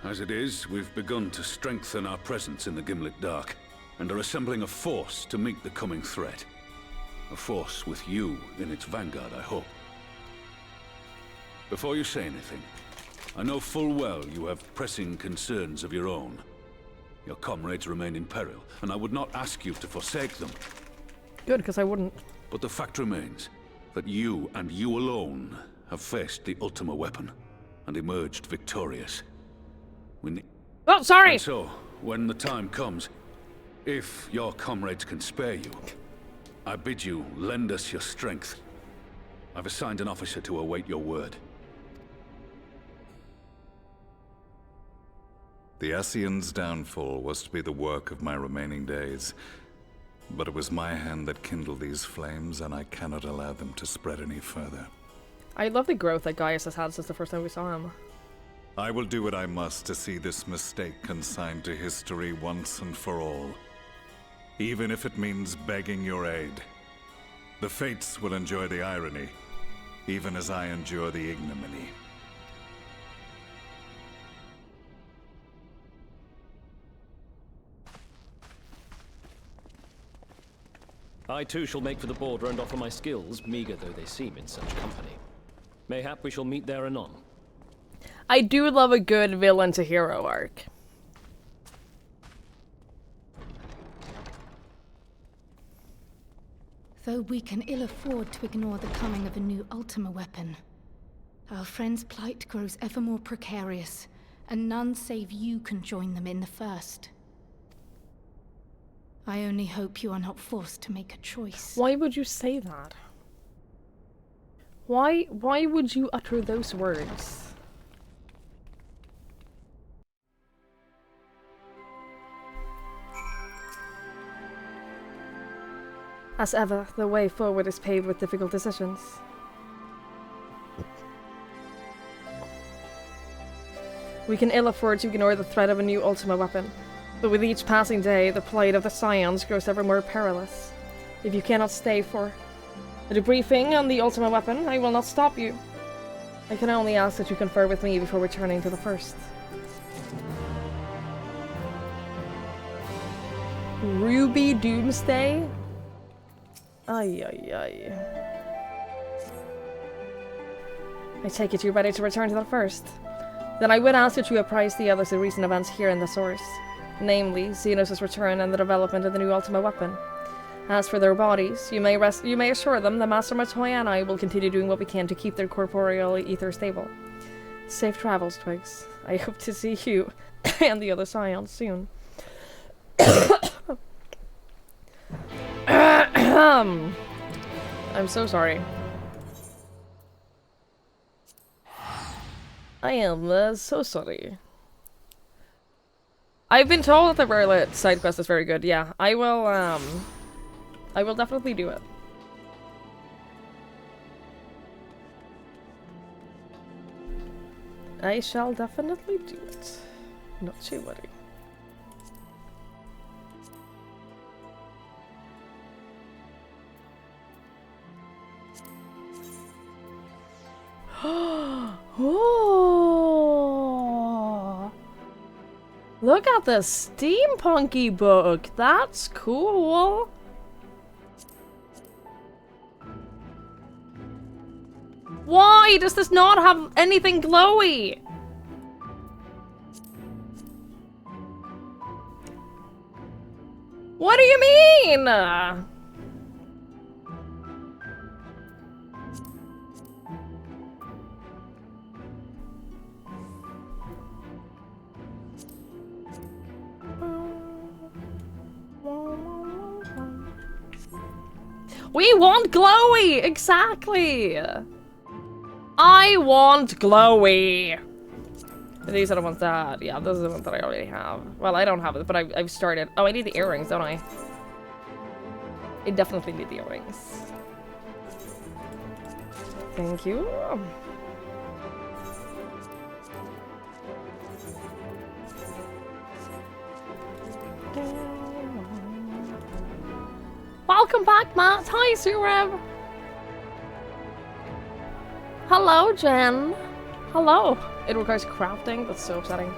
As it is, we've begun to strengthen our presence in the Gimlet Dark, and are assembling a force to meet the coming threat. A force with you in its vanguard, I hope. Before you say anything, I know full well you have pressing concerns of your own. Your comrades remain in peril, and I would not ask you to forsake them.
Good, because I wouldn't.
But the fact remains that you, and you alone, have faced the Ultima weapon, and emerged victorious.
Oh, sorry!
And so, when the time comes, if your comrades can spare you, I bid you lend us your strength. I've assigned an officer to await your word.
The Ascian's downfall was to be the work of my remaining days, but it was my hand that kindled these flames, and I cannot allow them to spread any further.
I love the growth that Gaius has had since the first time we saw him.
I will do what I must to see this mistake consigned to history once and for all, even if it means begging your aid. The Fates will enjoy the irony, even as I endure the ignominy.
I too shall make for the border and offer my skills, meager though they seem in such company. Mayhap we shall meet there anon.
I do love a good villain to hero arc.
Though we can ill afford to ignore the coming of a new Ultima weapon, our friend's plight grows ever more precarious, and none save you can join them in the first. I only hope you are not forced to make a choice.
Why would you say that? Why would you utter those words? As ever, the way forward is paved with difficult decisions. We can ill afford to ignore the threat of a new Ultima weapon, but with each passing day, the plight of the Scions grows ever more perilous. If you cannot stay for a debriefing on the Ultima weapon, I will not stop you. I can only ask that you confer with me before returning to the first. Ruby Doomsday? Ay, ay, ay. I take it you're ready to return to the first. Then I would ask that you apprise the others of recent events here in the source. Namely, Xenos' return and the development of the new Ultima weapon. As for their bodies, you may assure them that Master Matoya and I will continue doing what we can to keep their corporeal ether stable. Safe travels, Twigs. I hope to see you and the other Scions soon. I'm so sorry. I am so sorry. I've been told that the Verlet side quest is very good. Yeah, I will definitely do it. I shall definitely do it. Not you worry. Oh! Look at the steampunky book. That's cool. Why does this not have anything glowy? What do you mean? We want glowy! Exactly! I want glowy! These are the ones that... Yeah, those are the ones that I already have. Well, I don't have it, but I've started... Oh, I need the earrings, don't I? I definitely need the earrings. Thank you. Welcome back, Matt. Hi, Sureb. Hello, Jen. Hello. It requires crafting. That's so upsetting.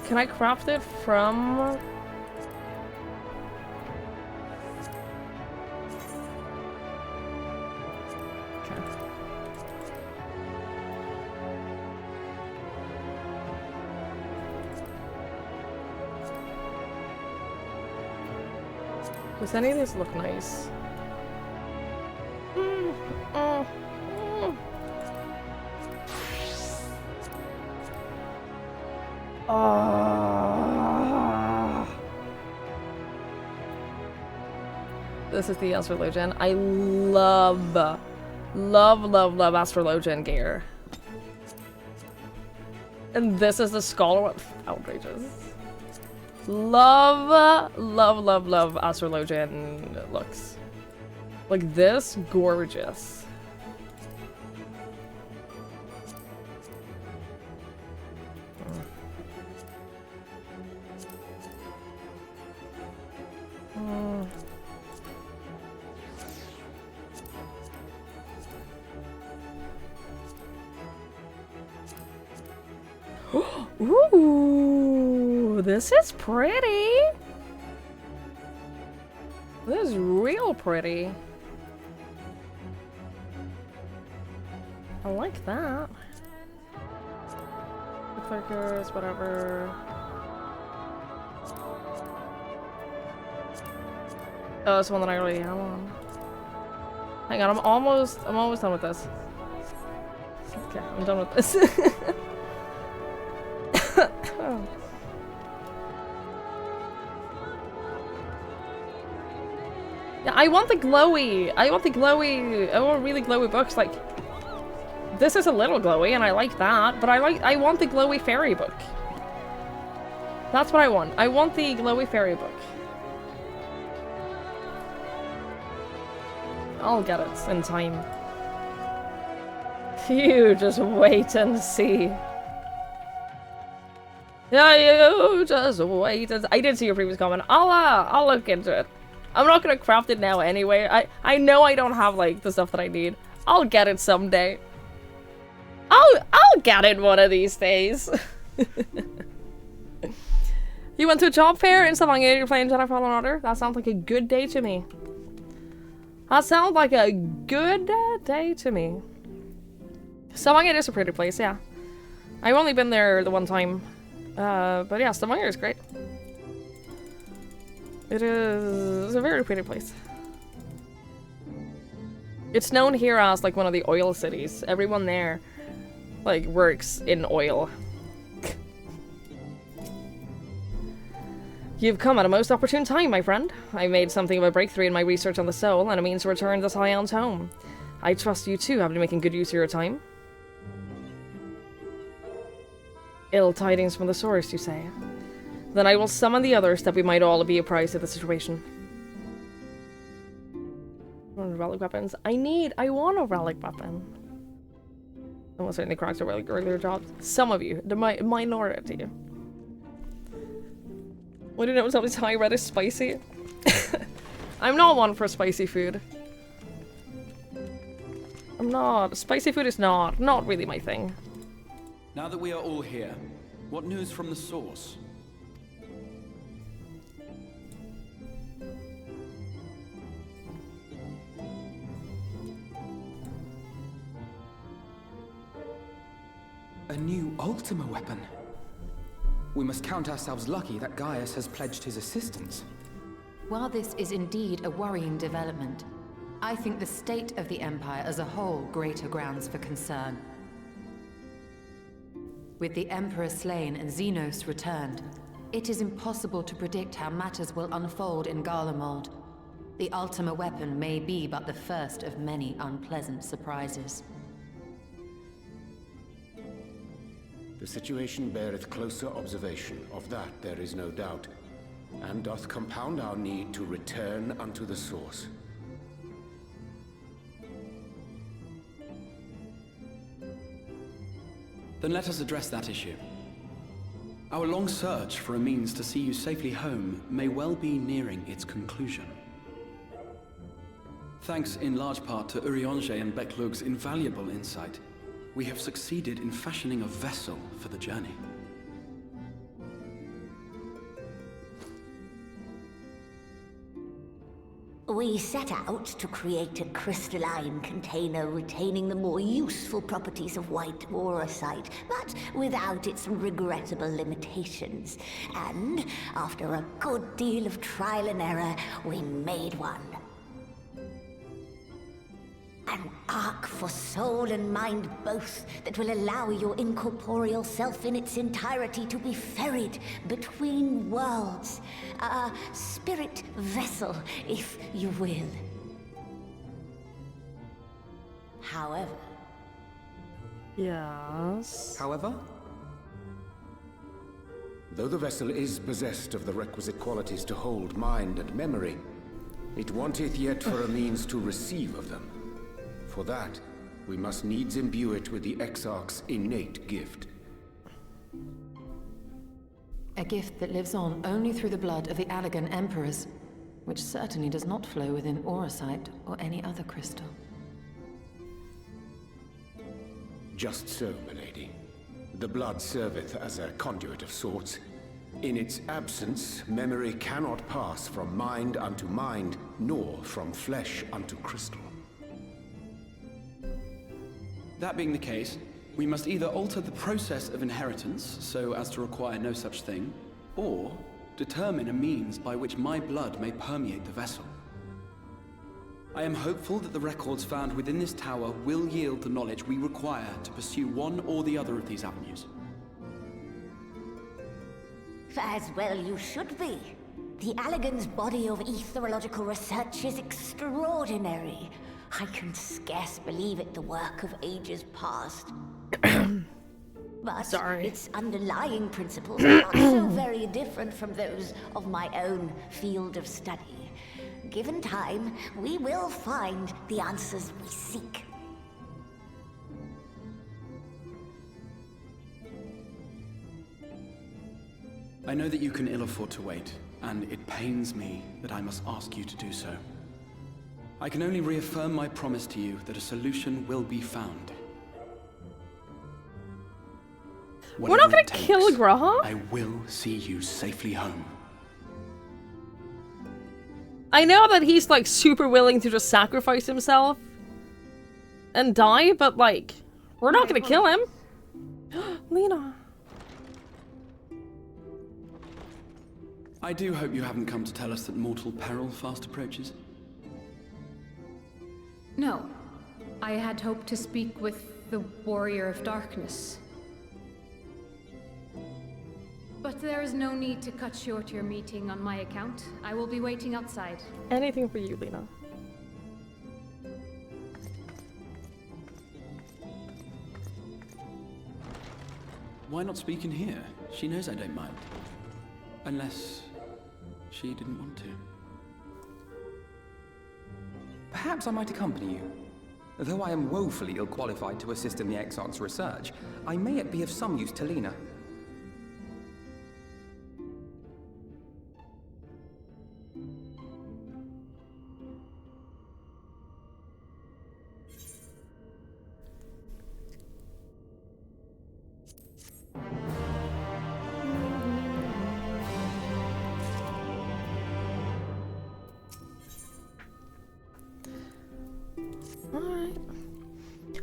Can I craft it from... Okay. Does any of these look nice? This is the Astrologian. I love Astrologian gear. And this is the Scholar one. Outrageous. Love Astrologian looks. Like this, gorgeous. Ooh, this is pretty. This is real pretty. I like that. The clickers, whatever. Oh, that's one that I already have on. Hang on, I'm almost done with this. Okay, I'm done with this. Yeah, I want the glowy. I want really glowy books. Like, this is a little glowy, and I like that. But I want the glowy fairy book. That's what I want. I want the glowy fairy book. I'll get it in time. You just wait and see. Yeah, you just wait. I did see your previous comment. I'll look into it. I'm not gonna craft it now anyway. I know I don't have like the stuff that I need. I'll get it someday. I'll get it one of these days. You went to a job fair in Stavanger. You're playing Jedi Fallen Order. That sounds like a good day to me. That sounds like a good day to me. Stavanger is a pretty place, yeah. I've only been there the one time. But yeah, Stavanger is great. It is a very pretty place. It's known here as like one of the oil cities. Everyone there like works in oil. You've come at a most opportune time, my friend. I made something of a breakthrough in my research on the soul, and it means to return the Scions home. I trust you too have been making good use of your time. Ill tidings from the source, you say? Then I will summon the others that we might all be apprised of the situation. Relic weapons. I want a relic weapon. Almost certainly cracked a relic earlier jobs. some of you, the minority. What do you know? Somebody's high red is spicy. I'm not one for spicy food. I'm not. Spicy food is not really my thing.
Now that we are all here, what news from the source?
A new Ultima weapon. We must count ourselves lucky that Gaius has pledged his assistance.
While this is indeed a worrying development, I think the state of the Empire as a whole greater grounds for concern. With the Emperor slain and Xenos returned, it is impossible to predict how matters will unfold in Garlemald. The Ultima weapon may be but the first of many unpleasant surprises.
The situation beareth closer observation, of that there is no doubt, and doth compound our need to return unto the source.
Then let us address that issue. Our long search for a means to see you safely home may well be nearing its conclusion. Thanks in large part to Urianger and Becklug's invaluable insight, we have succeeded in fashioning a vessel for the journey.
We set out to create a crystalline container retaining the more useful properties of white aurosite, but without its regrettable limitations. And after a good deal of trial and error, we made one. An ark for soul and mind both that will allow your incorporeal self in its entirety to be ferried between worlds. A spirit vessel, if you will. However...
Yes?
However?
Though the vessel is possessed of the requisite qualities to hold mind and memory, it wanteth yet for a means to receive of them. For that, we must needs imbue it with the Exarch's innate gift.
A gift that lives on only through the blood of the Allagan Emperors, which certainly does not flow within aurosite or any other crystal.
Just so, milady. The blood serveth as a conduit of sorts. In its absence, memory cannot pass from mind unto mind, nor from flesh unto crystal.
That being the case, we must either alter the process of inheritance so as to require no such thing, or determine a means by which my blood may permeate the vessel. I am hopeful that the records found within this tower will yield the knowledge we require to pursue one or the other of these avenues.
As well you should be. The Allagan's body of etheriological research is extraordinary. I can scarce believe it the work of ages past. But its underlying principles are not so very different from those of my own field of study. Given time, we will find the answers we seek.
I know that you can ill afford to wait, and it pains me that I must ask you to do so. I can only reaffirm my promise to you that a solution will be found.
We're not gonna kill Graha?
I will see you safely home.
I know that he's like super willing to just sacrifice himself and die, but like, we're not gonna kill him. Lena.
I do hope you haven't come to tell us that mortal peril fast approaches.
No. I had hoped to speak with the Warrior of Darkness. But there is no need to cut short your meeting on my account. I will be waiting outside.
Anything for you, Lena.
Why not speak in here? She knows I don't mind. Unless she didn't want to.
Perhaps I might accompany you. Though I am woefully ill-qualified to assist in the Exarch's research, I may yet be of some use to Lena.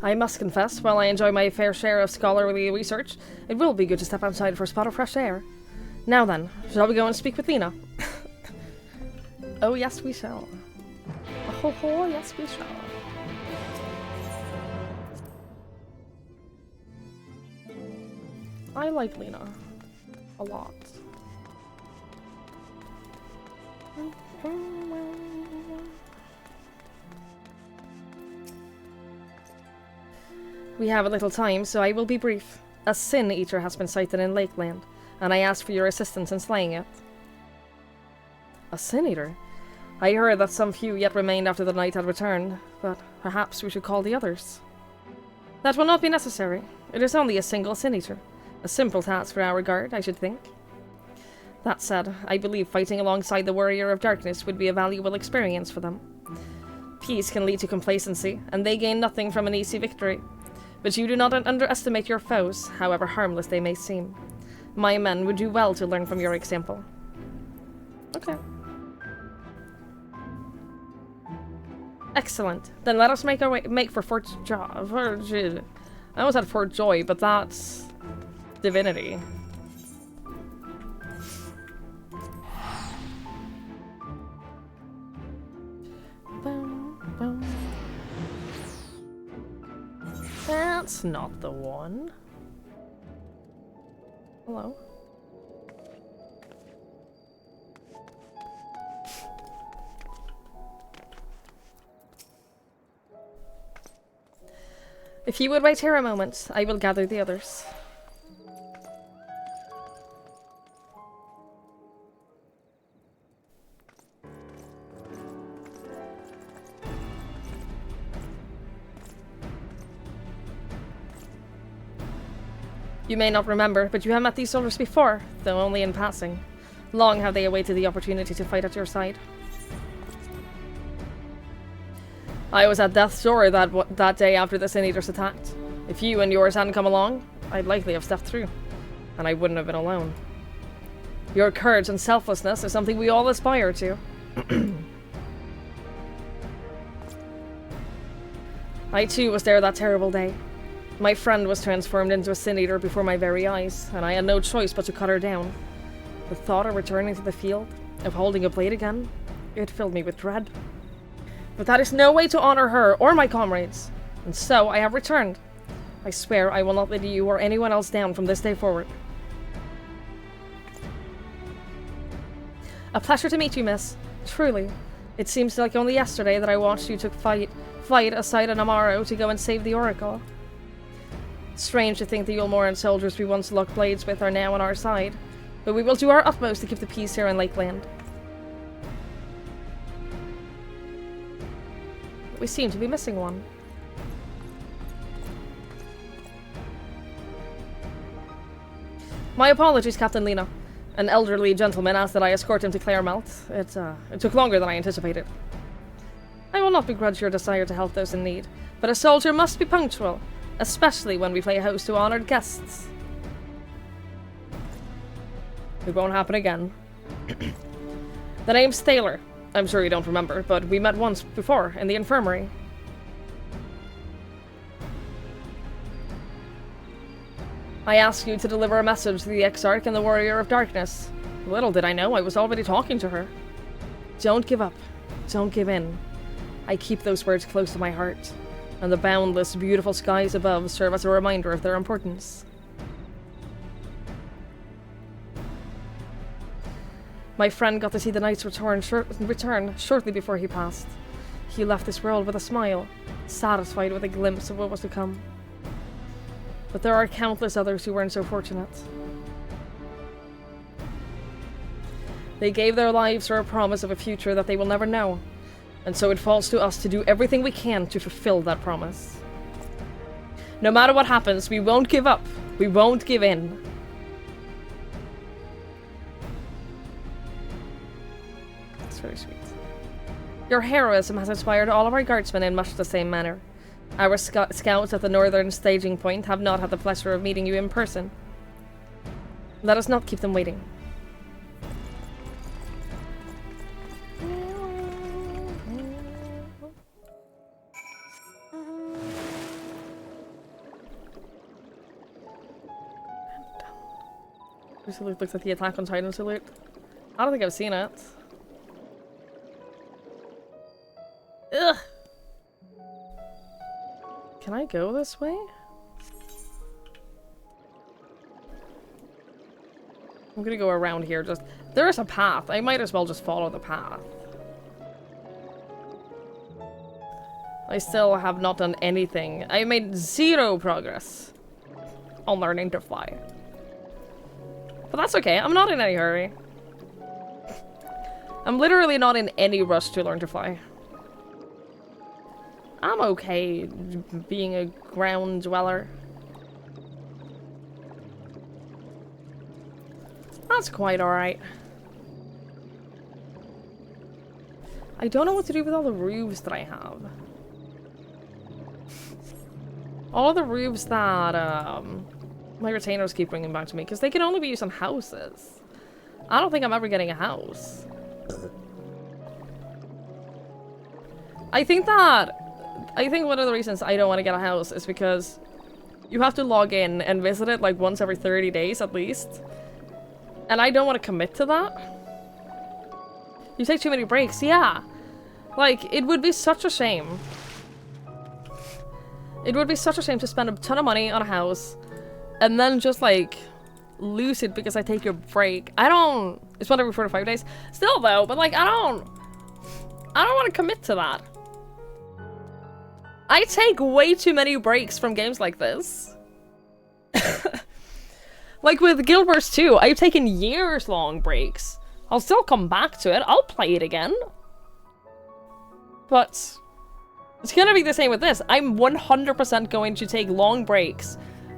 I must confess, while I enjoy my fair share of scholarly research, it will be good to step outside for a spot of fresh air. Now then, shall we go and speak with Lena? Oh, yes, we shall. Oh, ho, yes, we shall. I like Lena a lot. We have a little time, so I will be brief. A Sin Eater has been sighted in Lakeland, and I ask for your assistance in slaying it. A Sin Eater? I heard that some few yet remained after the night had returned, but perhaps we should call the others. That will not be necessary. It is only a single Sin Eater. A simple task for our guard, I should think. That said, I believe fighting alongside the Warrior of Darkness would be a valuable experience for them. Peace can lead to complacency, and they gain nothing from an easy victory. But you do not underestimate your foes, however harmless they may seem. My men would do well to learn from your example. Okay. Excellent. Then let us make for Fort Joy. I almost had Fort Joy, but that's Divinity. That's not the one. Hello. If you would wait here a moment, I will gather the others. You may not remember, but you have met these soldiers before, though only in passing. Long have they awaited the opportunity to fight at your side. I was at death's door that day after the Sin Eaters attacked. If you and yours hadn't come along, I'd likely have stepped through, and I wouldn't have been alone. Your courage and selflessness is something we all aspire to. I too was there that terrible day. My friend was transformed into a Sin Eater before my very eyes, and I had no choice but to cut her down. The thought of returning to the field, of holding a blade again, it filled me with dread. But that is no way to honor her or my comrades, and so I have returned. I swear I will not let you or anyone else down from this day forward. A pleasure to meet you, miss. Truly. It seems like only yesterday that I watched you fight aside an Amaro to go and save the Oracle. Strange to think the Yulmoran soldiers we once locked blades with are now on our side, but we will do our utmost to keep the peace here in Lakeland. We seem to be missing one. My apologies, Captain Lena. An elderly gentleman asked that I escort him to Claremont. It took longer than I anticipated. I will not begrudge your desire to help those in need, but a soldier must be punctual, especially when we play host to honored guests. It won't happen again. The name's Thaler. I'm sure you don't remember, but we met once before in the infirmary. I asked you to deliver a message to the Exarch and the Warrior of Darkness. Little did I know I was already talking to her. Don't give up. Don't give in. I keep those words close to my heart, and the boundless, beautiful skies above serve as a reminder of their importance. My friend got to see the knight's return shortly before he passed. He left this world with a smile, satisfied with a glimpse of what was to come. But there are countless others who weren't so fortunate. They gave their lives for a promise of a future that they will never know, and so it falls to us to do everything we can to fulfill that promise. No matter what happens, we won't give up. We won't give in. That's very sweet. Your heroism has inspired all of our guardsmen in much the same manner. Our scouts at the northern staging point have not had the pleasure of meeting you in person. Let us not keep them waiting. This salute looks like the Attack on Titan salute. I don't think I've seen it. Can I go this way? I'm gonna go around here. Just there is a path. I might as well just follow the path. I still have not done anything. I made 0 progress on learning to fly. But that's okay. I'm not in any hurry. I'm literally not in any rush to learn to fly. I'm okay being a ground dweller. That's quite alright. I don't know what to do with all the roofs that I have. All of the roofs that my retainers keep bringing back to me, because they can only be used on houses. I don't think I'm ever getting a house. I think one of the reasons I don't want to get a house is because you have to log in and visit it like once every 30 days at least. And I don't want to commit to that. You take too many breaks, yeah. Like, it would be such a shame. It would be such a shame to spend a ton of money on a house and then just like lose it because I take a break. It's one every 4 to 5 days. Still though, but like I don't want to commit to that. I take way too many breaks from games like this. Like with Guild Wars 2, I've taken years-long breaks. I'll still come back to it. I'll play it again. But it's gonna be the same with this. I'm 100% going to take long breaks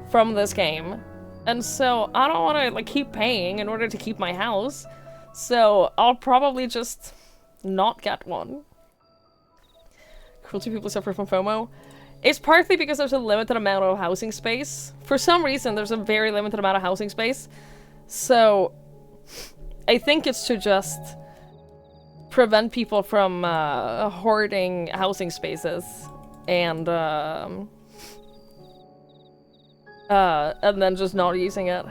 from this game. And so I don't want to like keep paying in order to keep my house. So I'll probably just not get one. Cruelty people suffer from FOMO. It's partly because there's a limited amount of housing space. For some reason, there's a very limited amount of housing space. So I think it's to just prevent people from hoarding housing spaces and then just not using it.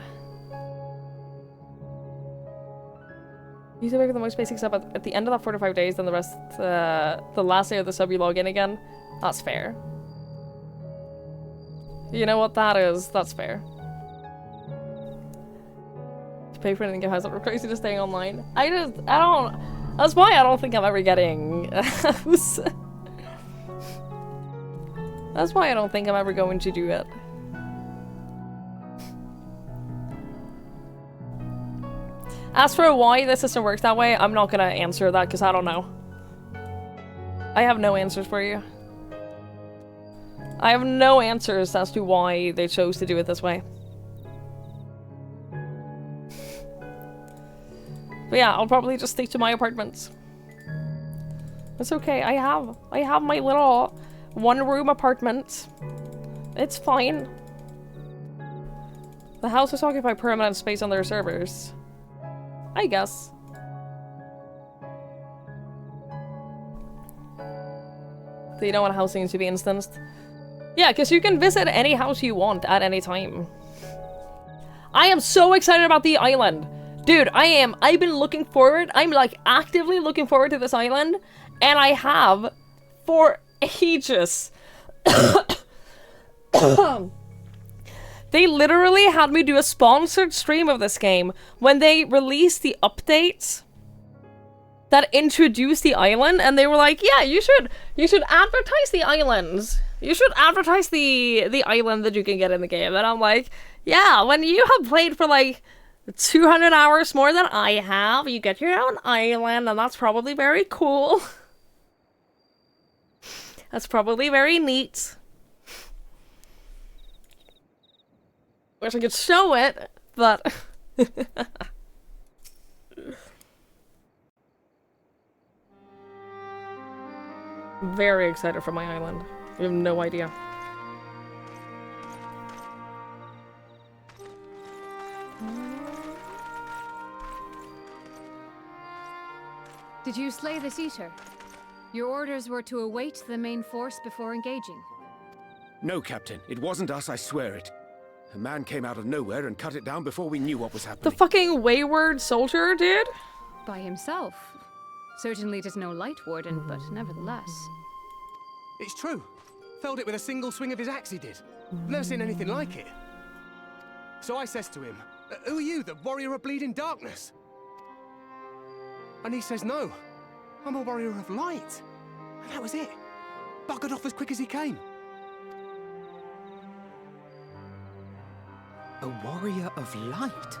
Use it for the most basic stuff at the end of that 4 to 5 days, then the rest, the last day of the sub you log in again. That's fair. You know what that is? That's fair. To pay for anything in house, we're crazy to stay online. I don't, that's why I don't think I'm ever getting a house. That's why I don't think I'm ever going to do it. As for why the system works that way, I'm not gonna answer that because I don't know. I have no answers for you. I have no answers as to why they chose to do it this way. But yeah, I'll probably just stick to my apartments. It's okay, I have my little one-room apartment. It's fine. The house is occupy permanent space on their servers. I guess. So you don't want housing to be instanced? Yeah, because you can visit any house you want at any time. I am so excited about the island. Dude, I've been looking forward. I'm like actively looking forward to this island. And I have for ages. They literally had me do a sponsored stream of this game when they released the updates that introduced the island, and they were like, yeah, you should advertise the islands. You should advertise the island that you can get in the game. And I'm like, yeah, when you have played for like 200 hours more than I have, you get your own island, and that's probably very cool. That's probably very neat. Wish I could show it, but... Very excited for my island. You have no idea.
Did you slay this eater? Your orders were to await the main force before engaging.
No, Captain. It wasn't us, I swear it. A man came out of nowhere and cut it down before we knew what was happening.
The fucking wayward soldier, dude?
By himself. Certainly it is no light warden, but nevertheless.
It's true.
Felled it with a single swing of his axe, he did. Never seen anything like it. So I says to him, who are you, the warrior of bleeding darkness? And he says, no, I'm a warrior of light. And that was it. Buggered off as quick as he came.
A warrior of light?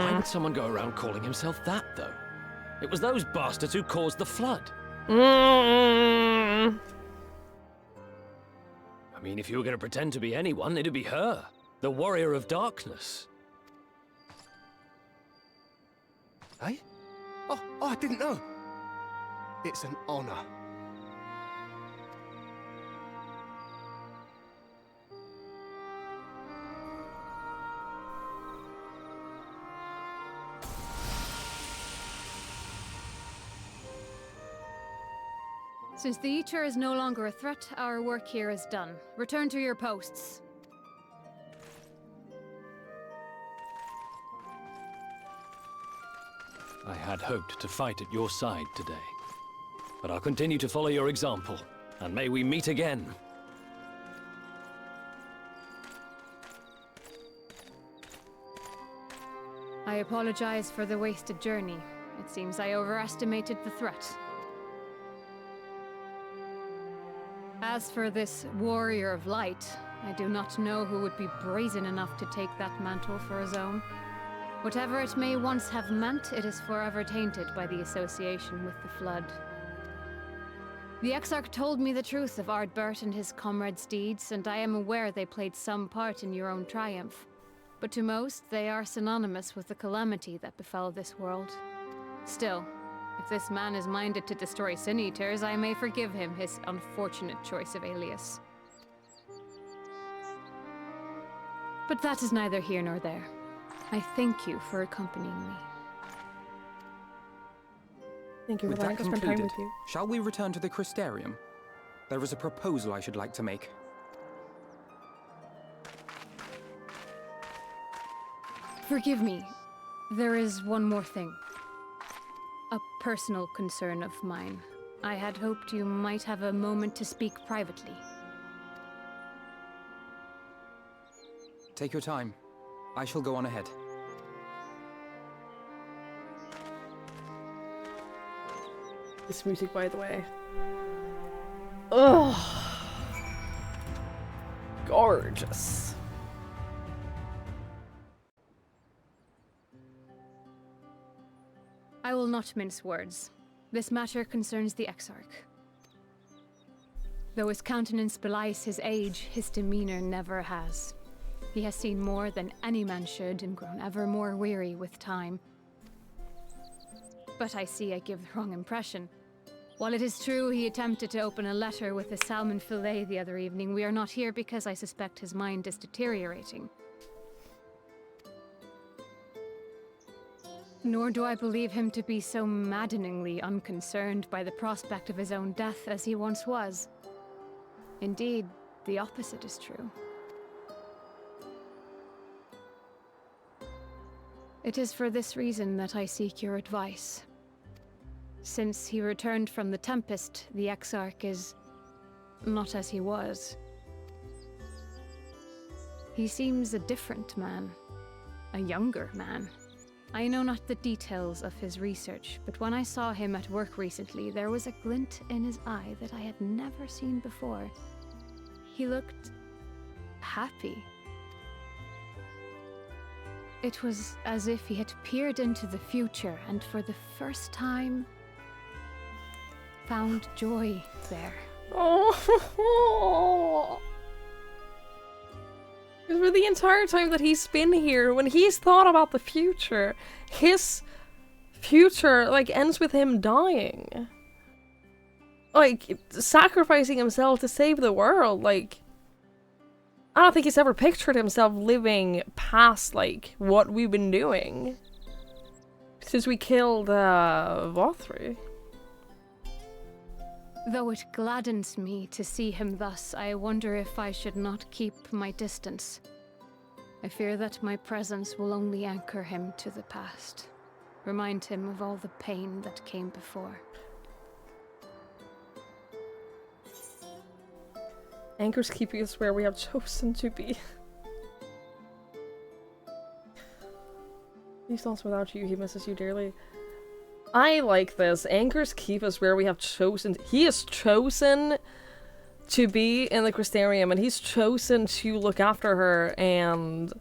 Why would someone go around calling himself that, though? It was those bastards who caused the flood. I mean, if you were going to pretend to be anyone, it'd be her. The warrior of darkness.
Eh? Oh, I didn't know. It's an honor.
Since the Eater is no longer a threat, our work here is done. Return to your posts.
I had hoped to fight at your side today. But I'll continue to follow your example, and may we meet again.
I apologize for the wasted journey. It seems I overestimated the threat. As for this warrior of light, I do not know who would be brazen enough to take that mantle for his own. Whatever it may once have meant, it is forever tainted by the association with the Flood. The Exarch told me the truth of Ardbert and his comrades' deeds, and I am aware they played some part in your own triumph. But to most, they are synonymous with the calamity that befell this world. Still, if this man is minded to destroy Sin Eaters, I may forgive him his unfortunate choice of alias. But that is neither here nor there. I thank you for accompanying me.
Thank you for
With
letting
that
us spend time
concluded,
with you.
shall we return to the Crystarium? There is a proposal I should like to make.
Forgive me. There is one more thing. A personal concern of mine. I had hoped you might have a moment to speak privately.
Take your time. I shall go on ahead.
This music, by the way. Ugh. Gorgeous.
I will not mince words. This matter concerns the Exarch. Though his countenance belies his age, his demeanor never has. He has seen more than any man should and grown ever more weary with time. But I see I give the wrong impression. While it is true he attempted to open a letter with a salmon fillet the other evening, we are not here because I suspect his mind is deteriorating. Nor do I believe him to be so maddeningly unconcerned by the prospect of his own death as he once was. Indeed, the opposite is true. It is for this reason that I seek your advice. Since he returned from the Tempest, the Exarch is not as he was. He seems a different man, a younger man. I know not the details of his research, but when I saw him at work recently, there was a glint in his eye that I had never seen before. He looked happy. It was as if he had peered into the future and for the first time found joy there.
Oh. Because for the entire time that he's been here, when he's thought about the future, his future, like, ends with him dying. Like, sacrificing himself to save the world, like... I don't think he's ever pictured himself living past, like, what we've been doing. Since we killed, Vothri.
Though it gladdens me to see him thus, I wonder if I should not keep my distance. I fear that my presence will only anchor him to the past. Remind him of all the pain that came before.
Anchor's Keep is where we have chosen to be. He's lost without you, he misses you dearly. I like this. Anchor's Keep is where we have chosen. He has chosen to be in the Crystarium, and he's chosen to look after her and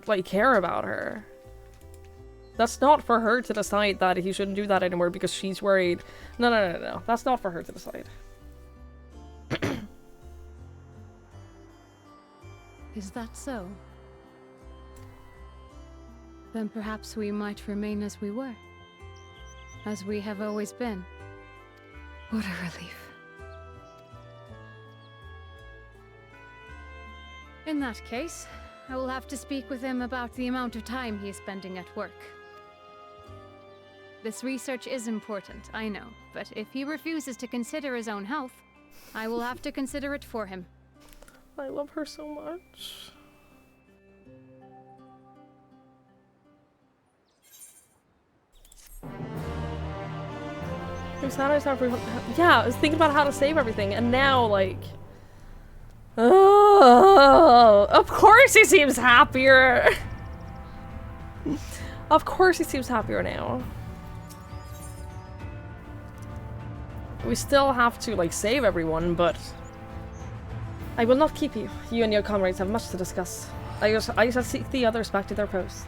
like care about her. That's not for her to decide that he shouldn't do that anymore because she's worried. No. That's not for her to decide.
Is that so? Then perhaps we might remain as we were. As we have always been. What a relief. In that case, I will have to speak with him about the amount of time he is spending at work. This research is important, I know, but if he refuses to consider his own health, I will have to consider it for him.
I love her so much. Yeah, I was thinking about how to save everything, and now, like... Oh, of course he seems happier! Of course he seems happier now. We still have to, like, save everyone, but... I will not keep you. You and your comrades have much to discuss. I shall seek the others back to their posts.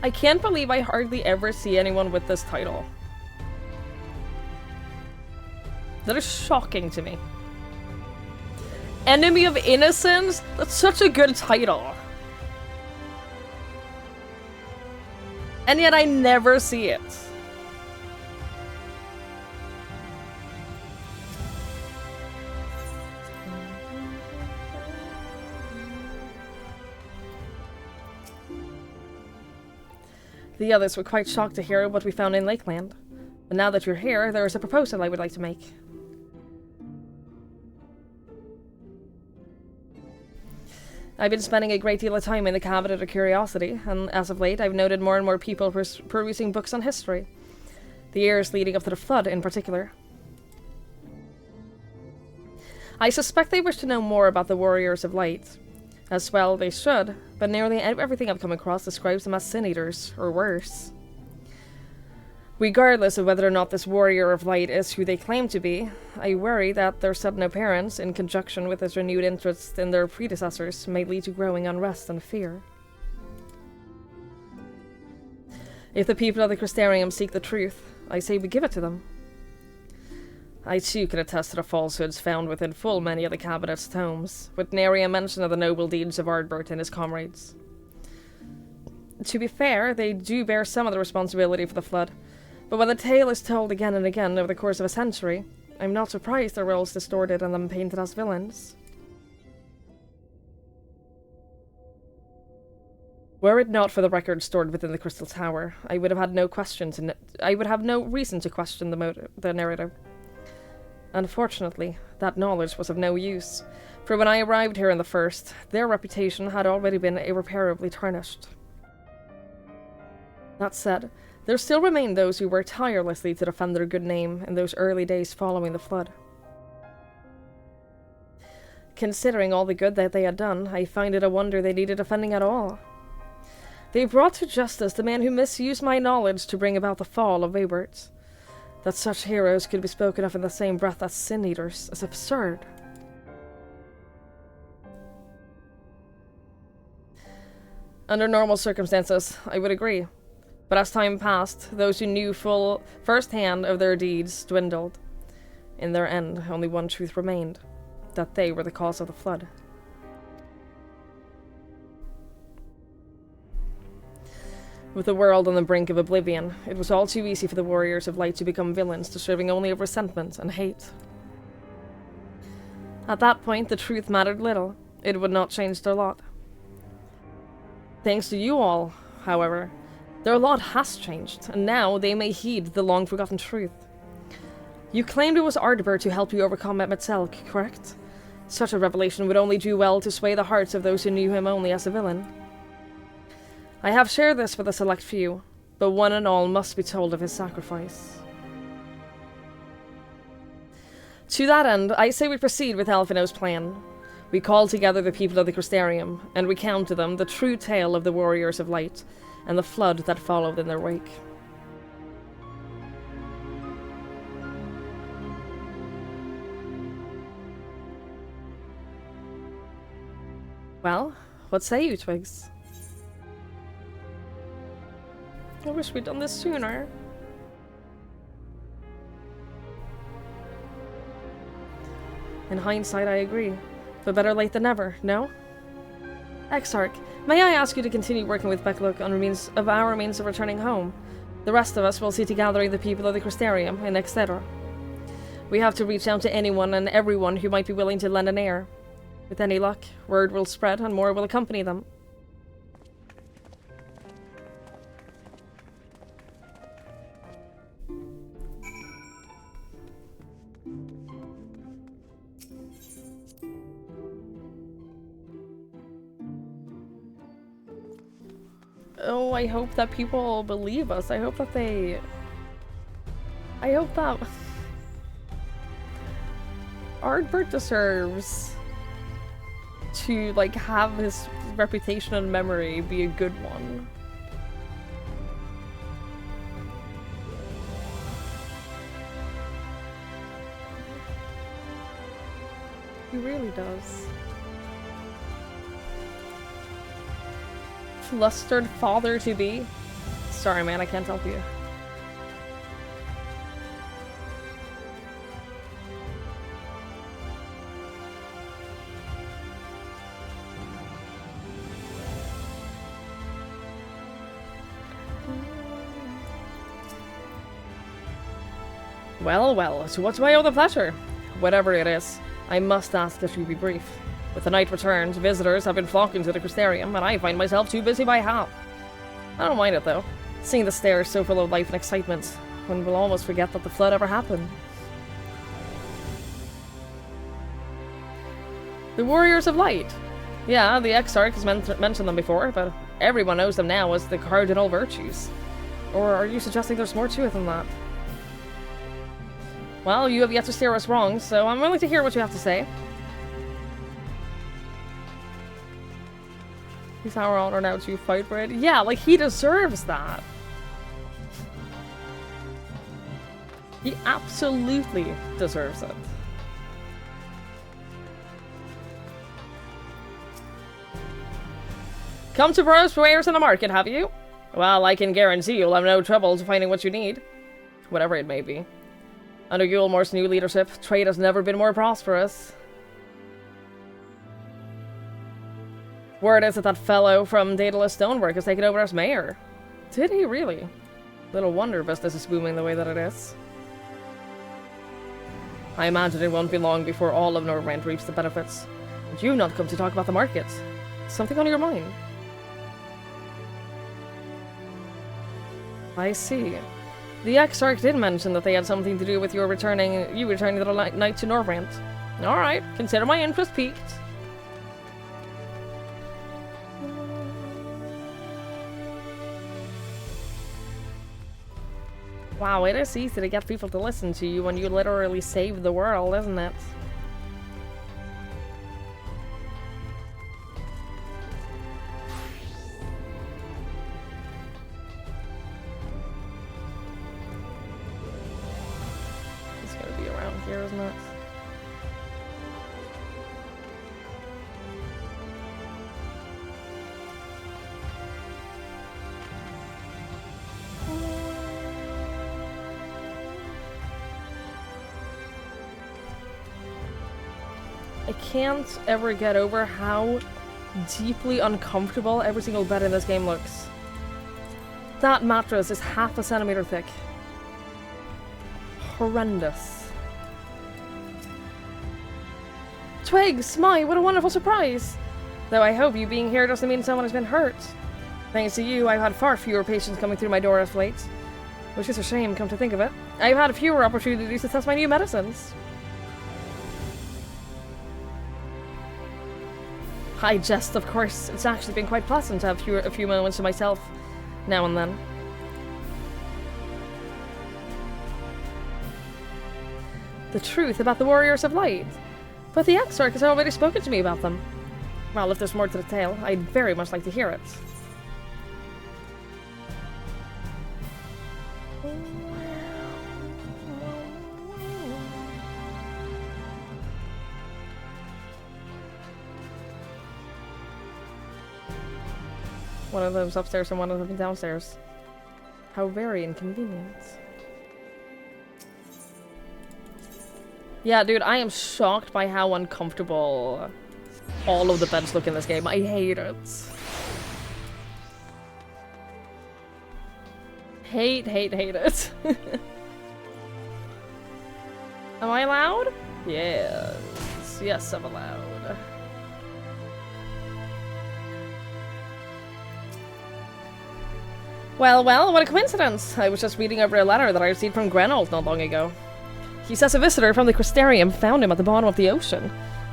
I can't believe I hardly ever see anyone with this title. That is shocking to me. Enemy of Innocence? That's such a good title. And yet I never see it. The others were quite shocked to hear what we found in Lakeland. But now that you're here, there is a proposal I would like to make. I've been spending a great deal of time in the Cabinet of Curiosity, and as of late I've noted more and more people perusing books on history. The years leading up to the Flood in particular. I suspect they wish to know more about the Warriors of Light. As well they should, but nearly everything I've come across describes them as sin-eaters, or worse. Regardless of whether or not this Warrior of Light is who they claim to be, I worry that their sudden appearance, in conjunction with his renewed interest in their predecessors, may lead to growing unrest and fear. If the people of the Crystarium seek the truth, I say we give it to them. I too can attest to the falsehoods found within full many of the Cabinet's tomes, with nary a mention of the noble deeds of Ardbert and his comrades. To be fair, they do bear some of the responsibility for the Flood, but when the tale is told again and again over the course of a century, I'm not surprised their roles distorted and them painted as villains. Were it not for the records stored within the Crystal Tower, I would have had no reason to question the narrative. Unfortunately, that knowledge was of no use, for when I arrived here in the first, their reputation had already been irreparably tarnished. That said, there still remain those who worked tirelessly to defend their good name in those early days following the Flood. Considering all the good that they had done, I find it a wonder they needed defending at all. They brought to justice the man who misused my knowledge to bring about the fall of Waybert. That such heroes could be spoken of in the same breath as sin-eaters is absurd. Under normal circumstances, I would agree. But as time passed, those who knew first-hand of their deeds dwindled. In their end, only one truth remained. That they were the cause of the Flood. With the world on the brink of oblivion, it was all too easy for the Warriors of Light to become villains deserving only of resentment and hate. At that point, the truth mattered little. It would not change their lot. Thanks to you all, however, their lot has changed, and now they may heed the long-forgotten truth. You claimed it was Ardbert who helped you overcome Metzelk, correct? Such a revelation would only do well to sway the hearts of those who knew him only as a villain. I have shared this with a select few, but one and all must be told of his sacrifice. To that end, I say we proceed with Alphino's plan. We call together the people of the Crystarium, and recount to them the true tale of the Warriors of Light, and the flood that followed in their wake. Well, what say you, Twigs? I wish we'd done this sooner. In hindsight, I agree. But better late than never, no? Exarch, may I ask you to continue working with Beckluk on our means of returning home? The rest of us will see to gathering the people of the Crystarium in Exeter. We have to reach out to anyone and everyone who might be willing to lend an ear. With any luck, word will spread and more will accompany them. Oh, I hope that people believe us. I hope that Ardbert deserves to, like, have his reputation and memory be a good one. He really does. Flustered father-to-be? Sorry, man, I can't help you. Well, well, to what do I owe the pleasure? Whatever it is, I must ask that you be brief. With the night returned, visitors have been flocking to the Crystarium, and I find myself too busy by half. I don't mind it, though. Seeing the stairs so full of life and excitement, one will almost forget that the flood ever happened. The Warriors of Light. Yeah, the Exarch has mentioned them before, but everyone knows them now as the Cardinal Virtues. Or are you suggesting there's more to it than that? Well, you have yet to steer us wrong, so I'm willing to hear what you have to say. He's our honor now to fight for it. Yeah, like, he deserves that. He absolutely deserves it. Come to browse wares in the market, have you? Well, I can guarantee you'll have no trouble finding what you need. Whatever it may be. Under Yulmore's new leadership, trade has never been more prosperous. Word is that fellow from Daedalus Stonework has taken over as mayor. Did he really? Little wonder business is booming the way that it is. I imagine it won't be long before all of Northrend reaps the benefits. And you've not come to talk about the market. Something on your mind? I see. The Exarch did mention that they had something to do with you returning the night to Northrend. Alright, consider my interest piqued. Wow, it is easy to get people to listen to you when you literally save the world, isn't it? It's gonna be around here, isn't it? I can't ever get over how deeply uncomfortable every single bed in this game looks. That mattress is half a centimeter thick. Horrendous. Twigs! My, what a wonderful surprise! Though I hope you being here doesn't mean someone has been hurt. Thanks to you, I've had far fewer patients coming through my door of late. Which is a shame, come to think of it. I've had fewer opportunities to test my new medicines. I jest, of course. It's actually been quite pleasant to have a few moments to myself now and then. The truth about the Warriors of Light. But the Exarch has already spoken to me about them. Well, if there's more to the tale, I'd very much like to hear it. One of them's upstairs and one of them downstairs. How very inconvenient. Yeah, dude, I am shocked by how uncomfortable all of the beds look in this game. I hate it. Hate it. Am I allowed? Yes. Yes, I'm allowed. Well, what a coincidence. I was just reading over a letter that I received from Grenold not long ago. He says a visitor from the Crystarium found him at the bottom of the ocean,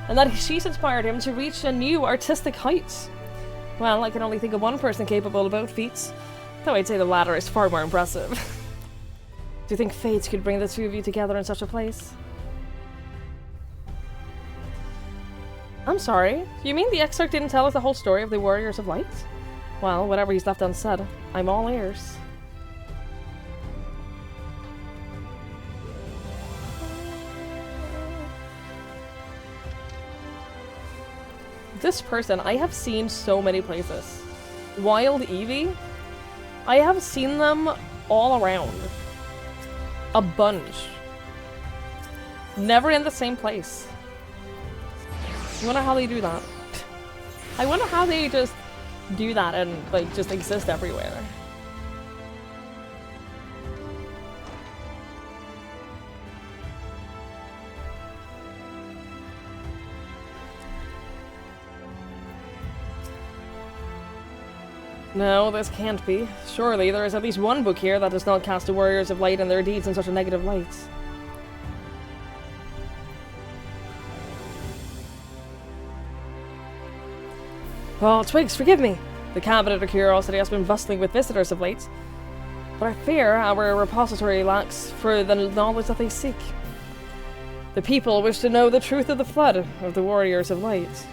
and that she's inspired him to reach a new artistic height. Well, I can only think of one person capable of both feats, though I'd say the latter is far more impressive. Do you think fate could bring the two of you together in such a place? I'm sorry, you mean the Exarch didn't tell us the whole story of the Warriors of Light? Well, whatever he's left unsaid, I'm all ears. This person I have seen so many places. Wild Eevee? I have seen them all around. A bunch. Never in the same place. I wonder how they do that. I wonder how they just do that and like just exist everywhere. No, this can't be. Surely there is at least one book here that does not cast the Warriors of Light and their deeds in such a negative light. Oh, Twigs, forgive me! The cabinet of curiosity has been bustling with visitors of late, but I fear our repository lacks for the knowledge that they seek. The people wish to know the truth of the flood of the Warriors of Light.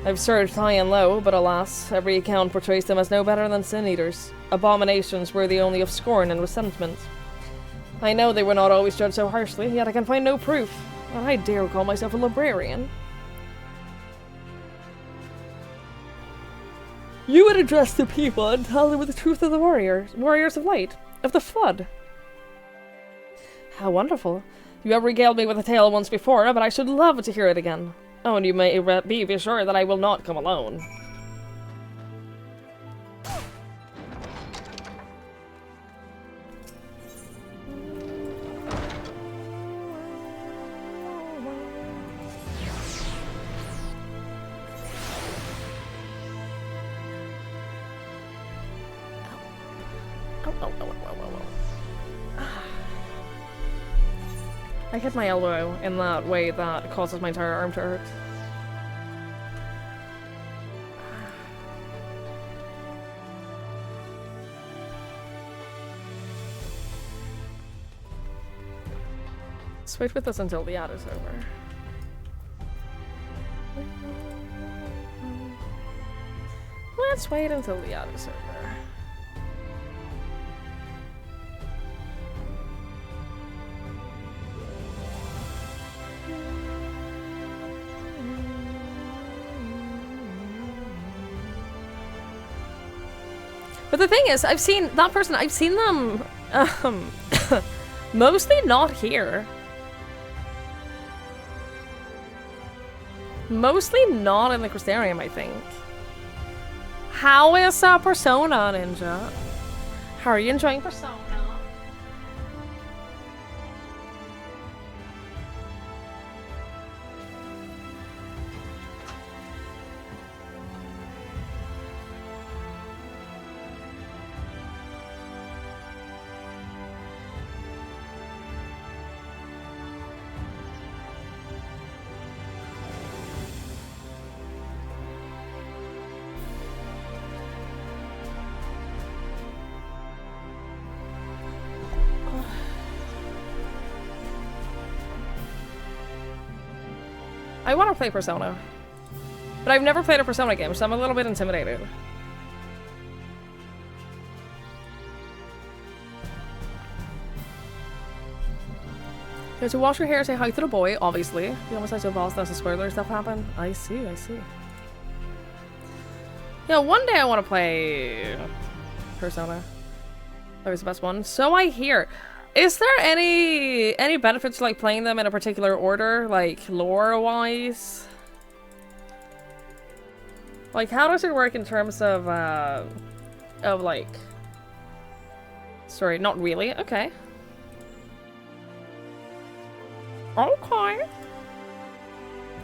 I've searched high and low, but alas, every account portrays them as no better than sin-eaters, abominations worthy only of scorn and resentment. I know they were not always judged so harshly, yet I can find no proof, and I dare call myself a librarian. You would address the people and tell them the truth of the Warriors of Light, of the Flood. How wonderful. You have regaled me with a tale once before, but I should love to hear it again. Oh, and you may be sure that I will not come alone. I hit my elbow in that way that causes my entire arm to hurt. Let's wait with this until the ad is over. Let's wait until the ad is over. But the thing is, I've seen them, mostly not here. Mostly not in the Crystarium, I think. How is Persona, Ninja? How are you enjoying Persona? I want to play Persona. But I've never played a Persona game, so I'm a little bit intimidated. Okay, so wash your hair, say hi to the boy, obviously. The almost so boss does the spoiler stuff happen. I see, I see. Yeah, one day I want to play Persona. That was the best one. So I hear. Is there any benefits to like playing them in a particular order, like lore-wise? Like, how does it work in terms of like... Sorry, not really. Okay. Okay.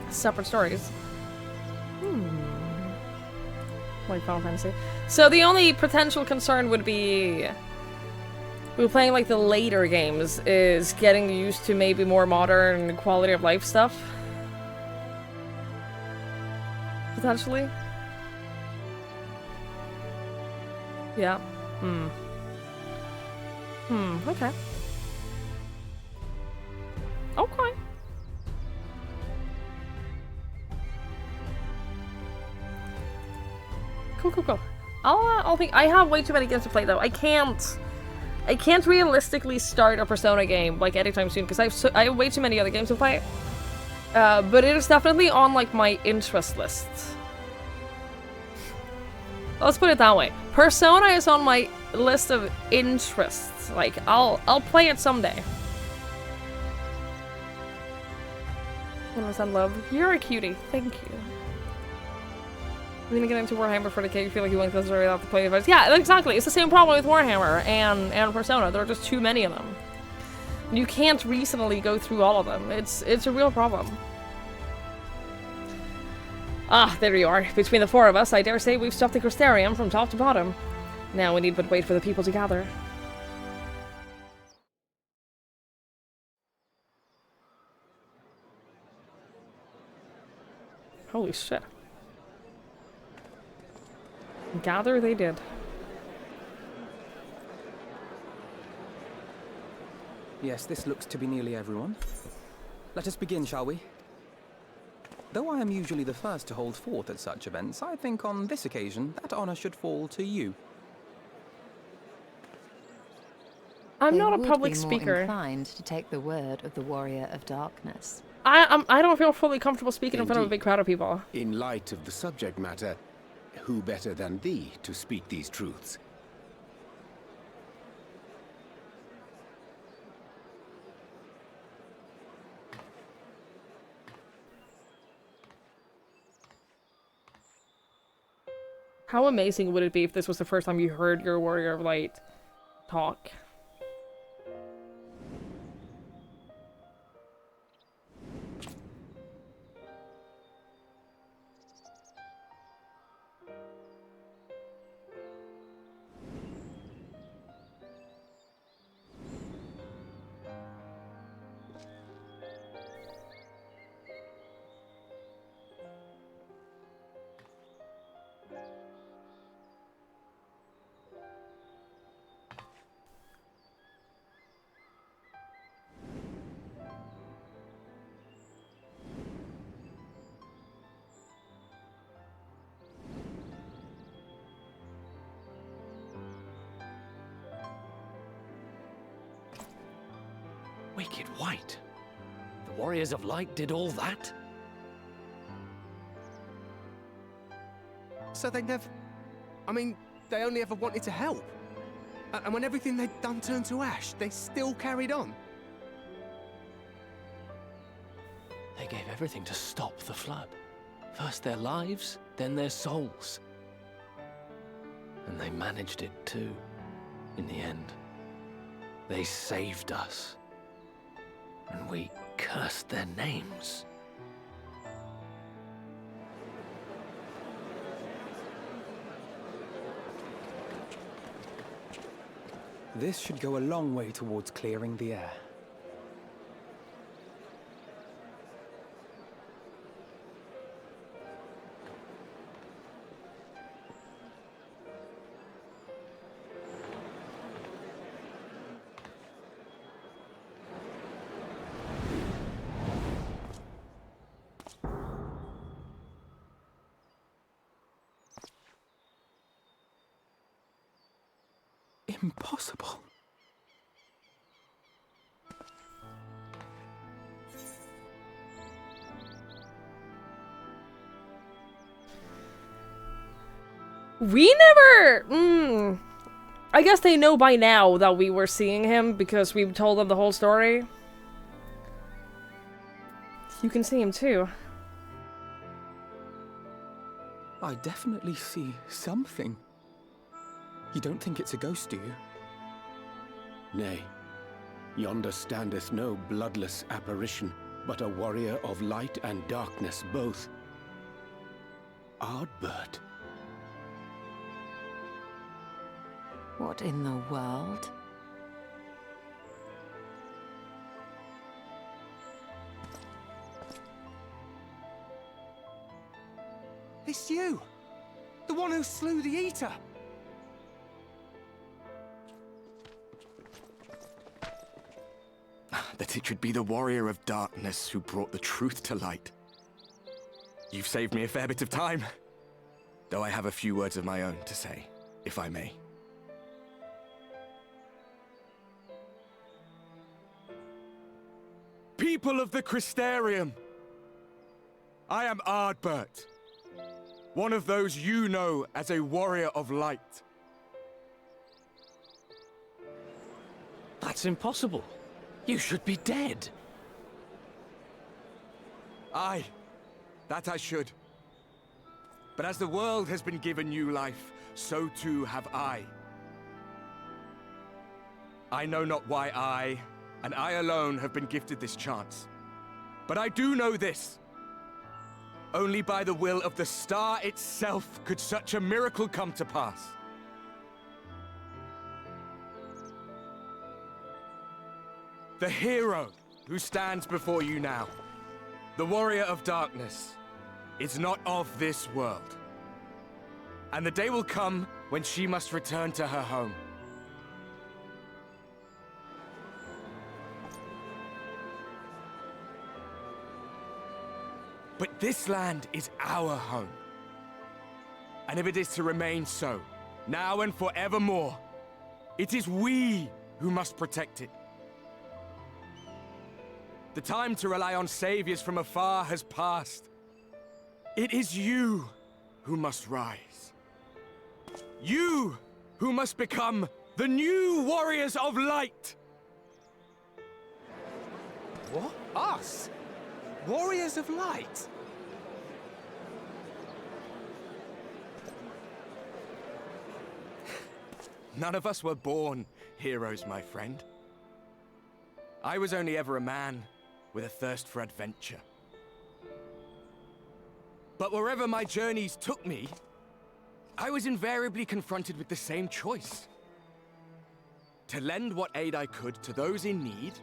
Separate stories. Like Final Fantasy. So the only potential concern would be... We're playing like the later games, is getting used to maybe more modern quality of life stuff. Potentially. Yeah. Okay. Okay. Cool. I'll think. I have way too many games to play though. I can't realistically start a Persona game like anytime soon because I have way too many other games to play. But it is definitely on like my interest list. Let's put it that way. Persona is on my list of interests. Like I'll play it someday. 100% love. You're a cutie. Thank you. I'm gonna get into Warhammer for the cake. I feel like you went this already have to play it. Yeah, exactly. It's the same problem with Warhammer and Persona. There are just too many of them. You can't reasonably go through all of them. It's a real problem. Ah, there you are. Between the four of us, I dare say we've stuffed the Crystarium from top to bottom. Now we need but wait for the people to gather. Holy shit. Gather they did.
Yes, this looks to be nearly everyone. Let us begin, shall we? Though I am usually the first to hold forth at such events, I think on this occasion that honor should fall to you.
I'm not a public
More
speaker.
inclined to take the word of the Warrior of Darkness.
I don't feel fully comfortable speaking in front of a big crowd of people.
In light of the subject matter, who better than thee to speak these truths?
How amazing would it be if this was the first time you heard your Warrior of Light talk?
Wicked White? The Warriors of Light did all that?
So they never... I mean, they only ever wanted to help. And when everything they'd done turned to ash, they still carried on.
They gave everything to stop the flood. First their lives, then their souls. And they managed it too, in the end. They saved us. And we cursed their names.
This should go a long way towards clearing the air. impossible.
We never... I guess they know by now that we were seeing him because we told them the whole story. You can see him too.
I definitely see something. You don't think it's a ghost, do you?
Nay. Yonder standeth no bloodless apparition, but a warrior of light and darkness both. Ardbert.
What in the world?
It's you! The one who slew the Eater!
That it should be the warrior of darkness who brought the truth to light. You've saved me a fair bit of time. Though I have a few words of my own to say, if I may. People of the Crystarium! I am Ardbert. One of those you know as a warrior of light.
That's impossible. You should be dead.
Aye, that I should. But as the world has been given new life, so too have I. I know not why I, and I alone, have been gifted this chance. But I do know this. Only by the will of the star itself could such a miracle come to pass. The hero who stands before you now, the warrior of darkness, is not of this world. And the day will come when she must return to her home. But this land is our home. And if it is to remain so, now and forevermore, it is we who must protect it. The time to rely on saviors from afar has passed. It is you who must rise. You who must become the new warriors of light.
What? Us? Warriors of light?
None of us were born heroes, my friend. I was only ever a man with a thirst for adventure. But wherever my journeys took me, I was invariably confronted with the same choice. To lend what aid I could to those in need,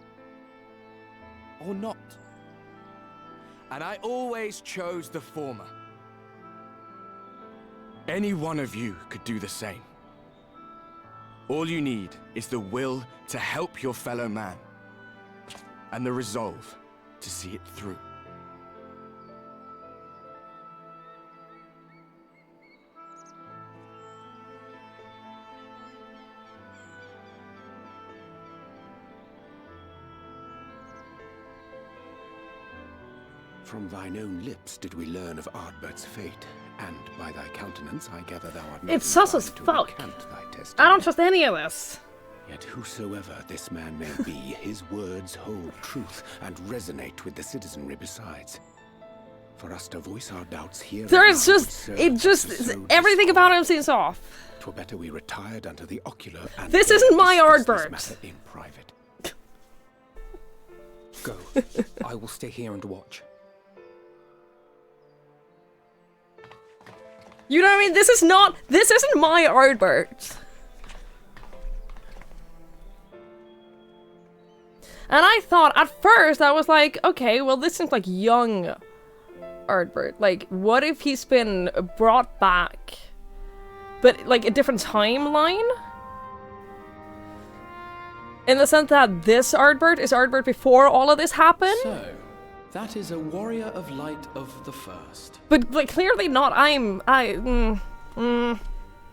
or not. And I always chose the former. Any one of you could do the same. All you need is the will to help your fellow man, and the resolve to see it through.
From thine own lips did we learn of Ardbert's fate, and by thy countenance I gather thou art not
It's sus as
inclined to
fuck.
recant thy testimony.
I don't trust any of this.
Yet whosoever this man may be, his words hold truth and resonate with the citizenry besides. For us to voice our doubts here...
There's just... everything about him seems off.
'Twere better we retired unto the ocular and...
This isn't my Ardbert.
matter in private.
Go. I will stay here and watch.
You know what I mean? This isn't my Ardbert. And I thought, at first, I was like, okay, well, this seems like young Ardbert. Like, what if he's been brought back, but, like, a different timeline? In the sense that this Ardbert is Ardbert before all of this happened?
So, that is a warrior of light of the first.
But, like, clearly not.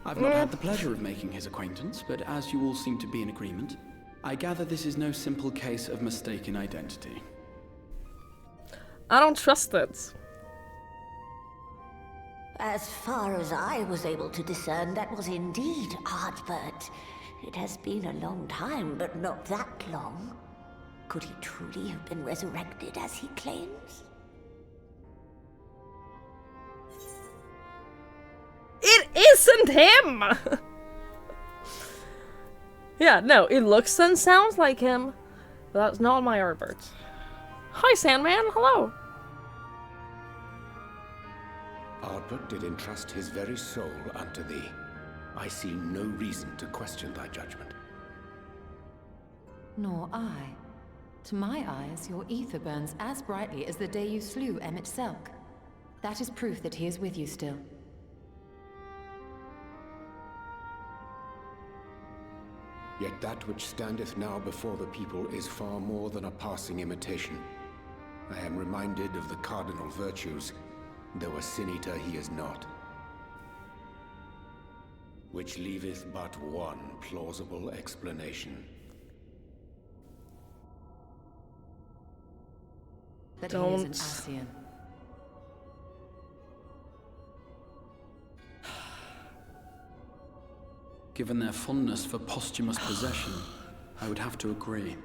I've not had the pleasure of making his acquaintance, but as you all seem to be in agreement, I gather this is no simple case of mistaken identity.
I don't trust it.
As far as I was able to discern, that was indeed Ardbert. It has been a long time, but not that long. Could he truly have been resurrected as he claims?
It isn't him! Yeah, no, it looks and sounds like him. But that's not my Ardbert. Hi, Sandman. Hello.
Ardbert did entrust his very soul unto thee. I see no reason to question thy judgment.
Nor I. To my eyes, your ether burns as brightly as the day you slew Emmett Selk. That is proof that he is with you still.
Yet that which standeth now before the people is far more than a passing imitation. I am reminded of the cardinal virtues, though a sin-eater he is not. Which leaveth but one plausible explanation.
That he is an Ascian.
Given their fondness for posthumous possession, I would have to agree.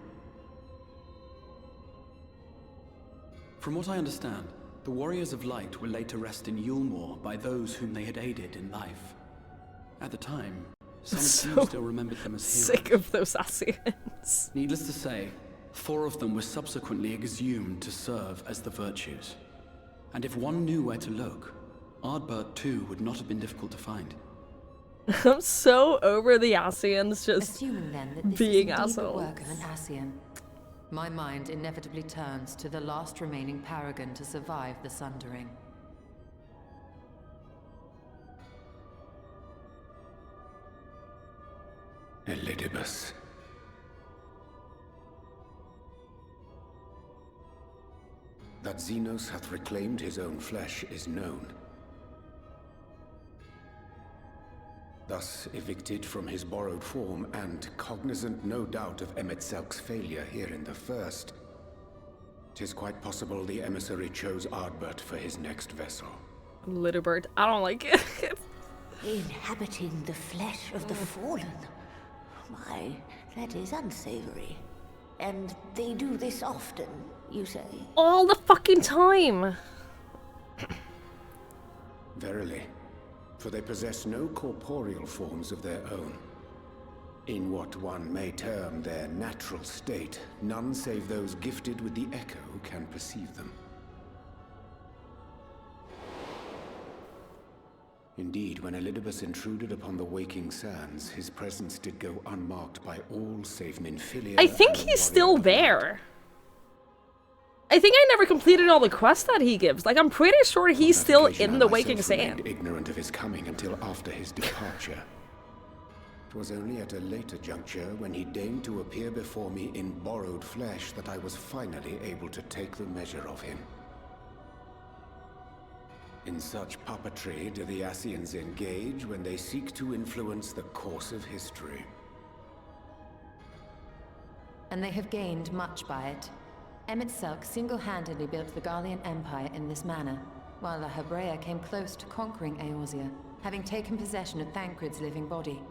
From what I understand, the Warriors of Light were laid to rest in Yulmore by those whom they had aided in life. At the time, some of you still remembered them as heroes.
Sick of those Ascians.
Needless to say, 4 of them were subsequently exhumed to serve as the virtues. And if one knew where to look, Ardbert too would not have been difficult to find.
I'm so over the Ascians just
Assuming then that this
being
is indeed the
assholes.
work of an Ascian, my mind inevitably turns to the last remaining paragon to survive the Sundering.
Elidibus. That Xenos hath reclaimed his own flesh is known. Thus evicted from his borrowed form and cognizant no doubt of Emmett Selk's failure here in the first, 'tis quite possible the emissary chose Ardbert for his next vessel.
Lidibert, I don't like it.
Inhabiting the flesh of the fallen. My, that is unsavory. And they do this often, you say?
All the fucking time.
Verily, for they possess no corporeal forms of their own. In what one may term their natural state, none save those gifted with the echo can perceive them. Indeed, when Elidibus intruded upon the waking sands, his presence did go unmarked by all save Minfilia.
I think he's still there. I think I never completed all the quests that he gives. Like, I'm pretty sure he's still in the Waking Sand.
Ignorant of his coming until after his departure. It was only at a later juncture, when he deigned to appear before me in borrowed flesh, that I was finally able to take the measure of him. In such puppetry do the Ascians engage when they seek to influence the course of history.
And they have gained much by it. Emmett Selk single-handedly built the Garlean Empire in this manner, while La Hebrea came close to conquering Eorzea, having taken possession of Thancred's living body.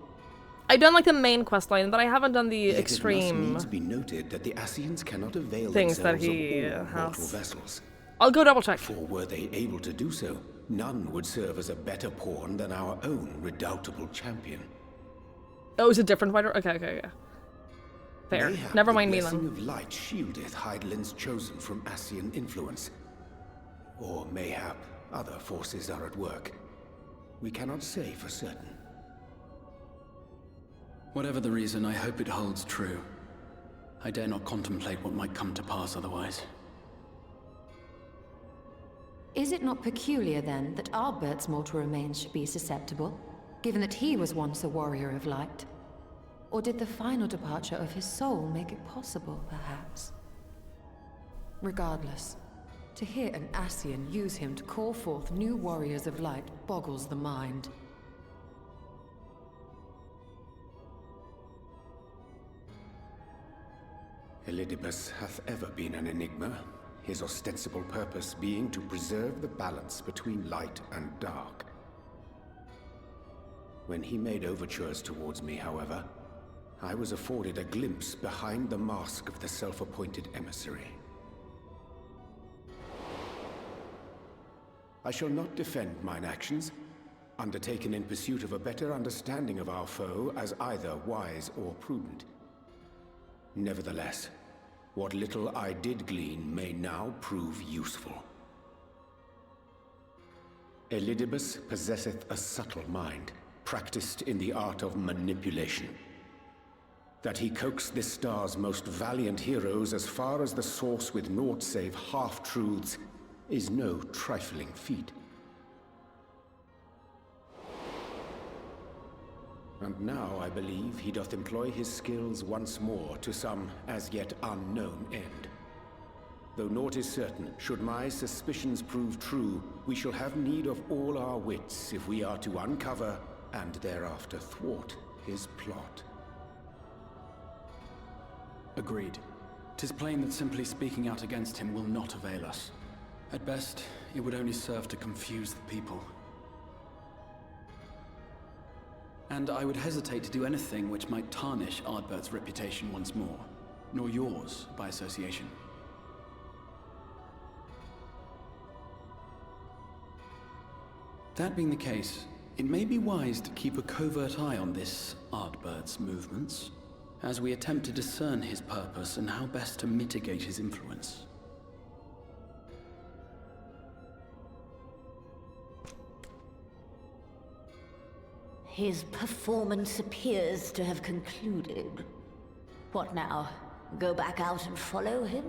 I've done like the main quest line, but I haven't done the
Yet
extreme
it must needs be noted that the Ascians cannot avail
things that
themselves
he
of all mortal
has.
vessels.
I'll go double check.
For were they able to do so, none would serve as a better pawn than our own redoubtable champion.
Oh, it's a different fighter? Okay, okay, okay. Fair.
Mayhap
Never mind
the
me
blessing
then.
of light shieldeth Hydaelyn's chosen from Ascian influence. Or mayhap other forces are at work. We cannot say for certain.
Whatever the reason, I hope it holds true. I dare not contemplate what might come to pass otherwise.
Is it not peculiar, then, that Ardbert's mortal remains should be susceptible, given that he was once a warrior of light? Or did the final departure of his soul make it possible, perhaps? Regardless, to hear an Ascian use him to call forth new warriors of light boggles the mind.
Elidibus hath ever been an enigma, his ostensible purpose being to preserve the balance between light and dark. When he made overtures towards me, however, I was afforded a glimpse behind the mask of the self-appointed emissary. I shall not defend mine actions, undertaken in pursuit of a better understanding of our foe as either wise or prudent. Nevertheless, what little I did glean may now prove useful. Elidibus possesseth a subtle mind, practiced in the art of manipulation. That he coaxed this star's most valiant heroes as far as the source with naught save half-truths is no trifling feat. And now I believe he doth employ his skills once more to some as yet unknown end. Though naught is certain, should my suspicions prove true, we shall have need of all our wits if we are to uncover and thereafter thwart his plot.
Agreed. 'Tis plain that simply speaking out against him will not avail us. At best, it would only serve to confuse the people. And I would hesitate to do anything which might tarnish Ardbert's reputation once more, nor yours by association. That being the case, it may be wise to keep a covert eye on this Ardbert's movements, as we attempt to discern his purpose and how best to mitigate his influence.
His performance appears to have concluded. What now? Go back out and follow him?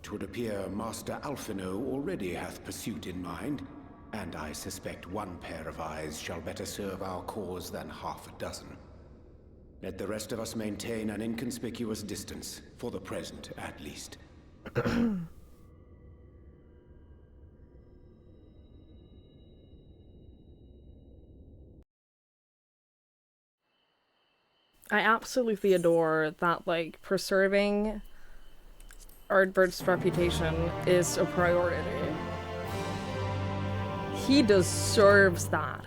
Twould appear Master Alphino already hath pursuit in mind, and I suspect one pair of eyes shall better serve our cause than half a dozen. Let the rest of us maintain an inconspicuous distance, for the present at least.
I absolutely adore that, like, preserving Ardbert's reputation is a priority. He deserves that.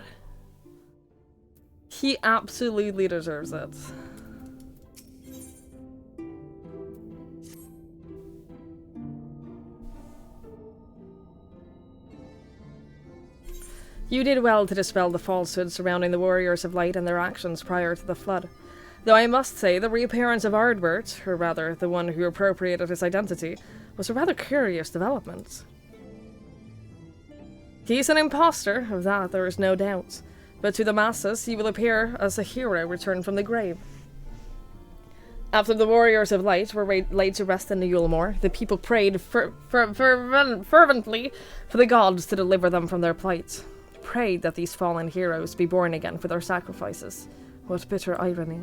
He absolutely deserves it. You did well to dispel the falsehood surrounding the Warriors of Light and their actions prior to the Flood. Though I must say, the reappearance of Ardbert, or rather, the one who appropriated his identity, was a rather curious development. He's an imposter, of that there is no doubt, but to the masses he will appear as a hero returned from the grave. After the Warriors of Light were laid to rest in the Yulmore, the people prayed fervently for the gods to deliver them from their plight. Prayed that these fallen heroes be born again for their sacrifices. What bitter irony.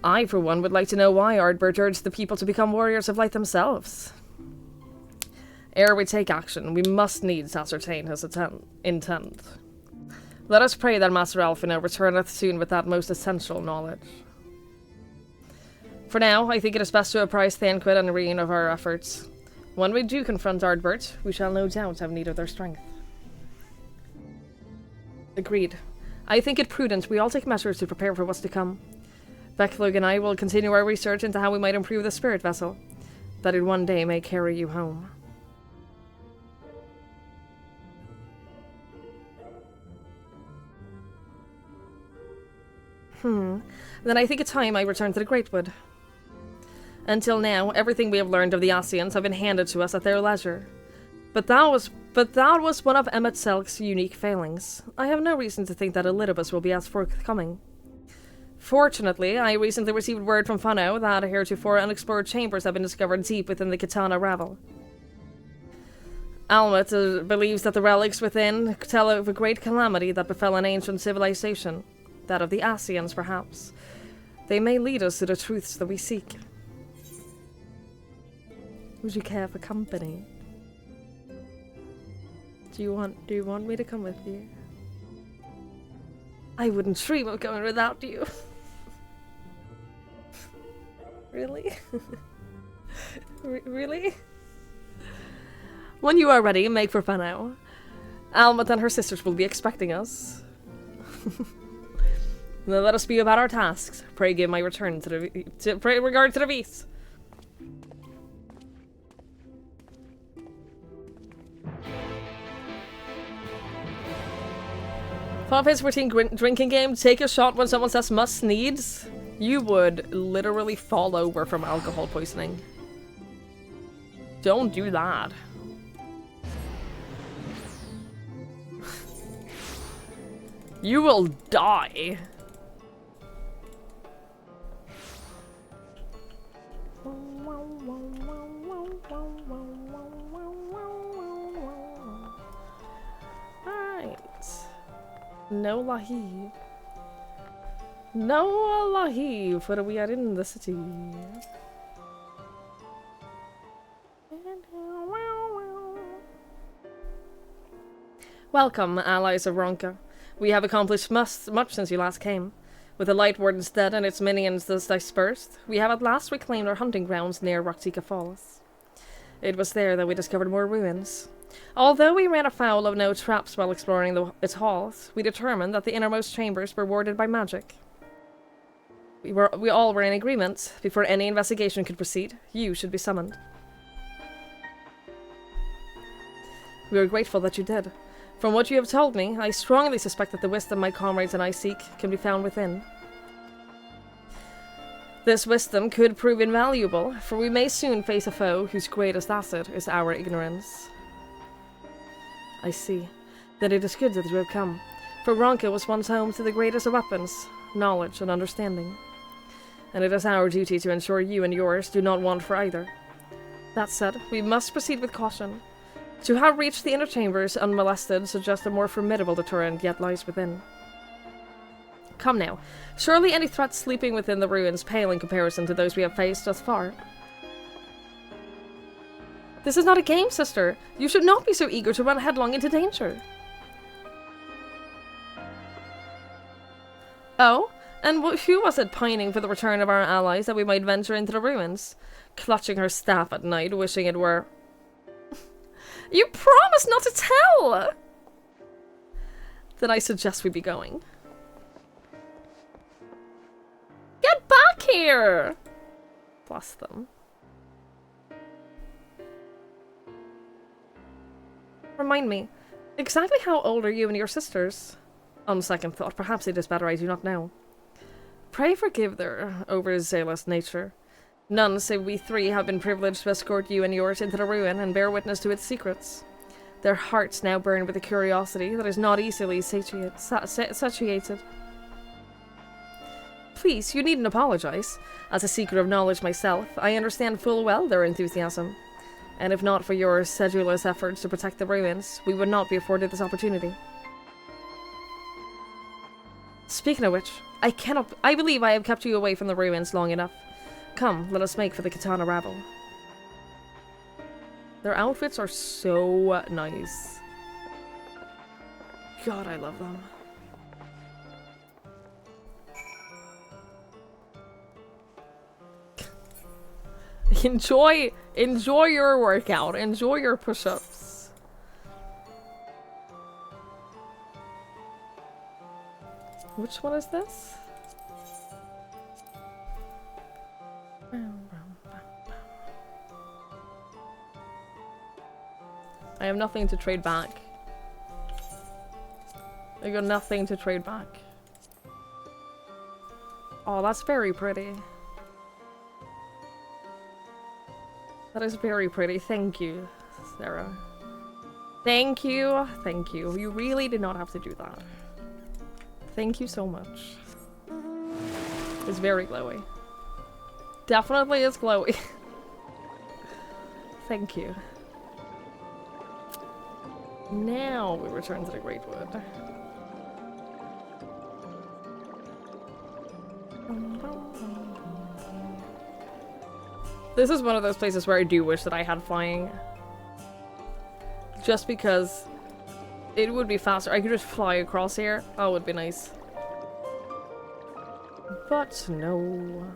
I, for one, would like to know why Ardbert urged the people to become Warriors of Light themselves. Ere we take action, we must needs ascertain his intent. Let us pray that Master Alphino returneth soon with that most essential knowledge. For now, I think it is best to apprise Thanquid and Irene of our efforts. When we do confront Ardbert, we shall no doubt have need of their strength. Agreed. I think it prudent we all take measures to prepare for what's to come. Becklug and I will continue our research into how we might improve the spirit vessel, that it one day may carry you home. Then I think it's time I return to the Greatwood. Until now, everything we have learned of the Ascians have been handed to us at their leisure. But that was one of Emmett Selk's unique failings. I have no reason to think that Elidibus will be as forthcoming. Fortunately, I recently received word from Fano that heretofore unexplored chambers have been discovered deep within the Katana Ravel. Almet believes that the relics within tell of a great calamity that befell an ancient civilization. That of the Ascians, perhaps. They may lead us to the truths that we seek. Would you care for company? Do you want me to come with you? I wouldn't dream of going without you. Really? Really? When you are ready, make for Fano. Almut and her sisters will be expecting us. Now let us be about our tasks. Pray give my return to the pray regard to the beast. His routine drinking game. Take a shot when someone says must needs. You would literally fall over from alcohol poisoning. Don't do that. You will die. Right. No Lahiv. No Lahiv, for we are in the city. Welcome, allies of Ronka. We have accomplished much since you last came. With the Light Warden's dead and its minions dispersed, we have at last reclaimed our hunting grounds near Raktika Falls. It was there that we discovered more ruins. Although we ran afoul of no traps while exploring its halls, we determined that the innermost chambers were warded by magic. We all were in agreement. Before any investigation could proceed, you should be summoned. We are grateful that you did. From what you have told me, I strongly suspect that the wisdom my comrades and I seek can be found within. This wisdom could prove invaluable, for we may soon face a foe whose greatest asset is our ignorance. I see. Then it is good that you have come, for Ronka was once home to the greatest of weapons, knowledge and understanding. And it is our duty to ensure you and yours do not want for either. That said, we must proceed with caution. To have reached the inner chambers unmolested suggests a more formidable deterrent yet lies within. Come now. Surely any threats sleeping within the ruins pale in comparison to those we have faced thus far. This is not a game, sister. You should not be so eager to run headlong into danger. Oh? And who was it pining for the return of our allies that we might venture into the ruins? Clutching her staff at night, wishing it were... You promised not to tell! Then I suggest we be going. Get back here! Bless them. Remind me, exactly how old are you and your sisters? On second thought, perhaps it is better I do not know. Pray forgive their overzealous nature. None save we three have been privileged to escort you and yours into the ruin and bear witness to its secrets. Their hearts now burn with a curiosity that is not easily satiated. Please, you needn't apologize. As a seeker of knowledge myself, I understand full well their enthusiasm. And if not for your sedulous efforts to protect the ruins, we would not be afforded this opportunity. Speaking of which, I believe I have kept you away from the ruins long enough. Come, let us make for the Katana Rabble. Their outfits are so nice. God, I love them. Enjoy your workout. Enjoy your push-ups. Which one is this? I have nothing to trade back. I got nothing to trade back. Oh, that's very pretty. That is very pretty. Thank you, Sarah. Thank you. Thank you. You really did not have to do that. Thank you so much. It's very glowy. Definitely is glowy. Thank you. Now we return to the Great Wood. This is one of those places where I do wish that I had flying. Just because it would be faster. I could just fly across here. That would be nice. But no.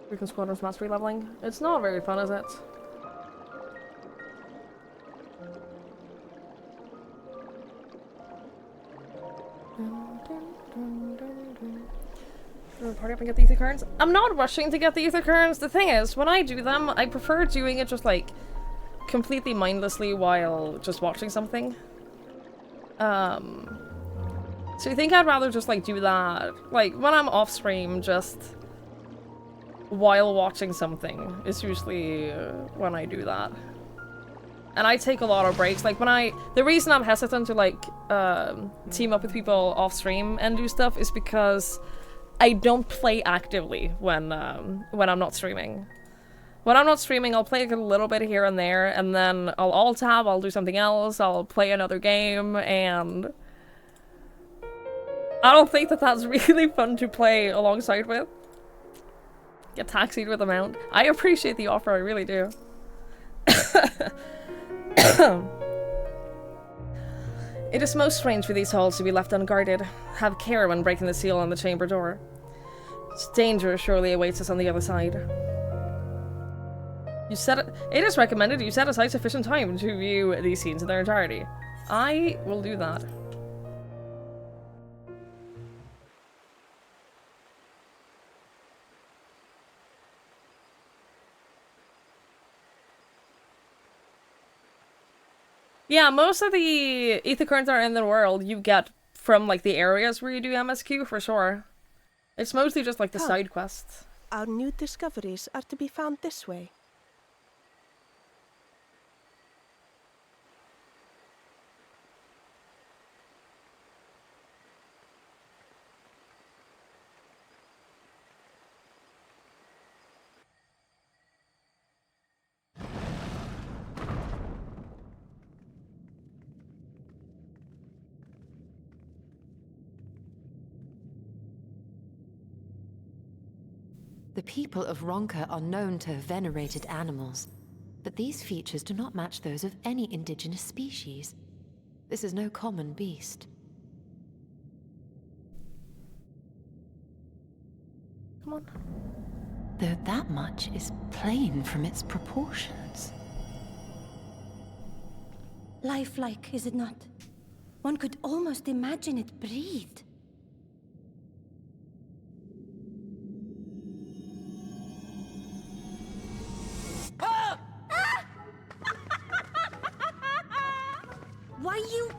Freaking Squadron's mastery leveling. It's not very fun, is it? Party up and get the ether currents. I'm not rushing to get the ether currents. The thing is, when I do them, I prefer doing it just like completely mindlessly while just watching something. So I think I'd rather just like do that like when I'm off stream, just while watching something is usually when I do that. And I take a lot of breaks. Like the reason I'm hesitant to like team up with people off stream and do stuff is because I don't play actively when I'm not streaming. When I'm not streaming, I'll play like a little bit here and there, and then I'll alt-tab, I'll do something else, I'll play another game, and I don't think that that's really fun to play alongside with. Get taxied with a mount. I appreciate the offer, I really do. It is most strange for these halls to be left unguarded. Have care when breaking the seal on the chamber door. Danger surely awaits us on the other side. It is recommended you set aside sufficient time to view these scenes in their entirety. I will do that. Yeah, most of the ether currents that are in the world you get from like the areas where you do MSQ for sure. It's mostly just like the side quests.
Our new discoveries are to be found this way.
The people of Ronka are known to have venerated animals, but these features do not match those of any indigenous species. This is no common beast.
Come on.
Though that much is plain from its proportions.
Lifelike, is it not? One could almost imagine it breathed.
Why you...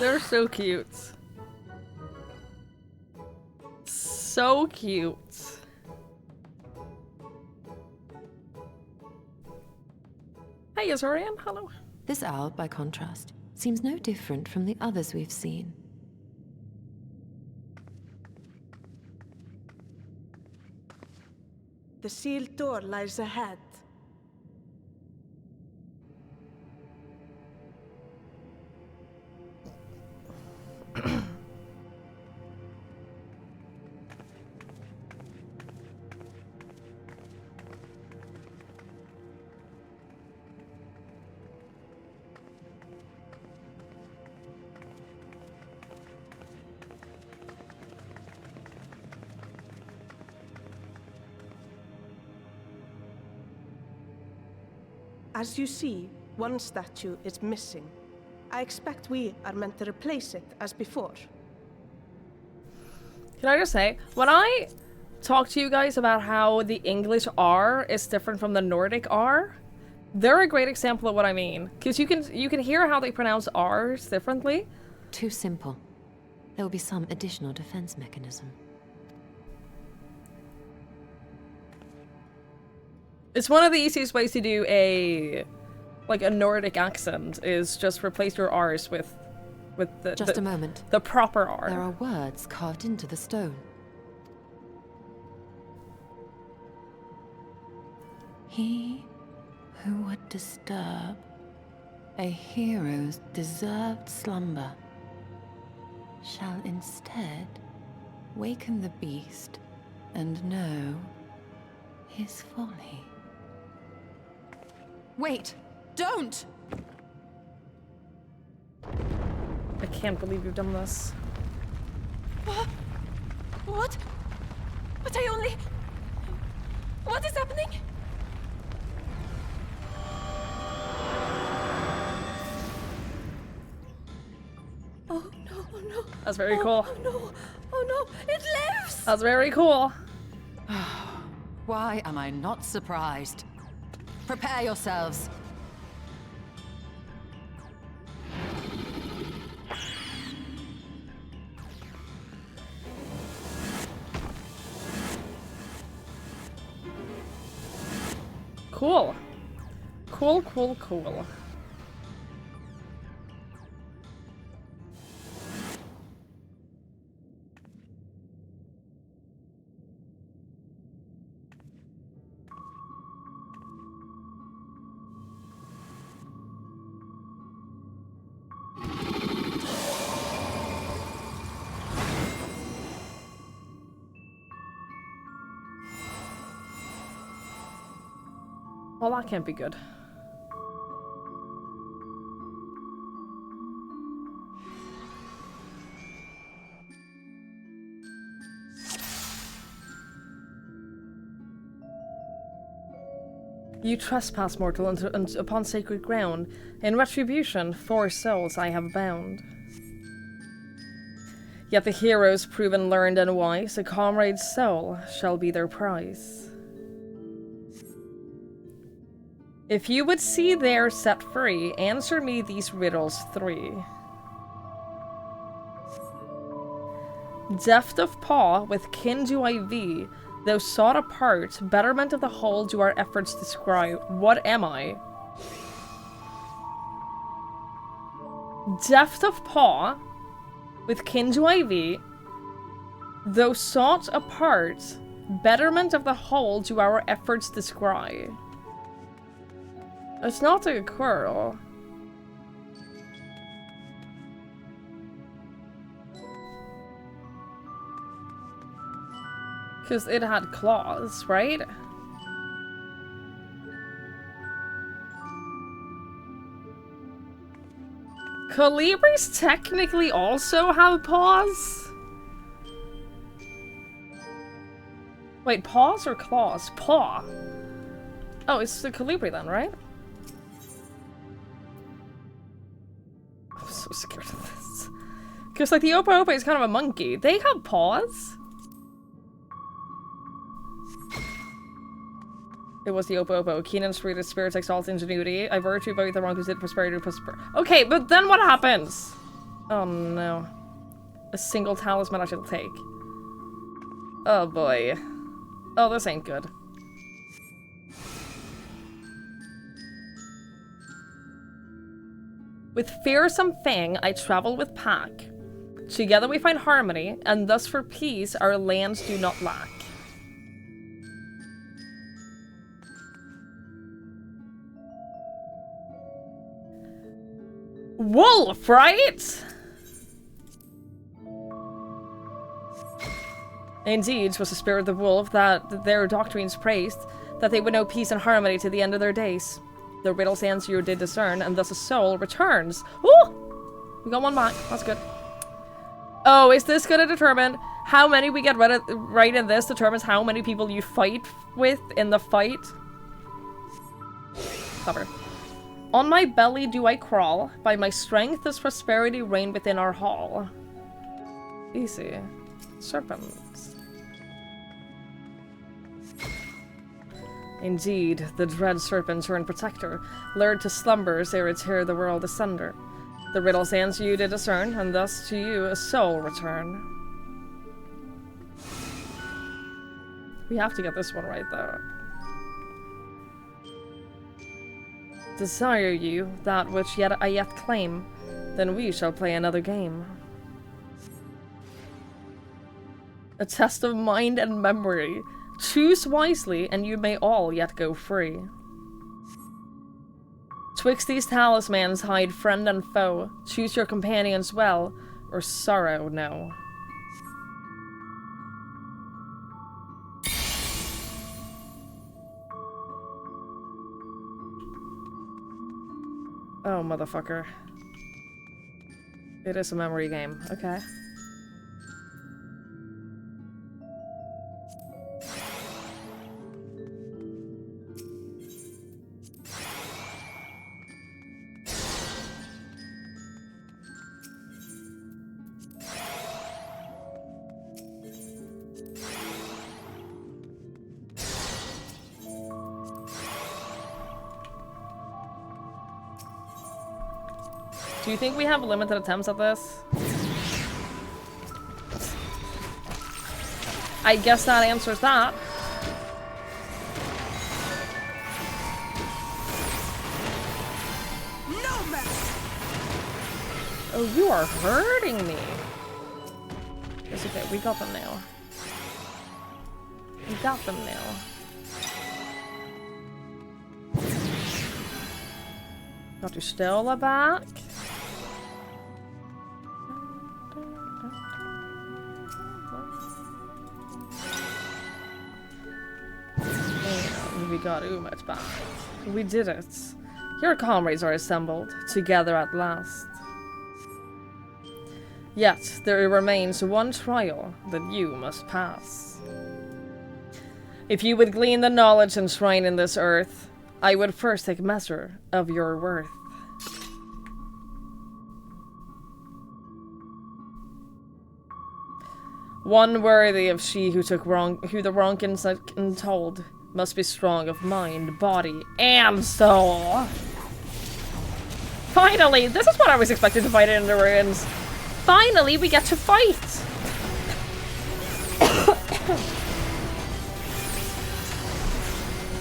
They're so cute. So cute. Hey, Azorian, hello.
This owl, by contrast, seems no different from the others we've seen.
The sealed door lies ahead. As you see, one statue is missing. I expect we are meant to replace it as before.
Can I just say, when I talk to you guys about how the English R is different from the Nordic R, they're a great example of what I mean. Because you can hear how they pronounce R's differently.
Too simple. There will be some additional defense mechanism.
It's one of the easiest ways to do a Nordic accent is just replace your R's with
Just a moment.
The proper R.
There are words carved into the stone. He who would disturb a hero's deserved slumber shall instead waken the beast and know his folly. Wait! Don't!
I can't believe you've done this.
What? But I only... What is happening? Oh no, oh no.
That's very cool.
Oh no, oh no, it lives!
That's very cool.
Why am I not surprised? Prepare yourselves.
Cool. Cool, cool, cool. Well, that can't be good. You trespass, mortal, upon sacred ground. In retribution, 4 souls I have bound. Yet the heroes proven learned and wise, a comrade's soul shall be their prize. If you would see there set free, answer me these riddles 3. Deft of paw, with kin do I thee, though sought apart, betterment of the whole do our efforts descry. What am I? Deft of paw, with kin do I thee, though sought apart, betterment of the whole do our efforts descry. It's not a quarrel. Because it had claws, right? Colibris technically also have paws? Wait, paws or claws? Paw. Oh, it's the colibri then, right? I'm so scared of this. Because, like, the Opa Opa is kind of a monkey. They have paws? It was the Opa Opa. Keen and sweet as spirits exalt ingenuity. I virtue both the wrong who did prosperity prosper. Okay, but then what happens? Oh no. A single talisman I shall take. Oh boy. Oh, this ain't good. With fearsome Fang, I travel with pack. Together we find harmony, and thus for peace our lands do not lack. Wolf, right? Indeed, 'twas the spirit of the wolf that their doctrines praised, that they would know peace and harmony to the end of their days. The riddle's answer you did discern, and thus a soul returns. Ooh! We got one back. That's good. Oh, is this gonna determine how many we get right in this determines how many people you fight with in the fight? Cover. On my belly do I crawl, by my strength does prosperity reign within our hall. Easy. Serpents. Indeed, the dread serpent turned protector, lured to slumbers ere it tear the world asunder. The riddle's answer you did discern, and thus to you a soul return. We have to get this one right, though. Desire you that which I yet claim, then we shall play another game. A test of mind and memory. Choose wisely, and you may all yet go free. Twixt these talismans hide friend and foe. Choose your companions well, or sorrow know. Oh, motherfucker. It is a memory game. Okay. Do you think we have limited attempts at this? I guess that answers that.
No mess.
Oh, you are hurting me. It's okay, we got them now. We got them now. Got your Stella back. And we got Umet back. We did it. Your comrades are assembled, together at last. Yet, there remains one trial that you must pass. If you would glean the knowledge enshrined in this earth, I would first take measure of your worth. One worthy of she who the wrong consent told must be strong of mind, body, and soul. Finally, this is what I was expecting to fight in the ruins. Finally, we get to fight.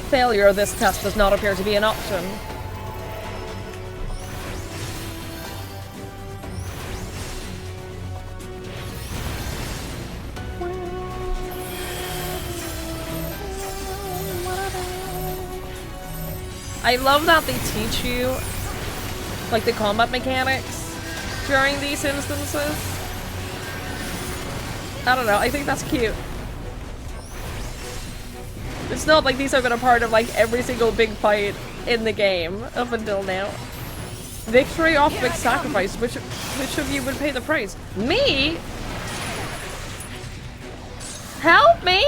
Failure of this test does not appear to be an option. I love that they teach you, like, the combat mechanics during these instances. I don't know, I think that's cute. It's not like these have been a part of, like, every single big fight in the game up until now. Victory off big sacrifice. Which of you would pay the price? Me? Help me?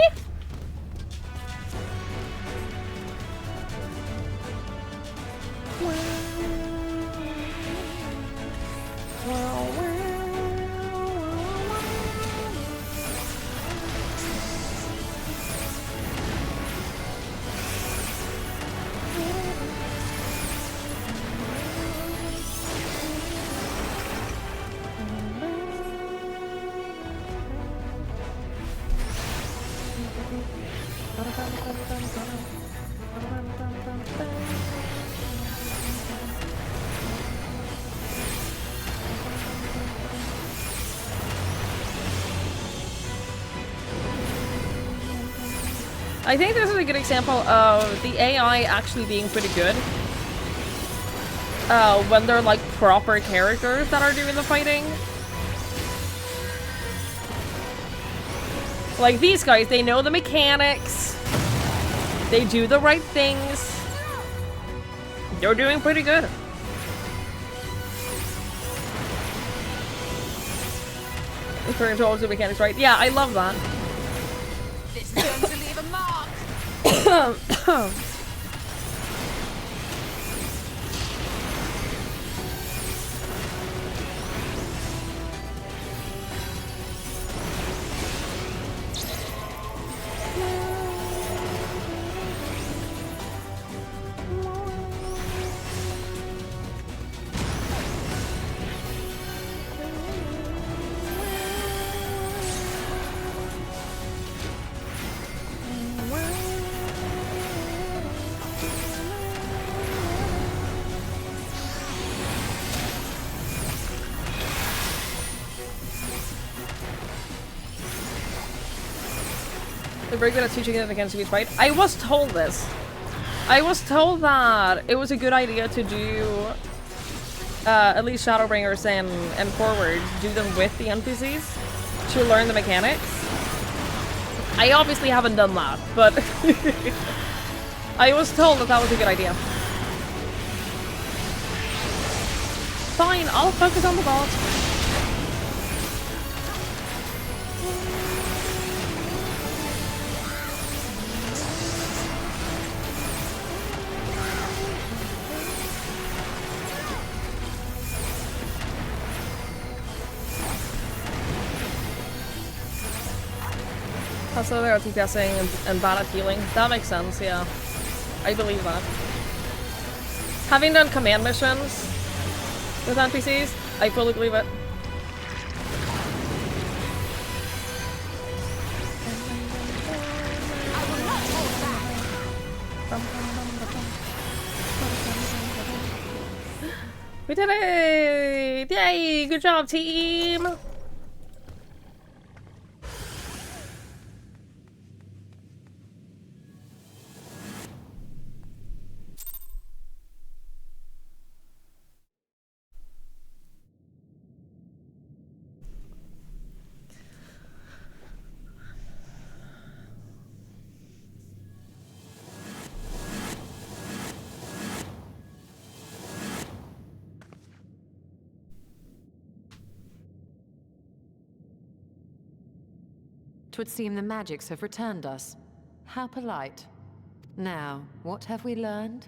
I think this is a good example of the AI actually being pretty good. When they're like proper characters that are doing the fighting. Like these guys, they know the mechanics. They do the right things. They're doing pretty good. Referring to all the mechanics, right? Yeah, I love that.
This is going to leave a mark.
They're very good at teaching it against each fight. I was told this. I was told that it was a good idea to do at least Shadowbringers and Forward, do them with the NPCs to learn the mechanics. I obviously haven't done that, but I was told that that was a good idea. Fine, I'll focus on the boss. Also, they're TPSing and bad at healing. That makes sense, yeah. I believe that. Having done command missions with NPCs, I fully believe it. We did it! Yay! Good job, team!
Twould seem the magics have returned us. How polite. Now, what have we learned?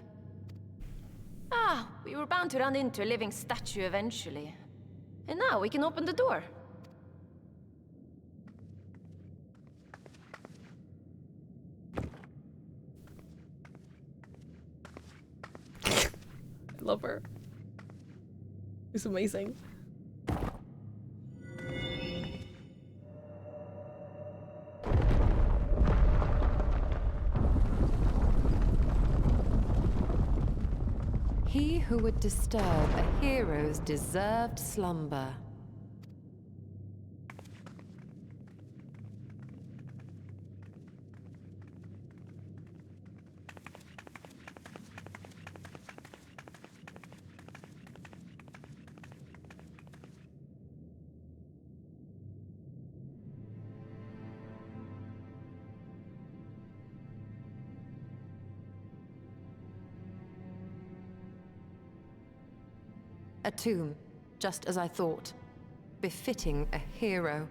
Ah, we were bound to run into a living statue eventually. And now we can open the door.
I love her. It's amazing.
He who would disturb a hero's deserved slumber. A tomb, just as I thought. Befitting a hero.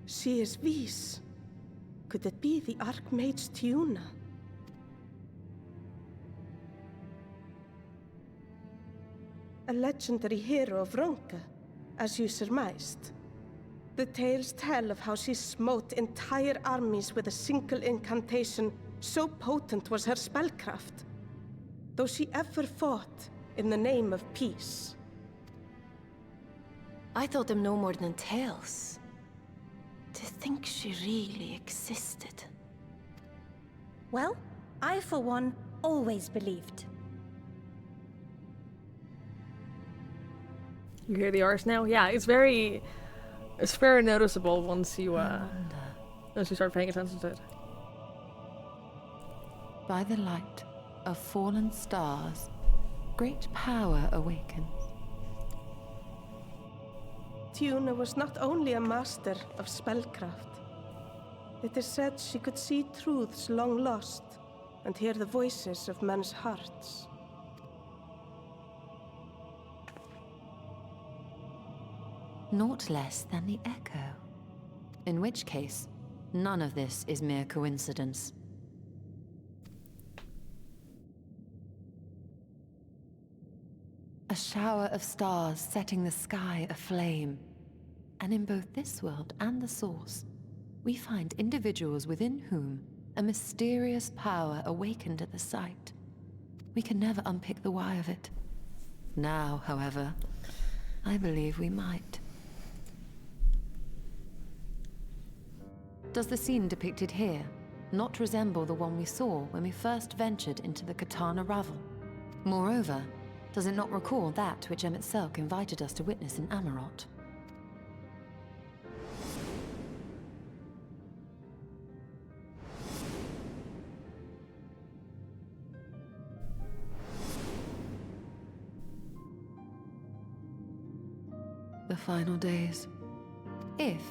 She is Vis. Could it be the Archmage Tiuna? A legendary hero of Ronka, as you surmised. The tales tell of how she smote entire armies with a single incantation. So potent was her spellcraft, though she ever fought in the name of peace.
I thought them no more than tales. To think she really existed.
Well, I for one always believed.
You hear the art now? Yeah, it's very noticeable once you start paying attention to it.
By the light of fallen stars, great power awakens.
Tiuna was not only a master of spellcraft. It is said she could see truths long lost and hear the voices of men's hearts.
Naught less than the echo. In which case, none of this is mere coincidence. A shower of stars setting the sky aflame. And in both this world and the Source, we find individuals within whom a mysterious power awakened at the sight. We can never unpick the why of it. Now, however, I believe we might. Does the scene depicted here not resemble the one we saw when we first ventured into the Katana Ravel? Moreover, does it not recall that which Emmett Selk invited us to witness in Amarot? The final days. If,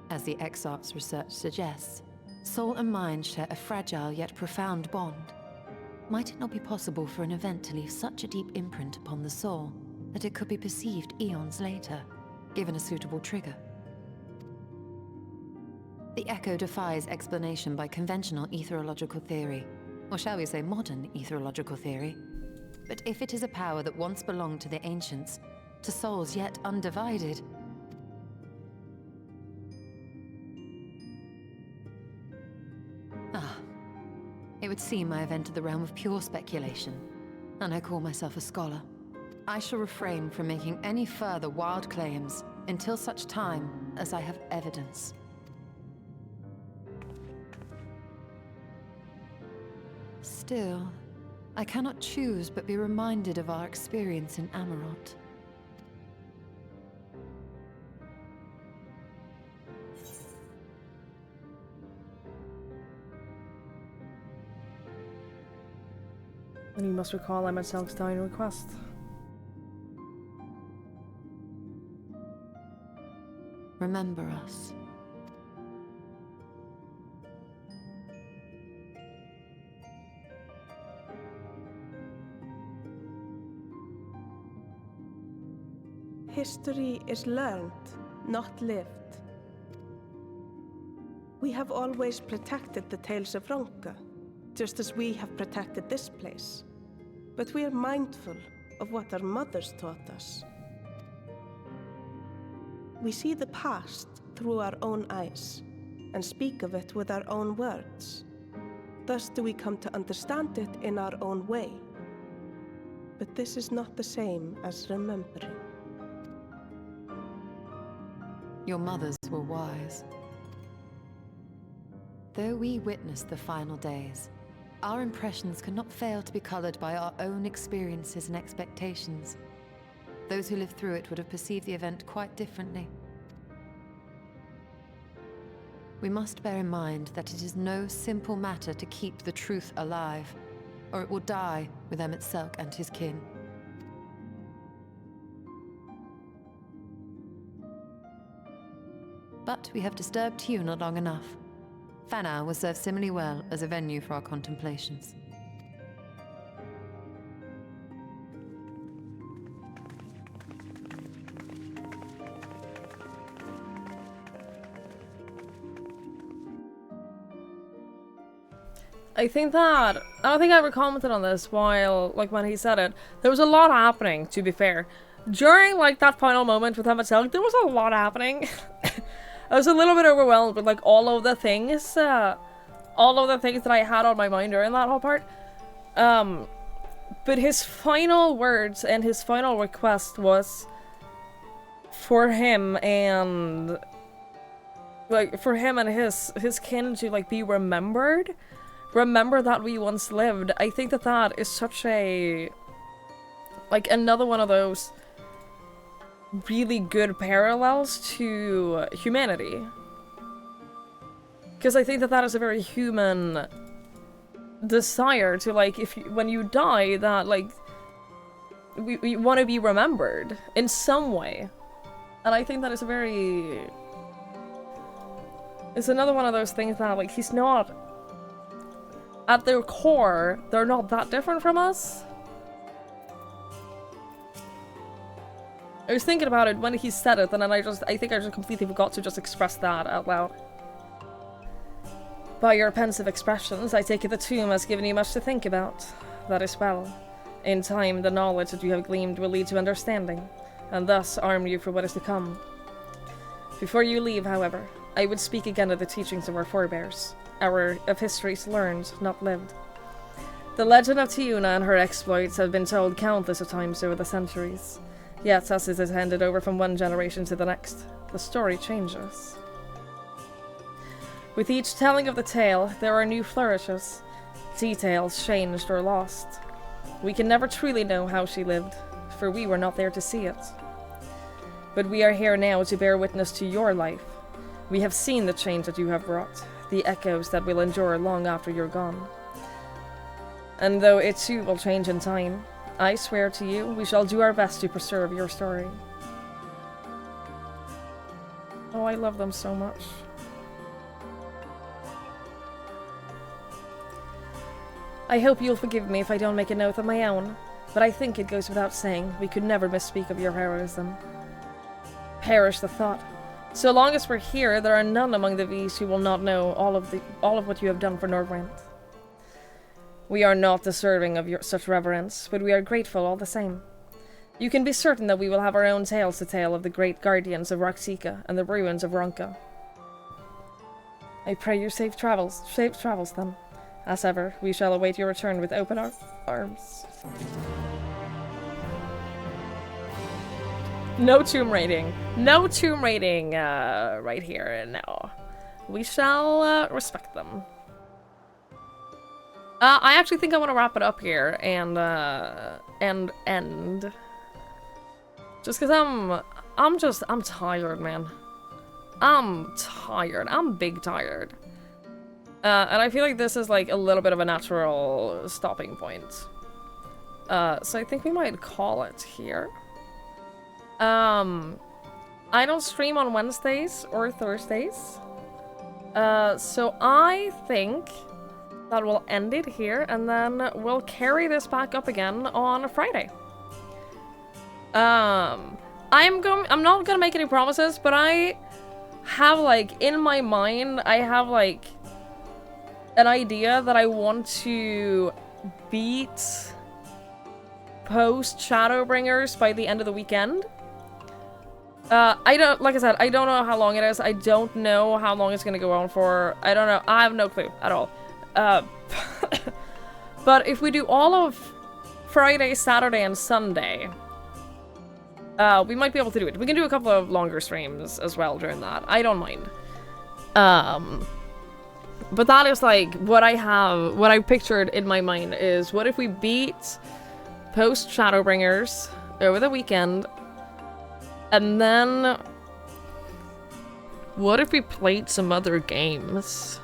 as the Exarch's research suggests, soul and mind share a fragile yet profound bond, Might it not be possible for an event to leave such a deep imprint upon the soul that it could be perceived eons later, given a suitable trigger? The echo defies explanation by conventional etherological theory, or shall we say modern etherological theory. But if it is a power that once belonged to the ancients, to souls yet undivided... It would seem I have entered the realm of pure speculation, and I call myself a scholar. I shall refrain from making any further wild claims until such time as I have evidence. Still, I cannot choose but be reminded of our experience in Amarot.
And you must recall Emetzel's dying request.
Remember us.
History is learned, not lived. We have always protected the tales of Ronka, just as we have protected this place. But we are mindful of what our mothers taught us. We see the past through our own eyes, and speak of it with our own words. Thus do we come to understand it in our own way. But this is not the same as remembering.
Your mothers were wise. Though we witnessed the final days, our impressions cannot fail to be colored by our own experiences and expectations. Those who lived through it would have perceived the event quite differently. We must bear in mind that it is no simple matter to keep the truth alive, or it will die with Emetzel and his kin. But we have disturbed Tiuna long enough. Fanau will serve similarly well as a venue for our contemplations.
I don't think I ever commented on this while, like, when he said it. There was a lot happening, to be fair. During, like, that final moment with Emetzel, there was a lot happening. I was a little bit overwhelmed with, like, all of the things that I had on my mind during that whole part. But his final words and his final request was for him and, like, for him and his kin to, like, be remembered. Remember that we once lived. I think that is such a, like, another one of those really good parallels to humanity. Because I think that is a very human desire to, like, when you die, that, like, we want to be remembered in some way. And I think that is it's another one of those things that, like, he's not, at their core, they're not that different from us. I was thinking about it when he said it, and then I think I just completely forgot to just express that out loud. By your pensive expressions, I take it the tomb has given you much to think about. That is well. In time, the knowledge that you have gleaned will lead to understanding, and thus arm you for what is to come. Before you leave, however, I would speak again of the teachings of our forebears. Of histories learned, not lived. The legend of Tiuna and her exploits have been told countless of times over the centuries. Yet, as it is handed over from one generation to the next, the story changes. With each telling of the tale, there are new flourishes, details changed or lost. We can never truly know how she lived, for we were not there to see it. But we are here now to bear witness to your life. We have seen the change that you have wrought, the echoes that will endure long after you're gone. And though it too will change in time, I swear to you, we shall do our best to preserve your story. Oh, I love them so much. I hope you'll forgive me if I don't make a note of my own, but I think it goes without saying we could never misspeak of your heroism. Perish the thought. So long as we're here, there are none among the V's who will not know all of what you have done for Northrend. We are not deserving of such reverence, but we are grateful all the same. You can be certain that we will have our own tales to tell of the great guardians of Roxika and the ruins of Ronka. I pray you safe travels then. As ever, we shall await your return with open arms. No tomb raiding. No tomb raiding right here, no. We shall respect them. I actually think I want to wrap it up here and end. Just because I'm tired, man. I'm tired. I'm big tired. And I feel like this is like a little bit of a natural stopping point. So I think we might call it here. I don't stream on Wednesdays or Thursdays. So I think that we'll end it here and then we'll carry this back up again on Friday. I'm not gonna make any promises, but I have like in my mind, I have like an idea that I want to beat post-shadowbringers by the end of the weekend. Like I said, I don't know how long it is. I don't know how long it's gonna go on for. I don't know. I have no clue at all. But if we do all of Friday, Saturday, and Sunday, we might be able to do it. We can do a couple of longer streams as well during that. I don't mind. But that is like what I pictured in my mind is what if we beat post-shadowbringers over the weekend, and then what if we played some other games?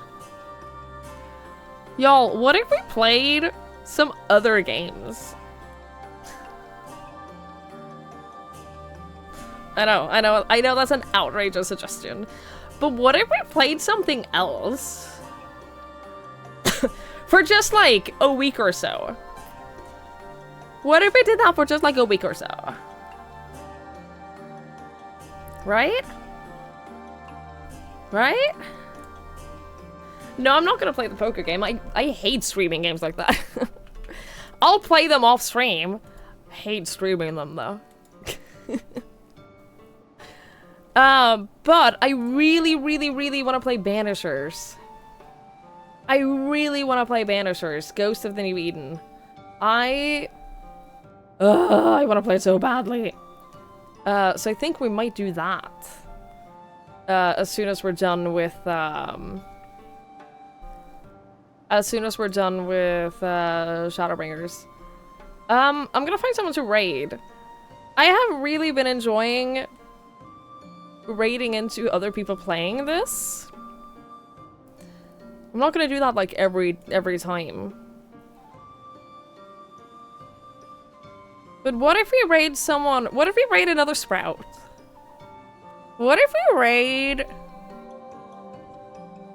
Y'all, what if we played some other games? I know that's an outrageous suggestion. But what if we played something else? For just like a week or so. What if we did that for just like a week or so? Right? Right? No, I'm not gonna play the poker game. I hate streaming games like that. I'll play them off stream. I hate streaming them though. But I really want to play Banishers. I really want to play Banishers, Ghost of the New Eden. I want to play it so badly. So I think we might do that. As soon as we're done with, Shadowbringers. I'm gonna find someone to raid. I have really been enjoying raiding into other people playing this. I'm not gonna do that like every time. But what if we raid someone? What if we raid another Sprout? What if we raid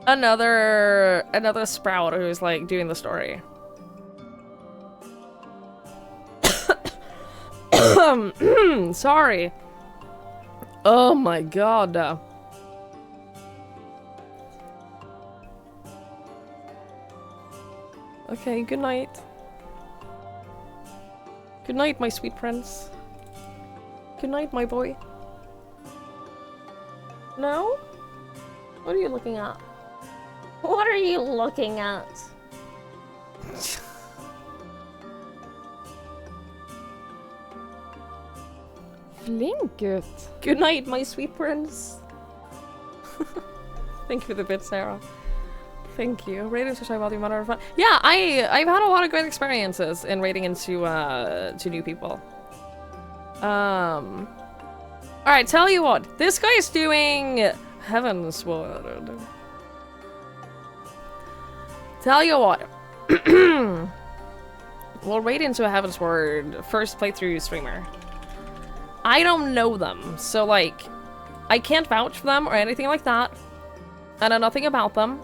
another Sprout who's like doing the story? Sorry. Oh my god. Okay, good night. Good night, my sweet prince. Good night, my boy. No? What are you looking at? What are you looking at? Flinket. Good night, my sweet prince. Thank you for the bit, Sarah. Thank you. Raiding to Shy Volume 1 are fun. Yeah, I've had a lot of great experiences in raiding into to new people. Alright, tell you what. This guy's doing Heavensward. Tell you what. We'll raid into a Heavensward first playthrough streamer. I don't know them, so like I can't vouch for them or anything like that. I know nothing about them.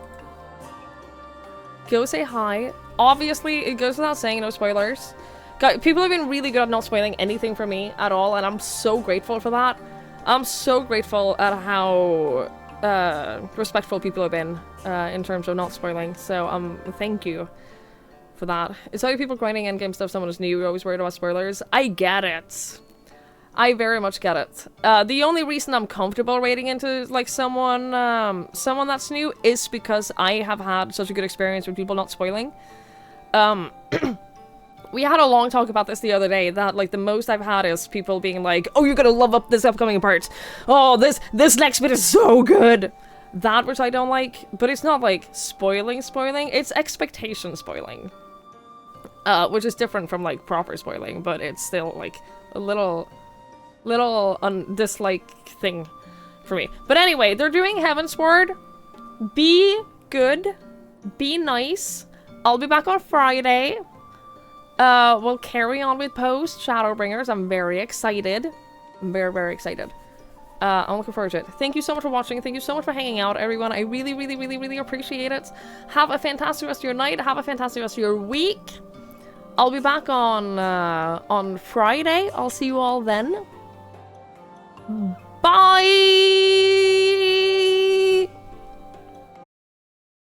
Go say hi. obviously, it goes without saying, no spoilers. People have been really good at not spoiling anything for me at all, and I'm so grateful for that. I'm so grateful at how respectful people have been in terms of not spoiling, so thank you for that. It's how people grinding endgame stuff someone is new, you're always worried about spoilers. I get it. I very much get it. The only reason I'm comfortable raiding into like someone that's new is because I have had such a good experience with people not spoiling. We had a long talk about this the other day, that like the most I've had is people being like, oh, you're gonna love up this upcoming part. Oh, this next bit is so good. That which I don't like, but it's not like spoiling, it's expectation spoiling. Which is different from like proper spoiling, but it's still like a little dislike thing for me. But anyway, they're doing Heavensward. Be good. Be nice. I'll be back on Friday. We'll carry on with post-shadowbringers. I'm very excited. I'm very, very excited. I'm looking forward to it. Thank you so much for watching. Thank you so much for hanging out, everyone. I really, really, really, really appreciate it. Have a fantastic rest of your night. Have a fantastic rest of your week. I'll be back on Friday. I'll see you all then. Bye!